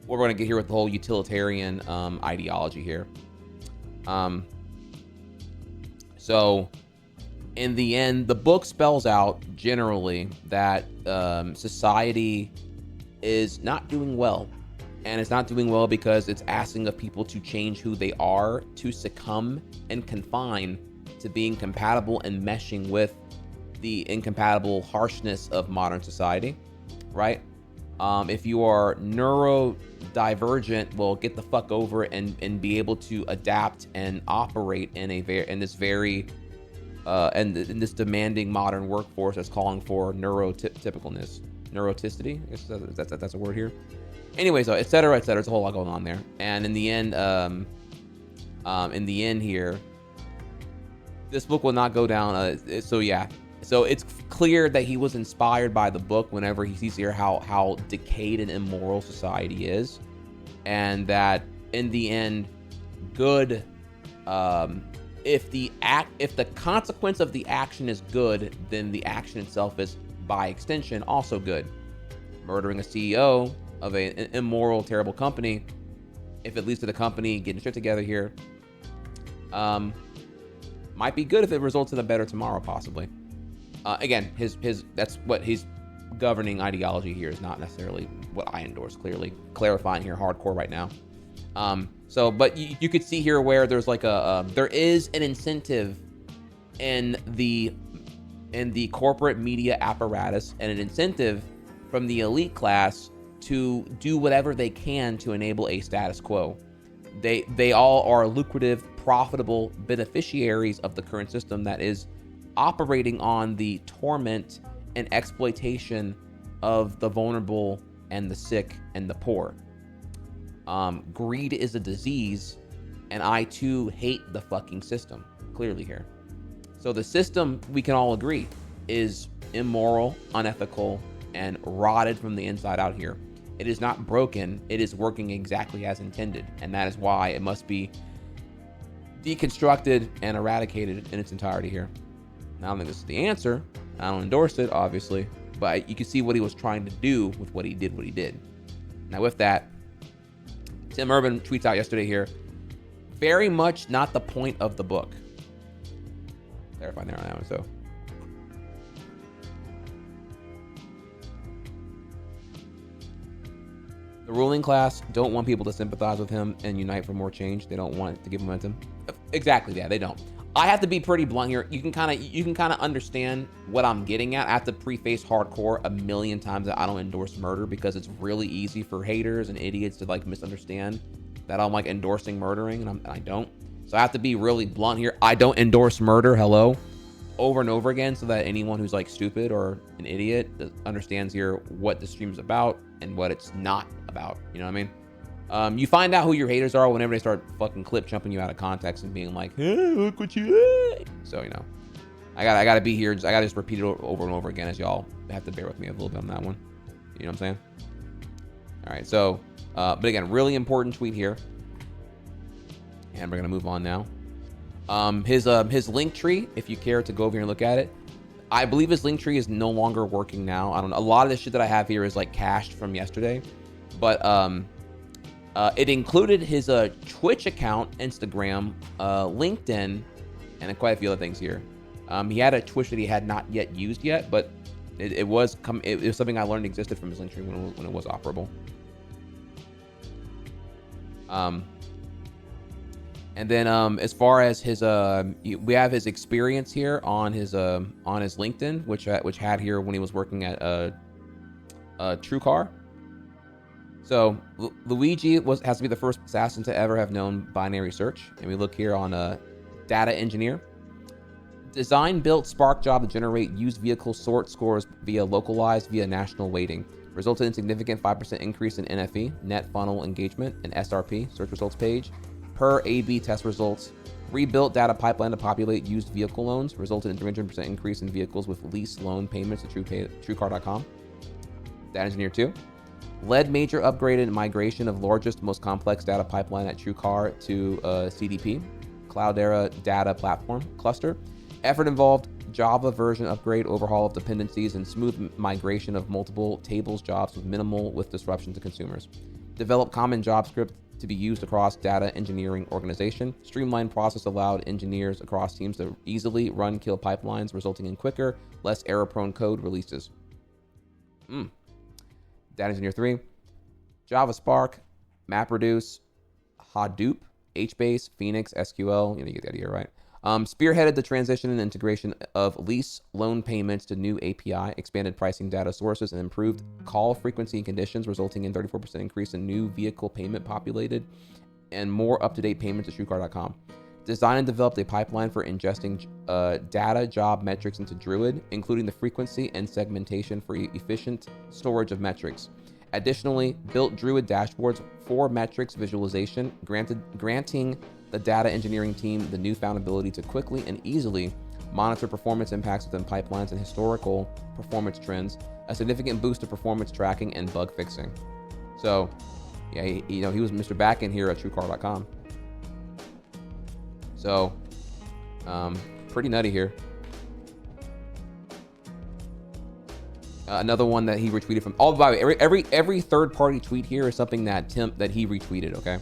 we're going to get here with the whole utilitarian ideology here. So in the end, the book spells out generally that society is not doing well. And it's not doing well because it's asking of people to change who they are, to succumb and confine to being compatible and meshing with the incompatible harshness of modern society, right? If you are neurodivergent, well, get the fuck over it and be able to adapt and operate in this demanding modern workforce that's calling for neurotypicalness, neuroticity. I guess that's a word here. Anyways, et cetera, et cetera. There's a whole lot going on there. And in the end here, this book will not go down. So yeah. So it's clear that he was inspired by the book whenever he sees here how decayed and immoral society is. And that in the end, good, if the consequence of the action is good, then the action itself is by extension also good. Murdering a CEO of an immoral, terrible company, if it leads to the company getting shit together here, might be good if it results in a better tomorrow, possibly. Again, that's what his governing ideology here is, not necessarily what I endorse. Clearly clarifying here, hardcore right now. But you could see here where there's like there is an incentive in the corporate media apparatus and an incentive from the elite class to do whatever they can to enable a status quo. They all are lucrative, profitable beneficiaries of the current system that is operating on the torment and exploitation of the vulnerable and the sick and the poor. Greed is a disease, and I too hate the fucking system, clearly here. So the system, we can all agree, is immoral, unethical, and rotted from the inside out here. It is not broken, it is working exactly as intended, and that is why it must be deconstructed and eradicated in its entirety here. Now, I don't think this is the answer. I don't endorse it, obviously, but you can see what he was trying to do with what he did. Now, with that, Tim Urban tweets out yesterday here, very much not the point of the book. Clarifying there on that one, so. The ruling class don't want people to sympathize with him and unite for more change. They don't want it to give momentum. Exactly, yeah, they don't. I have to be pretty blunt here. You can kind of understand what I'm getting at. I have to preface hardcore a million times that I don't endorse murder, because it's really easy for haters and idiots to like misunderstand that I'm like endorsing murdering, and I don't. So I have to be really blunt here. I don't endorse murder, hello, over and over again, so that anyone who's like stupid or an idiot understands here what the stream is about and what it's not about. You know what I mean? You find out who your haters are whenever they start fucking clip jumping you out of context and being like, hey, look what you ate. So, you know, I gotta be here. I gotta just repeat it over and over again, as y'all have to bear with me a little bit on that one. You know what I'm saying? All right. So, but again, really important tweet here. And we're gonna move on now. His link tree, if you care to go over here and look at it, I believe his link tree is no longer working now. I don't know. A lot of the shit that I have here is like cached from yesterday, but it included his Twitch account, Instagram, LinkedIn, and quite a few other things here. He had a Twitch that he had not yet used yet, but it was something I learned existed from his link tree when it was operable. And then as far as his we have his experience here on his LinkedIn, which had here when he was working at TrueCar. So Luigi has to be the first assassin to ever have known binary search. And we look here on data engineer. Design built Spark job to generate used vehicle sort scores via national weighting. Resulted in significant 5% increase in NFE, net funnel engagement, and SRP, search results page, per A/B test results. Rebuilt data pipeline to populate used vehicle loans. Resulted in 300% increase in vehicles with lease loan payments to TrueCar.com. Data engineer 2. Led major upgraded migration of largest, most complex data pipeline at TrueCar to CDP, Cloudera Data Platform Cluster. Effort involved Java version upgrade, overhaul of dependencies, and smooth migration of multiple tables jobs with disruption to consumers. Develop common job script to be used across data engineering organization. Streamlined process allowed engineers across teams to easily run kill pipelines, resulting in quicker, less error-prone code releases. Data engineer 3. Java Spark, MapReduce, Hadoop, HBase, Phoenix, SQL. You get the idea, right? Spearheaded the transition and integration of lease loan payments to new API, expanded pricing data sources, and improved call frequency and conditions, resulting in 34% increase in new vehicle payment populated and more up-to-date payments to TrueCar.com. Designed and developed a pipeline for ingesting data job metrics into Druid, including the frequency and segmentation for efficient storage of metrics. Additionally, built Druid dashboards for metrics visualization, granting the data engineering team the newfound ability to quickly and easily monitor performance impacts within pipelines and historical performance trends, a significant boost to performance tracking and bug fixing. So, yeah, he was Mr. Backend here at TrueCar.com. So, pretty nutty here. Another one that he retweeted from. Oh, by the way, every third-party tweet here is something that he retweeted. Okay,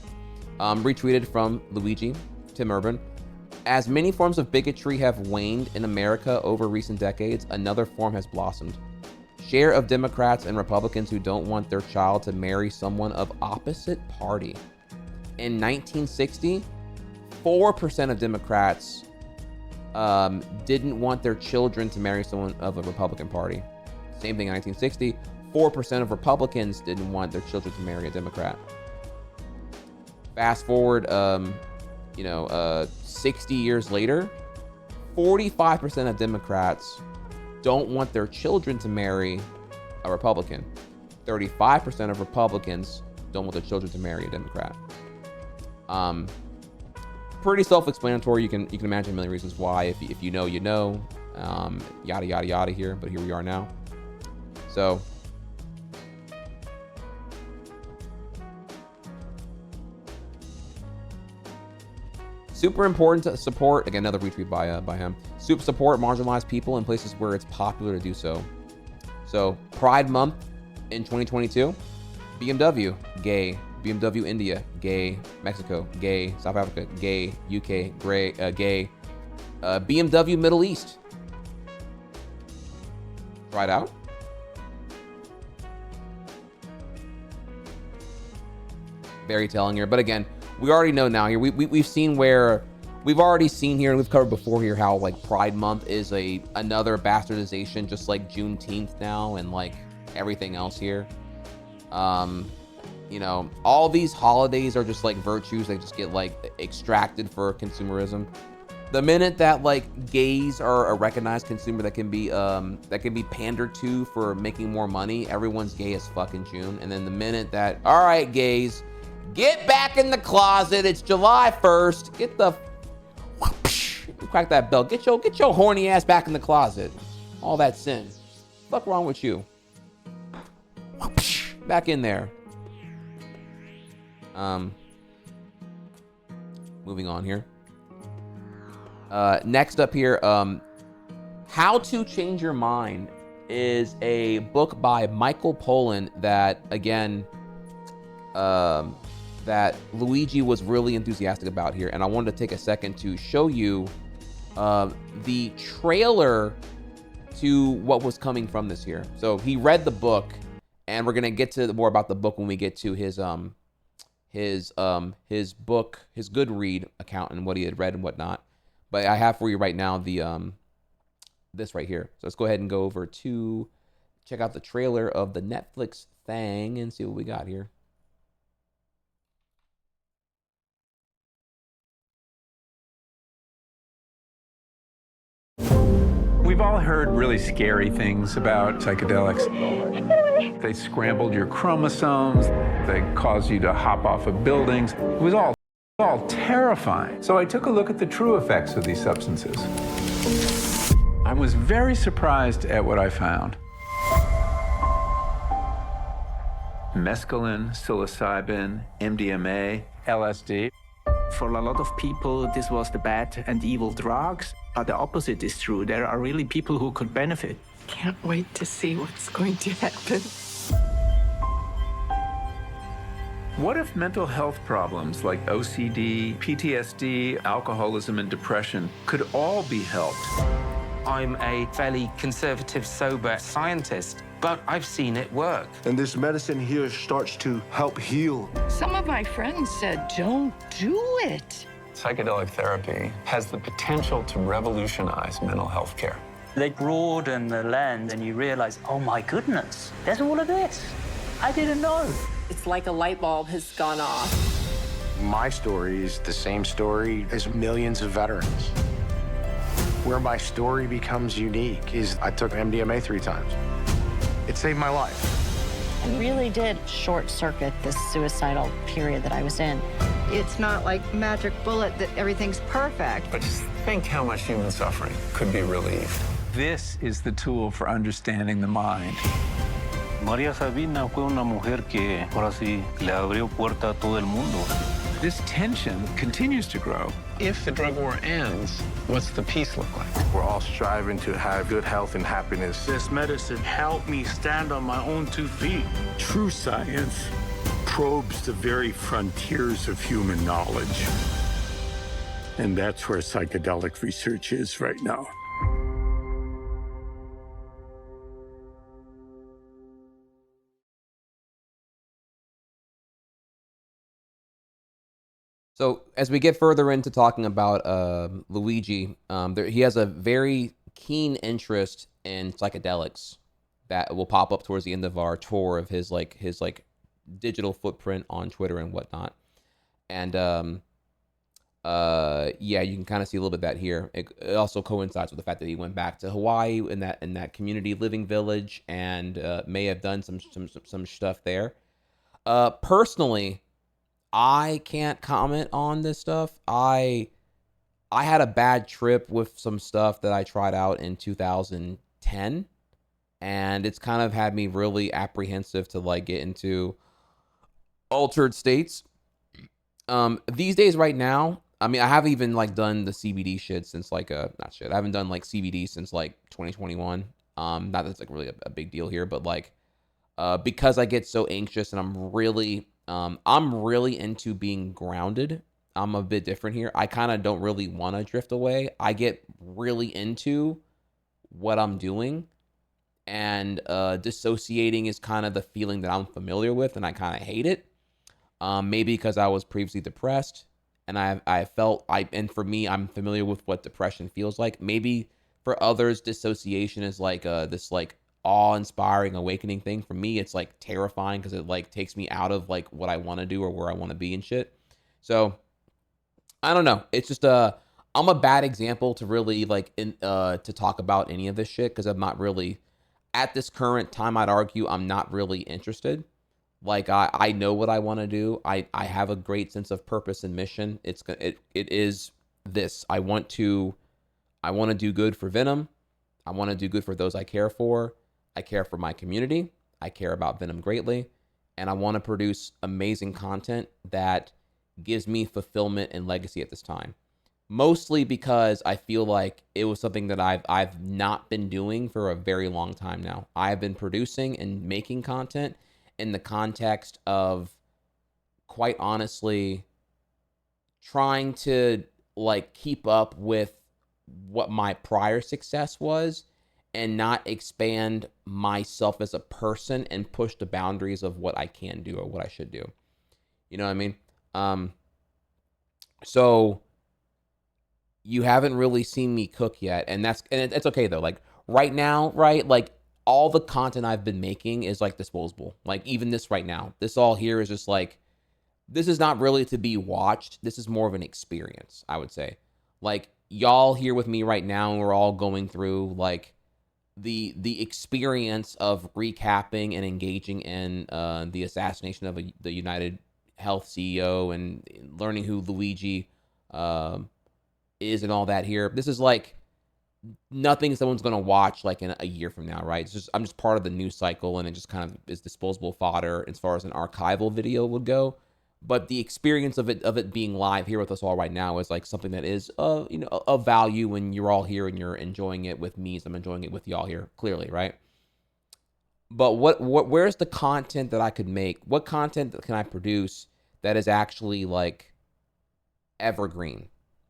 retweeted from Luigi, Tim Urban. As many forms of bigotry have waned in America over recent decades, another form has blossomed. Share of Democrats and Republicans who don't want their child to marry someone of opposite party. In 1960, 4% of Democrats didn't want their children to marry someone of a Republican party. Same thing in 1960, 4% of Republicans didn't want their children to marry a Democrat. Fast forward, 60 years later, 45% of Democrats don't want their children to marry a Republican. 35% of Republicans don't want their children to marry a Democrat. Pretty self-explanatory. You can imagine a million reasons why. If you know, you know. Yada yada yada here, but here we are now. So, super important to support, again, another retweet by him. Super support marginalized people in places where it's popular to do so. So, Pride Month in 2022, BMW, gay. BMW India, gay. Mexico, gay. South Africa, gay. UK, gay. BMW Middle East. Try it out. Very telling here, but again, we already know now here. We've seen where we've already seen here, and we've covered before here how like Pride Month is another bastardization, just like Juneteenth now, and like everything else here. All these holidays are just like virtues. They just get like extracted for consumerism. The minute that like gays are a recognized consumer that can be pandered to for making more money, everyone's gay as fuck in June. And then the minute that, all right, gays, get back in the closet. It's July 1st. Get the crack that bell. Get your horny ass back in the closet. All that sin. What's wrong with you? Back in there. Moving on here. Next up here, How to Change Your Mind is a book by Michael Pollan that, again, that Luigi was really enthusiastic about here. And I wanted to take a second to show you the trailer to what was coming from this here. So he read the book, and we're going to get to more about the book when we get to his his book, his Goodread account, and what he had read and whatnot. But I have for you right now the this right here. So let's go ahead and go over to check out the trailer of the Netflix thing and see what we got here. We've all heard really scary things about psychedelics. They scrambled your chromosomes. They caused you to hop off of buildings. It was all terrifying. So I took a look at the true effects of these substances. I was very surprised at what I found. Mescaline, psilocybin, MDMA, LSD. For a lot of people, this was the bad and evil drugs. But the opposite is true. There are really people who could benefit. Can't wait to see what's going to happen. What if mental health problems like OCD, PTSD, alcoholism, and depression could all be helped? I'm a fairly conservative, sober scientist, but I've seen it work. And this medicine here starts to help heal. Some of my friends said, don't do it. Psychedelic therapy has the potential to revolutionize mental health care. They broaden the lens and you realize, oh my goodness, there's all of this. I didn't know. It's like a light bulb has gone off. My story is the same story as millions of veterans. Where my story becomes unique is I took MDMA 3 times. It saved my life. It really did short circuit this suicidal period that I was in. It's not like magic bullet that everything's perfect. But just think how much human suffering could be relieved. This is the tool for understanding the mind. María Sabina fue una mujer que, ahora sí, le abrió puerta a todo el mundo. This tension continues to grow. If the drug war ends, what's the peace look like? We're all striving to have good health and happiness. This medicine helped me stand on my own 2 feet. True science probes the very frontiers of human knowledge. And that's where psychedelic research is right now. So as we get further into talking about Luigi, he has a very keen interest in psychedelics that will pop up towards the end of our tour of his digital footprint on Twitter and whatnot. And yeah, you can kind of see a little bit of that here. It also coincides with the fact that he went back to Hawaii in that community living village and may have done some stuff there. Personally, I can't comment on this stuff. I had a bad trip with some stuff that I tried out in 2010, and it's kind of had me really apprehensive to like get into altered states. These days right now, I mean, I haven't even like done the CBD shit since like I haven't done like CBD since like 2021. Not that it's like really a big deal here, but like because I get so anxious and I'm really into being grounded. I'm a bit different here. I kind of don't really want to drift away. I get really into what I'm doing, and dissociating is kind of the feeling that I'm familiar with, and I kind of hate it. Maybe because I was previously depressed, and and for me, I'm familiar with what depression feels like. Maybe for others, dissociation is like this like awe-inspiring awakening thing. For me, it's like terrifying because it like takes me out of like what I want to do or where I want to be and shit. So I don't know. It's just I'm a bad example to really like to talk about any of this shit because I'm not really at this current time. I'd argue I'm not really interested. Like I know what I want to do. I have a great sense of purpose and mission. It is this. I want to do good for Venom. I want to do good for those I care for. I care for my community. I care about Venom greatly. And I want to produce amazing content that gives me fulfillment and legacy at this time. Mostly because I feel like it was something that I've not been doing for a very long time now. I've been producing and making content in the context of, quite honestly, trying to like keep up with what my prior success was and not expand myself as a person and push the boundaries of what I can do or what I should do. You know what I mean? So you haven't really seen me cook yet, and it's okay though. Like right now, right? Like all the content I've been making is like disposable. Like even this right now, this all here is just like, this is not really to be watched. This is more of an experience, I would say. Like y'all here with me right now, and we're all going through like the experience of recapping and engaging in the assassination of the United Health CEO and learning who Luigi is and all that here. This is like nothing someone's gonna watch like in a year from now, right? It's just I'm just part of the news cycle, and it just kind of is disposable fodder as far as an archival video would go. But the experience of it being live here with us all right now is like something that is of value when you're all here and you're enjoying it with me as I'm enjoying it with y'all here, clearly, right? But where's the content that I could make? What content can I produce that is actually like evergreen?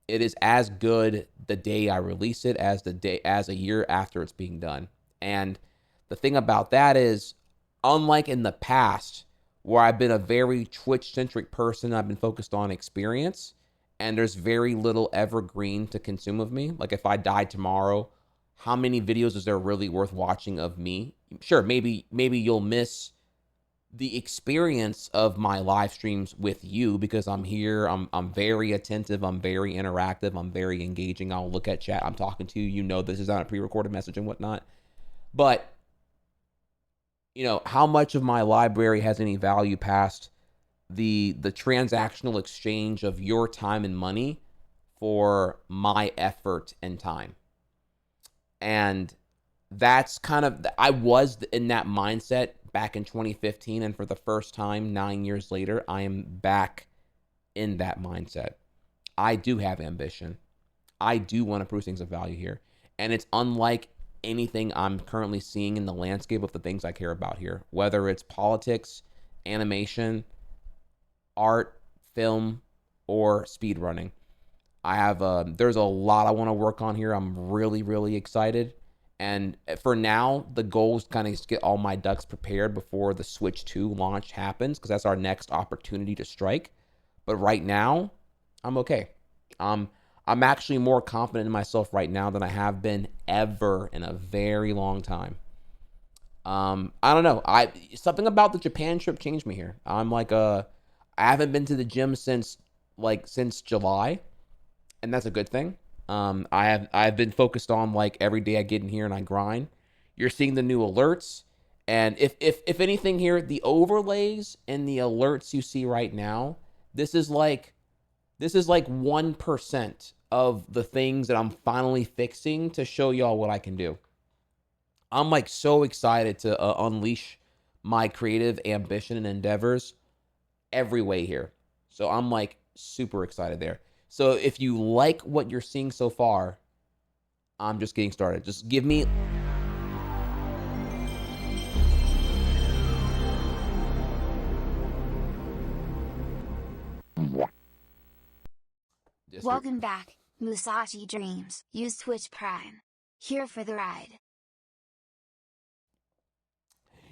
It is as good the day I release it as a year after it's being done. And the thing about that is, unlike in the past, where I've been a very Twitch-centric person, I've been focused on experience, and there's very little evergreen to consume of me. Like if I died tomorrow, how many videos is there really worth watching of me? Sure, maybe you'll miss the experience of my live streams with you because I'm here. I'm very attentive. I'm very interactive. I'm very engaging. I'll look at chat. I'm talking to you. You know this is not a pre-recorded message and whatnot. But how much of my library has any value past the transactional exchange of your time and money for my effort and time? And that's kind of, I was in that mindset back in 2015, and for the first time 9 years later, I am back in that mindset. I do have ambition. I do want to produce things of value here, and it's unlike anything I'm currently seeing in the landscape of the things I care about here, whether it's politics, animation, art, film, or speed running. I have there's a lot I want to work on here. I'm really, really excited. And for now, the goal is kind of get all my ducks prepared before the Switch 2 launch happens, because that's our next opportunity to strike. But right now, I'm okay. I'm actually more confident in myself right now than I have been ever in a very long time. I don't know. Something about the Japan trip changed me here. I'm like I haven't been to the gym since July, and that's a good thing. I've been focused on like every day I get in here and I grind. You're seeing the new alerts, and if anything here, the overlays and the alerts you see right now, this is like 1% of the things that I'm finally fixing to show y'all what I can do. I'm like so excited to unleash my creative ambition and endeavors every way here. So I'm like super excited there. So if you like what you're seeing so far, I'm just getting started. Just give me... Welcome back, Musashi Dreams. Use Twitch Prime. Here for the ride.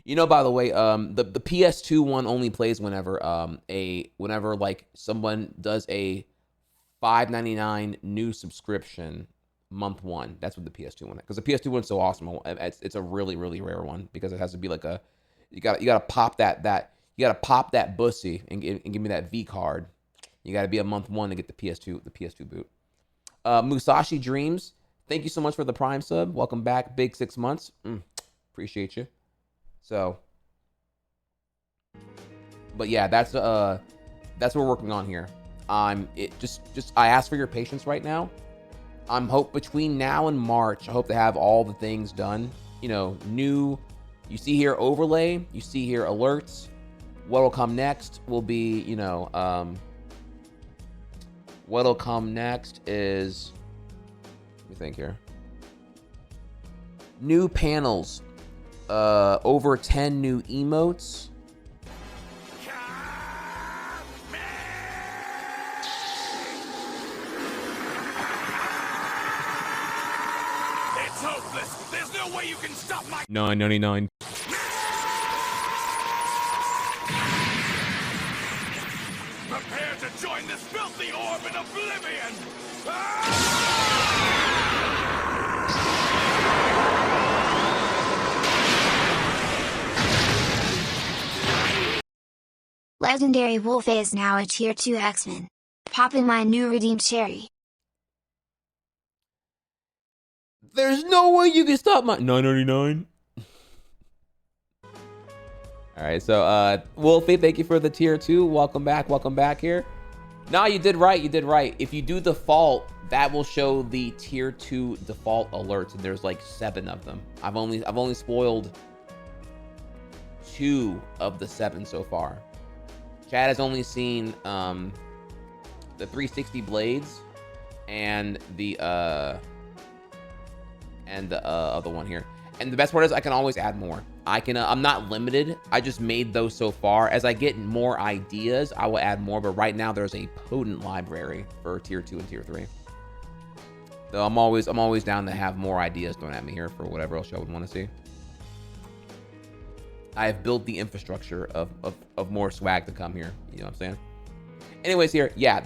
By the way, the PS2 one only plays whenever whenever like someone does a $5.99 new subscription month one. That's what the PS2 one, because the PS2 one's so awesome. It's a really, really rare one because it has to be like you gotta pop that bussy and give me that V card. You gotta be a month one to get the PS2 boot. Musashi Dreams, thank you so much for the Prime sub. Welcome back, big 6 months. Appreciate you. So, but yeah, that's what we're working on here. I ask for your patience right now. Hope between now and March, I hope to have all the things done. You see here overlay, you see here alerts. What'll come next will be, what'll come next is, let me think here. New panels, over 10 new emotes. It's hopeless. There's no way you can stop my... $9.99. Prepare to join this filthy orb in oblivion! Legendary Wolf is now a tier 2 X-Men. Popping my new redeemed cherry. There's no way you can stop my 9.99. All right, so Wolfie, thank you for the tier 2. Welcome back here. No, you did right. If you do default, that will show the tier 2 default alerts, and there's like 7 of them. I've only spoiled 2 of the 7 so far. Chad has only seen the 360 blades and the other one here. And the best part is I can always add more. I'm not limited. I just made those so far. As I get more ideas, I will add more. But right now there's a potent library for tier 2 and tier 3. So I'm always down to have more ideas thrown at me here for whatever else y'all would want to see. I have built the infrastructure of more swag to come here. You know what I'm saying? Anyways, here, yeah,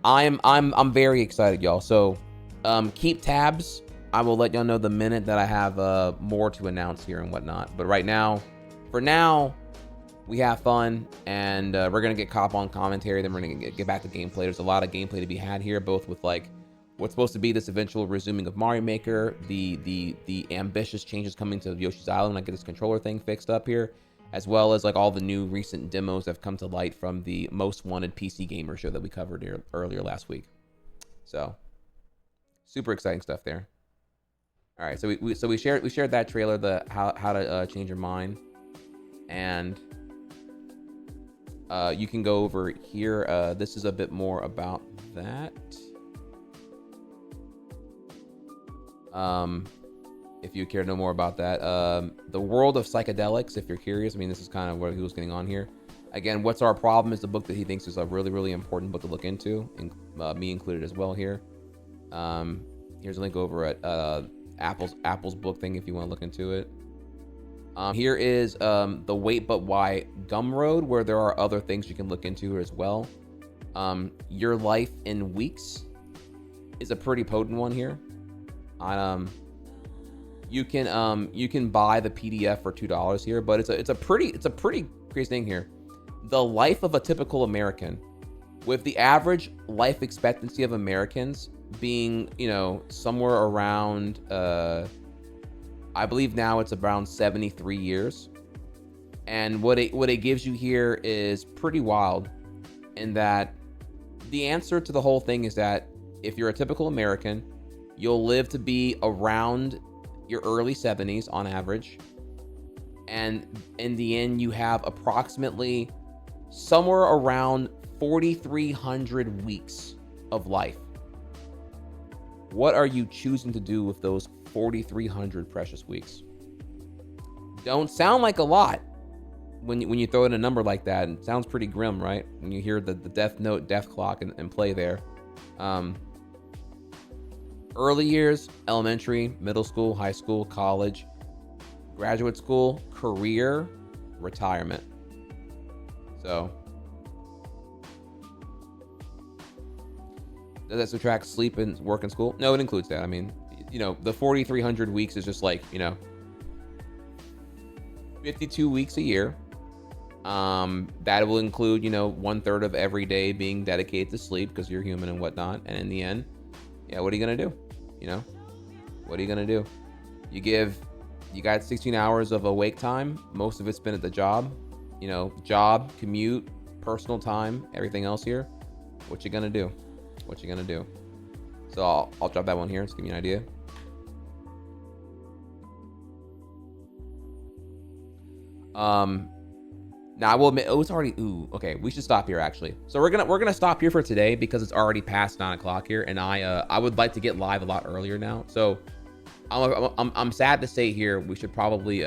I'm very excited, y'all. So keep tabs. I will let y'all know the minute that I have more to announce here and whatnot. But right now, for now, we have fun, and we're gonna get caught on commentary. Then we're gonna get back to gameplay. There's a lot of gameplay to be had here, both with like what's supposed to be this eventual resuming of Mario Maker, the ambitious changes coming to Yoshi's Island, like get this controller thing fixed up here, as well as like all the new recent demos that have come to light from the Most Wanted PC Gamer show that we covered here earlier last week. So super exciting stuff there. All right, so we shared that trailer, the how to change your mind, and you can go over here. This is a bit more about that. If you care to know more about that, the world of psychedelics, if you're curious. I mean, this is kind of what he was getting on here. Again, What's Our Problem is the book that he thinks is a really, really important book to look into, and me included as well here. Here's a link over at Apple's book thing if you want to look into it. Here is the Wait But Why Gumroad, where there are other things you can look into as well. Your Life in Weeks is a pretty potent one here. You can buy the PDF for $2 here, but it's a pretty crazy thing here. The life of a typical American, with the average life expectancy of Americans being, somewhere around, I believe now it's around 73 years. And what it gives you here is pretty wild, in that the answer to the whole thing is that if you're a typical American, you'll live to be around your early 70s on average. And in the end, you have approximately somewhere around 4,300 weeks of life. What are you choosing to do with those 4,300 precious weeks? Don't sound like a lot when you throw in a number like that. It sounds pretty grim, right? When you hear the death note, death clock and play there. Early years, elementary, middle school, high school, college, graduate school, career, retirement. So does that subtract sleep and work and school? No, it includes that. I mean, the 4,300 weeks is just like, 52 weeks a year. That will include, 1/3 of every day being dedicated to sleep because you're human and whatnot. And in the end, what are you going to do? What are you going to do? You got 16 hours of awake time. Most of it's been at the job, job, commute, personal time, everything else here. What you going to do? What you going to do? So I'll drop that one here. Just give me an idea. Now I will admit, it's already, okay, we should stop here actually. So we're gonna stop here for today because it's already past 9 o'clock here, and I would like to get live a lot earlier now. So I'm sad to say here, we should probably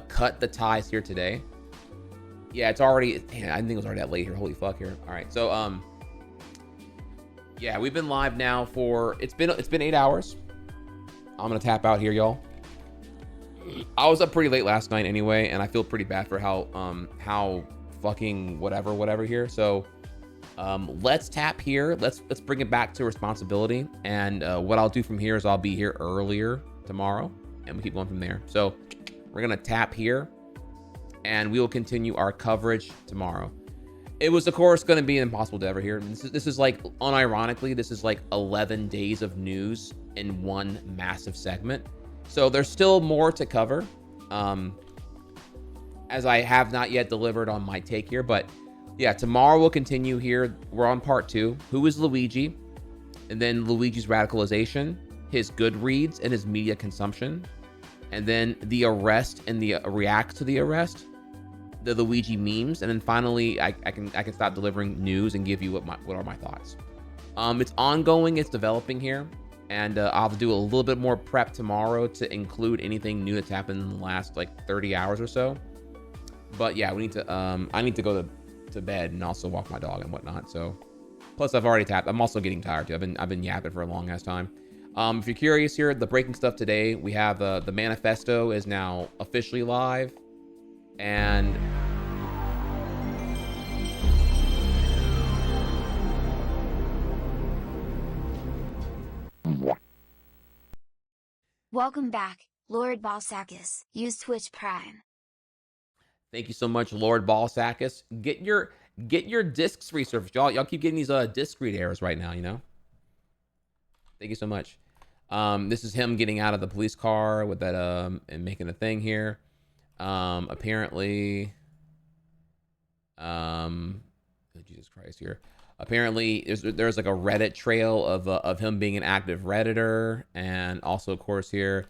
cut the ties here today. Yeah, it's already, damn, I didn't think it was already that late here. Holy fuck here. All right, so yeah, we've been live now for it's been 8 hours. I'm gonna tap out here, y'all. I was up pretty late last night anyway, and I feel pretty bad for how fucking whatever here. So let's tap here. Let's bring it back to responsibility. And what I'll do from here is I'll be here earlier tomorrow, and we keep going from there. So we're gonna tap here, and we will continue our coverage tomorrow. It was, of course, going to be impossible to ever hear. This is like, unironically, this is like 11 days of news in one massive segment. So there's still more to cover, as I have not yet delivered on my take here. But yeah, tomorrow we'll continue here. We're on part 2. Who is Luigi? And then Luigi's radicalization, his good reads, and his media consumption. And then the arrest and the react to the arrest. The Luigi memes, and then finally I can stop delivering news and give you what are my thoughts. It's ongoing, it's developing here, and I'll have to do a little bit more prep tomorrow to include anything new that's happened in the last like 30 hours or so. But yeah, we need to I need to go to bed and also walk my dog and whatnot. So plus I've already tapped. I'm also getting tired too. I've been yapping for a long ass time. If you're curious here, the breaking stuff today, we have the manifesto is now officially live. And Welcome back, Lord Balsakis. Use Twitch Prime. thank you so much, Lord Balsakis. Get your discs resurfaced. Y'all keep getting these disc read errors right now, you know? Thank you so much. This is him getting out of the police car with that and making a thing here. Apparently, Jesus Christ here. Apparently, there's like a Reddit trail of him being an active Redditor, and also, of course, here,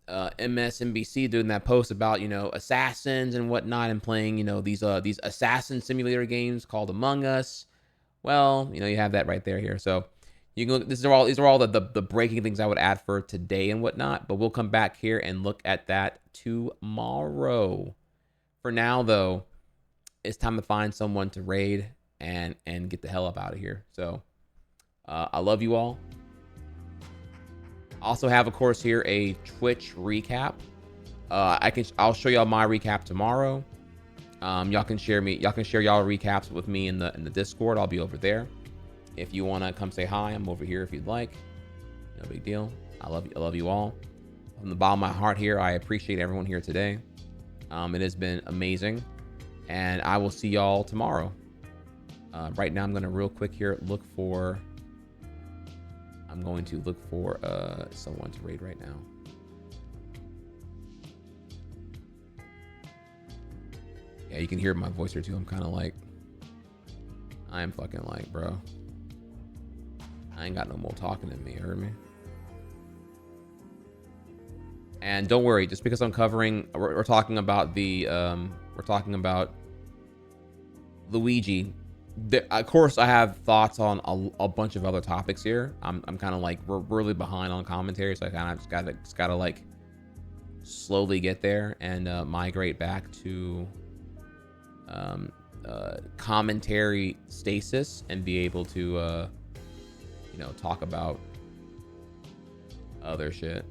MSNBC doing that post about, you know, assassins and whatnot, and playing, you know, these assassin simulator games called Among Us. Well, you know, you have that right there here. So you can look. These are all the breaking things I would add for today and whatnot. But we'll come back here and look at that tomorrow. For now, though, it's time to find someone to raid and get the hell up out of here. So I love you all. Also have, of course, here a Twitch recap. I'll show y'all my recap tomorrow. Y'all can share y'all recaps with me in the Discord. I'll be over there. If you want to come say hi, I'm over here if you'd like. No big deal. I love you all. From the bottom of my heart here, I appreciate everyone here today. It has been amazing. And I will see y'all tomorrow. Right now, I'm going to real quick here look for someone to raid right now. Yeah, you can hear my voice here too. I'm kind of like, I am fucking like, bro, I ain't got no more talking in me, heard me? And don't worry, just because I'm covering, we're talking about Luigi. Of course, I have thoughts on a bunch of other topics here. I'm kind of like, we're really behind on commentary, so I kind of just gotta like slowly get there and migrate back to commentary stasis and be able to you know, talk about other shit.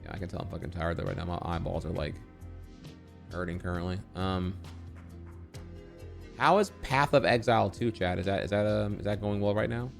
Yeah, I can tell I'm fucking tired though right now. My eyeballs are like hurting currently. How is Path of Exile 2, chat? Is that going well right now?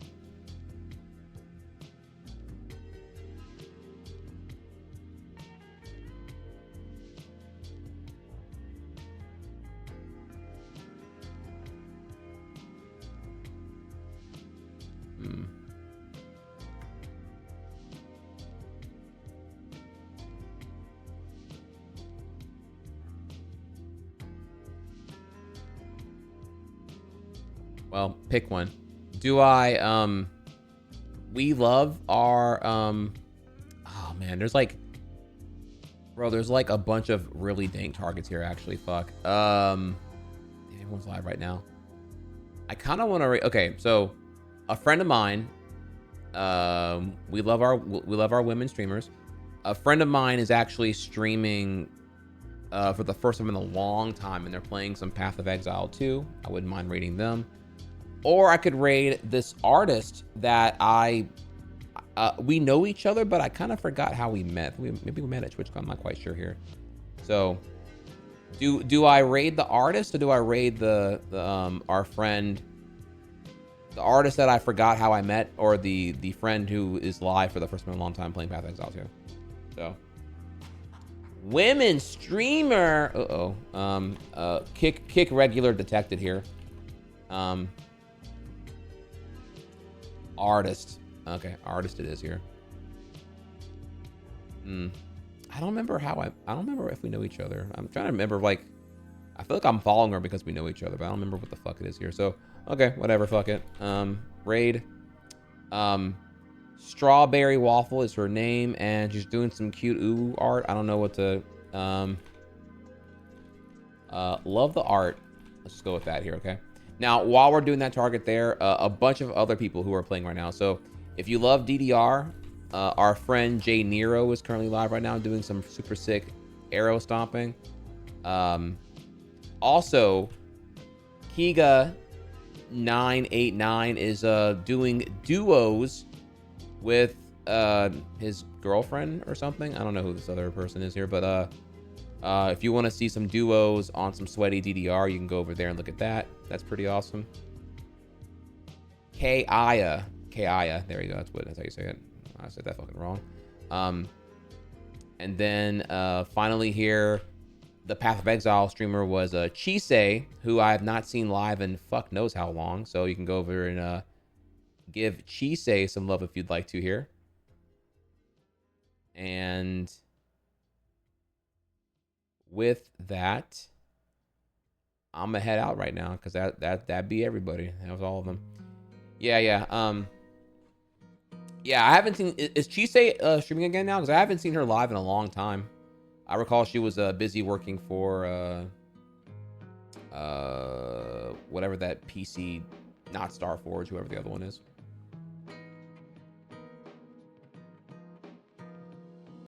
Well, pick one. Do I, we love our, oh man, there's like, bro, there's like a bunch of really dank targets here, actually, fuck. Everyone's live right now. I kind of want to, okay, so a friend of mine, we love our women streamers. A friend of mine is actually streaming for the first time in a long time, and they're playing some Path of Exile 2. I wouldn't mind raiding them. Or I could raid this artist that I We know each other, but I kind of forgot how we met. Maybe we met at TwitchCon. I'm not quite sure here. So, do I raid the artist, or do I raid the our friend, the artist that I forgot how I met, or the friend who is live for the first time in a long time playing Path of Exile too? So, women streamer. Kick regular detected here. Artist. Okay, artist it is here. I don't remember I don't remember if we know each other. I'm trying to remember, like, I feel like I'm following her because we know each other, but I don't remember what the fuck it is here. So, okay, whatever, fuck it. Raid. Strawberry Waffle is her name, and she's doing some cute ooh art. I don't know what to, love the art. Let's just go with that here, okay? Now, while we're doing that target there, a bunch of other people who are playing right now. So, if you love DDR, our friend Jay Nero is currently live right now doing some super sick arrow stomping. Also, Kiga989 is doing duos with his girlfriend or something. I don't know who this other person is here, but if you want to see some duos on some sweaty DDR, you can go over there and look at that. That's pretty awesome. Kaya, there you go. That's how you say it. I said that fucking wrong. And then finally here, the Path of Exile streamer was Chisei, who I have not seen live in fuck knows how long. So you can go over and give Chisei some love if you'd like to here. And with that, I'm gonna head out right now because that'd be everybody. That was all of them. Yeah. Yeah, I haven't seen. Is Chisei streaming again now? Because I haven't seen her live in a long time. I recall she was busy working for whatever that PC, not Starforge, whoever the other one is.